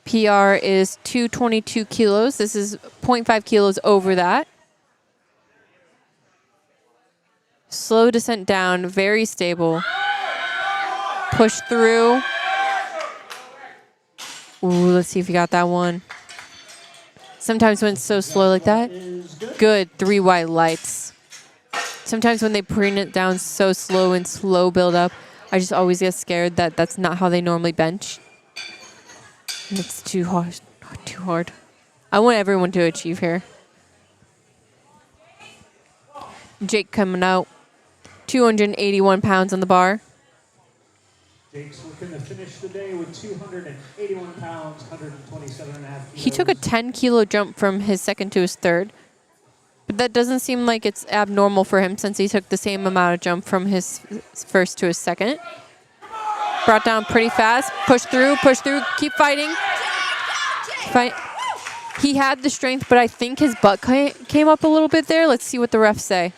PR is 222 kilos. This is 0.5 kilos over that. Slow descent down, very stable. Push through. Ooh, let's see if you got that one. Sometimes when it's so slow like that, good, 3 white lights. Sometimes when they bring it down so slow and slow build up, I just always get scared that that's not how they normally bench. And it's too hard. Too hard. I want everyone to achieve here. Jake coming out, 281 pounds on the bar. Jake's looking to finish the day with 281 pounds, 127 and a half kilos. He took a 10 kilo jump from his second to his third. But that doesn't seem like it's abnormal for him since he took the same amount of jump from his first to his second. Brought down pretty fast. Push through, keep fighting. Fight. He had the strength, but I think his butt came up a little bit there. Let's see what the refs say.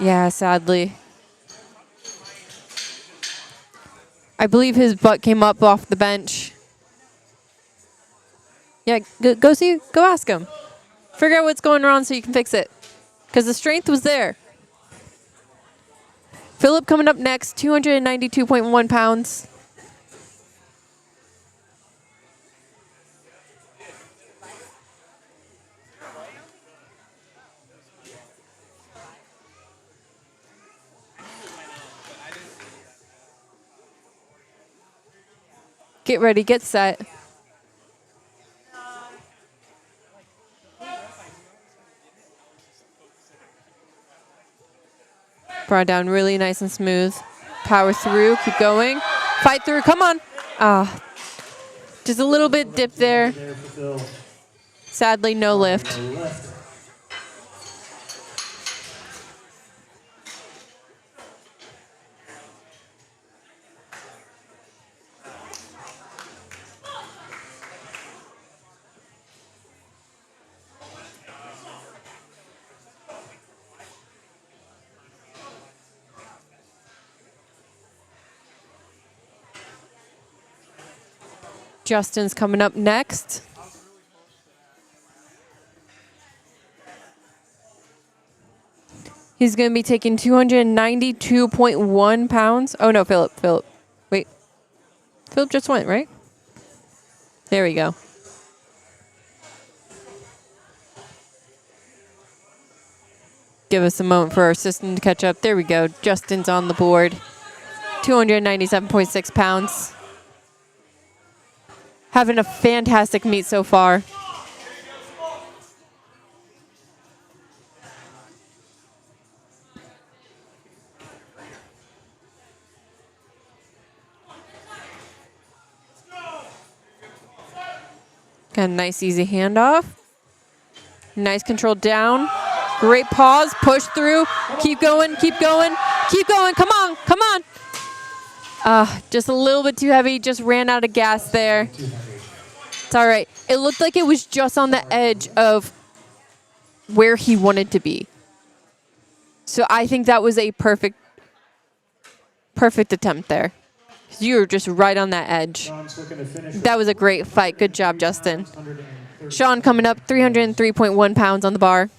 Yeah, sadly. I believe his butt came up off the bench. Yeah, go see, go ask him. Figure out what's going wrong so you can fix it. Because the strength was there. Philip coming up next, 292.1 pounds. Get ready, get set. Brought down really nice and smooth. Power through, keep going. Fight through, come on. Ah, just a little bit dip there. Sadly, no lift. Justin's coming up next. He's going to be taking 292.1 pounds. Oh, no, Philip. Wait. Philip just went, right? There we go. Give us a moment for our system to catch up. There we go. Justin's on the board. 297.6 pounds. Having a fantastic meet so far. Got a nice easy handoff. Nice control down. Great pause. Push through. Keep going. Keep going. Keep going. Come on. Come on. Just a little bit too heavy. Just ran out of gas there. It's all right. It looked like it was just on the edge of where he wanted to be. So I think that was a perfect attempt there. You were just right on that edge. Sean's looking to finish with That was a great fight. Good job, 103 Justin. pounds, 130 Sean coming up, 303.1 pounds on the bar.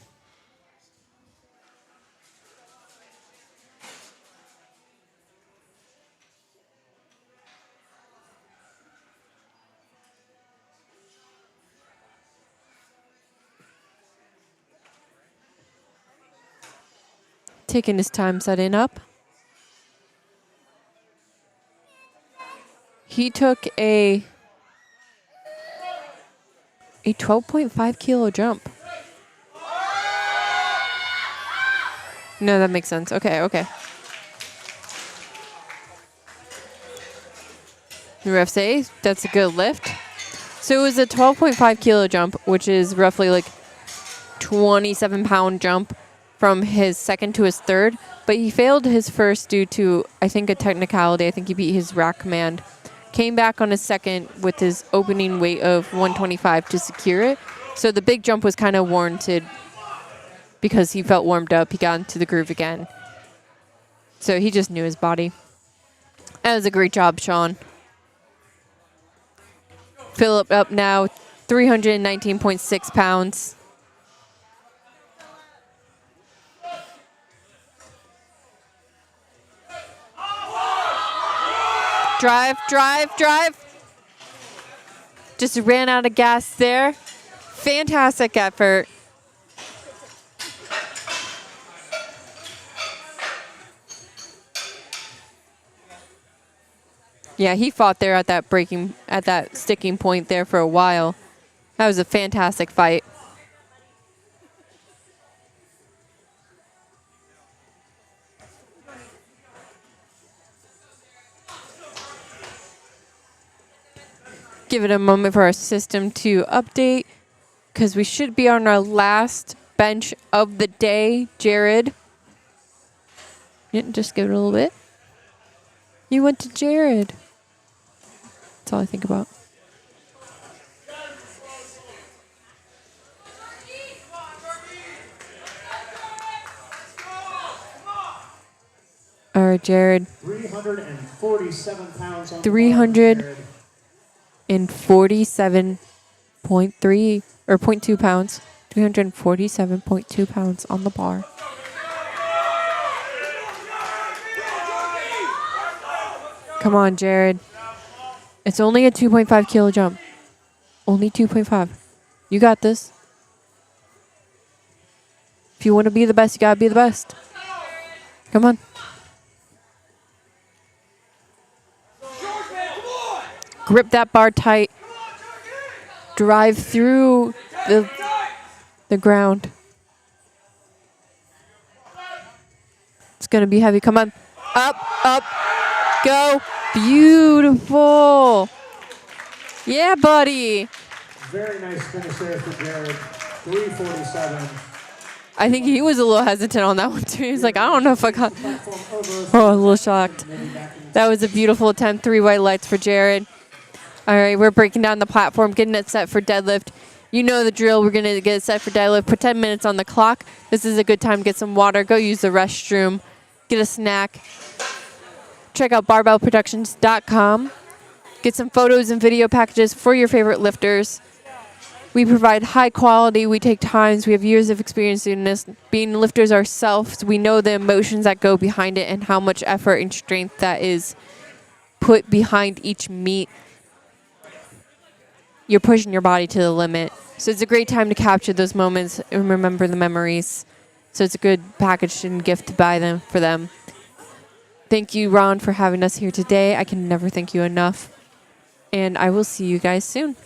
Taking his time setting up. He took a 12.5 kilo jump. No, that makes sense. Okay, okay. The ref say that's a good lift. So it was a 12.5 kilo jump, which is roughly like 27-pound jump from his second to his third. But he failed his first due to, I think, a technicality. I think he beat his rack command. Came back on his second with his opening weight of 125 to secure it. So the big jump was kind of warranted because he felt warmed up. He got into the groove again. So he just knew his body. That was a great job, Sean. Philip up now, 319.6 pounds. Drive, drive, drive. Just ran out of gas there. Fantastic effort. Yeah, he fought there at that sticking point there for a while. That was a fantastic fight. Give it a moment for our system to update because we should be on our last bench of the day, Jared. Yeah, just give it a little bit. You went to Jared. That's all I think about. All right, Jared. 347 pounds on 347.3 or 0.2 pounds. 347.2 pounds on the bar. Come on, Jared. It's only a 2.5 kilo jump. Only 2.5. You got this. If you want to be the best, you got to be the best. Come on. Grip that bar tight. Drive through the ground. It's going to be heavy. Come on. Up, up, go. Beautiful. Yeah, buddy. Very nice finish there for Jared. 347. I think he was a little hesitant on that one, too. He was like, I don't know if I got... Oh, a little shocked. That was a beautiful attempt. 3 white lights for Jared. All right, we're breaking down the platform, getting it set for deadlift. You know the drill. We're going to get it set for deadlift. Put 10 minutes on the clock. This is a good time to get some water. Go use the restroom. Get a snack. Check out barbellproductions.com. Get some photos and video packages for your favorite lifters. We provide high quality. We take times. We have years of experience doing this. Being lifters ourselves, we know the emotions that go behind it and how much effort and strength that is put behind each meet. You're pushing your body to the limit. So it's a great time to capture those moments and remember the memories. So it's a good package and gift to buy them for them. Thank you, Ron, for having us here today. I can never thank you enough. And I will see you guys soon.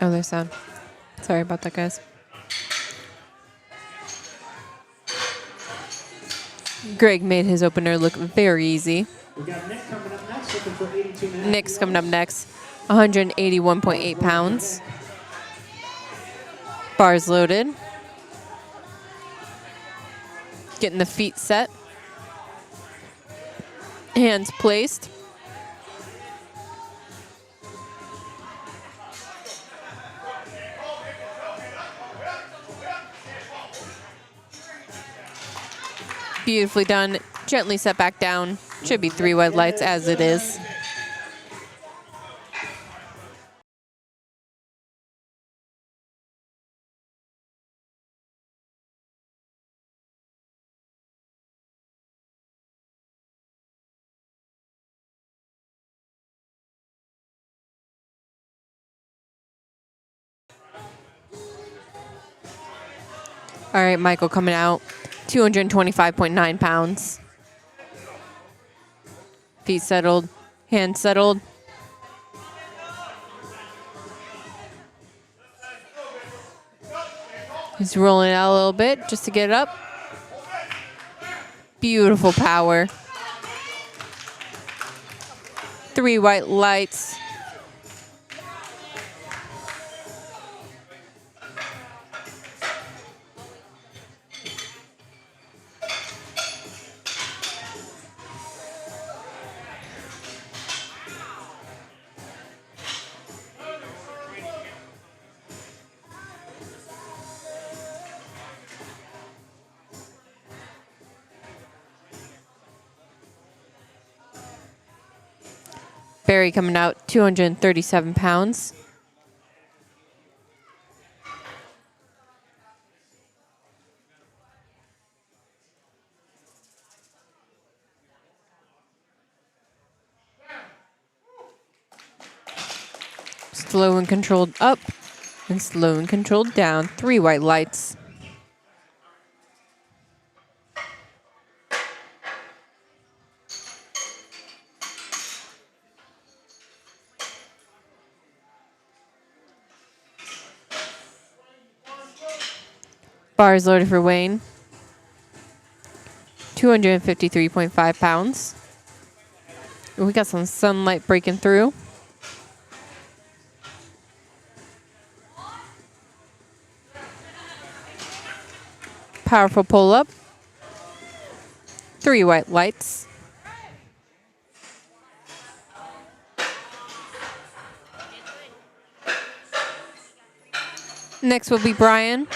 Oh, there's sound. Sorry about that, guys. Greg made his opener look very easy. We got Nick coming up next, looking for 82.5. Nick's coming up next, 181.8 pounds. Bars loaded. Getting the feet set. Hands placed. Beautifully done. Gently set back down. Should be 3 white lights as it is. All right, Michael coming out, 225.9 pounds. Feet settled, hands settled. He's rolling it out a little bit just to get it up. Beautiful power. 3 white lights. Barry coming out, 237 pounds. Slow and controlled up and slow and controlled down. 3 white lights. Bars loaded for Wayne. 253.5 pounds. We got some sunlight breaking through. Powerful pull up. 3 white lights. Next will be Brian.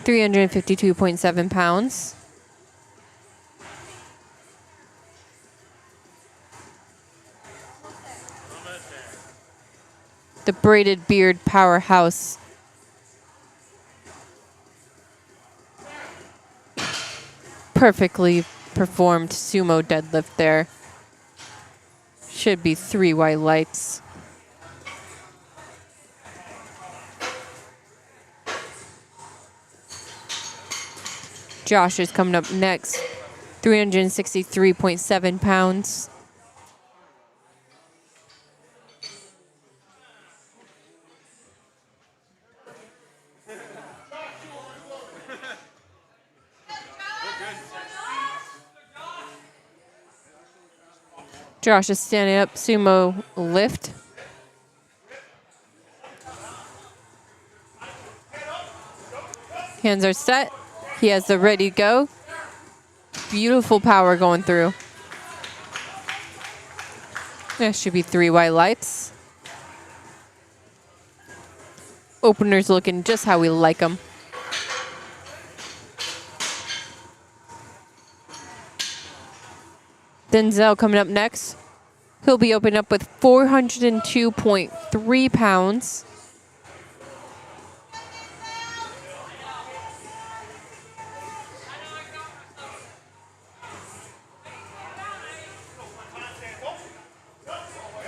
352.7 pounds. The braided beard powerhouse. Perfectly performed sumo deadlift there. Should be 3 white lights. Josh is coming up next, 363.7 pounds. Josh is standing up, sumo lift. Hands are set. He has the ready to go. Beautiful power going through. There should be 3 white lights. Openers looking just how we like them. Denzel coming up next. He'll be opening up with 402.3 pounds.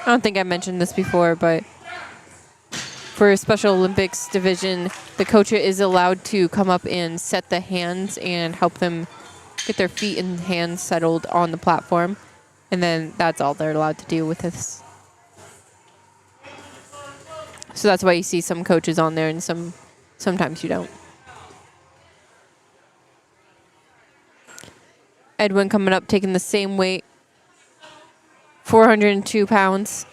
I don't think I mentioned this before, but for Special Olympics division, the coach is allowed to come up and set the hands and help them get their feet and hands settled on the platform. And then that's all they're allowed to do with this. So that's why you see some coaches on there and sometimes you don't. Edwin coming up, taking the same weight, 402 pounds.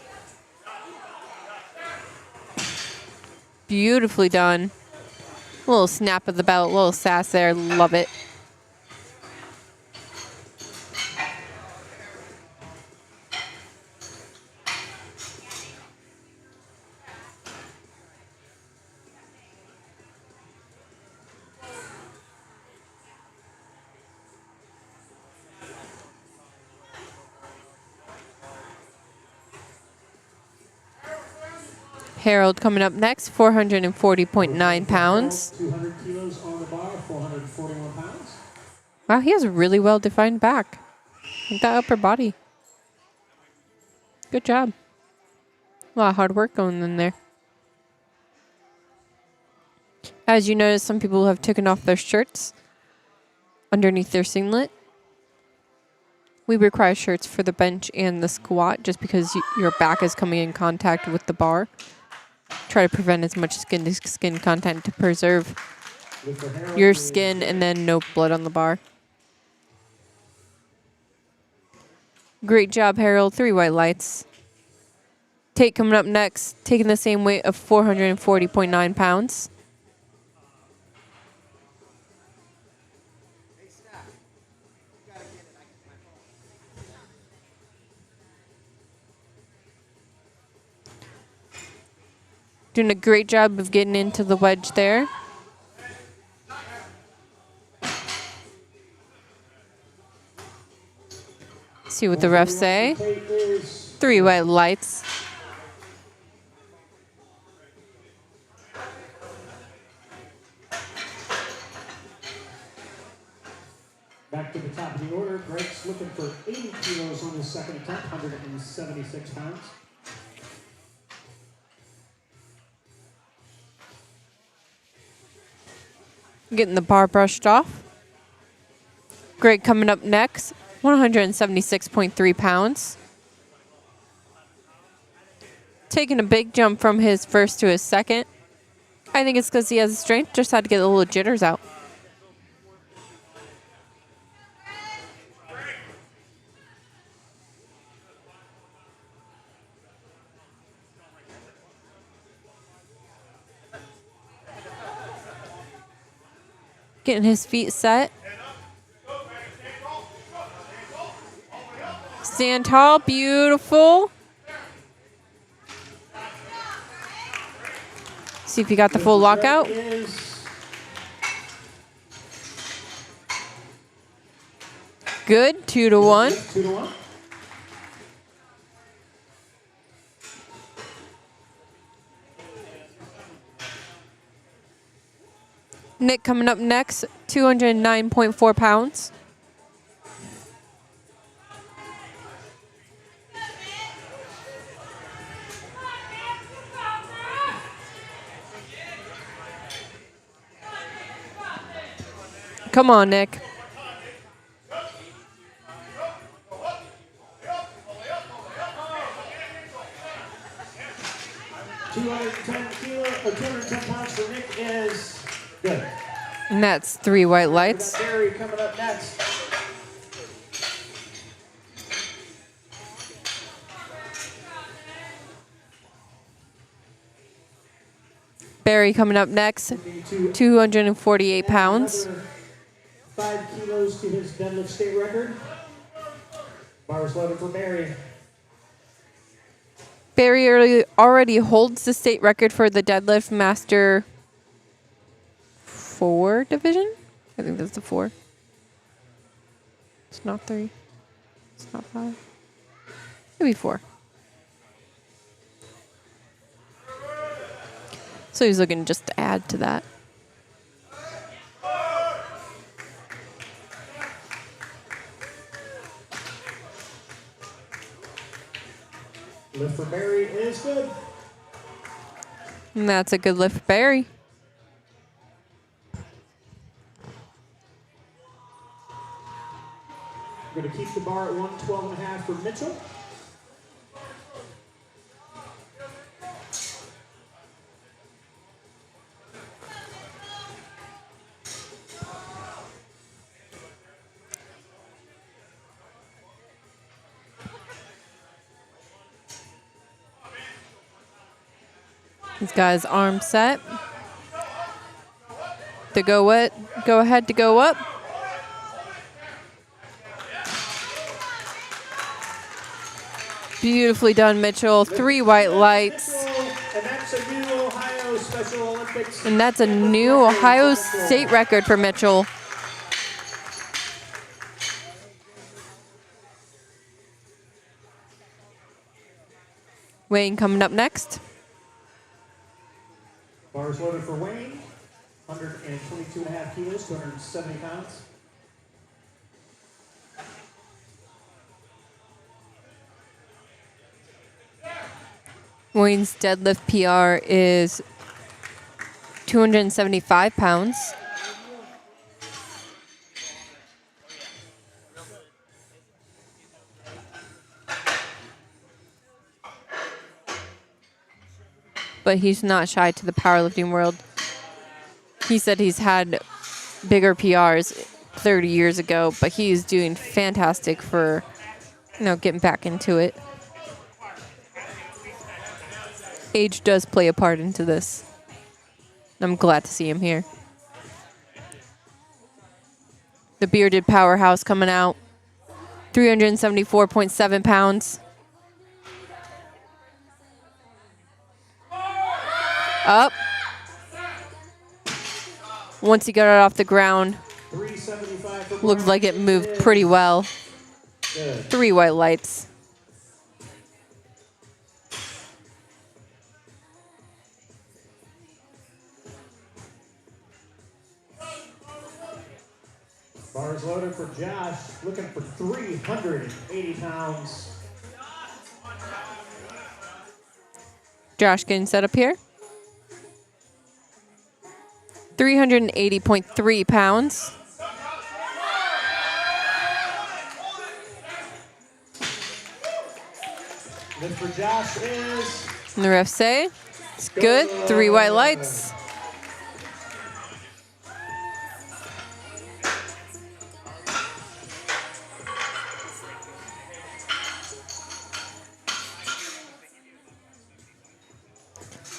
Beautifully done. A little snap of the belt, a little sass there. Love it. Harold coming up next, 440.9 pounds. 200 kilos on the bar, 441 pounds. Wow, he has a really well-defined back. Like that upper body. Good job. A lot of hard work going in there. As you notice, some people have taken off their shirts underneath their singlet. We require shirts for the bench and the squat just because your back is coming in contact with the bar. Try to prevent as much skin-to-skin contact to preserve your skin and then no blood on the bar. Great job, Harold. 3 white lights. Tate coming up next, taking the same weight of 440.9 pounds. Doing a great job of getting into the wedge there. See what the refs say. 3 white lights. Back to the top of the order. Greg's looking for 80 kilos on his second attempt, 176 pounds. Getting the bar brushed off. Greg coming up next, 176.3 pounds. Taking a big jump from his first to his second. I think it's because he has strength, just had to get a little jitters out. Getting his feet set. Stand tall, beautiful. See if you got the full lockout. Good, 2-1. 2-1. Nick coming up next, 209.4 pounds. Come on, Nick. £210 for Nick is good. And that's 3 white lights. Barry coming up next. Barry coming up next, 248 pounds. 5 kilos to his deadlift state record. Bars loaded for Barry. Barry already holds the state record for the deadlift master 4 division. I think that's the 4. It's not 3. It's not 5. Maybe 4. So he's looking just to add to that. Lift for Barry is good. And that's a good lift, Barry. We're going to keep the bar at 112.5 for Mitchell. He's got his arm set. To go what? Go ahead to go up. Beautifully done, Mitchell. 3 white lights. And that's a new Ohio Special Olympics. And that's a new Ohio State record for Mitchell. Wayne coming up next. Bars loaded for Wayne. 122.5 kilos, 270 pounds. Wayne's deadlift PR is 275 pounds. But he's not shy to the powerlifting world. He said he's had bigger PRs 30 years ago, but he's doing fantastic for, getting back into it. Age does play a part into this. I'm glad to see him here. The bearded powerhouse coming out. 374.7 pounds. Up. Once he got it off the ground, looks like it moved pretty well. 3 white lights. Bars loaded for Josh, looking for 380 pounds. Josh getting set up here. 380.3 pounds. Lift for Josh is... And the refs say, it's good. 3 white lights.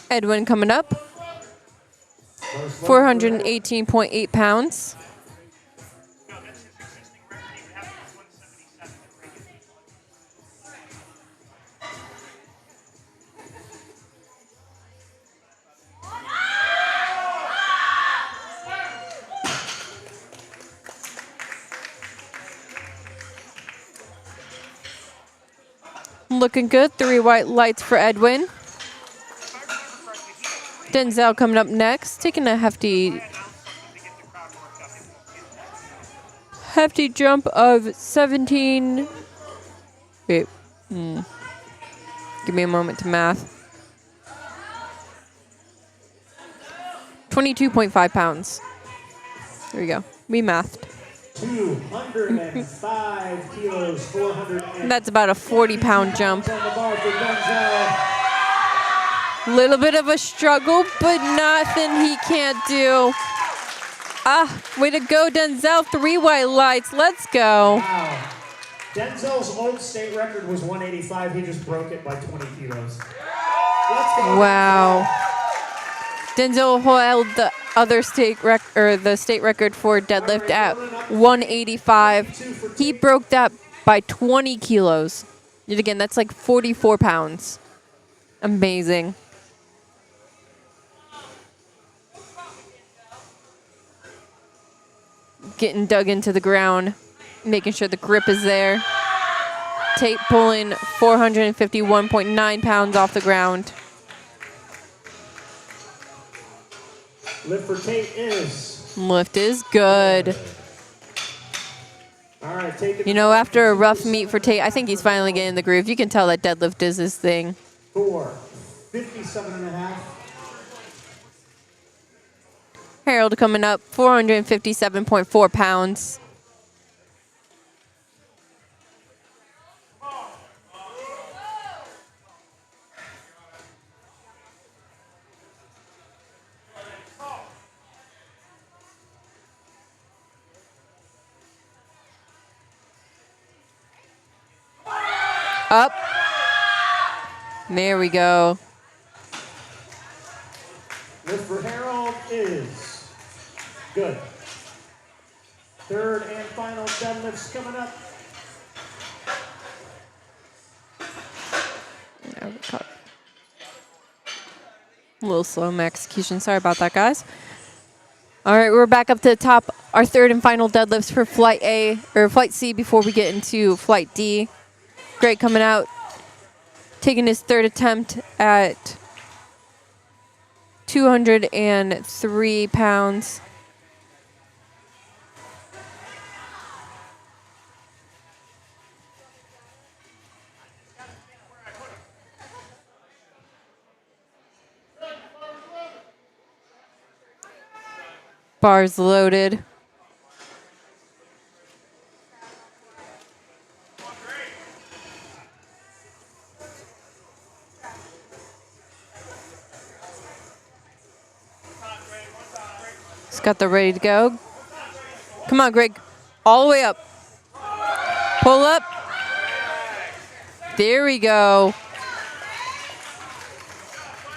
Edwin coming up. 418.8 pounds. Looking good. 3 white lights for Edwin. Denzel coming up next, taking a hefty jump of 17. Wait. Give me a moment to math. 22.5 pounds. There we go. We mathed. 205 kilos, 400. That's about a 40-pound jump. Little bit of a struggle, but nothing he can't do. Way to go, Denzel. 3 white lights. Let's go. Wow. Denzel's old state record was 185. He just broke it by 20 kilos. Let's go. Wow. Denzel held the other state the state record for deadlift at 185. He broke that by 20 kilos. Yet again, that's like 44 pounds. Amazing. Getting dug into the ground, making sure the grip is there. Tate pulling 451.9 pounds off the ground. Lift for Tate is... Lift is good. All right, take it. After a rough meet for Tate, I think he's finally getting the groove. You can tell that deadlift is his thing. 4, 57.5. Harold coming up, 457.4 pounds. Up. There we go. Lift for Harold is good. Third and final deadlifts coming up. A little slow in my execution. Sorry about that, guys. All right, we're back up to the top. Our third and final deadlifts for Flight A or Flight C before we get into Flight D. Greg coming out, taking his third attempt at 203 pounds. Bars loaded. He's got the ready to go. Come on, Greg. All the way up. Pull up. There we go.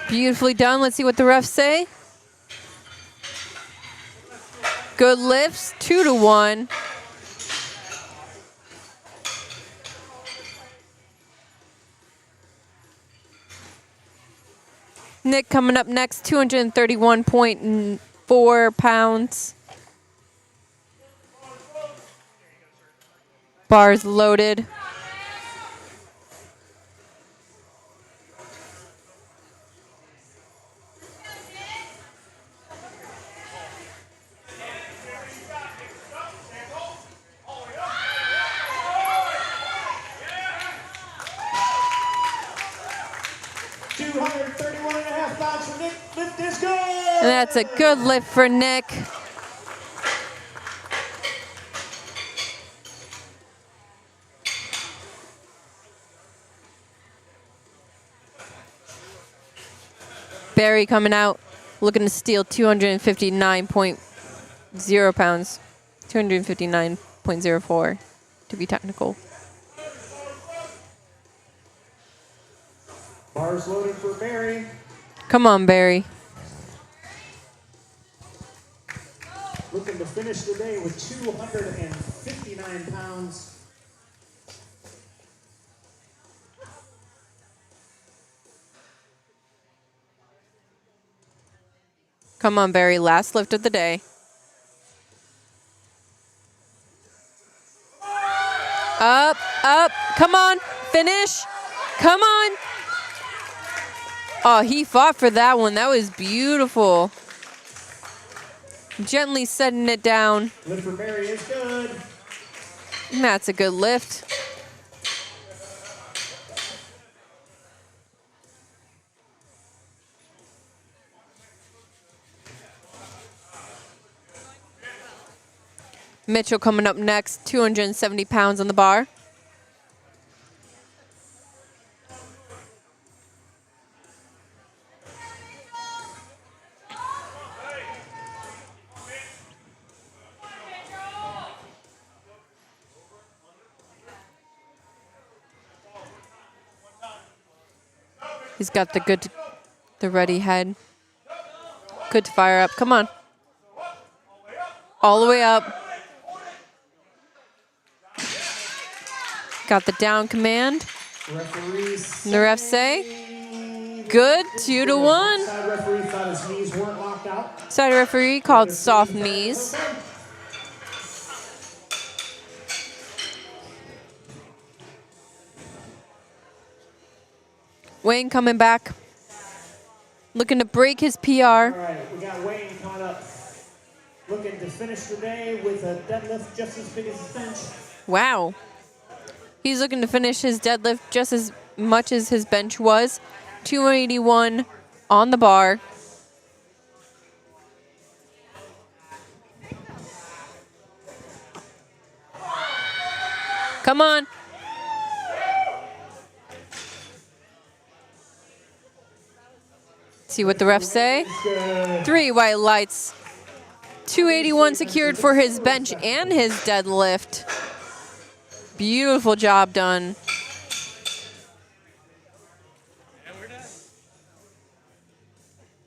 Beautifully done. Let's see what the refs say. Good lifts, 2-1. Nick coming up next, 231.4 pounds. Bars loaded. And that's a good lift for Nick. Barry coming out, looking to steal 259.0 pounds. 259.04 to be technical. Bars loaded for Barry. Come on, Barry. Looking to finish the day with 259 pounds. Come on, Barry. Last lift of the day. Up, up. Come on. Finish. Come on. Oh, he fought for that one. That was beautiful. Gently setting it down. Lift for Barry is good. And that's a good lift. Mitchell coming up next, 270 pounds on the bar. He's got the ready head. Good to fire up. Come on. All the way up. Got the down command. And the refs say, good, 2-1. Side referee thought his knees weren't locked out. Side referee called soft knees. Wayne coming back. Looking to break his PR. All right, we got Wayne coming up. Looking to finish the day with a deadlift just as big as his bench. Wow. He's looking to finish his deadlift just as much as his bench was. 281 on the bar. Come on. See what the refs say. 3 white lights. 281 secured for his bench and his deadlift. Beautiful job done.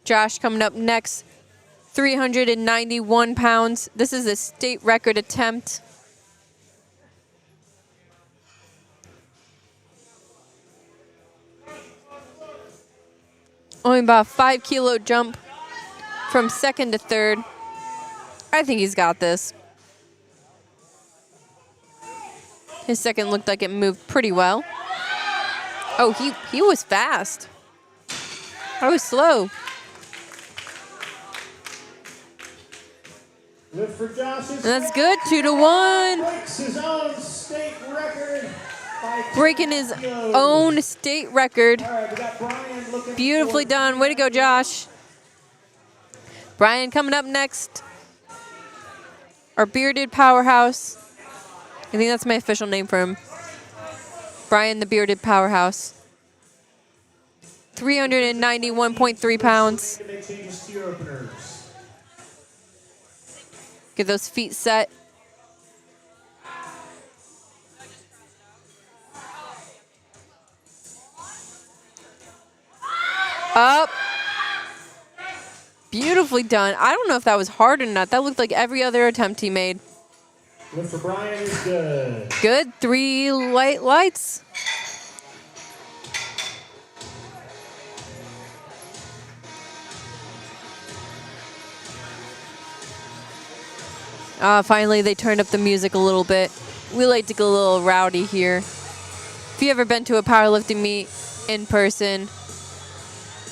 Josh coming up next. 391 pounds. This is a state record attempt. Only about a 5 kilo jump from second to third. I think he's got this. His second looked like it moved pretty well. Oh, he was fast. I was slow. Lift for Josh And that's good, 2-1. breaks his own state record by Breaking his 10 kilos. own state record. All right, we got Brian looking Beautifully for- done. Way to go, Josh. Brian coming up next. Our bearded powerhouse. I think that's my official name for him. Brian the bearded powerhouse. 391.3 pounds. To make changes to your openers. Get those feet set. Up. Beautifully done. I don't know if that was hard or not. That looked like every other attempt he made. Lift for Brian is good. Good. 3 lights. Finally, they turned up the music a little bit. We like to get a little rowdy here. If you ever been to a powerlifting meet in person,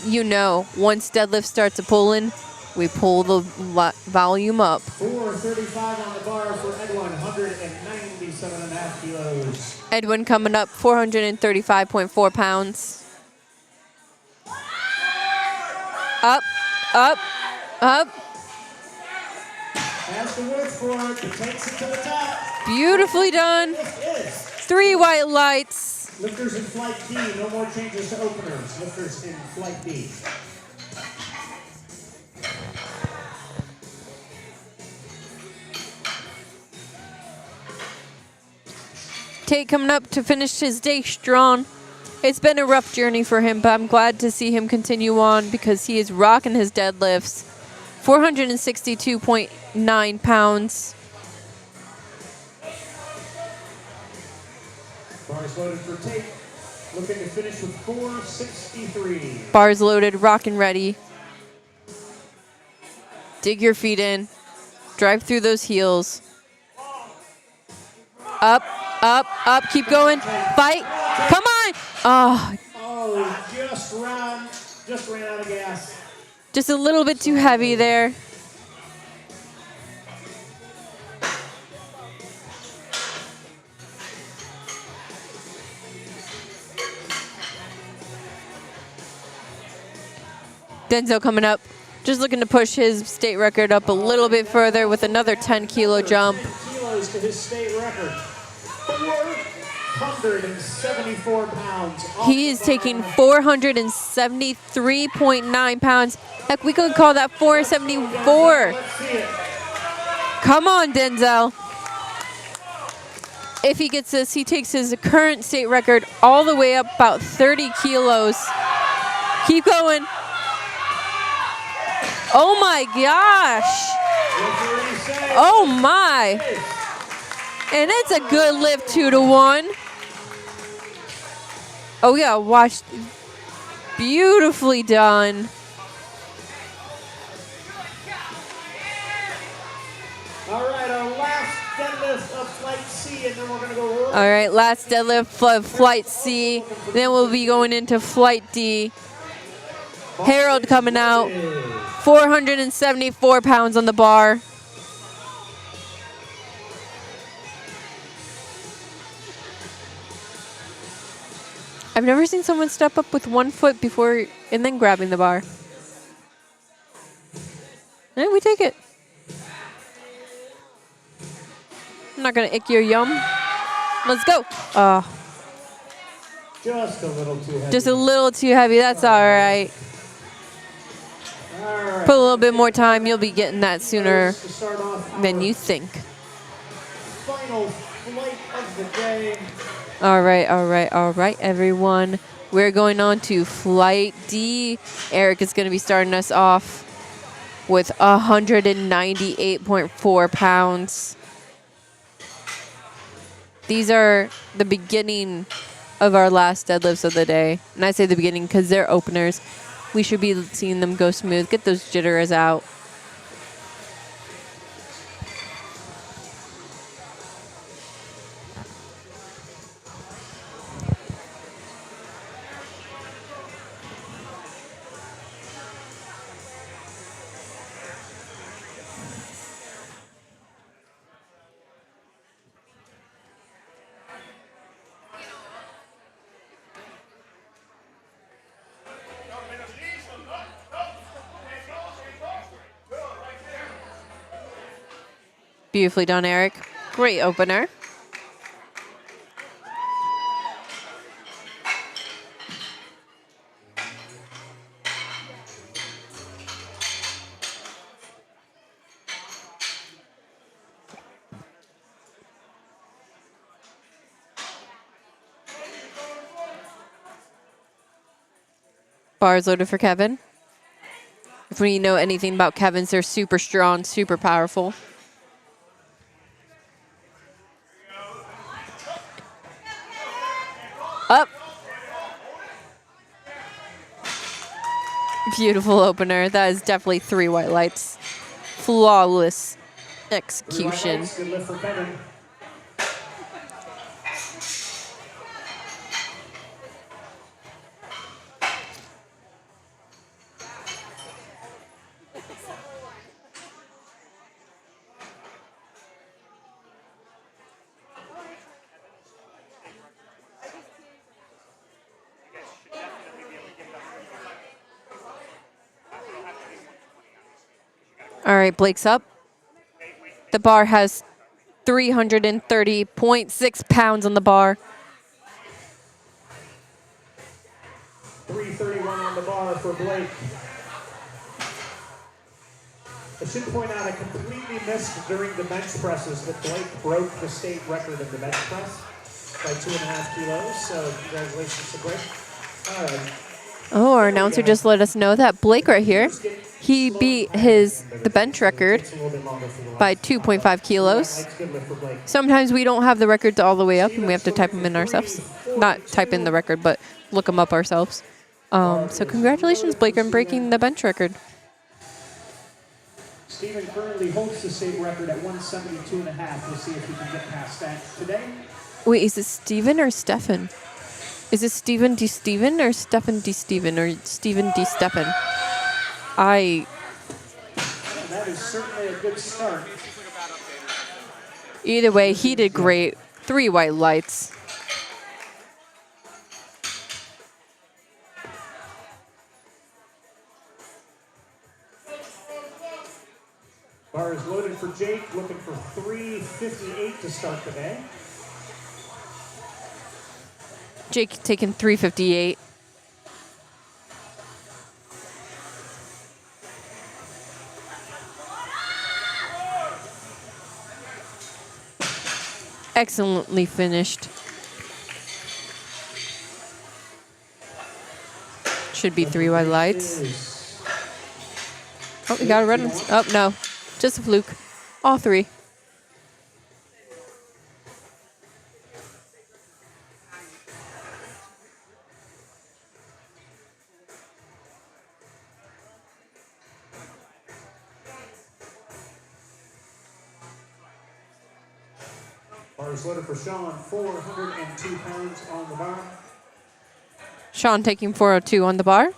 you know, once deadlift starts a pulling, we pull the volume up. 435 on the bar for Edwin, 197.5 kilos. Edwin coming up, 435.4 pounds. Up, up, up. Has the width for it, but takes it to the top. Beautifully done. Lift is. 3 white lights. Lifters in flight D, no more changes to openers. Lifters in flight D. Tate coming up to finish his day strong. It's been a rough journey for him, but I'm glad to see him continue on because he is rocking his deadlifts. 462.9 pounds. Bars loaded for Tate. Looking to finish with 463. Bars loaded, rockin' ready. Dig your feet in. Drive through those heels. Up, up, up. Keep going. Fight. Come on. Oh, Oh, just ran out of gas. just a little bit too heavy there. Denzel coming up, just looking to push his state record up a little bit further with another 10 kilo jump. 10 kilos to his state record. 474 pounds. off He the is bar. taking 473.9 pounds. Heck, we could call that 474. Let's see it. Come on, Denzel. If he gets this, he takes his current state record all the way up about 30 kilos. Keep going. Oh my gosh. What do you say? Oh my. And it's a good lift, 2-1. Oh yeah, watch. Beautifully done. All right, our last deadlift of flight C, and then we're going to go All right, last deadlift of flight C. Then we'll be going into flight D. Harold coming out. 474 pounds on the bar. I've never seen someone step up with 1 foot before and then grabbing the bar. Yeah, we take it. I'm not gonna ick your yum. Let's go. Oh, Just a little too heavy. just a little too heavy. That's all right. All right. Put a little bit more time. You'll be getting that sooner To start off than our you think. final flight of the day. All right, all right, all right, everyone. We're going on to Flight D. Eric is going to be starting us off with 198.4 pounds. These are the beginning of our last deadlifts of the day. And I say the beginning because they're openers. We should be seeing them go smooth. Get those jitters out. Beautifully done, Eric. Great opener. Bars loaded for Kevin. If we know anything about Kevin's, they're super strong, super powerful. Up. Beautiful opener. That is definitely 3 white lights. Flawless execution. Good lift for Kevin. All right, Blake's up. The bar has 330.6 pounds on the bar. 331 on the bar for Blake. I should point out I completely missed during the bench presses that Blake broke the state record in the bench press by 2.5 kilos. So congratulations to Blake. All right. Oh, our announcer just let us know that Blake right here, he beat the bench record by 2.5 kilos. Sometimes we don't have the records all the way up and we have to type them in ourselves. Not type in the record, but look them up ourselves. So congratulations, Blake, on breaking the bench record. Steven currently holds the state record at 172.5. We'll see if he can get past that today. Wait, is it Steven or Stefan? Is it Steven D. Steven or Stefan D. Steven or Steven D. Stefan? That is certainly a good start. Either way, he did great. 3 white lights. Bar is loaded for Jake, looking for 358 to start the day. Jake taking 358. Excellently finished. Should be 3 white lights. Oh, we got a red one. Oh, no. Just a fluke. All 3. Bar is loaded for Sean, 402 pounds on the bar. Sean taking 402 on the bar.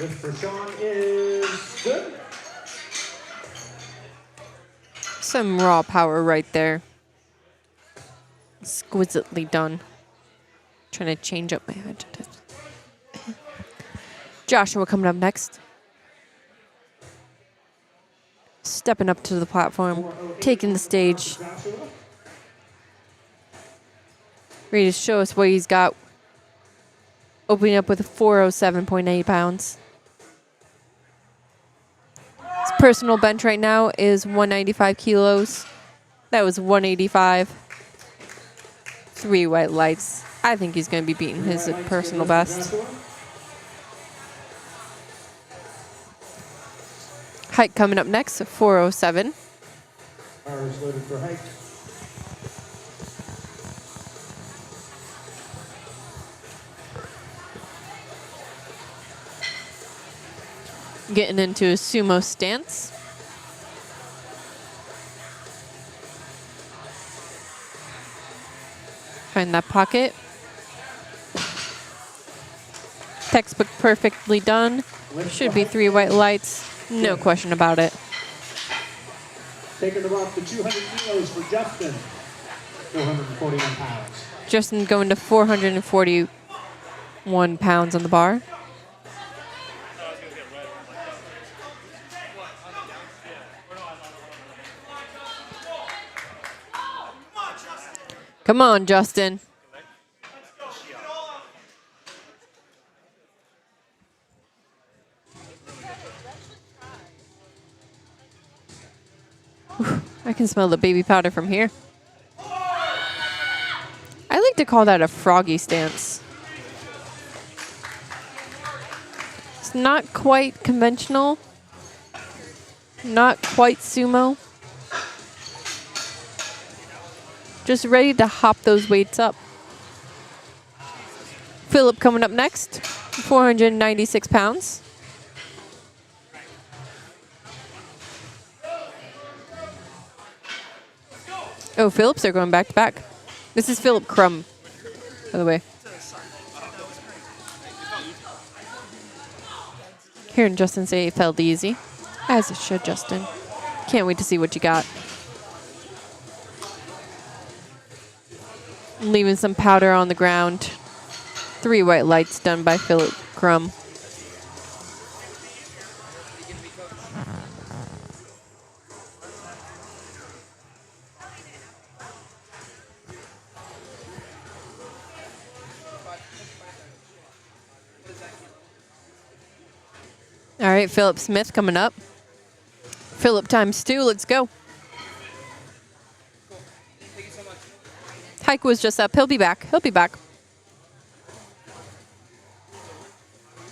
Lift for Sean is good. Some raw power right there. exquisitely done. Trying to change up my adjectives. Joshua coming up next. Stepping up to the platform, taking the stage. Ready to show us what he's got. Opening up with 407.8 pounds. His personal bench right now is 195 kilos. That was 185. 3 white lights. I think he's going to be beating his personal best. Height coming up next, 407. Hours loaded for height. Getting into a sumo stance. Find that pocket. Textbook perfectly done. Should be 3 white lights. No question about it. Taking about the 200 kilos for Justin. 441 pounds. Justin going to 441 pounds on the bar. Come on, Justin. Whew, I can smell the baby powder from here. I like to call that a froggy stance. It's not quite conventional. Not quite sumo. Just ready to hop those weights up. Philip coming up next, 496 pounds. Oh, Phillips are going back to back. This is Philip Crum, by the way. Hearing Justin say it felt easy. As it should, Justin. Can't wait to see what you got. Leaving some powder on the ground. 3 white lights done by Philip Crum. All right, Philip Smith coming up. Philip times 2, let's go. Hike was just up. He'll be back. He'll be back.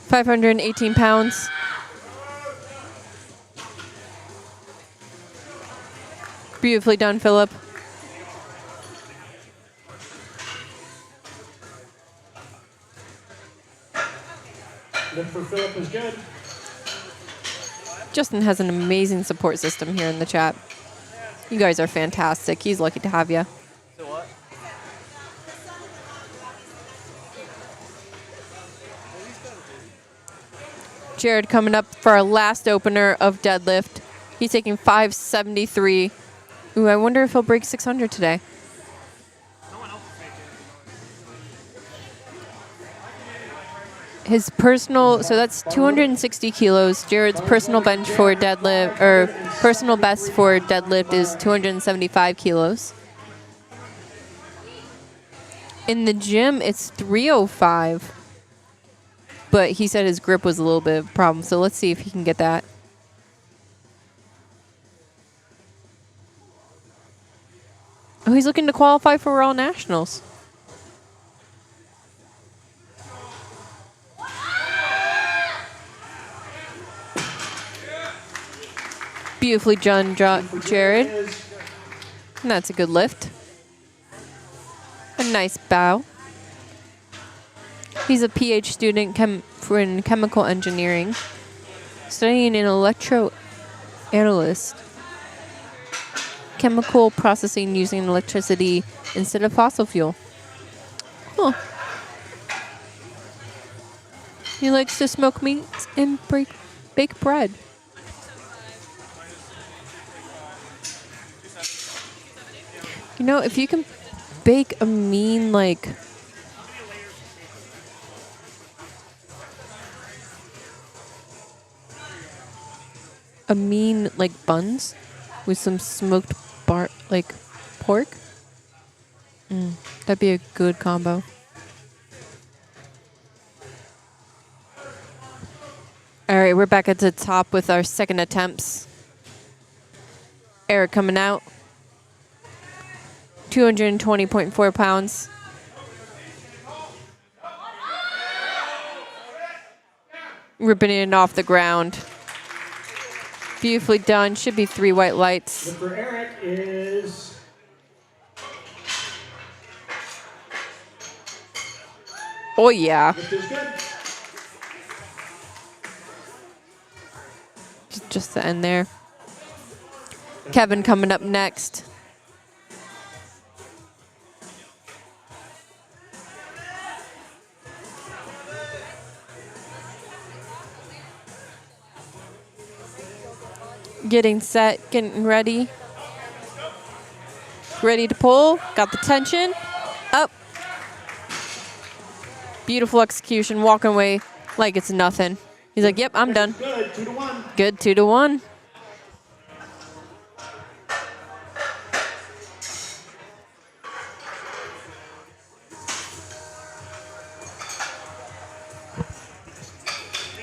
518 pounds. Beautifully done, Philip. Lift for Philip is good. Justin has an amazing support system here in the chat. You guys are fantastic. He's lucky to have you. So what? Jared coming up for our last opener of deadlift. He's taking 573. Ooh, I wonder if he'll break 600 today. His personal, so that's 260 kilos. Jared's personal bench for deadlift, or personal best for deadlift is 275 kilos. In the gym, it's 305. But he said his grip was a little bit of a problem, so let's see if he can get that. Oh, he's looking to qualify for World Nationals. Beautifully done, Jared. And that's a good lift. A nice bow. He's a PhD student in chemical engineering, studying an electroanalyst. Chemical processing using electricity instead of fossil fuel. Huh. He likes to smoke meat and bake bread. You know, if you can bake a mean, like, buns with some smoked pork. That'd be a good combo. All right, we're back at the top with our second attempts. Eric coming out. 220.4 pounds. Ripping it off the ground. Beautifully done. Should be 3 white lights. But for Eric is Oh, yeah. lift is good. Just the end there. Kevin coming up next. Getting set, getting ready. Ready to pull. Got the tension. Up. Beautiful execution. Walking away like it's nothing. He's like, yep, I'm done. Good, 2 to 1. Good, 2 to 1.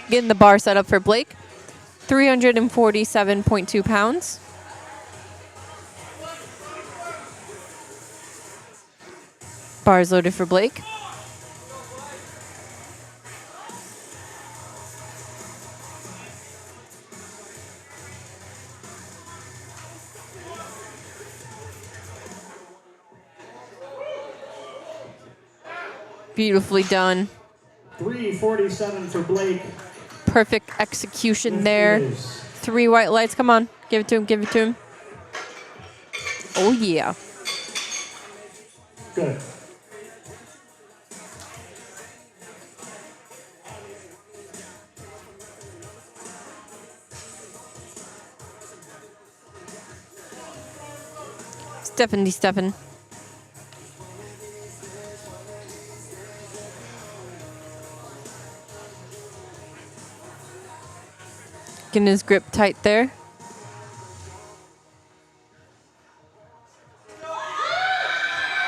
Getting the bar set up for Blake. 347.2 pounds. Bars loaded for Blake. Beautifully done. 347 for Blake. Perfect execution there. 3 white lights. Come on. Give it to him. Give it to him. Oh, yeah. Good. Stephen. Getting his grip tight there.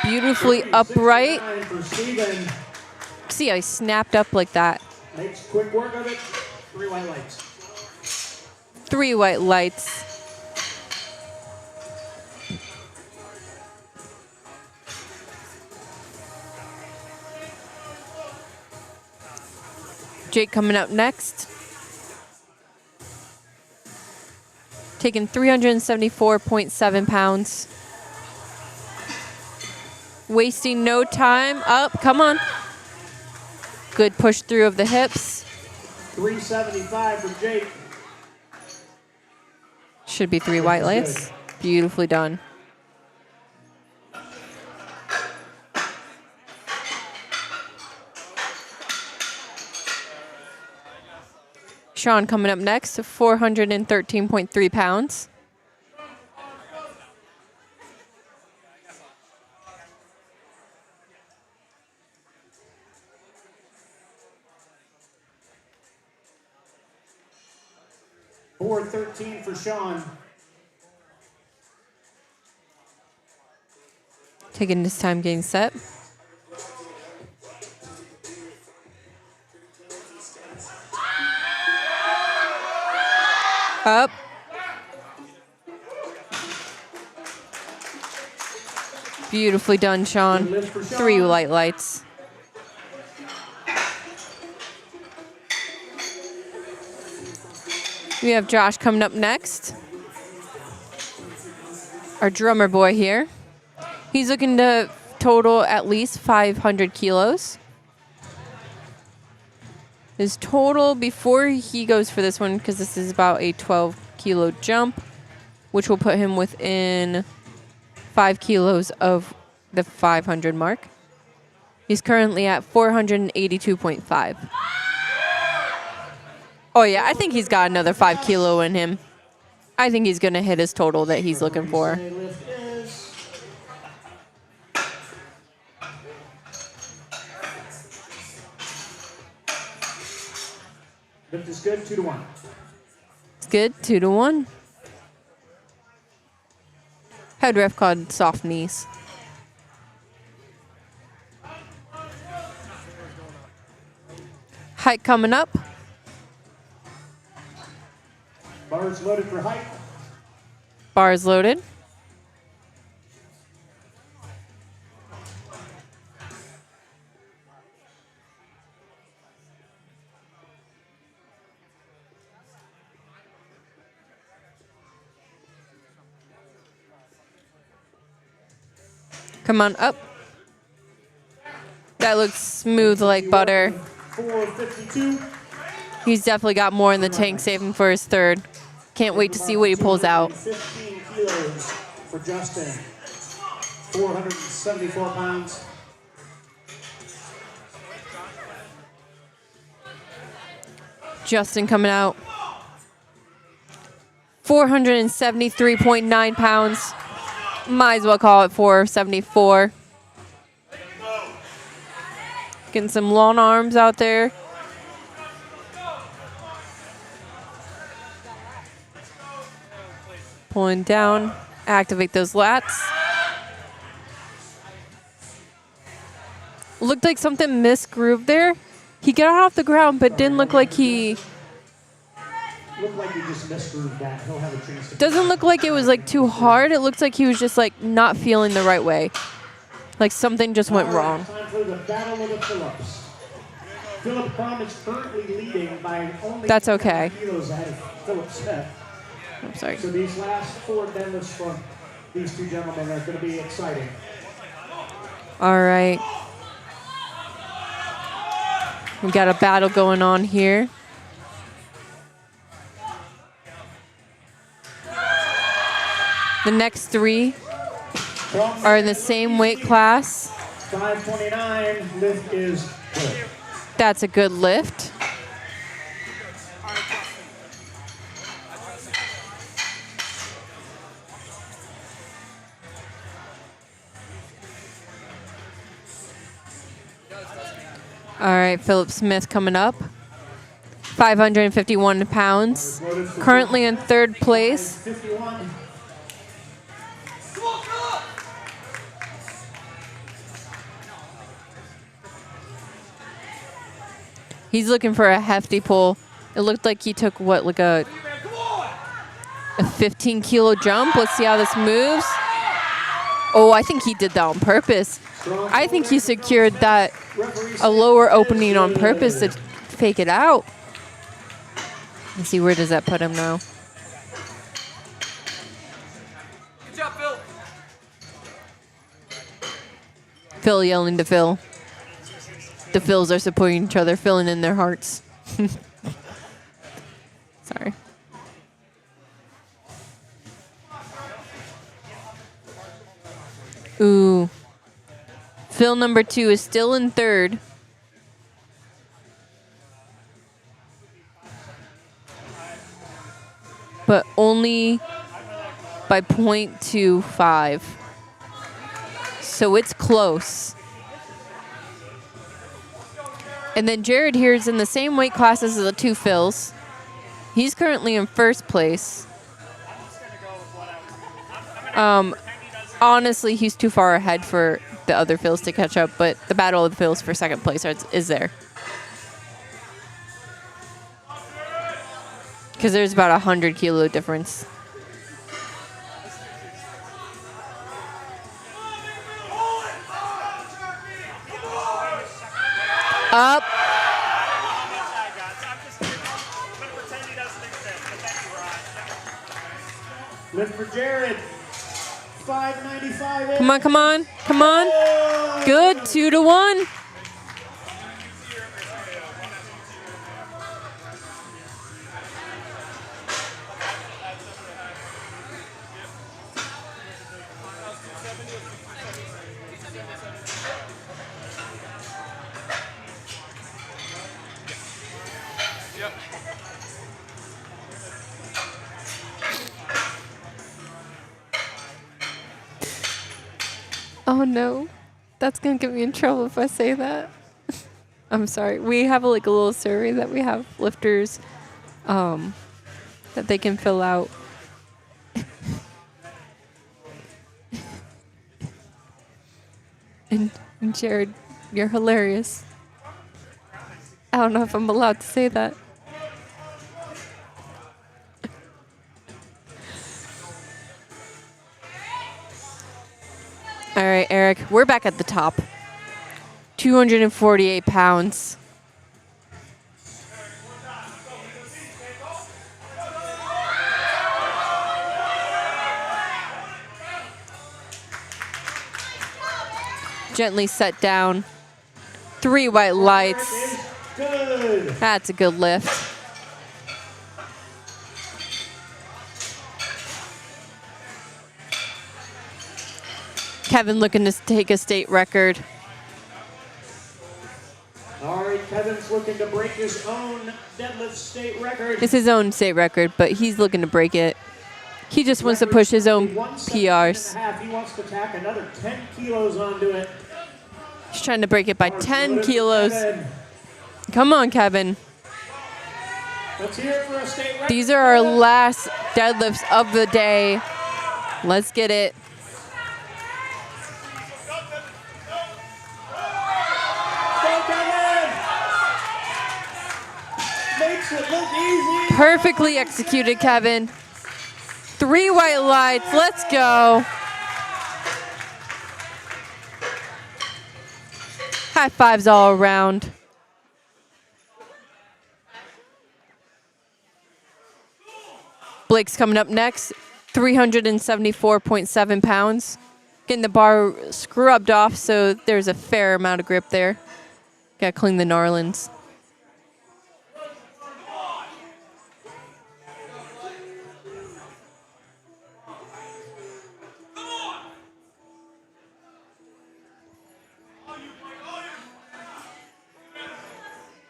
Beautifully upright. 69 for Steven. See how he snapped up like that. Makes quick work of it. 3 white lights. 3 white lights. Jake coming up next. Taking 374.7 pounds. Wasting no time. Up, come on. Good push through of the hips. 375 for Jake. Should be 3 white lights. Beautifully done. Sean coming up next, 413.3 pounds. $413 for Sean. Taking his time getting set. Up. Beautifully done, Sean. 3 light lights. We have Josh coming up next. Our drummer boy here. He's looking to total at least 500 kilos. His total before he goes for this one, because this is about a 12 kilo jump, which will put him within 5 kilos of the 500 mark. He's currently at 482.5. Oh yeah, I think he's got another 5 kilo in him. I think he's going to hit his total that he's looking for. Lift is Lift is good, 2 to 1. It's good, 2 to 1. Head ref called soft knees. Height coming up. Bars loaded for height. Bars loaded. Come on up. That looks smooth like butter. 452. He's definitely got more in the tank saving for his third. Can't wait to see what he pulls out. 15 kilos for Justin. 474 pounds. Justin coming out. 473.9 pounds. Might as well call it 474. Getting some long arms out there. Pulling down. Activate those lats. Looked like something misgrooved there. He got off the ground, but didn't look like he... Looked like he just misgrooved that. He'll have a chance to... Doesn't look like it was like too hard. It looks like he was just like not feeling the right way. Like something just went wrong. Time for the battle of the Phillips. Philip Crum is currently leading by only That's okay. kilos ahead of Philip Smith. I'm sorry. So these last 4 deadlifts for these 2 gentlemen are going to be exciting. All right. We got a battle going on here. The next 3 are in the same weight class. 529 lift is good. That's a good lift. All right, Philip Smith coming up. 551 pounds. Currently in 3rd place. 51. He's looking for a hefty pull. It looked like he took what, like a 15 kilo jump. Let's see how this moves. Oh, I think he did that on purpose. I think he secured that a lower opening on purpose to fake it out. Let's see, where does that put him now? Good job, Phil. Phil yelling to Phil. The Phils are supporting each other, filling in their hearts. Sorry. Ooh. Phil number 2 is still in 3rd. But only by 0.25. So it's close. And then Jared here is in the same weight class as the 2 Phils. He's currently in 1st place. Honestly, he's too far ahead for the other Phils to catch up, but the battle of the Phils for 2nd place is there. Because there's about 100 kilo difference. Up. Lift for Jared. 595. Come on, come on, come on. Good, 2 to 1. Oh no, that's gonna get me in trouble if I say that. I'm sorry. We have like a little survey that we have lifters that they can fill out. and Jared, you're hilarious. I don't know if I'm allowed to say that. All right, Eric, we're back at the top. 248 pounds. Gently set down. 3 white lights. Good. That's a good lift. Kevin looking to take a state record. All right, Kevin's looking to break his own deadlift state record. It's his own state record, but he's looking to break it. He just wants to push his own PRs. He wants to tack another 10 kilos onto it. He's trying to break it by 10 kilos. Come on, Kevin. Let's hear it for a state record. These are our last deadlifts of the day. Let's get it. Go, Kevin! Makes it look easy. Perfectly executed, Kevin. 3 white lights. Let's go. High fives all around. Blake's coming up next. 374.7 pounds. Getting the bar scrubbed off, so there's a fair amount of grip there. Gotta clean the gnarlins.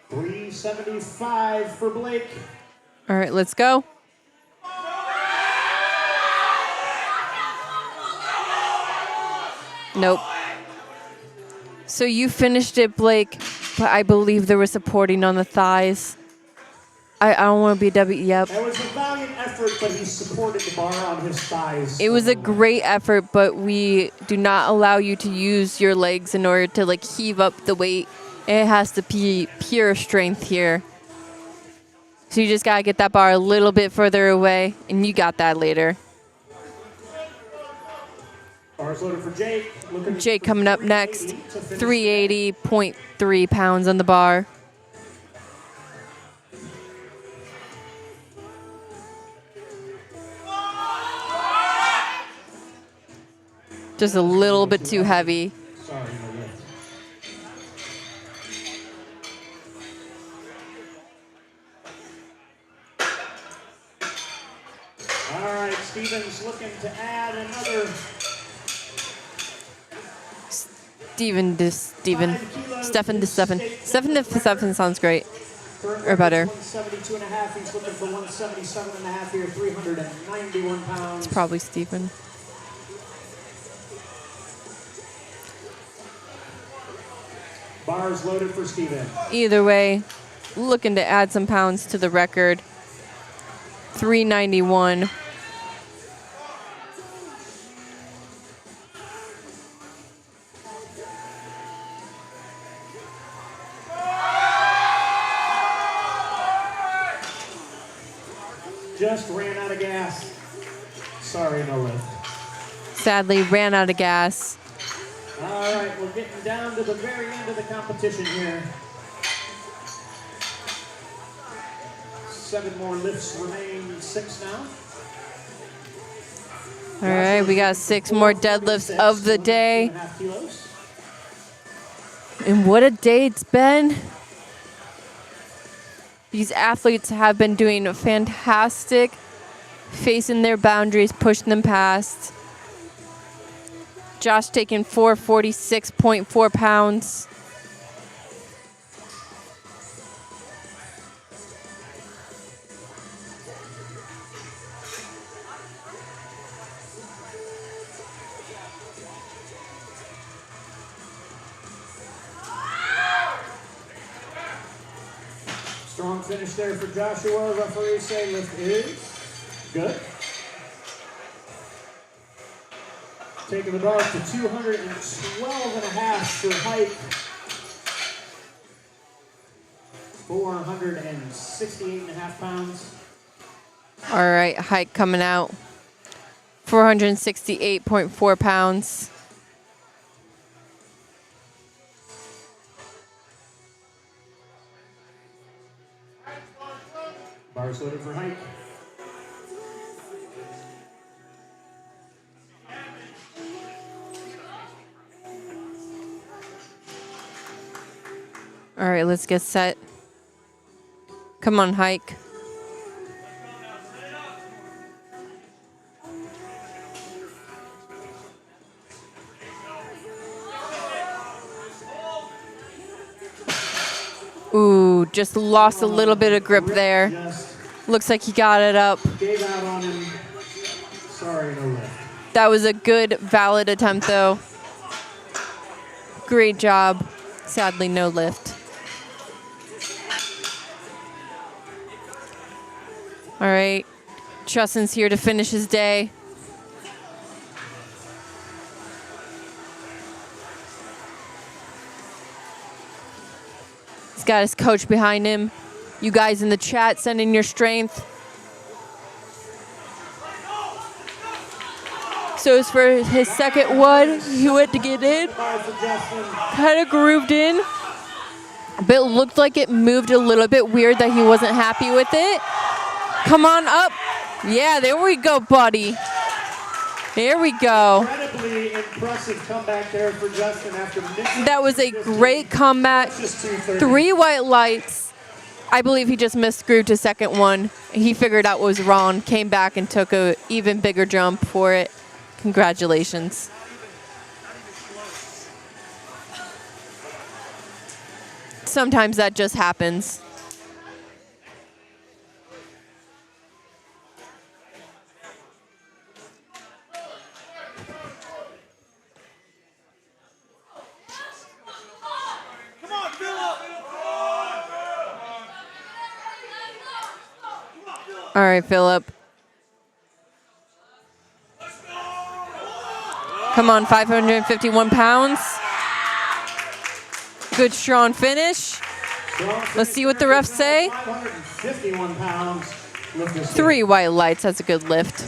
$375 for Blake. All right, let's go. Nope. So you finished it, Blake, but I believe there was supporting on the thighs. I don't want to be a W. Yep. That was a valiant effort, but he supported the bar on his thighs. It was a great effort, but we do not allow you to use your legs in order to like heave up the weight. It has to be pure strength here. So you just got to get that bar a little bit further away, and you got that later. Bars loaded for Jake. Jake coming up next. 380.3 pounds on the bar. Just a little bit too heavy. Sorry, no lift. All right, Steven's looking to add another Stephen to 7 sounds great. Or better. 172 and a half. He's looking for 177 and a half here, 391 pounds. It's probably Stephen. Bars loaded for Steven. Either way, looking to add some pounds to the record. 391. Just ran out of gas. Sorry, no lift. Sadly, ran out of gas. All right, we're getting down to the very end of the competition here. 7 more lifts remain, 6 now. All right, we got 6 more deadlifts of the day. 2.5 kilos. And what a day it's been. These athletes have been doing fantastic, facing their boundaries, pushing them past. Josh taking 446.4 pounds. Strong finish there for Joshua. Referees say lift is good. Taking the bar up to 212 and a half for height. 468 and a half pounds. All right, height coming out. 468.4 pounds. Bars loaded for height. All right, let's get set. Come on, hike. Ooh, just lost a little bit of grip there. Just Looks like he got it up. gave out on him. Sorry, no lift. That was a good, valid attempt, though. Great job. Sadly, no lift. All right. Justin's here to finish his day. He's got his coach behind him. You guys in the chat, send in your strength. So as for his second one, he went to get in. Kind of grooved in. But it looked like it moved a little bit weird that he wasn't happy with it. Come on up. Yeah, there we go, buddy. There we go. Incredibly impressive comeback there for Justin after missing. That was a great comeback. Just 230. 3 white lights. I believe he just missed screwed to second one. He figured out what was wrong, came back and took a even bigger jump for it. Congratulations. Sometimes that just happens. All right, Philip. Come on, 551 pounds. Good, strong finish. Let's see what the refs say. 551 pounds. Lift is 3 white lights. That's a good lift.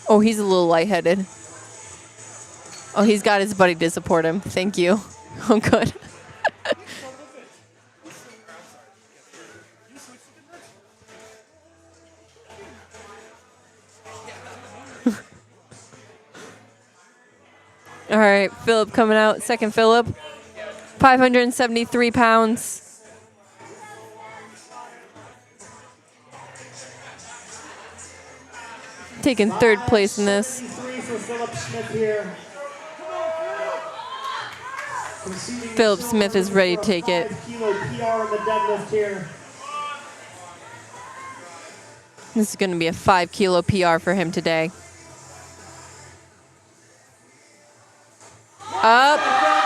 Oh, he's a little lightheaded. Oh, he's got his buddy to support him. Thank you. Oh, good. All right, Philip coming out. Second Philip. 573 pounds. Taking third place in this. 573 for Philip Smith here. Philip Smith is ready to take it. 5 kilo PR in the deadlift here. This is going to be a 5 kilo PR for him today. Up,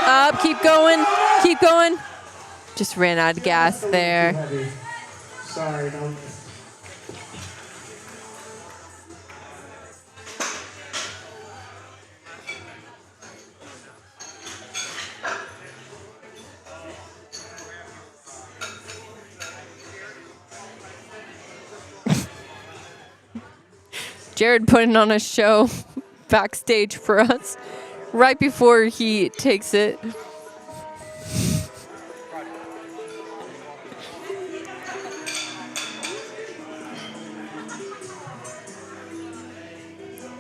up, keep going, keep going. Just ran out of gas there. Sorry, no. Jared putting on a show backstage for us right before he takes it.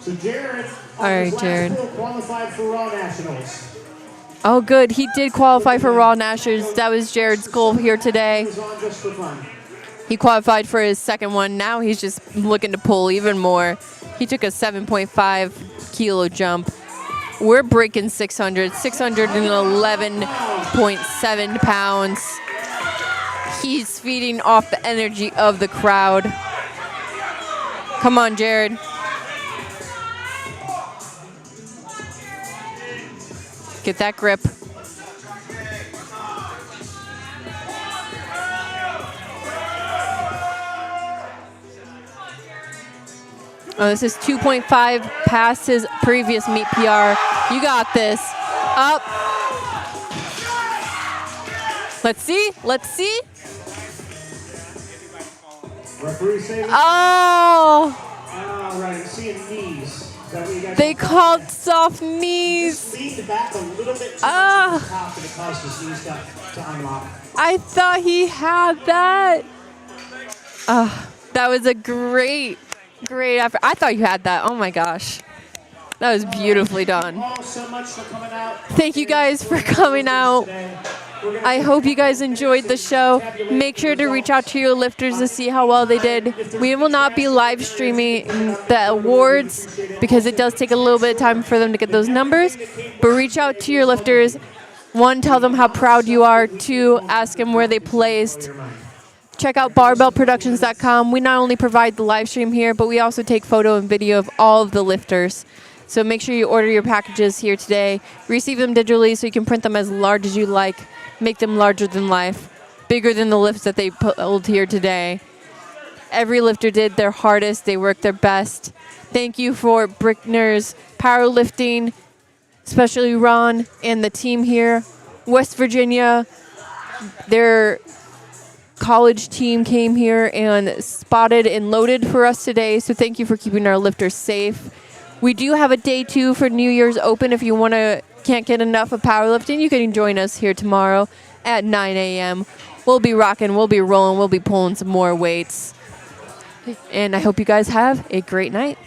So Jared, All right, Jared. qualified for Raw Nationals. Oh, good. He did qualify for Raw Nationals. That was Jared's goal here today. He was on just for fun. He qualified for his second one. Now he's just looking to pull even more. He took a 7.5 kilo jump. We're breaking 600, 611.7 pounds. He's feeding off the energy of the crowd. Come on, Jared. Get that grip. Oh, this is 2.5 past his previous meet PR. You got this. Up. Let's see. Let's see. Referee say this. Oh, All right, I'm seeing knees. Is that what you guys they are talking called about? soft Just knees. leaned back a little bit too much Ah. at the top, and it caused his knees to unlock. I thought he had that. That was a great effort. I thought you had that. Oh my gosh. That was beautifully done. Thank you all so much for coming out. Thank you guys for coming out. I hope you guys enjoyed the show. Make sure to reach out to your lifters to see how well they did. We will not be live streaming the awards because it does take a little bit of time for them to get those numbers. But reach out to your lifters. One, tell them how proud you are. Two, ask them where they placed. Check out barbellproductions.com. We not only provide the live stream here, but we also take photo and video of all of the lifters. So make sure you order your packages here today. Receive them digitally so you can print them as large as you like. Make them larger than life, bigger than the lifts that they pulled here today. Every lifter did their hardest. They worked their best. Thank you for Brickner's Powerlifting, especially Ron and the team here. West Virginia, their college team came here and spotted and loaded for us today. So thank you for keeping our lifters safe. We do have a day 2 for New Year's Open. If you can't get enough of powerlifting, you can join us here tomorrow at 9 a.m. We'll be rocking, we'll be rolling, we'll be pulling some more weights. And I hope you guys have a great night.